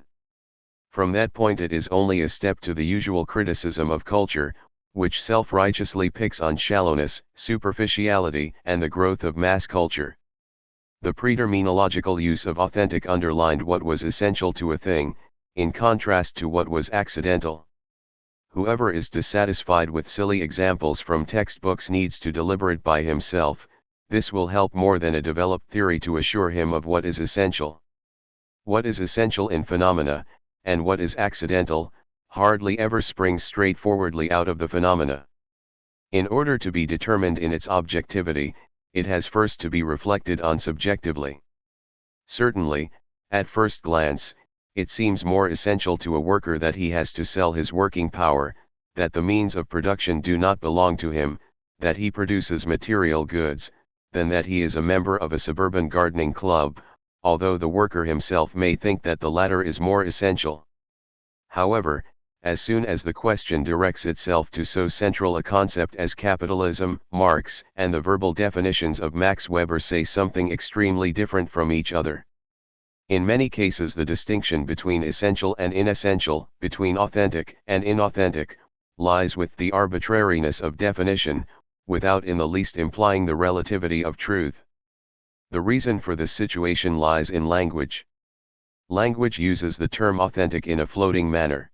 From that point it is only a step to the usual criticism of culture, which self-righteously picks on shallowness, superficiality, and the growth of mass culture. The preterminological use of authentic underlined what was essential to a thing, in contrast to what was accidental. Whoever is dissatisfied with silly examples from textbooks needs to deliberate by himself. This will help more than a developed theory to assure him of what is essential. What is essential in phenomena, and what is accidental, hardly ever springs straightforwardly out of the phenomena. In order to be determined in its objectivity, it has first to be reflected on subjectively. Certainly, at first glance, it seems more essential to a worker that he has to sell his working power, that the means of production do not belong to him, that he produces material goods, than that he is a member of a suburban gardening club, although the worker himself may think that the latter is more essential. However, as soon as the question directs itself to so central a concept as capitalism, Marx and the verbal definitions of Max Weber say something extremely different from each other. In many cases the distinction between essential and inessential, between authentic and inauthentic, lies with the arbitrariness of definition, without in the least implying the relativity of truth. The reason for this situation lies in language. Language uses the term authentic in a floating manner.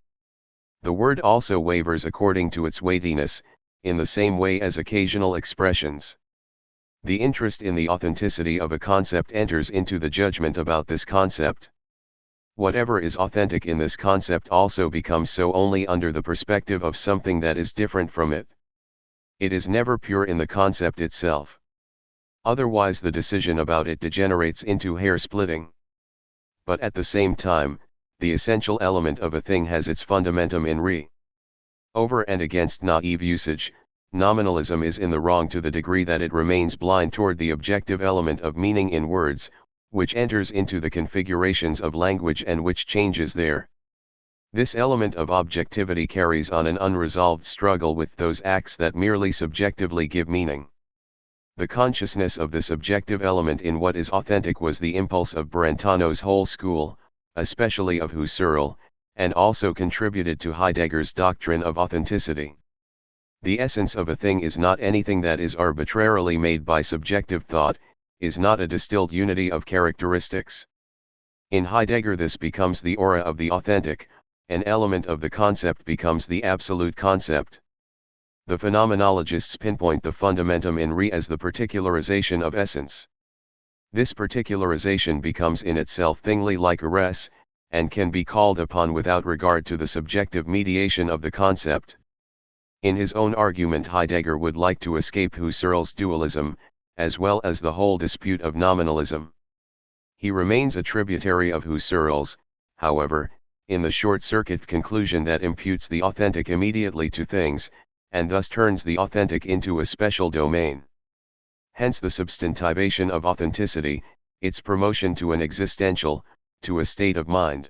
The word also wavers according to its weightiness, in the same way as occasional expressions. The interest in the authenticity of a concept enters into the judgment about this concept. Whatever is authentic in this concept also becomes so only under the perspective of something that is different from it. It is never pure in the concept itself. Otherwise the decision about it degenerates into hair-splitting. But at the same time, the essential element of a thing has its fundamentum in re. Over and against naive usage, nominalism is in the wrong to the degree that it remains blind toward the objective element of meaning in words, which enters into the configurations of language and which changes there. This element of objectivity carries on an unresolved struggle with those acts that merely subjectively give meaning. The consciousness of this objective element in what is authentic was the impulse of Brentano's whole school, especially of Husserl, and also contributed to Heidegger's doctrine of authenticity. The essence of a thing is not anything that is arbitrarily made by subjective thought, is not a distilled unity of characteristics. In Heidegger this becomes the aura of the authentic, an element of the concept becomes the absolute concept. The phenomenologists pinpoint the fundamentum in re as the particularization of essence. This particularization becomes in itself thingly like a res, and can be called upon without regard to the subjective mediation of the concept. In his own argument Heidegger would like to escape Husserl's dualism, as well as the whole dispute of nominalism. He remains a tributary of Husserl's, however, in the short-circuit conclusion that imputes the authentic immediately to things, and thus turns the authentic into a special domain. Hence the substantivation of authenticity, its promotion to an existential, to a state of mind.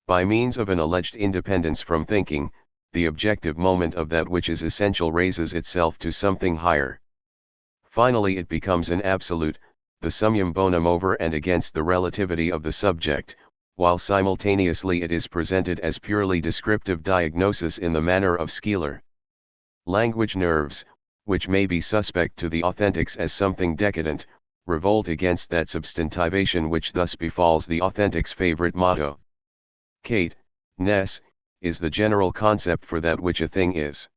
By means of an alleged independence from thinking, the objective moment of that which is essential raises itself to something higher. Finally it becomes an absolute, the summum bonum over and against the relativity of the subject, while simultaneously it is presented as purely descriptive diagnosis in the manner of Skeeler. Language nerves, which may be suspect to the authentics as something decadent, revolt against that substantivation which thus befalls the authentic's favorite motto. Kate, ness, is the general concept for that which a thing is.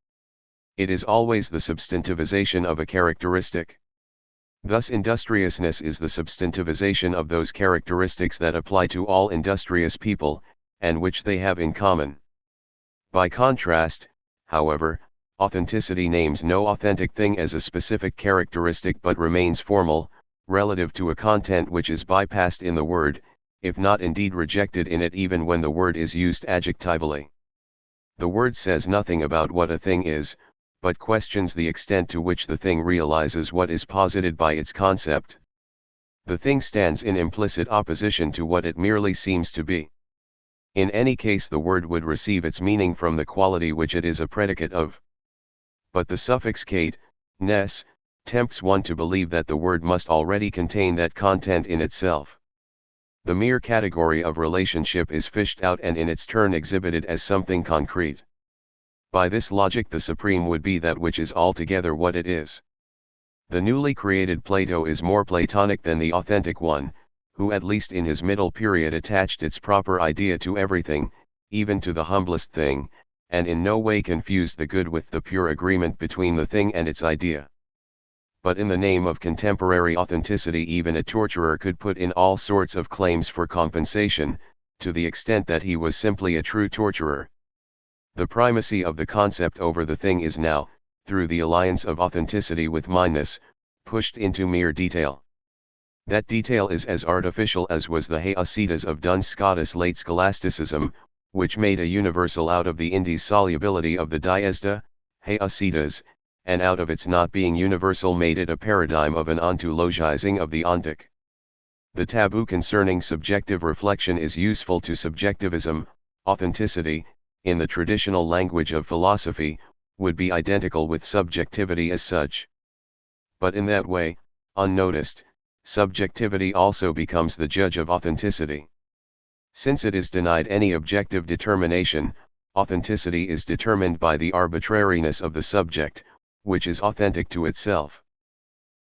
It is always the substantivization of a characteristic. Thus industriousness is the substantivization of those characteristics that apply to all industrious people, and which they have in common. By contrast, however, authenticity names no authentic thing as a specific characteristic but remains formal, relative to a content which is bypassed in the word, if not indeed rejected in it even when the word is used adjectively. The word says nothing about what a thing is, but questions the extent to which the thing realizes what is posited by its concept. The thing stands in implicit opposition to what it merely seems to be. In any case the word would receive its meaning from the quality which it is a predicate of. But the suffix kate, ness, tempts one to believe that the word must already contain that content in itself. The mere category of relationship is fished out and in its turn exhibited as something concrete. By this logic the supreme would be that which is altogether what it is. The newly created Plato is more Platonic than the authentic one, who at least in his middle period attached its proper idea to everything, even to the humblest thing, and in no way confused the good with the pure agreement between the thing and its idea. But in the name of contemporary authenticity even a torturer could put in all sorts of claims for compensation, to the extent that he was simply a true torturer. The primacy of the concept over the thing is now, through the alliance of authenticity with mindness, pushed into mere detail. That detail is as artificial as was the Haesitas of Duns Scotus late scholasticism, which made a universal out of the indissolubility of the diesta, Haesitas, and out of its not being universal made it a paradigm of an ontologizing of the ontic. The taboo concerning subjective reflection is useful to subjectivism. Authenticity, in the traditional language of philosophy, would be identical with subjectivity as such. But in that way, unnoticed, subjectivity also becomes the judge of authenticity. Since it is denied any objective determination, authenticity is determined by the arbitrariness of the subject, which is authentic to itself.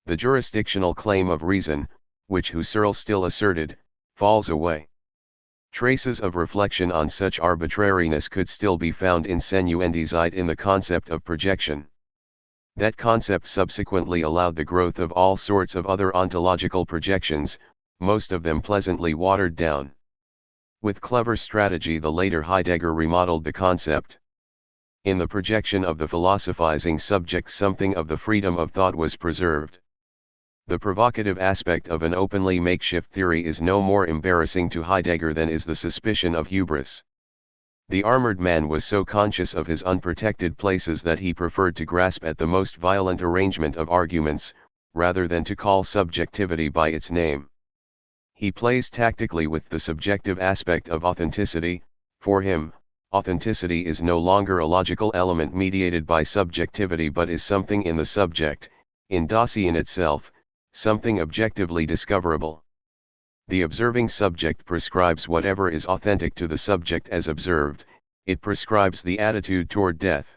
The jurisdictional claim of reason, which Husserl still asserted, falls away. Traces of reflection on such arbitrariness could still be found in Senuendizeit in the concept of projection. That concept subsequently allowed the growth of all sorts of other ontological projections, most of them pleasantly watered down. With clever strategy the later Heidegger remodeled the concept. In the projection of the philosophizing subject something of the freedom of thought was preserved. The provocative aspect of an openly makeshift theory is no more embarrassing to Heidegger than is the suspicion of hubris. The armored man was so conscious of his unprotected places that he preferred to grasp at the most violent arrangement of arguments, rather than to call subjectivity by its name. He plays tactically with the subjective aspect of authenticity. For him, authenticity is no longer a logical element mediated by subjectivity but is something in the subject, in Dasein itself, something objectively discoverable. The observing subject prescribes whatever is authentic to the subject as observed, it prescribes the attitude toward death.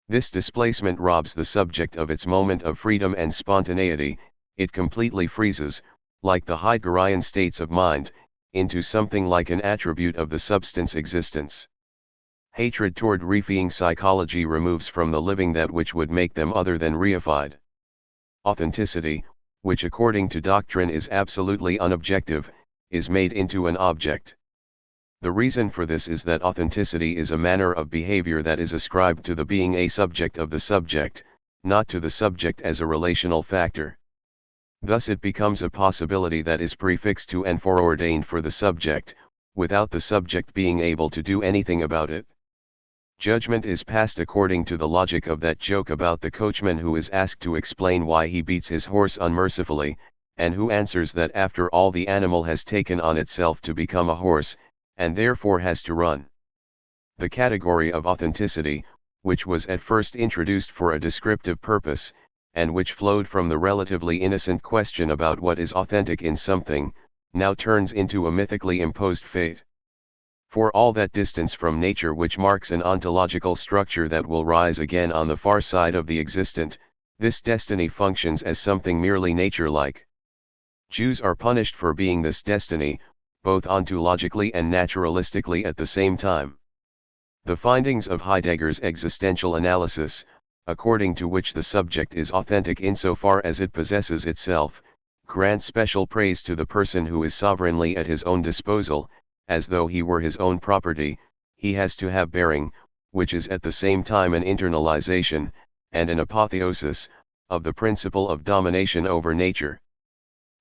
This displacement robs the subject of its moment of freedom and spontaneity, it completely freezes, like the Heideggerian states of mind, into something like an attribute of the substance existence. Hatred toward reifying psychology removes from the living that which would make them other than reified. Authenticity, which according to doctrine is absolutely unobjective, is made into an object. The reason for this is that authenticity is a manner of behavior that is ascribed to the being a subject of the subject, not to the subject as a relational factor. Thus it becomes a possibility that is prefixed to and foreordained for the subject, without the subject being able to do anything about it. Judgment is passed according to the logic of that joke about the coachman who is asked to explain why he beats his horse unmercifully, and who answers that after all the animal has taken on itself to become a horse, and therefore has to run. The category of authenticity, which was at first introduced for a descriptive purpose, and which flowed from the relatively innocent question about what is authentic in something, now turns into a mythically imposed fate. For all that distance from nature which marks an ontological structure that will rise again on the far side of the existent, this destiny functions as something merely nature-like. Jews are punished for being this destiny, both ontologically and naturalistically at the same time. The findings of Heidegger's existential analysis, according to which the subject is authentic insofar as it possesses itself, grant special praise to the person who is sovereignly at his own disposal, as though he were his own property. He has to have bearing, which is at the same time an internalization, and an apotheosis, of the principle of domination over nature.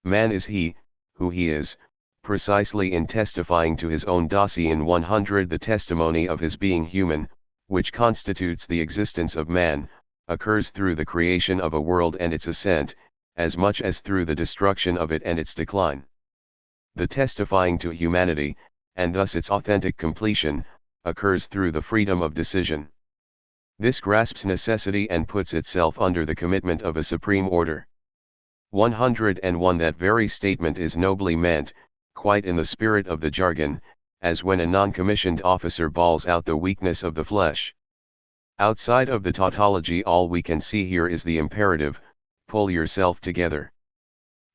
Man is he, who he is, precisely in testifying to his own Dasein 100 the testimony of his being human, which constitutes the existence of man, occurs through the creation of a world and its ascent, as much as through the destruction of it and its decline. The testifying to humanity, and thus its authentic completion, occurs through the freedom of decision. This grasps necessity and puts itself under the commitment of a supreme order. 101 That very statement is nobly meant, quite in the spirit of the jargon, as when a non-commissioned officer bawls out the weakness of the flesh. Outside of the tautology all we can see here is the imperative, pull yourself together.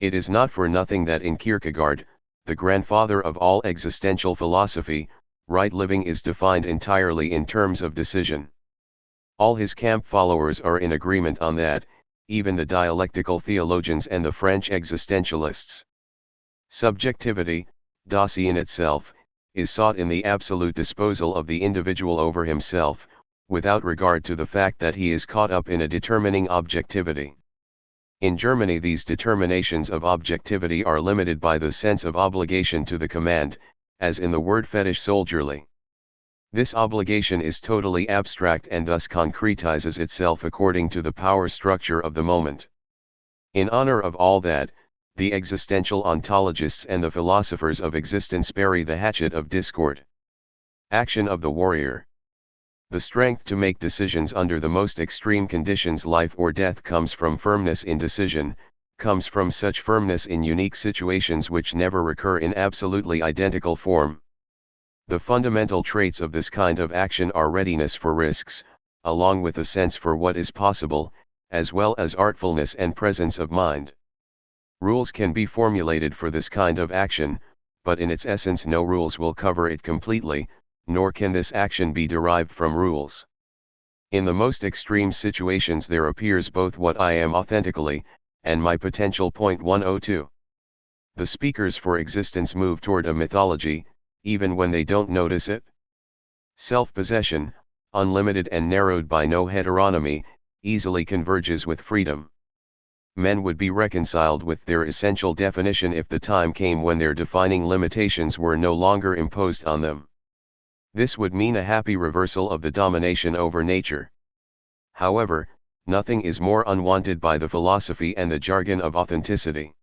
It is not for nothing that in Kierkegaard, the grandfather of all existential philosophy, right living is defined entirely in terms of decision. All his camp followers are in agreement on that, even the dialectical theologians and the French existentialists. Subjectivity, Dasein itself, is sought in the absolute disposal of the individual over himself, without regard to the fact that he is caught up in a determining objectivity. In Germany, these determinations of objectivity are limited by the sense of obligation to the command, as in the word fetish soldierly. This obligation is totally abstract and thus concretizes itself according to the power structure of the moment. In honor of all that, the existential ontologists and the philosophers of existence bury the hatchet of discord. Action of the warrior. The strength to make decisions under the most extreme conditions, life or death, comes from firmness in decision, comes from such firmness in unique situations which never recur in absolutely identical form. The fundamental traits of this kind of action are readiness for risks, along with a sense for what is possible, as well as artfulness and presence of mind. Rules can be formulated for this kind of action, but in its essence no rules will cover it completely, nor can this action be derived from rules. In the most extreme situations there appears both what I am authentically, and my potential. 102. The speakers for existence move toward a mythology, even when they don't notice it. Self-possession, unlimited and narrowed by no heteronomy, easily converges with freedom. Men would be reconciled with their essential definition if the time came when their defining limitations were no longer imposed on them. This would mean a happy reversal of the domination over nature. However, nothing is more unwanted by the philosophy and the jargon of authenticity.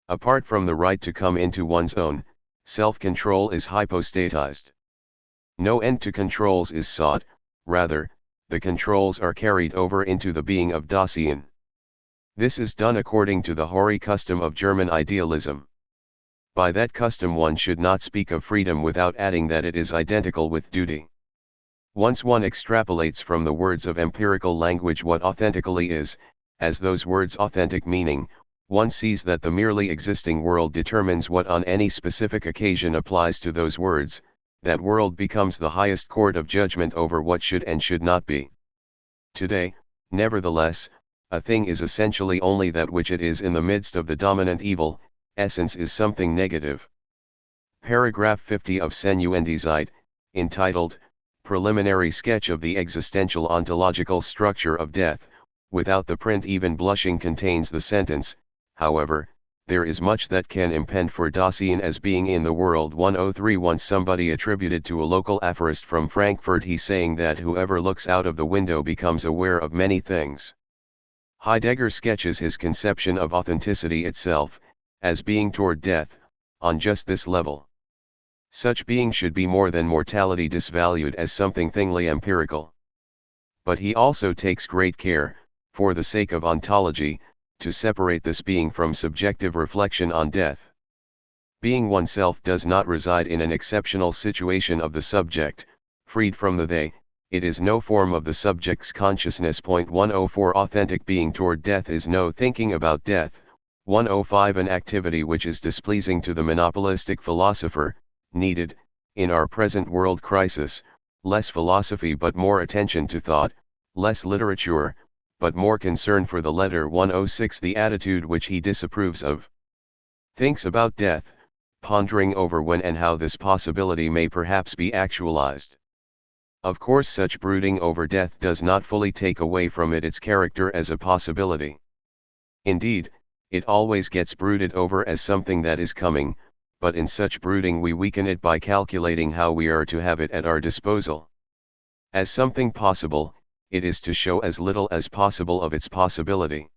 Apart from the right to come into one's own, self-control is hypostatized. No end to controls is sought, rather, the controls are carried over into the being of Dasein. This is done according to the hoary custom of German idealism. By that custom one should not speak of freedom without adding that it is identical with duty. Once one extrapolates from the words of empirical language what authentically is, as those words' authentic meaning, one sees that the merely existing world determines what on any specific occasion applies to those words. That world becomes the highest court of judgment over what should and should not be. Today, nevertheless, a thing is essentially only that which it is in the midst of the dominant evil. Essence is something negative. Paragraph 50 of Senuendizeit, entitled, Preliminary Sketch of the Existential Ontological Structure of Death, without the print even blushing, contains the sentence, however, there is much that can impend for Dasein as being in the world. 103. Once somebody attributed to a local aphorist from Frankfurt he saying that whoever looks out of the window becomes aware of many things. Heidegger sketches his conception of authenticity itself, as being toward death, on just this level. Such being should be more than mortality disvalued as something thingly empirical. But he also takes great care, for the sake of ontology, to separate this being from subjective reflection on death. Being oneself does not reside in an exceptional situation of the subject, freed from the they, it is no form of the subject's consciousness. 104. Authentic being toward death is no thinking about death. 105. An activity which is displeasing to the monopolistic philosopher, needed, in our present world crisis, less philosophy but more attention to thought, less literature, but more concern for the letter. 106. The attitude which he disapproves of. Thinks about death, pondering over when and how this possibility may perhaps be actualized. Of course such brooding over death does not fully take away from it its character as a possibility. Indeed, it always gets brooded over as something that is coming, but in such brooding we weaken it by calculating how we are to have it at our disposal. As something possible, it is to show as little as possible of its possibility.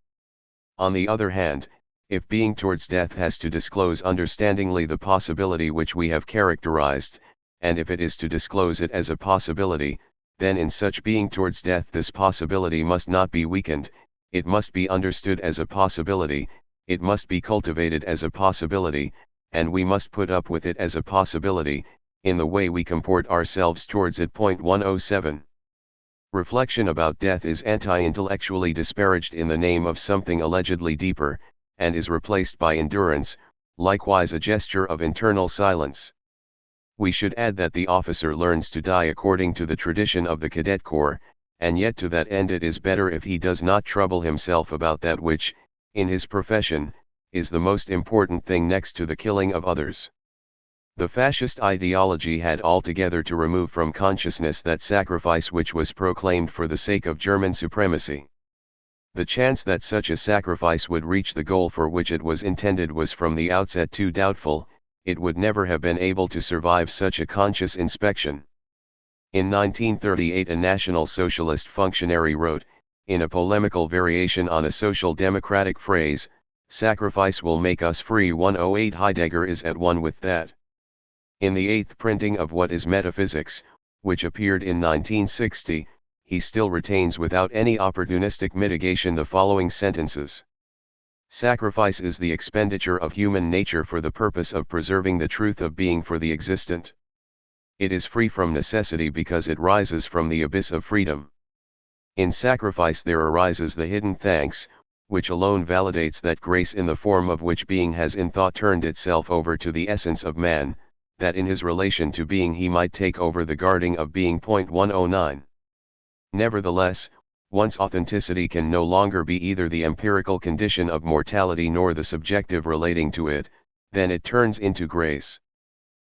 On the other hand, if being towards death has to disclose understandingly the possibility which we have characterized, and if it is to disclose it as a possibility, then in such being towards death this possibility must not be weakened, it must be understood as a possibility, it must be cultivated as a possibility, and we must put up with it as a possibility, in the way we comport ourselves towards it. 107. Reflection about death is anti-intellectually disparaged in the name of something allegedly deeper, and is replaced by endurance, likewise a gesture of internal silence. We should add that the officer learns to die according to the tradition of the cadet corps, and yet to that end it is better if he does not trouble himself about that which, in his profession, is the most important thing next to the killing of others. The fascist ideology had altogether to remove from consciousness that sacrifice which was proclaimed for the sake of German supremacy. The chance that such a sacrifice would reach the goal for which it was intended was from the outset too doubtful. It would never have been able to survive such a conscious inspection. In 1938 a National Socialist functionary wrote, in a polemical variation on a social democratic phrase, "Sacrifice will make us free." 108 Heidegger is at one with that. In the eighth printing of What is Metaphysics, which appeared in 1960, he still retains without any opportunistic mitigation the following sentences. Sacrifice is the expenditure of human nature for the purpose of preserving the truth of being for the existent. It is free from necessity because it rises from the abyss of freedom. In sacrifice there arises the hidden thanks, which alone validates that grace in the form of which being has in thought turned itself over to the essence of man, that in his relation to being he might take over the guarding of being. 109. Nevertheless, once authenticity can no longer be either the empirical condition of mortality nor the subjective relating to it, then it turns into grace.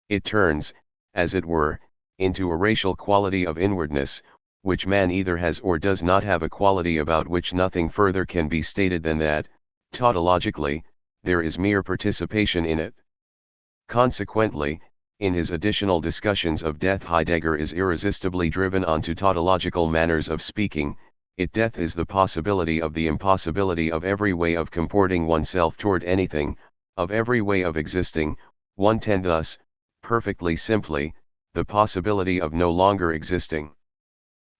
It turns, as it were, into a racial quality of inwardness, which man either has or does not have, a quality about which nothing further can be stated than that, tautologically, there is mere participation in it. Consequently, in his additional discussions of death Heidegger is irresistibly driven onto tautological manners of speaking. Death is the possibility of the impossibility of every way of comporting oneself toward anything, of every way of existing. 110 Thus, perfectly simply, the possibility of no longer existing.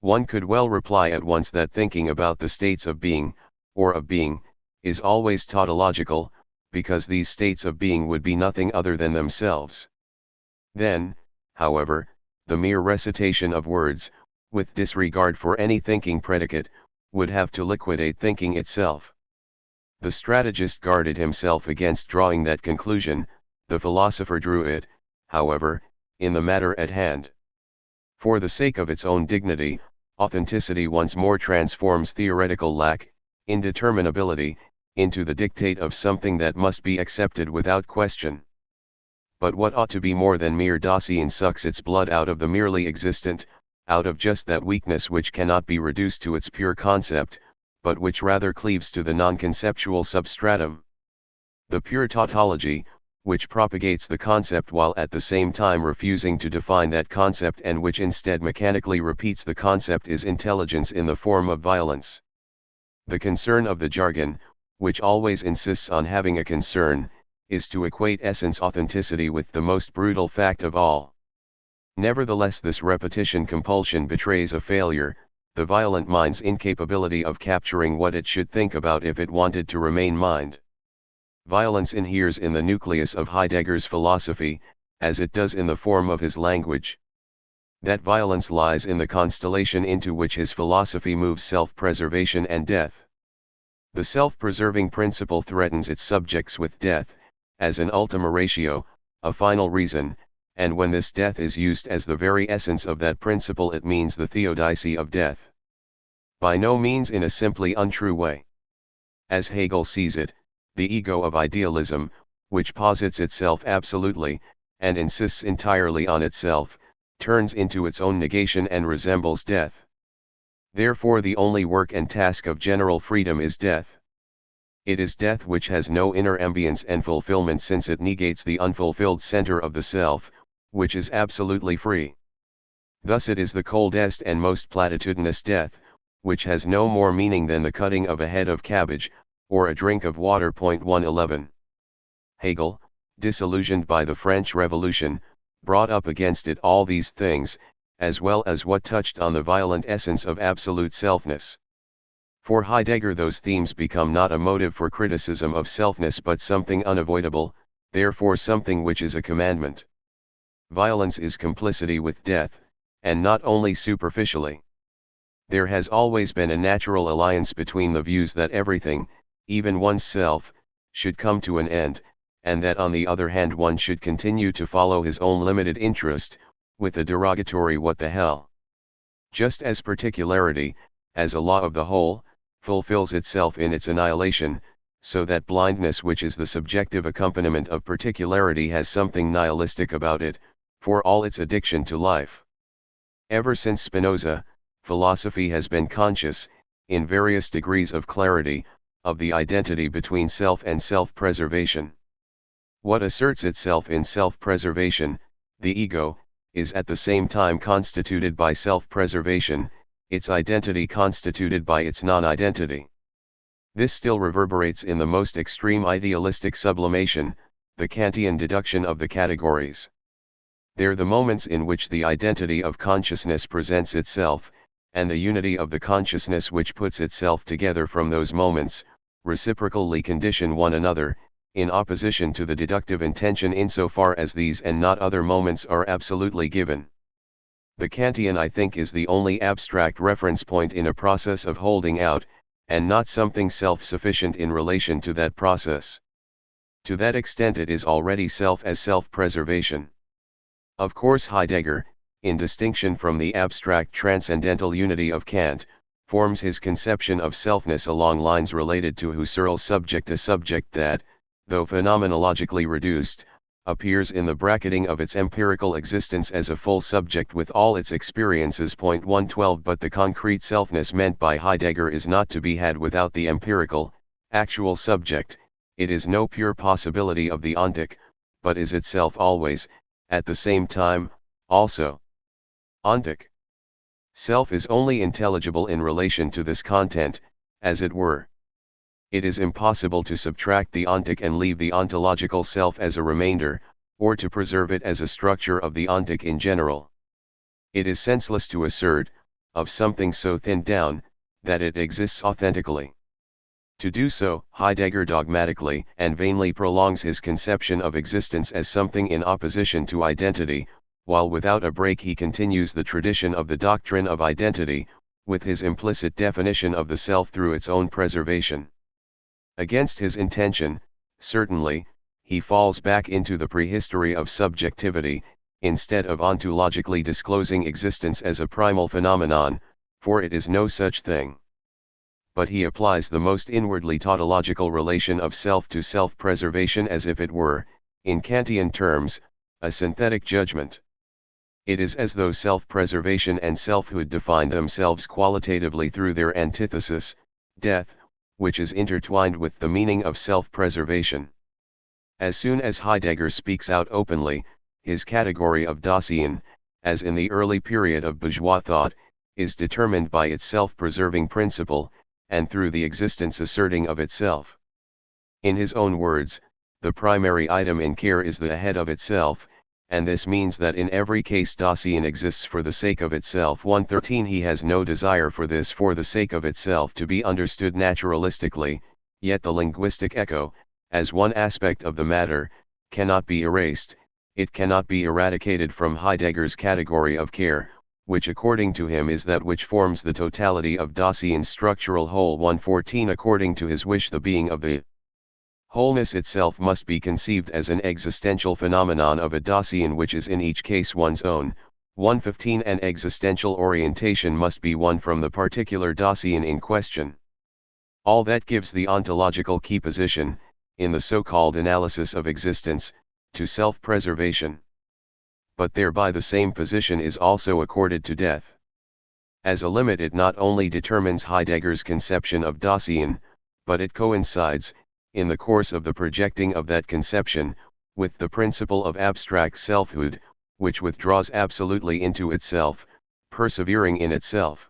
One could well reply at once that thinking about the states of being, or of being, is always tautological, because these states of being would be nothing other than themselves. Then, however, the mere recitation of words, with disregard for any thinking predicate, would have to liquidate thinking itself. The strategist guarded himself against drawing that conclusion. The philosopher drew it, however, in the matter at hand. For the sake of its own dignity, authenticity once more transforms theoretical lack, indeterminability, into the dictate of something that must be accepted without question. But what ought to be more than mere Dasein sucks its blood out of the merely existent, out of just that weakness which cannot be reduced to its pure concept, but which rather cleaves to the non-conceptual substratum. The pure tautology, which propagates the concept while at the same time refusing to define that concept and which instead mechanically repeats the concept, is intelligence in the form of violence. The concern of the jargon, which always insists on having a concern, is to equate essence authenticity with the most brutal fact of all. Nevertheless, this repetition compulsion betrays a failure, the violent mind's incapability of capturing what it should think about if it wanted to remain mind. Violence inheres in the nucleus of Heidegger's philosophy, as it does in the form of his language. That violence lies in the constellation into which his philosophy moves self-preservation and death. The self-preserving principle threatens its subjects with death, as an ultima ratio, a final reason, and when this death is used as the very essence of that principle it means the theodicy of death. By no means in a simply untrue way. As Hegel sees it, the ego of idealism, which posits itself absolutely, and insists entirely on itself, turns into its own negation and resembles death. Therefore the only work and task of general freedom is death. It is death which has no inner ambience and fulfillment, since it negates the unfulfilled center of the self, which is absolutely free. Thus it is the coldest and most platitudinous death, which has no more meaning than the cutting of a head of cabbage, or a drink of water. 111. Hegel, disillusioned by the French Revolution, brought up against it all these things, as well as what touched on the violent essence of absolute selfness. For Heidegger those themes become not a motive for criticism of selfness but something unavoidable, therefore something which is a commandment. Violence is complicity with death, and not only superficially. There has always been a natural alliance between the views that everything, even one's self, should come to an end, and that on the other hand one should continue to follow his own limited interest, with a derogatory what the hell. Just as particularity, as a law of the whole, fulfills itself in its annihilation, so that blindness, which is the subjective accompaniment of particularity, has something nihilistic about it, for all its addiction to life. Ever since Spinoza, philosophy has been conscious, in various degrees of clarity, of the identity between self and self-preservation. What asserts itself in self-preservation, the ego, is at the same time constituted by self-preservation, its identity constituted by its non-identity. This still reverberates in the most extreme idealistic sublimation, the Kantian deduction of the categories. They're the moments in which the identity of consciousness presents itself, and the unity of the consciousness which puts itself together from those moments, reciprocally condition one another, in opposition to the deductive intention insofar as these and not other moments are absolutely given. The Kantian, I think, is the only abstract reference point in a process of holding out, and not something self-sufficient in relation to that process. To that extent it is already self as self-preservation. Of course Heidegger, in distinction from the abstract transcendental unity of Kant, forms his conception of selfness along lines related to Husserl's subject, a subject that, though phenomenologically reduced, appears in the bracketing of its empirical existence as a full subject with all its experiences. 112 But the concrete selfness meant by Heidegger is not to be had without the empirical, actual subject. It is no pure possibility of the ontic, but is itself always, at the same time, also ontic. Self is only intelligible in relation to this content, as it were. It is impossible to subtract the ontic and leave the ontological self as a remainder, or to preserve it as a structure of the ontic in general. It is senseless to assert, of something so thinned down, that it exists authentically. To do so, Heidegger dogmatically and vainly prolongs his conception of existence as something in opposition to identity, while without a break he continues the tradition of the doctrine of identity, with his implicit definition of the self through its own preservation. Against his intention, certainly, he falls back into the prehistory of subjectivity, instead of ontologically disclosing existence as a primal phenomenon, for it is no such thing. But he applies the most inwardly tautological relation of self to self-preservation as if it were, in Kantian terms, a synthetic judgment. It is as though self-preservation and selfhood define themselves qualitatively through their antithesis, death, which is intertwined with the meaning of self-preservation. As soon as Heidegger speaks out openly, his category of Dasein, as in the early period of bourgeois thought, is determined by its self-preserving principle, and through the existence asserting of itself. In his own words, the primary item in care is the head of itself, and this means that in every case Dasein exists for the sake of itself. 113 He has no desire for this for the sake of itself to be understood naturalistically, yet the linguistic echo, as one aspect of the matter, cannot be erased, it cannot be eradicated from Heidegger's category of care, which according to him is that which forms the totality of Dasein's structural whole. 114 According to his wish the being of the wholeness itself must be conceived as an existential phenomenon of a Dasein which is in each case one's own. 115 An existential orientation must be one from the particular Dasein in question. All that gives the ontological key position, in the so-called analysis of existence, to self-preservation. But thereby the same position is also accorded to death. As a limit it not only determines Heidegger's conception of Dasein, but it coincides, in the course of the projecting of that conception, with the principle of abstract selfhood, which withdraws absolutely into itself, persevering in itself.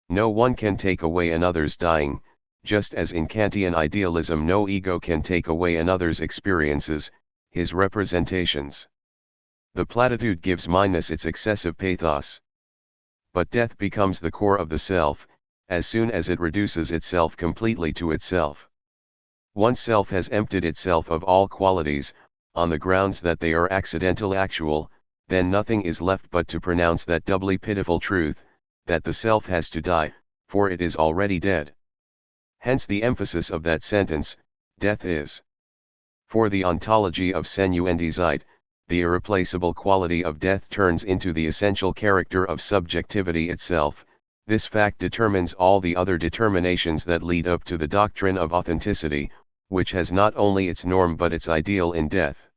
No one can take away another's dying, just as in Kantian idealism no ego can take away another's experiences, his representations. The platitude gives mindness its excessive pathos. But death becomes the core of the self, as soon as it reduces itself completely to itself. Once self has emptied itself of all qualities, on the grounds that they are accidental actual, then nothing is left but to pronounce that doubly pitiful truth, that the self has to die, for it is already dead. Hence the emphasis of that sentence, death is. For the ontology of Senuendizeit, the irreplaceable quality of death turns into the essential character of subjectivity itself. This fact determines all the other determinations that lead up to the doctrine of authenticity, which has not only its norm but its ideal in death.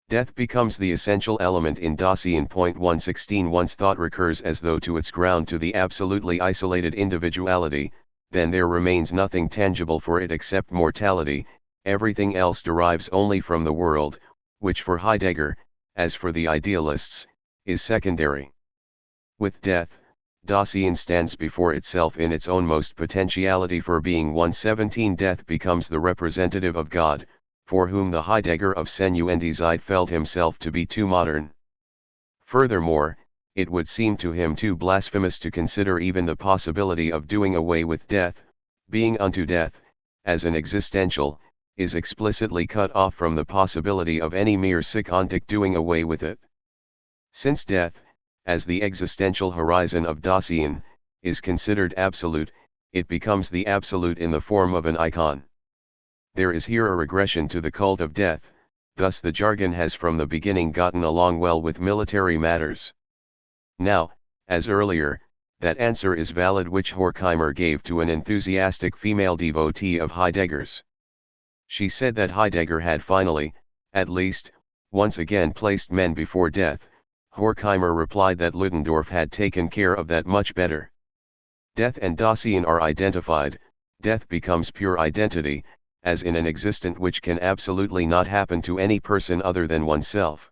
Death becomes the essential element in Dasein. 116 Once thought recurs as though to its ground to the absolutely isolated individuality, then there remains nothing tangible for it except mortality, everything else derives only from the world, which for Heidegger, as for the idealists, is secondary. With death, Dasein stands before itself in its own most potentiality for being. 117 Death becomes the representative of God, for whom the Heidegger of Senuendizeit felt himself to be too modern. Furthermore, it would seem to him too blasphemous to consider even the possibility of doing away with death. Being unto death, as an existential, is explicitly cut off from the possibility of any mere syconic doing away with it. Since death, as the existential horizon of Dasein, is considered absolute, it becomes the absolute in the form of an icon. There is here a regression to the cult of death, thus the jargon has from the beginning gotten along well with military matters. Now, as earlier, that answer is valid which Horkheimer gave to an enthusiastic female devotee of Heidegger's. She said that Heidegger had finally, at least, once again placed men before death. Horkheimer replied that Ludendorff had taken care of that much better. Death and Dasein are identified, death becomes pure identity, as in an existent which can absolutely not happen to any person other than oneself.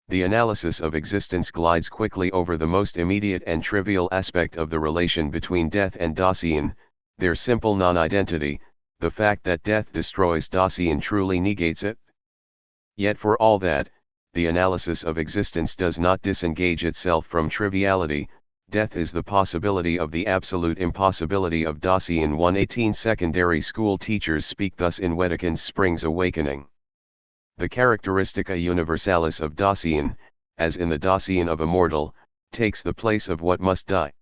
The analysis of existence glides quickly over the most immediate and trivial aspect of the relation between death and Dasein, their simple non-identity. The fact that death destroys Dasein truly negates it. Yet for all that, the analysis of existence does not disengage itself from triviality. Death is the possibility of the absolute impossibility of Dasein. 118 Secondary school teachers speak thus in Wedekind's Spring's Awakening. The characteristica universalis of Dasein, as in the Dasein of a mortal, takes the place of what must die.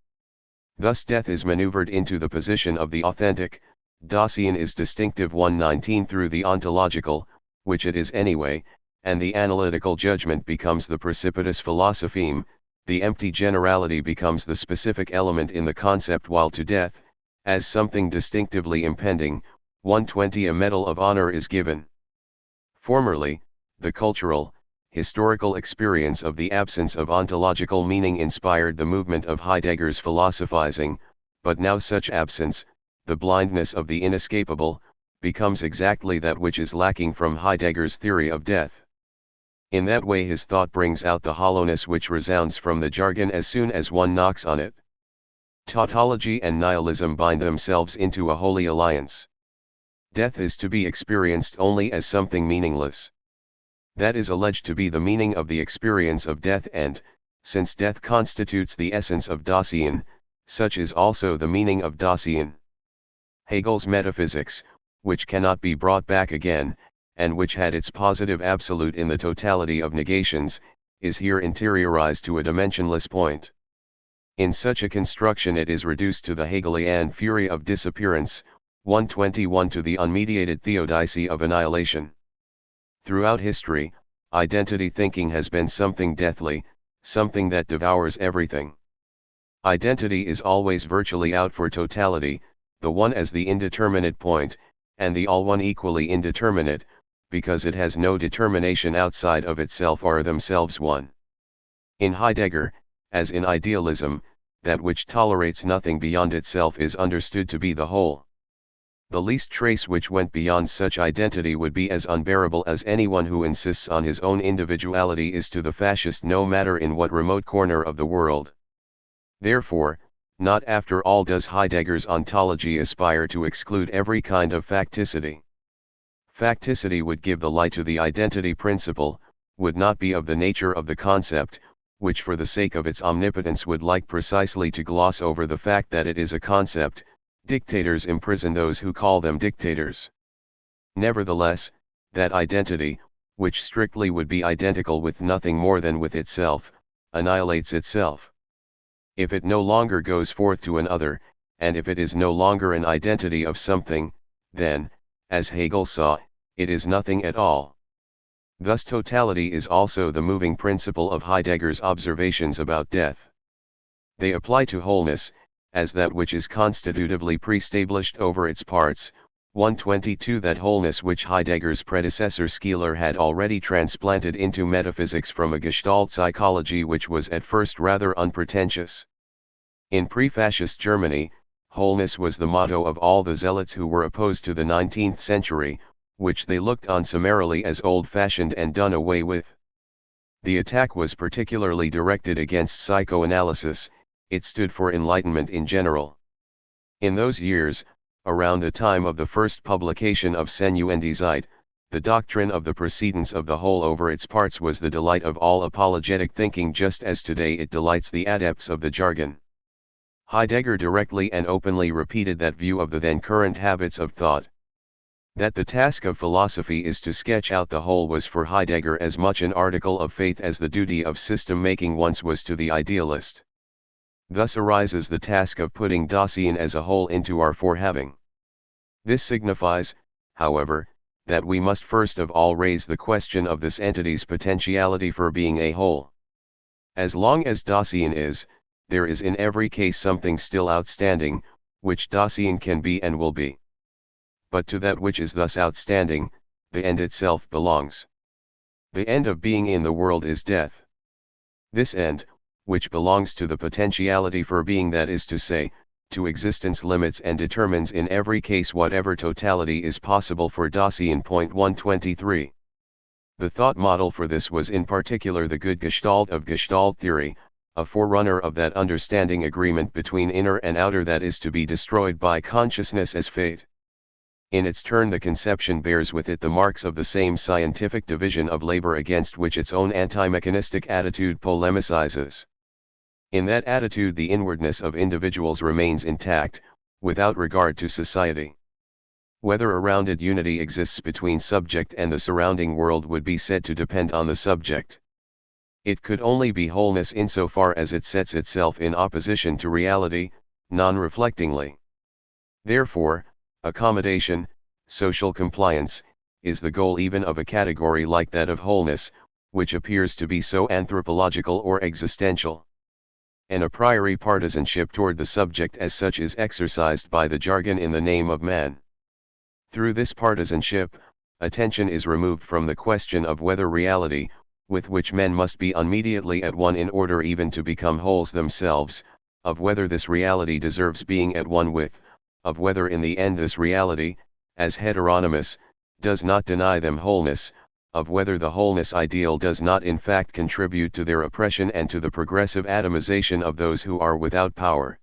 Thus death is maneuvered into the position of the authentic. Dasein is distinctive. 119 Through the ontological, which it is anyway, and the analytical judgment becomes the precipitous philosopheme, the empty generality becomes the specific element in the concept, while to death, as something distinctively impending, 120 a medal of honor is given. Formerly, the cultural, historical experience of the absence of ontological meaning inspired the movement of Heidegger's philosophizing, but now such absence, the blindness of the inescapable, becomes exactly that which is lacking from Heidegger's theory of death. In that way his thought brings out the hollowness which resounds from the jargon as soon as one knocks on it. Tautology and nihilism bind themselves into a holy alliance. Death is to be experienced only as something meaningless. That is alleged to be the meaning of the experience of death, and, since death constitutes the essence of Dasein, such is also the meaning of Dasein. Hegel's metaphysics, which cannot be brought back again, and which had its positive absolute in the totality of negations, is here interiorized to a dimensionless point. In such a construction it is reduced to the Hegelian fury of disappearance, 121 to the unmediated theodicy of annihilation. Throughout history, identity thinking has been something deathly, something that devours everything. Identity is always virtually out for totality, the one as the indeterminate point, and the all one equally indeterminate, because it has no determination outside of itself or themselves one. In Heidegger, as in idealism, that which tolerates nothing beyond itself is understood to be the whole. The least trace which went beyond such identity would be as unbearable as anyone who insists on his own individuality is to the fascist, no matter in what remote corner of the world. Therefore, not after all does Heidegger's ontology aspire to exclude every kind of facticity. Facticity would give the lie to the identity principle, would not be of the nature of the concept, which for the sake of its omnipotence would like precisely to gloss over the fact that it is a concept. Dictators imprison those who call them dictators. Nevertheless, that identity, which strictly would be identical with nothing more than with itself, annihilates itself. If it no longer goes forth to another, and if it is no longer an identity of something, then, as Hegel saw, it is nothing at all. Thus totality is also the moving principle of Heidegger's observations about death. They apply to wholeness, as that which is constitutively pre-established over its parts, 122 That wholeness which Heidegger's predecessor Skeeler had already transplanted into metaphysics from a Gestalt psychology which was at first rather unpretentious. In pre-fascist Germany, wholeness was the motto of all the zealots who were opposed to the 19th century, which they looked on summarily as old-fashioned and done away with. The attack was particularly directed against psychoanalysis. It stood for enlightenment in general. In those years, around the time of the first publication of Senuendizeit, the doctrine of the precedence of the whole over its parts was the delight of all apologetic thinking, just as today it delights the adepts of the jargon. Heidegger directly and openly repeated that view of the then current habits of thought. That the task of philosophy is to sketch out the whole was for Heidegger as much an article of faith as the duty of system-making once was to the idealist. Thus arises the task of putting Dasein as a whole into our forehaving. This signifies, however, that we must first of all raise the question of this entity's potentiality for being a whole. As long as Dasein is, there is in every case something still outstanding, which Dasein can be and will be. But to that which is thus outstanding, the end itself belongs. The end of being in the world is death. This end, which belongs to the potentiality for being, that is to say, to existence, limits and determines in every case whatever totality is possible for Dasein. 123. The thought model for this was in particular the good Gestalt of Gestalt theory, a forerunner of that understanding agreement between inner and outer that is to be destroyed by consciousness as fate. In its turn, the conception bears with it the marks of the same scientific division of labor against which its own anti-mechanistic attitude polemicizes. In that attitude the inwardness of individuals remains intact, without regard to society. Whether a rounded unity exists between subject and the surrounding world would be said to depend on the subject. It could only be wholeness insofar as it sets itself in opposition to reality, non-reflectingly. Therefore, accommodation, social compliance, is the goal even of a category like that of wholeness, which appears to be so anthropological or existential. An a priori partisanship toward the subject as such is exercised by the jargon in the name of man. Through this partisanship, attention is removed from the question of whether reality, with which men must be immediately at one in order even to become wholes themselves, of whether this reality deserves being at one with, of whether in the end this reality, as heteronymous, does not deny them wholeness, of whether the wholeness ideal does not in fact contribute to their oppression and to the progressive atomization of those who are without power.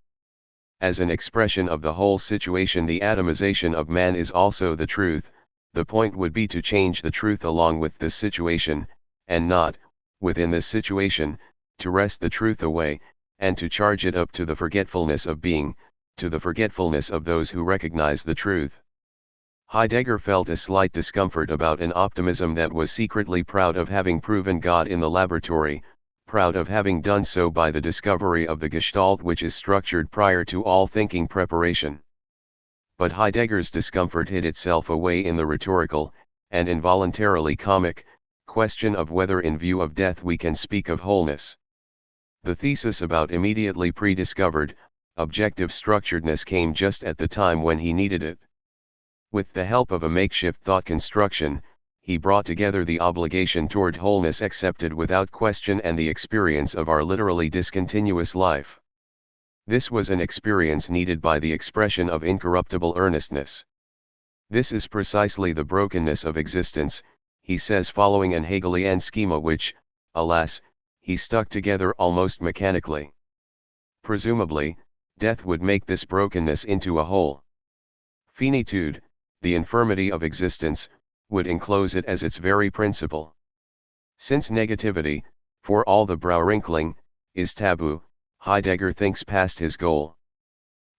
As an expression of the whole situation, the atomization of man is also the truth. The point would be to change the truth along with this situation, and not, within this situation, to wrest the truth away, and to charge it up to the forgetfulness of being, to the forgetfulness of those who recognize the truth. Heidegger felt a slight discomfort about an optimism that was secretly proud of having proven God in the laboratory, proud of having done so by the discovery of the Gestalt which is structured prior to all thinking preparation. But Heidegger's discomfort hid itself away in the rhetorical, and involuntarily comic, question of whether in view of death we can speak of wholeness. The thesis about immediately prediscovered, objective structuredness came just at the time when he needed it. With the help of a makeshift thought construction, he brought together the obligation toward wholeness accepted without question and the experience of our literally discontinuous life. This was an experience needed by the expression of incorruptible earnestness. This is precisely the brokenness of existence, he says, following an Hegelian schema which, alas, he stuck together almost mechanically. Presumably, death would make this brokenness into a whole. Finitude, the infirmity of existence, would enclose it as its very principle. Since negativity, for all the brow-wrinkling, is taboo, Heidegger thinks past his goal.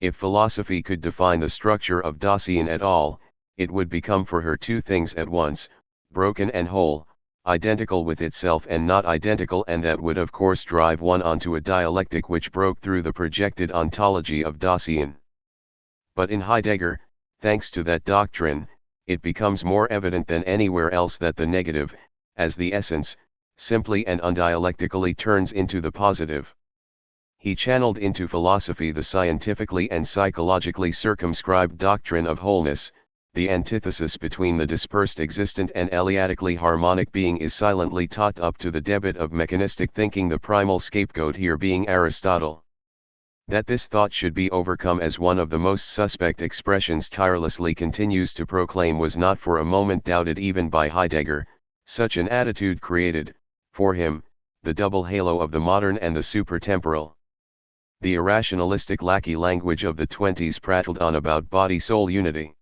If philosophy could define the structure of Dasein at all, it would become for her two things at once, broken and whole, identical with itself and not identical, and that would of course drive one onto a dialectic which broke through the projected ontology of Dasein. But in Heidegger, thanks to that doctrine, it becomes more evident than anywhere else that the negative, as the essence, simply and undialectically turns into the positive. He channeled into philosophy the scientifically and psychologically circumscribed doctrine of wholeness, the antithesis between the dispersed existent and Eleatically harmonic being is silently taught up to the debit of mechanistic thinking, the primal scapegoat here being Aristotle. That this thought should be overcome as one of the most suspect expressions tirelessly continues to proclaim was not for a moment doubted even by Heidegger. Such an attitude created, for him, the double halo of the modern and the supertemporal. The irrationalistic lackey language of the 20s prattled on about body-soul unity.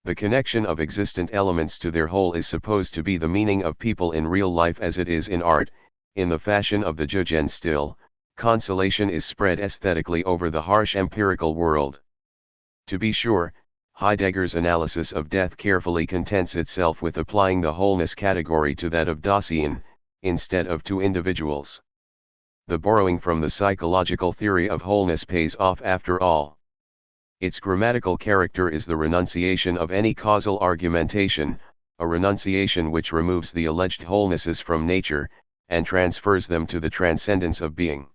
The connection of existent elements to their whole is supposed to be the meaning of people in real life as it is in art, in the fashion of the judge, and still, consolation is spread aesthetically over the harsh empirical world. To be sure, Heidegger's analysis of death carefully contents itself with applying the wholeness category to that of Dasein, instead of to individuals. The borrowing from the psychological theory of wholeness pays off after all. Its grammatical character is the renunciation of any causal argumentation, a renunciation which removes the alleged wholenesses from nature, and transfers them to the transcendence of being.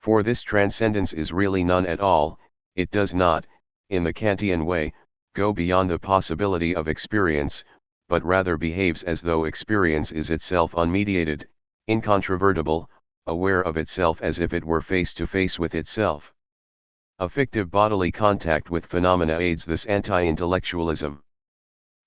For this transcendence is really none at all. It does not, in the Kantian way, go beyond the possibility of experience, but rather behaves as though experience is itself unmediated, incontrovertible, aware of itself as if it were face to face with itself. A fictive bodily contact with phenomena aids this anti-intellectualism.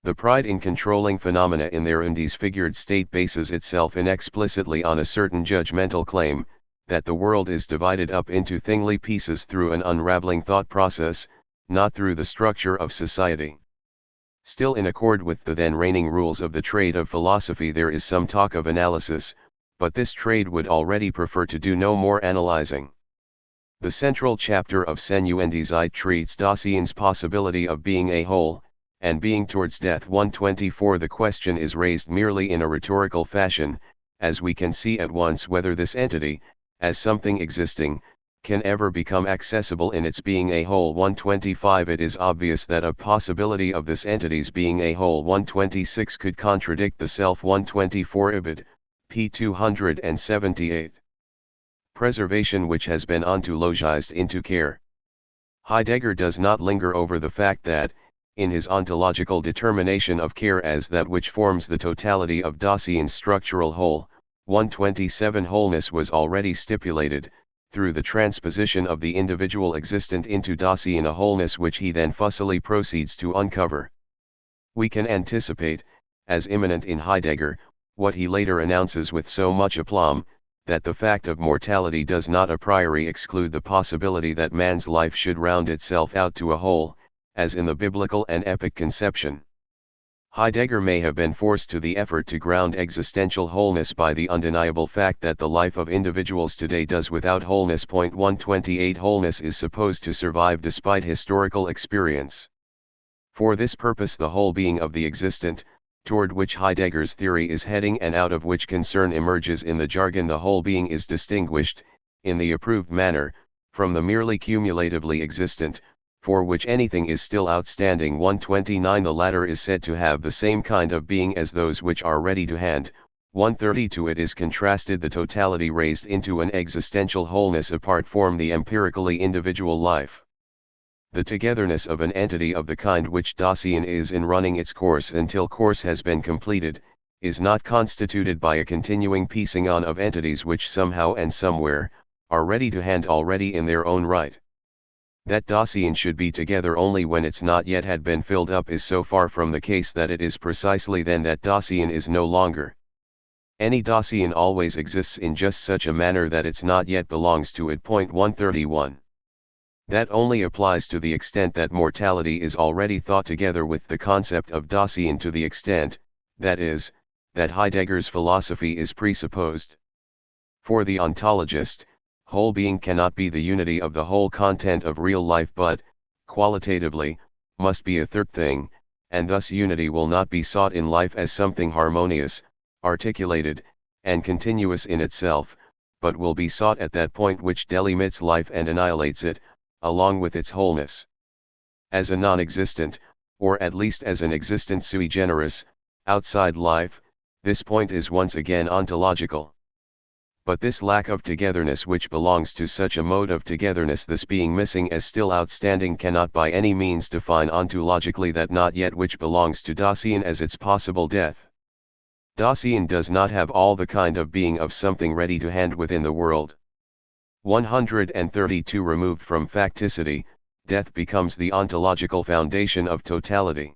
The pride in controlling phenomena in their undisfigured state bases itself inexplicitly on a certain judgmental claim, that the world is divided up into thingly pieces through an unraveling thought process, not through the structure of society. Still in accord with the then reigning rules of the trade of philosophy, there is some talk of analysis, but this trade would already prefer to do no more analyzing. The central chapter of Senuendizeit treats Dasein's possibility of being a whole, and being towards death. 124. The question is raised merely in a rhetorical fashion, as we can see at once whether this entity, as something existing, can ever become accessible in its being a whole. 125. It is obvious that a possibility of this entity's being a whole. 126 could contradict the self. 124. Ibid. p. 278. Preservation which has been ontologized into care. Heidegger does not linger over the fact that, in his ontological determination of care as that which forms the totality of Dasein's structural whole, 127 wholeness was already stipulated, through the transposition of the individual existent into Dasein, a wholeness which he then fussily proceeds to uncover. We can anticipate, as immanent in Heidegger, what he later announces with so much aplomb, that the fact of mortality does not a priori exclude the possibility that man's life should round itself out to a whole, as in the biblical and epic conception. Heidegger may have been forced to the effort to ground existential wholeness by the undeniable fact that the life of individuals today does without wholeness. 128 Wholeness is supposed to survive despite historical experience. For this purpose the whole being of the existent, toward which Heidegger's theory is heading and out of which concern emerges in the jargon, the whole being is distinguished, in the approved manner, from the merely cumulatively existent, for which anything is still outstanding. 129 The latter is said to have the same kind of being as those which are ready to hand. 132 It is contrasted the totality raised into an existential wholeness apart from the empirically individual life. The togetherness of an entity of the kind which Dasein is in running its course until course has been completed, is not constituted by a continuing piecing on of entities which somehow and somewhere, are ready to hand already in their own right. That Dasein should be together only when it's not yet had been filled up is so far from the case that it is precisely then that Dasein is no longer. Any Dasein always exists in just such a manner that it's not yet belongs to it. 131. That only applies to the extent that mortality is already thought together with the concept of Dasein, to the extent, that is, that Heidegger's philosophy is presupposed. For the ontologist, whole being cannot be the unity of the whole content of real life but, qualitatively, must be a third thing, and thus unity will not be sought in life as something harmonious, articulated, and continuous in itself, but will be sought at that point which delimits life and annihilates it, along with its wholeness. As a non-existent, or at least as an existence sui generis, outside life, this point is once again ontological. But this lack of togetherness which belongs to such a mode of togetherness, this being missing as still outstanding, cannot by any means define ontologically that not yet which belongs to Dasein as its possible death. Dasein does not have all the kind of being of something ready to hand within the world. 132 Removed from facticity, death becomes the ontological foundation of totality.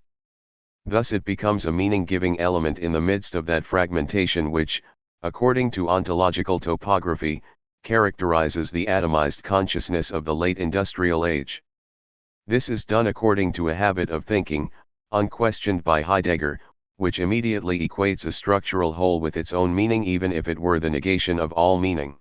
Thus it becomes a meaning-giving element in the midst of that fragmentation which, according to ontological topography, characterizes the atomized consciousness of the late industrial age. This is done according to a habit of thinking, unquestioned by Heidegger, which immediately equates a structural whole with its own meaning even if it were the negation of all meaning.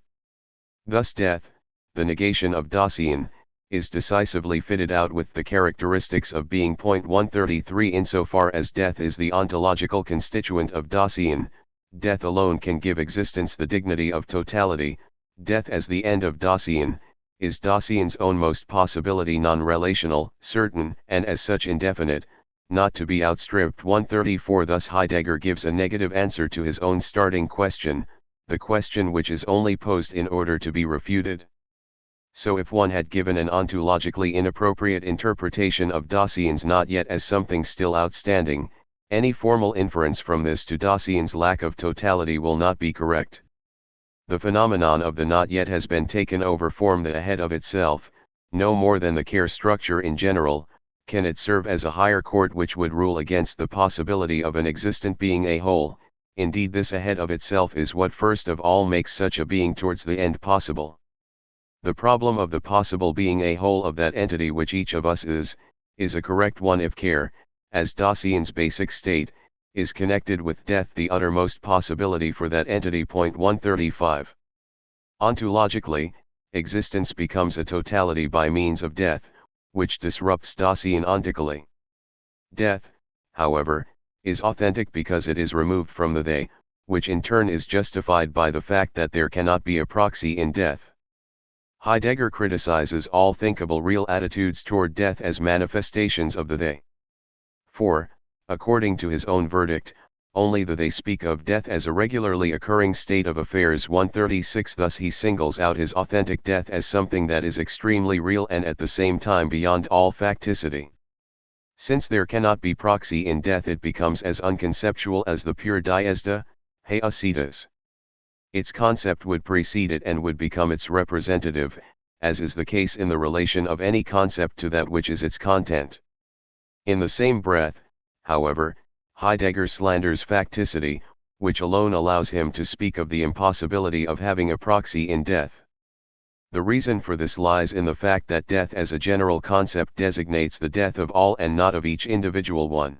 Thus death, the negation of Dasein, is decisively fitted out with the characteristics of being. 133 Insofar as death is the ontological constituent of Dasein, death alone can give existence the dignity of totality. Death as the end of Dasein, is Dasein's own most possibility non-relational, certain, and as such indefinite, not to be outstripped. 134 Thus Heidegger gives a negative answer to his own starting question, the question which is only posed in order to be refuted. So if one had given an ontologically inappropriate interpretation of Dasein's not yet as something still outstanding, any formal inference from this to Dasein's lack of totality will not be correct. The phenomenon of the not yet has been taken over form the ahead of itself, no more than the care structure in general. Can it serve as a higher court which would rule against the possibility of an existent being a whole? Indeed, this ahead of itself is what first of all makes such a being towards the end possible. The problem of the possible being a whole of that entity which each of us is a correct one if care, as Dasein's basic state, is connected with death, the uttermost possibility for that entity. 135. Ontologically, existence becomes a totality by means of death, which disrupts Dasein ontically. Death, however, is authentic because it is removed from the they, which in turn is justified by the fact that there cannot be a proxy in death. Heidegger criticizes all thinkable real attitudes toward death as manifestations of the they. For, according to his own verdict, only the they speak of death as a regularly occurring state of affairs. 136 Thus he singles out his authentic death as something that is extremely real and at the same time beyond all facticity. Since there cannot be proxy in death, it becomes as unconceptual as the pure diesda, heasitas. Its concept would precede it and would become its representative, as is the case in the relation of any concept to that which is its content. In the same breath, however, Heidegger slanders facticity, which alone allows him to speak of the impossibility of having a proxy in death. The reason for this lies in the fact that death as a general concept designates the death of all and not of each individual one.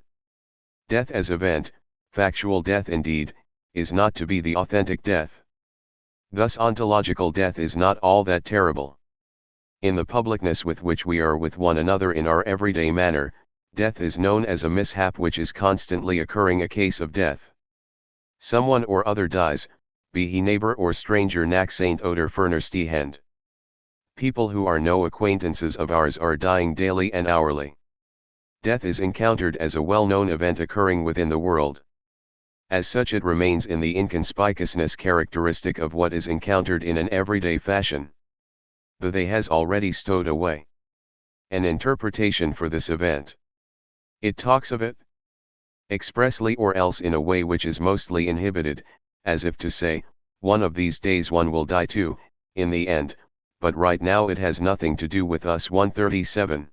Death as event, factual death indeed, is not to be the authentic death. Thus ontological death is not all that terrible. In the publicness with which we are with one another in our everyday manner, death is known as a mishap which is constantly occurring, a case of death. Someone or other dies, be he neighbor or stranger, nach Saint oder Fernerstehend. People who are no acquaintances of ours are dying daily and hourly. Death is encountered as a well-known event occurring within the world. As such it remains in the inconspicuousness characteristic of what is encountered in an everyday fashion. The they has already stowed away an interpretation for this event. It talks of it expressly or else in a way which is mostly inhibited, as if to say, one of these days one will die too, in the end, but right now it has nothing to do with us. 137.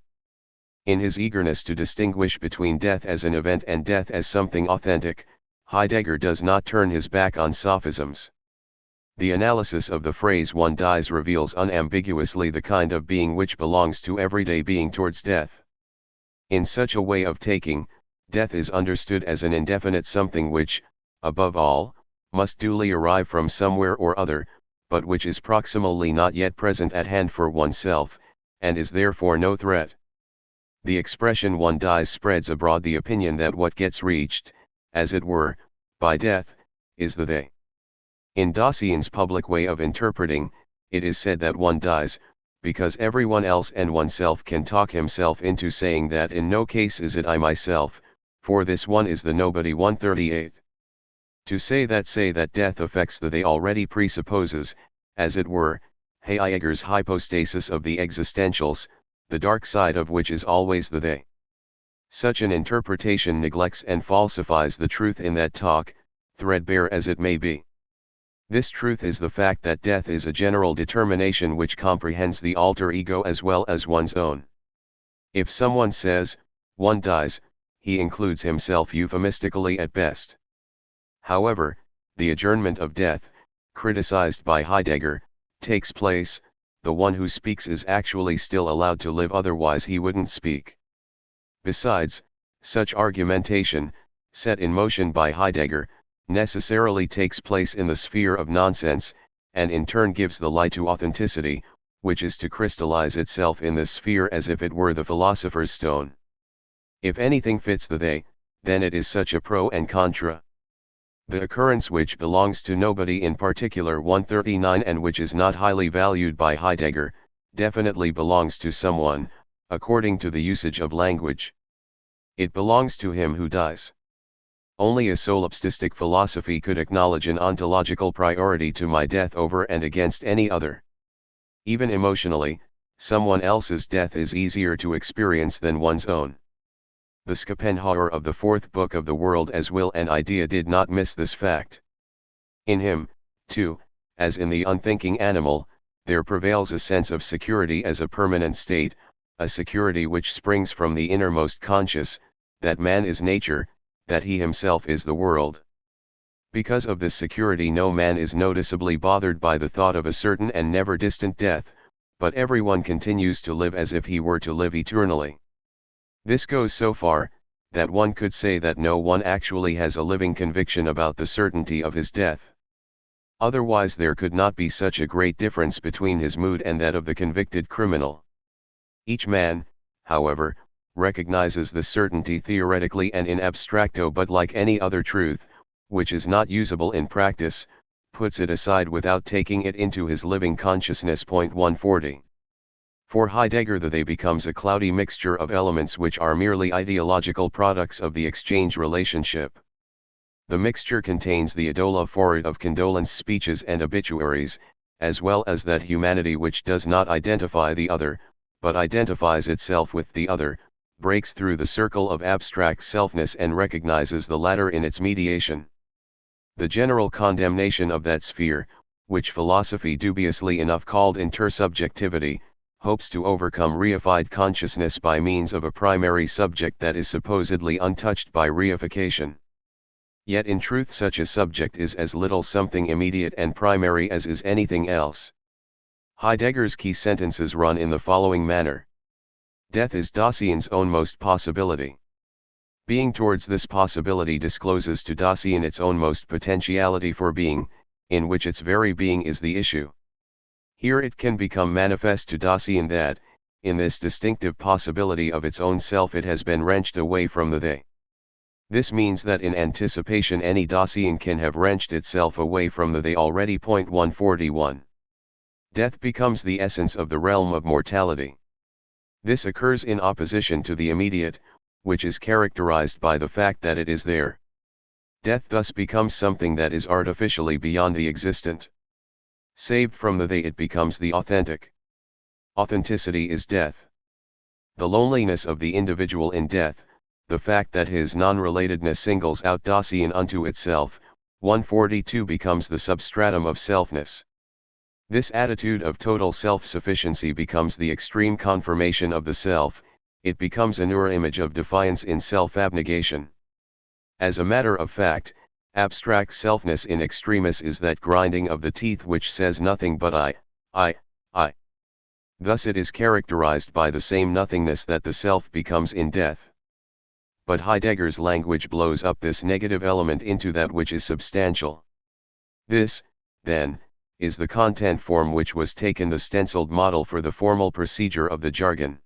In his eagerness to distinguish between death as an event and death as something authentic, Heidegger does not turn his back on sophisms. The analysis of the phrase one dies reveals unambiguously the kind of being which belongs to everyday being towards death. In such a way of taking, death is understood as an indefinite something which, above all, must duly arrive from somewhere or other, but which is proximally not yet present at hand for oneself, and is therefore no threat. The expression one dies spreads abroad the opinion that what gets reached, as it were, by death, is the they. In Dasein's public way of interpreting, it is said that one dies, because everyone else and oneself can talk himself into saying that in no case is it I myself, for this one is the nobody. 138. To say that death affects the they already presupposes, as it were, Heidegger's hypostasis of the existentials, the dark side of which is always the they. Such an interpretation neglects and falsifies the truth in that talk, threadbare as it may be. This truth is the fact that death is a general determination which comprehends the alter ego as well as one's own. If someone says, one dies, he includes himself euphemistically at best. However, the adjournment of death, criticized by Heidegger, takes place, the one who speaks is actually still allowed to live, otherwise he wouldn't speak. Besides, such argumentation, set in motion by Heidegger, necessarily takes place in the sphere of nonsense, and in turn gives the lie to authenticity, which is to crystallize itself in this sphere as if it were the philosopher's stone. If anything fits the they, then it is such a pro and contra. The occurrence which belongs to nobody in particular 139 and which is not highly valued by Heidegger, definitely belongs to someone, according to the usage of language. It belongs to him who dies. Only a solipsistic philosophy could acknowledge an ontological priority to my death over and against any other. Even emotionally, someone else's death is easier to experience than one's own. The Schopenhauer of the fourth book of The World as Will and Idea did not miss this fact. In him, too, as in the unthinking animal, there prevails a sense of security as a permanent state, a security which springs from the innermost conscious, that man is nature, that he himself is the world. Because of this security no man is noticeably bothered by the thought of a certain and never distant death, but everyone continues to live as if he were to live eternally. This goes so far, that one could say that no one actually has a living conviction about the certainty of his death. Otherwise there could not be such a great difference between his mood and that of the convicted criminal. Each man, however, recognizes this certainty theoretically and in abstracto, but like any other truth, which is not usable in practice, puts it aside without taking it into his living consciousness. 140. For Heidegger the they becomes a cloudy mixture of elements which are merely ideological products of the exchange relationship. The mixture contains the idola forid of condolence speeches and obituaries, as well as that humanity which does not identify the other, but identifies itself with the other, breaks through the circle of abstract selfness and recognizes the latter in its mediation. The general condemnation of that sphere, which philosophy dubiously enough called intersubjectivity, hopes to overcome reified consciousness by means of a primary subject that is supposedly untouched by reification. Yet in truth such a subject is as little something immediate and primary as is anything else. Heidegger's key sentences run in the following manner. Death is Dasein's ownmost possibility. Being towards this possibility discloses to Dasein its ownmost potentiality for being, in which its very being is the issue. Here it can become manifest to Dasein that, in this distinctive possibility of its own self it has been wrenched away from the they. This means that in anticipation any Dasein can have wrenched itself away from the they already. 141. Death becomes the essence of the realm of mortality. This occurs in opposition to the immediate, which is characterized by the fact that it is there. Death thus becomes something that is artificially beyond the existent. Saved from the they it becomes the authentic. Authenticity is death. The loneliness of the individual in death, the fact that his non-relatedness singles out Dasein unto itself, 142 becomes the substratum of selfness. This attitude of total self-sufficiency becomes the extreme confirmation of the self, it becomes a newer image of defiance in self-abnegation. As a matter of fact, abstract selfness in extremis is that grinding of the teeth which says nothing but I. Thus it is characterized by the same nothingness that the self becomes in death. But Heidegger's language blows up this negative element into that which is substantial. This, then, is the content form which was taken the stenciled model for the formal procedure of the jargon.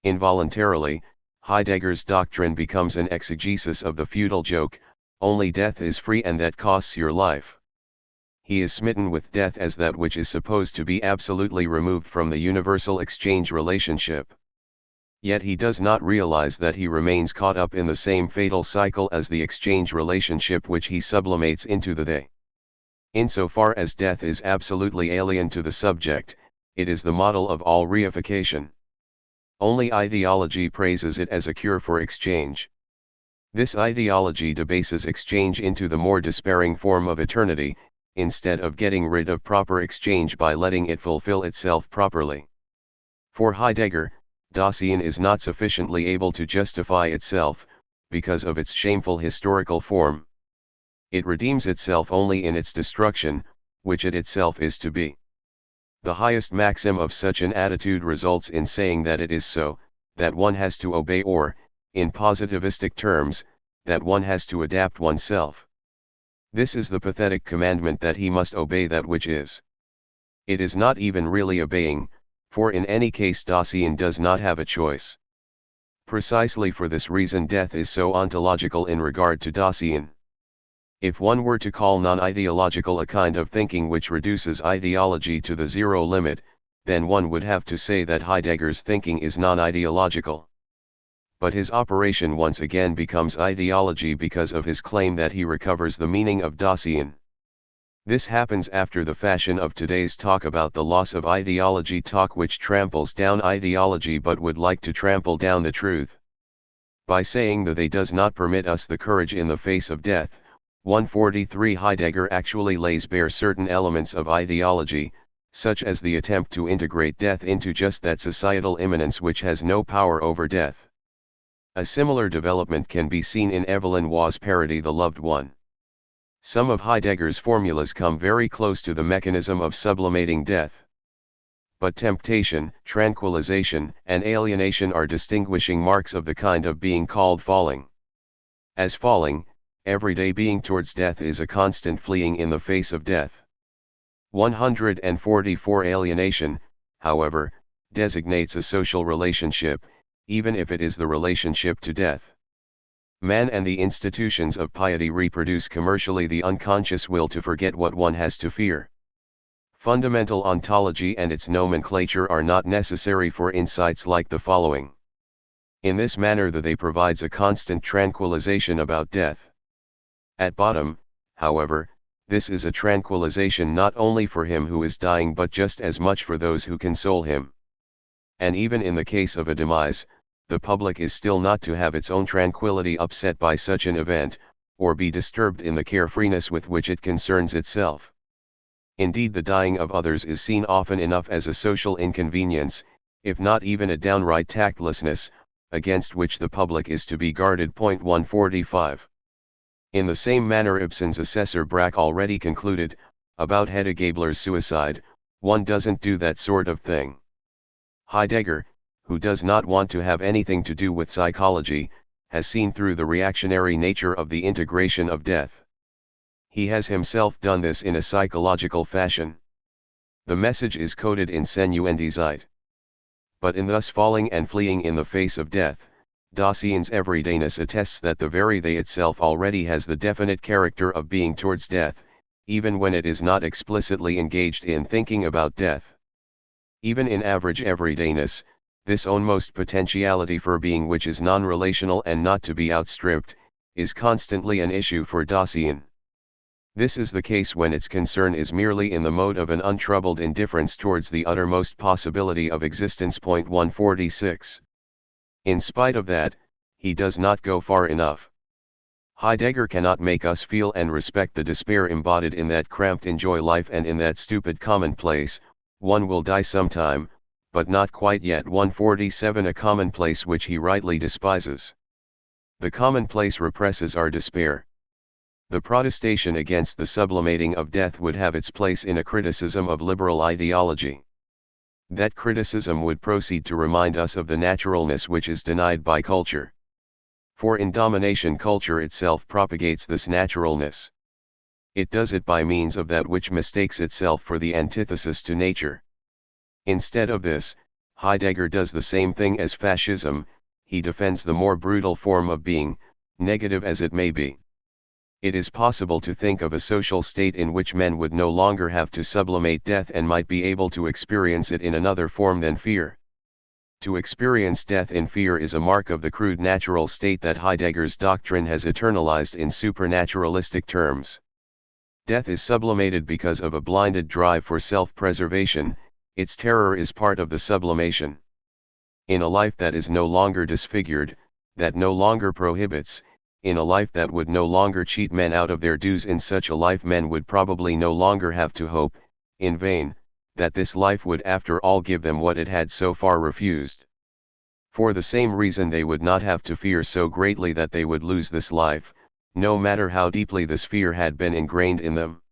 Involuntarily, Heidegger's doctrine becomes an exegesis of the feudal joke, only death is free and that costs your life. He is smitten with death as that which is supposed to be absolutely removed from the universal exchange relationship. Yet he does not realize that he remains caught up in the same fatal cycle as the exchange relationship which he sublimates into the they. Insofar as death is absolutely alien to the subject, it is the model of all reification. Only ideology praises it as a cure for exchange. This ideology debases exchange into the more despairing form of eternity, instead of getting rid of proper exchange by letting it fulfill itself properly. For Heidegger, Dasein is not sufficiently able to justify itself, because of its shameful historical form. It redeems itself only in its destruction, which it itself is to be. The highest maxim of such an attitude results in saying that it is so, that one has to obey or, in positivistic terms, that one has to adapt oneself. This is the pathetic commandment that he must obey that which is. It is not even really obeying, for in any case Dasein does not have a choice. Precisely for this reason death is so ontological in regard to Dasein. If one were to call non-ideological a kind of thinking which reduces ideology to the zero limit, then one would have to say that Heidegger's thinking is non-ideological. But his operation once again becomes ideology because of his claim that he recovers the meaning of Dasein. This happens after the fashion of today's talk about the loss of ideology talk, which tramples down ideology but would like to trample down the truth. By saying that they does not permit us the courage in the face of death, 143 Heidegger actually lays bare certain elements of ideology, such as the attempt to integrate death into just that societal immanence which has no power over death. A similar development can be seen in Evelyn Waugh's parody The Loved One. Some of Heidegger's formulas come very close to the mechanism of sublimating death. But temptation, tranquilization, and alienation are distinguishing marks of the kind of being called falling. As falling, everyday being towards death is a constant fleeing in the face of death. 144 Alienation, however, designates a social relationship, even if it is the relationship to death. Man and the institutions of piety reproduce commercially the unconscious will to forget what one has to fear. Fundamental ontology and its nomenclature are not necessary for insights like the following. In this manner they provides a constant tranquilization about death. At bottom, however, this is a tranquilization not only for him who is dying but just as much for those who console him. And even in the case of a demise, the public is still not to have its own tranquility upset by such an event, or be disturbed in the carefreeness with which it concerns itself. Indeed, the dying of others is seen often enough as a social inconvenience, if not even a downright tactlessness, against which the public is to be guarded. 145. In the same manner Ibsen's Assessor Brack already concluded, about Hedda Gabler's suicide, one doesn't do that sort of thing. Heidegger, who does not want to have anything to do with psychology, has seen through the reactionary nature of the integration of death. He has himself done this in a psychological fashion. The message is coded in Sensuendizeit. But in thus falling and fleeing in the face of death, Dasein's everydayness attests that the very they itself already has the definite character of being towards death, even when it is not explicitly engaged in thinking about death. Even in average everydayness, this ownmost potentiality for being, which is non-relational and not to be outstripped, is constantly an issue for Dasein. This is the case when its concern is merely in the mode of an untroubled indifference towards the uttermost possibility of existence. 146. In spite of that, he does not go far enough. Heidegger cannot make us feel and respect the despair embodied in that cramped enjoy life and in that stupid commonplace, one will die sometime, but not quite yet. 147 A commonplace which he rightly despises. The commonplace represses our despair. The protestation against the sublimating of death would have its place in a criticism of liberal ideology. That criticism would proceed to remind us of the naturalness which is denied by culture. For in domination culture itself propagates this naturalness. It does it by means of that which mistakes itself for the antithesis to nature. Instead of this, Heidegger does the same thing as fascism, he defends the more brutal form of being, negative as it may be. It is possible to think of a social state in which men would no longer have to sublimate death and might be able to experience it in another form than fear. To experience death in fear is a mark of the crude natural state that Heidegger's doctrine has eternalized in supernaturalistic terms. Death is sublimated because of a blinded drive for self-preservation, its terror is part of the sublimation. In a life that is no longer disfigured, that no longer prohibits, in a life that would no longer cheat men out of their dues, in such a life men would probably no longer have to hope, in vain, that this life would after all give them what it had so far refused. For the same reason they would not have to fear so greatly that they would lose this life, no matter how deeply this fear had been ingrained in them.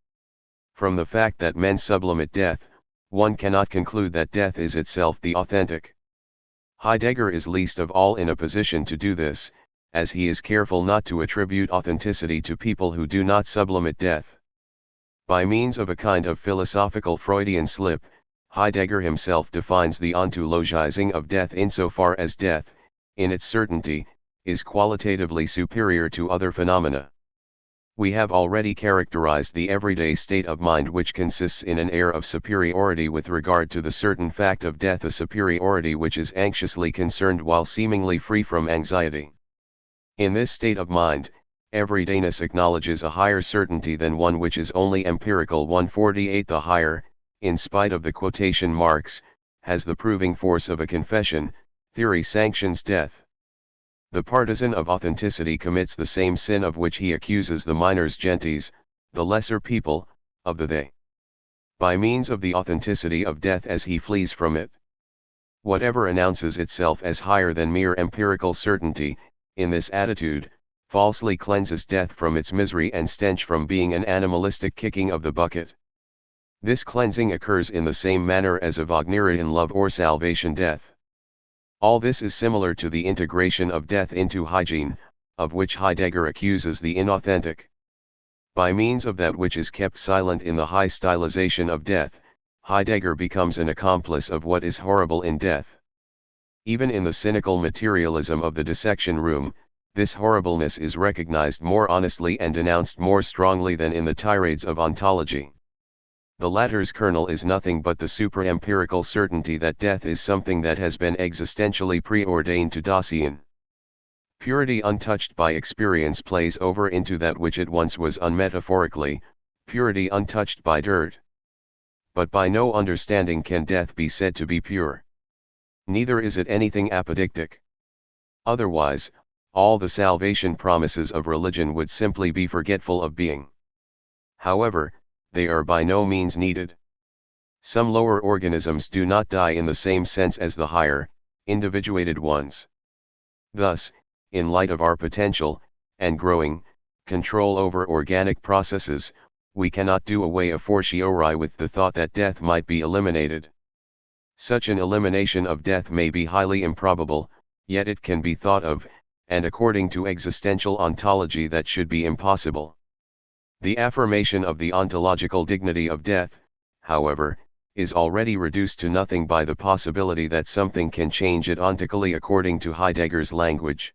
From the fact that men sublimate death, one cannot conclude that death is itself the authentic. Heidegger is least of all in a position to do this, as he is careful not to attribute authenticity to people who do not sublimate death. By means of a kind of philosophical Freudian slip, Heidegger himself defines the ontologizing of death insofar as death, in its certainty, is qualitatively superior to other phenomena. We have already characterized the everyday state of mind, which consists in an air of superiority with regard to the certain fact of death, a superiority which is anxiously concerned while seemingly free from anxiety. In this state of mind, everydayness acknowledges a higher certainty than one which is only empirical. 148 The higher, in spite of the quotation marks, has the proving force of a confession. Theory sanctions death. The partisan of authenticity commits the same sin of which he accuses the minors gentes, the lesser people, of the they. By means of the authenticity of death as he flees from it. Whatever announces itself as higher than mere empirical certainty, in this attitude, falsely cleanses death from its misery and stench, from being an animalistic kicking of the bucket. This cleansing occurs in the same manner as a Wagnerian love or salvation death. All this is similar to the integration of death into hygiene, of which Heidegger accuses the inauthentic. By means of that which is kept silent in the high stylization of death, Heidegger becomes an accomplice of what is horrible in death. Even in the cynical materialism of the dissection room, this horribleness is recognized more honestly and denounced more strongly than in the tirades of ontology. The latter's kernel is nothing but the supra-empirical certainty that death is something that has been existentially preordained to Dasein. Purity untouched by experience plays over into that which it once was unmetaphorically, purity untouched by dirt. But by no understanding can death be said to be pure. Neither is it anything apodictic. Otherwise, all the salvation promises of religion would simply be forgetful of being. However, they are by no means needed. Some lower organisms do not die in the same sense as the higher, individuated ones. Thus, in light of our potential, and growing, control over organic processes, we cannot do away a fortiori with the thought that death might be eliminated. Such an elimination of death may be highly improbable, yet it can be thought of, and according to existential ontology that should be impossible. The affirmation of the ontological dignity of death, however, is already reduced to nothing by the possibility that something can change it ontically according to Heidegger's language.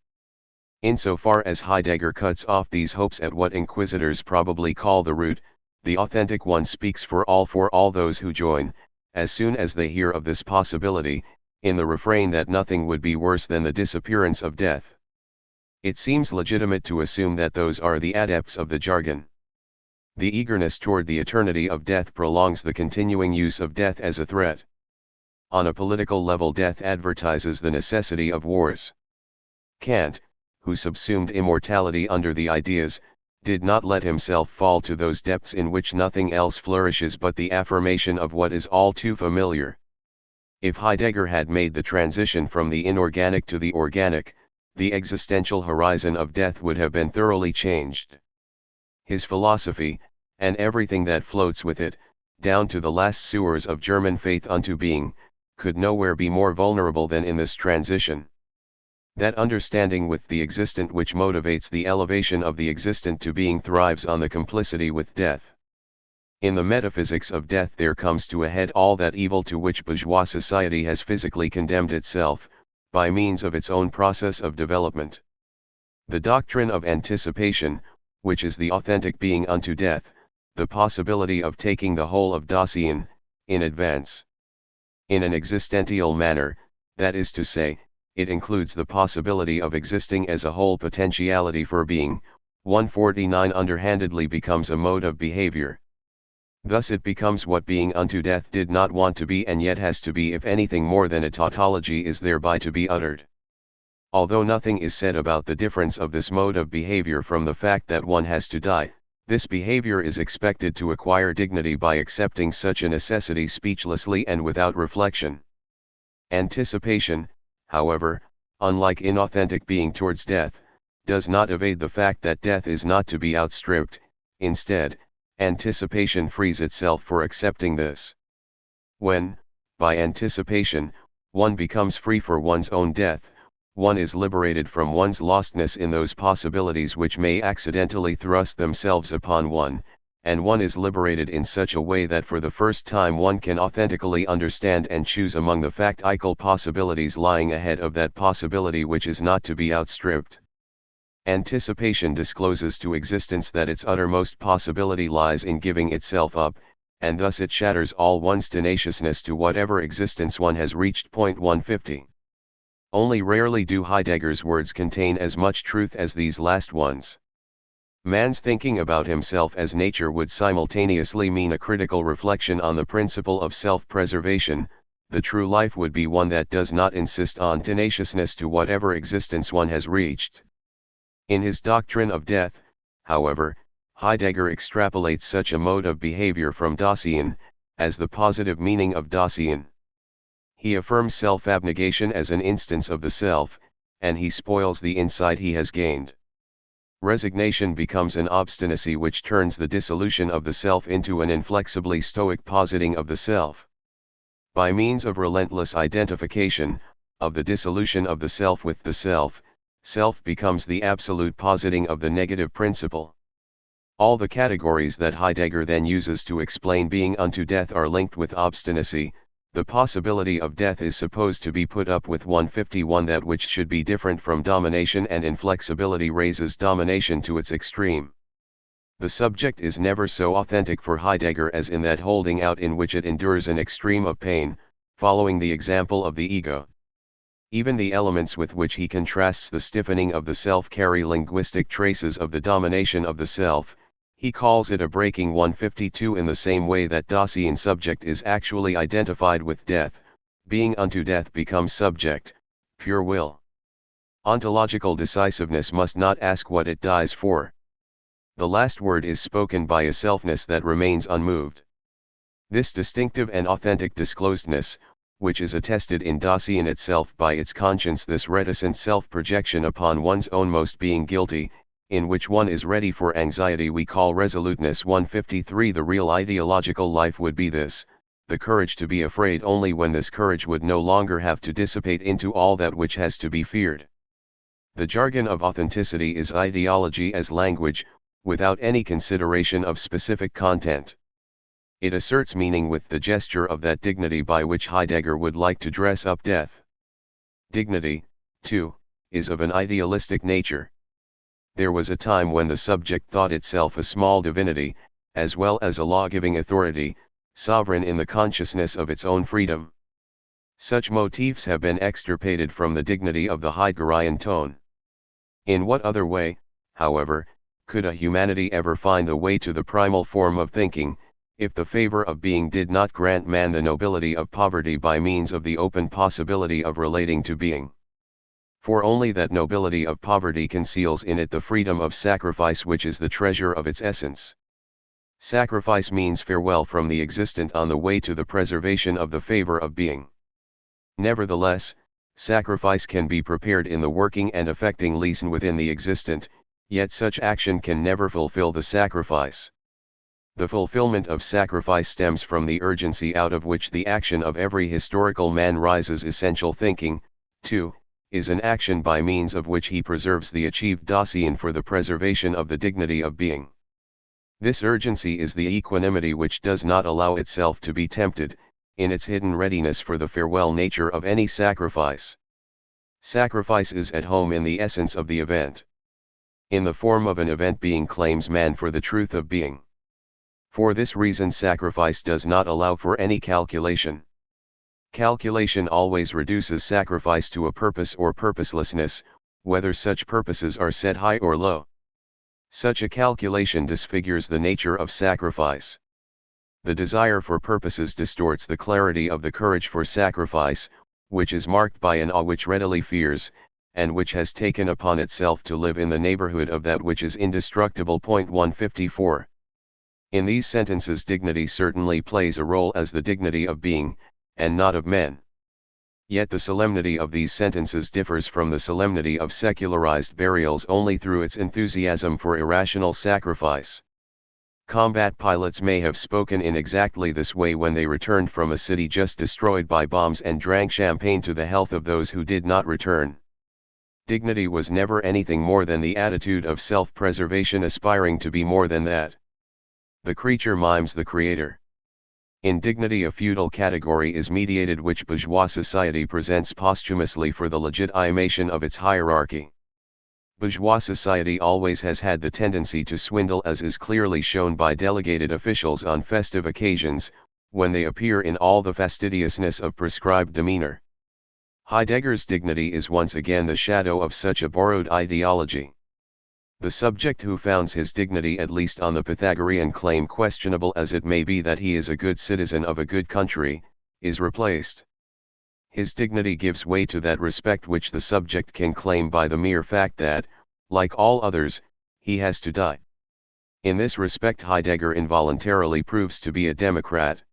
Insofar as Heidegger cuts off these hopes at what inquisitors probably call the root, the authentic one speaks for all those who join, as soon as they hear of this possibility, in the refrain that nothing would be worse than the disappearance of death. It seems legitimate to assume that those are the adepts of the jargon. The eagerness toward the eternity of death prolongs the continuing use of death as a threat. On a political level, death advertises the necessity of wars. Kant, who subsumed immortality under the ideas, did not let himself fall to those depths in which nothing else flourishes but the affirmation of what is all too familiar. If Heidegger had made the transition from the inorganic to the organic, the existential horizon of death would have been thoroughly changed. His philosophy, and everything that floats with it, down to the last sewers of German faith unto being, could nowhere be more vulnerable than in this transition. That understanding with the existent which motivates the elevation of the existent to being thrives on the complicity with death. In the metaphysics of death there comes to a head all that evil to which bourgeois society has physically condemned itself, by means of its own process of development. The doctrine of anticipation, which is the authentic being unto death, the possibility of taking the whole of Dasein, in advance. In an existential manner, that is to say, it includes the possibility of existing as a whole potentiality for being. 149 underhandedly becomes a mode of behavior. Thus it becomes what being unto death did not want to be and yet has to be, if anything more than a tautology is thereby to be uttered. Although nothing is said about the difference of this mode of behavior from the fact that one has to die, this behavior is expected to acquire dignity by accepting such a necessity speechlessly and without reflection. Anticipation, however, unlike inauthentic being towards death, does not evade the fact that death is not to be outstripped. Instead, anticipation frees itself for accepting this. When, by anticipation, one becomes free for one's own death, one is liberated from one's lostness in those possibilities which may accidentally thrust themselves upon one, and one is liberated in such a way that for the first time one can authentically understand and choose among the factical possibilities lying ahead of that possibility which is not to be outstripped. Anticipation discloses to existence that its uttermost possibility lies in giving itself up, and thus it shatters all one's tenaciousness to whatever existence one has reached. 150. Only rarely do Heidegger's words contain as much truth as these last ones. Man's thinking about himself as nature would simultaneously mean a critical reflection on the principle of self-preservation. The true life would be one that does not insist on tenaciousness to whatever existence one has reached. In his doctrine of death, however, Heidegger extrapolates such a mode of behavior from Dasein, as the positive meaning of Dasein. He affirms self-abnegation as an instance of the self, and he spoils the insight he has gained. Resignation becomes an obstinacy which turns the dissolution of the self into an inflexibly stoic positing of the self. By means of relentless identification, of the dissolution of the self with the self, self becomes the absolute positing of the negative principle. All the categories that Heidegger then uses to explain being unto death are linked with obstinacy. The possibility of death is supposed to be put up with. 151 That which should be different from domination and inflexibility raises domination to its extreme. The subject is never so authentic for Heidegger as in that holding out in which it endures an extreme of pain, following the example of the ego. Even the elements with which he contrasts the stiffening of the self carry linguistic traces of the domination of the self. He calls it a breaking. 152 In the same way that Dasein subject is actually identified with death, being unto death becomes subject, pure will. Ontological decisiveness must not ask what it dies for. The last word is spoken by a selfness that remains unmoved. This distinctive and authentic disclosedness, which is attested in Dasein itself by its conscience, this reticent self-projection upon one's own most being guilty, in which one is ready for anxiety, we call resoluteness. 153 The real ideological life would be this, the courage to be afraid only when this courage would no longer have to dissipate into all that which has to be feared. The jargon of authenticity is ideology as language, without any consideration of specific content. It asserts meaning with the gesture of that dignity by which Heidegger would like to dress up death. Dignity, too, is of an idealistic nature. There was a time when the subject thought itself a small divinity, as well as a law-giving authority, sovereign in the consciousness of its own freedom. Such motifs have been extirpated from the dignity of the Heideggerian tone. In what other way, however, could a humanity ever find the way to the primal form of thinking, if the favor of being did not grant man the nobility of poverty by means of the open possibility of relating to being? For only that nobility of poverty conceals in it the freedom of sacrifice which is the treasure of its essence. Sacrifice means farewell from the existent on the way to the preservation of the favor of being. Nevertheless, sacrifice can be prepared in the working and affecting leason within the existent, yet such action can never fulfill the sacrifice. The fulfillment of sacrifice stems from the urgency out of which the action of every historical man rises. Essential thinking, too, is an action by means of which he preserves the achieved Dasein for the preservation of the dignity of being. This urgency is the equanimity which does not allow itself to be tempted, in its hidden readiness for the farewell nature of any sacrifice. Sacrifice is at home in the essence of the event. In the form of an event being claims man for the truth of being. For this reason sacrifice does not allow for any calculation. Calculation always reduces sacrifice to a purpose or purposelessness, whether such purposes are set high or low. Such a calculation disfigures the nature of sacrifice. The desire for purposes distorts the clarity of the courage for sacrifice, which is marked by an awe which readily fears, and which has taken upon itself to live in the neighborhood of that which is indestructible. 154. In these sentences, dignity certainly plays a role as the dignity of being, and not of men. Yet the solemnity of these sentences differs from the solemnity of secularized burials only through its enthusiasm for irrational sacrifice. Combat pilots may have spoken in exactly this way when they returned from a city just destroyed by bombs and drank champagne to the health of those who did not return. Dignity was never anything more than the attitude of self-preservation aspiring to be more than that. The creature mimes the creator. In dignity, a feudal category is mediated which bourgeois society presents posthumously for the legitimation of its hierarchy. Bourgeois society always has had the tendency to swindle, as is clearly shown by delegated officials on festive occasions, when they appear in all the fastidiousness of prescribed demeanor. Heidegger's dignity is once again the shadow of such a borrowed ideology. The subject who founds his dignity, at least on the Pythagorean claim, questionable as it may be that he is a good citizen of a good country, is replaced. His dignity gives way to that respect which the subject can claim by the mere fact that, like all others, he has to die. In this respect Heidegger involuntarily proves to be a democrat.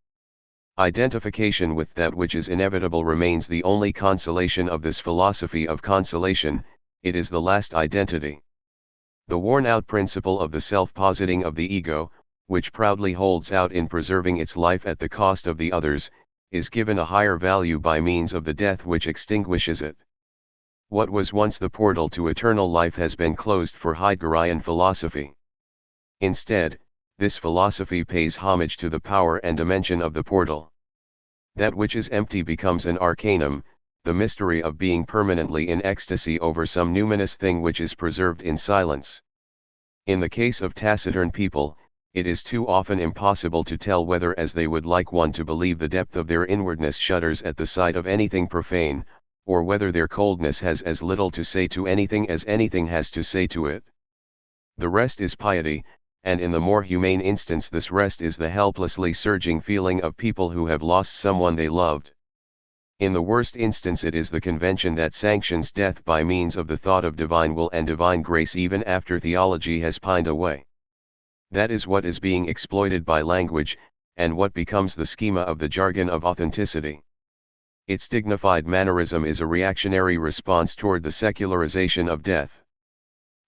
Identification with that which is inevitable remains the only consolation of this philosophy of consolation. It is the last identity. The worn-out principle of the self-positing of the ego, which proudly holds out in preserving its life at the cost of the others, is given a higher value by means of the death which extinguishes it. What was once the portal to eternal life has been closed for Heideggerian philosophy. Instead, this philosophy pays homage to the power and dimension of the portal. That which is empty becomes an arcanum, the mystery of being permanently in ecstasy over some numinous thing which is preserved in silence. In the case of taciturn people, it is too often impossible to tell whether, as they would like one to believe, the depth of their inwardness shudders at the sight of anything profane, or whether their coldness has as little to say to anything as anything has to say to it. The rest is piety, and in the more humane instance this rest is the helplessly surging feeling of people who have lost someone they loved. In the worst instance it is the convention that sanctions death by means of the thought of divine will and divine grace even after theology has pined away. That is what is being exploited by language, and what becomes the schema of the jargon of authenticity. Its dignified mannerism is a reactionary response toward the secularization of death.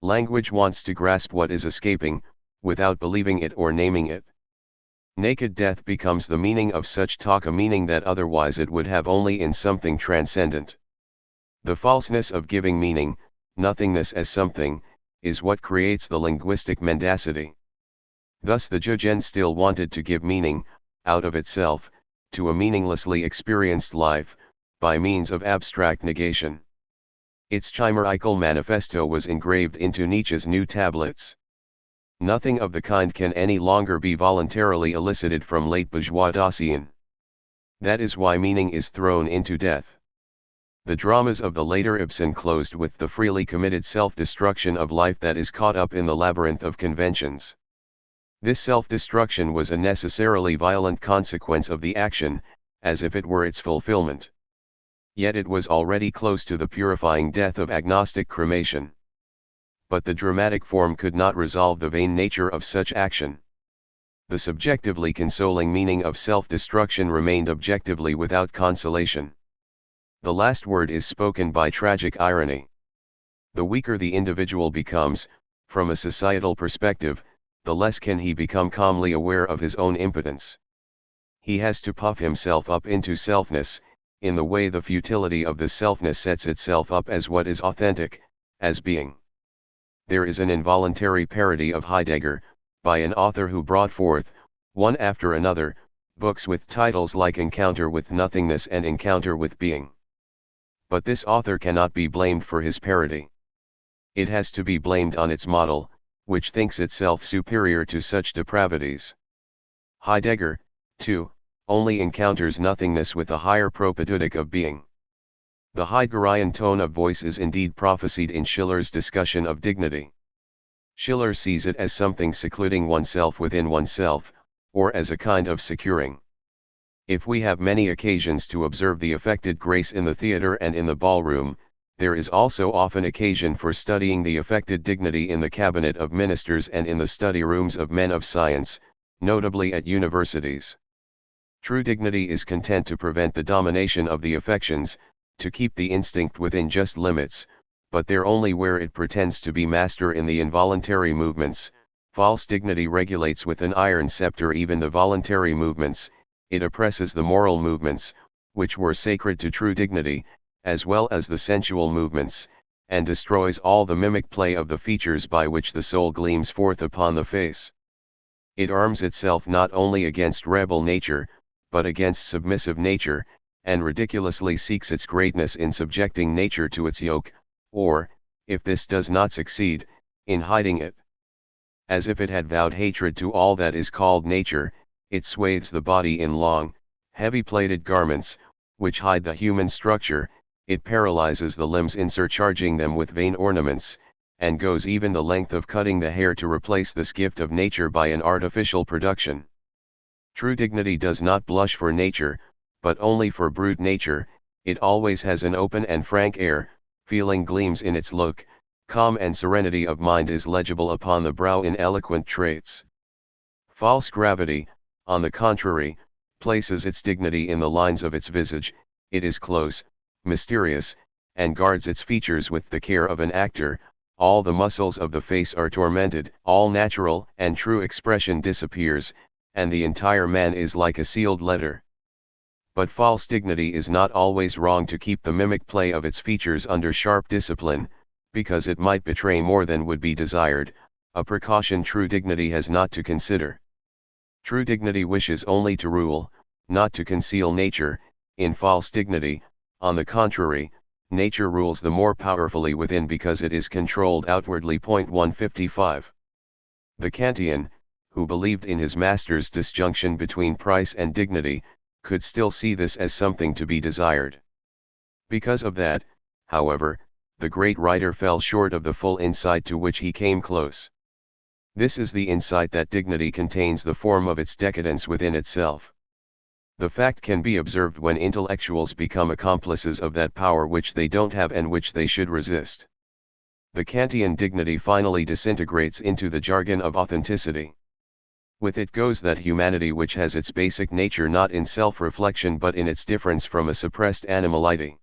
Language wants to grasp what is escaping, without believing it or naming it. Naked death becomes the meaning of such talk, a meaning that otherwise it would have only in something transcendent. The falseness of giving meaning, nothingness as something, is what creates the linguistic mendacity. Thus the Jugend still wanted to give meaning, out of itself, to a meaninglessly experienced life, by means of abstract negation. Its chimerical manifesto was engraved into Nietzsche's new tablets. Nothing of the kind can any longer be voluntarily elicited from late bourgeois Dasein. That is why meaning is thrown into death. The dramas of the later Ibsen closed with the freely committed self-destruction of life that is caught up in the labyrinth of conventions. This self-destruction was a necessarily violent consequence of the action, as if it were its fulfillment. Yet it was already close to the purifying death of agnostic cremation. But the dramatic form could not resolve the vain nature of such action. The subjectively consoling meaning of self-destruction remained objectively without consolation. The last word is spoken by tragic irony. The weaker the individual becomes, from a societal perspective, the less can he become calmly aware of his own impotence. He has to puff himself up into selfness, in the way the futility of this selfness sets itself up as what is authentic, as being. There is an involuntary parody of Heidegger, by an author who brought forth, one after another, books with titles like Encounter with Nothingness and Encounter with Being. But this author cannot be blamed for his parody. It has to be blamed on its model, which thinks itself superior to such depravities. Heidegger, too, only encounters nothingness with the higher propedeutic of being. The Heideggerian tone of voice is indeed prophesied in Schiller's discussion of dignity. Schiller sees it as something secluding oneself within oneself, or as a kind of securing. If we have many occasions to observe the affected grace in the theatre and in the ballroom, there is also often occasion for studying the affected dignity in the cabinet of ministers and in the study rooms of men of science, notably at universities. True dignity is content to prevent the domination of the affections, to keep the instinct within just limits, but there only where it pretends to be master in the involuntary movements. False dignity regulates with an iron scepter even the voluntary movements, it oppresses the moral movements, which were sacred to true dignity, as well as the sensual movements, and destroys all the mimic play of the features by which the soul gleams forth upon the face. It arms itself not only against rebel nature, but against submissive nature, and ridiculously seeks its greatness in subjecting nature to its yoke, or, if this does not succeed, in hiding it. As if it had vowed hatred to all that is called nature, it swathes the body in long, heavy-plaited garments, which hide the human structure, it paralyzes the limbs in surcharging them with vain ornaments, and goes even the length of cutting the hair to replace this gift of nature by an artificial production. True dignity does not blush for nature, but only for brute nature, it always has an open and frank air, feeling gleams in its look, calm and serenity of mind is legible upon the brow in eloquent traits. False gravity, on the contrary, places its dignity in the lines of its visage, it is close, mysterious, and guards its features with the care of an actor, all the muscles of the face are tormented, all natural and true expression disappears, and the entire man is like a sealed letter. But false dignity is not always wrong to keep the mimic play of its features under sharp discipline, because it might betray more than would be desired, a precaution true dignity has not to consider. True dignity wishes only to rule, not to conceal nature. In false dignity, on the contrary, nature rules the more powerfully within because it is controlled outwardly. 155. The Kantian, who believed in his master's disjunction between price and dignity, could still see this as something to be desired. Because of that, however, the great writer fell short of the full insight to which he came close. This is the insight that dignity contains the form of its decadence within itself. The fact can be observed when intellectuals become accomplices of that power which they don't have and which they should resist. The Kantian dignity finally disintegrates into the jargon of authenticity. With it goes that humanity which has its basic nature not in self-reflection but in its difference from a suppressed animality.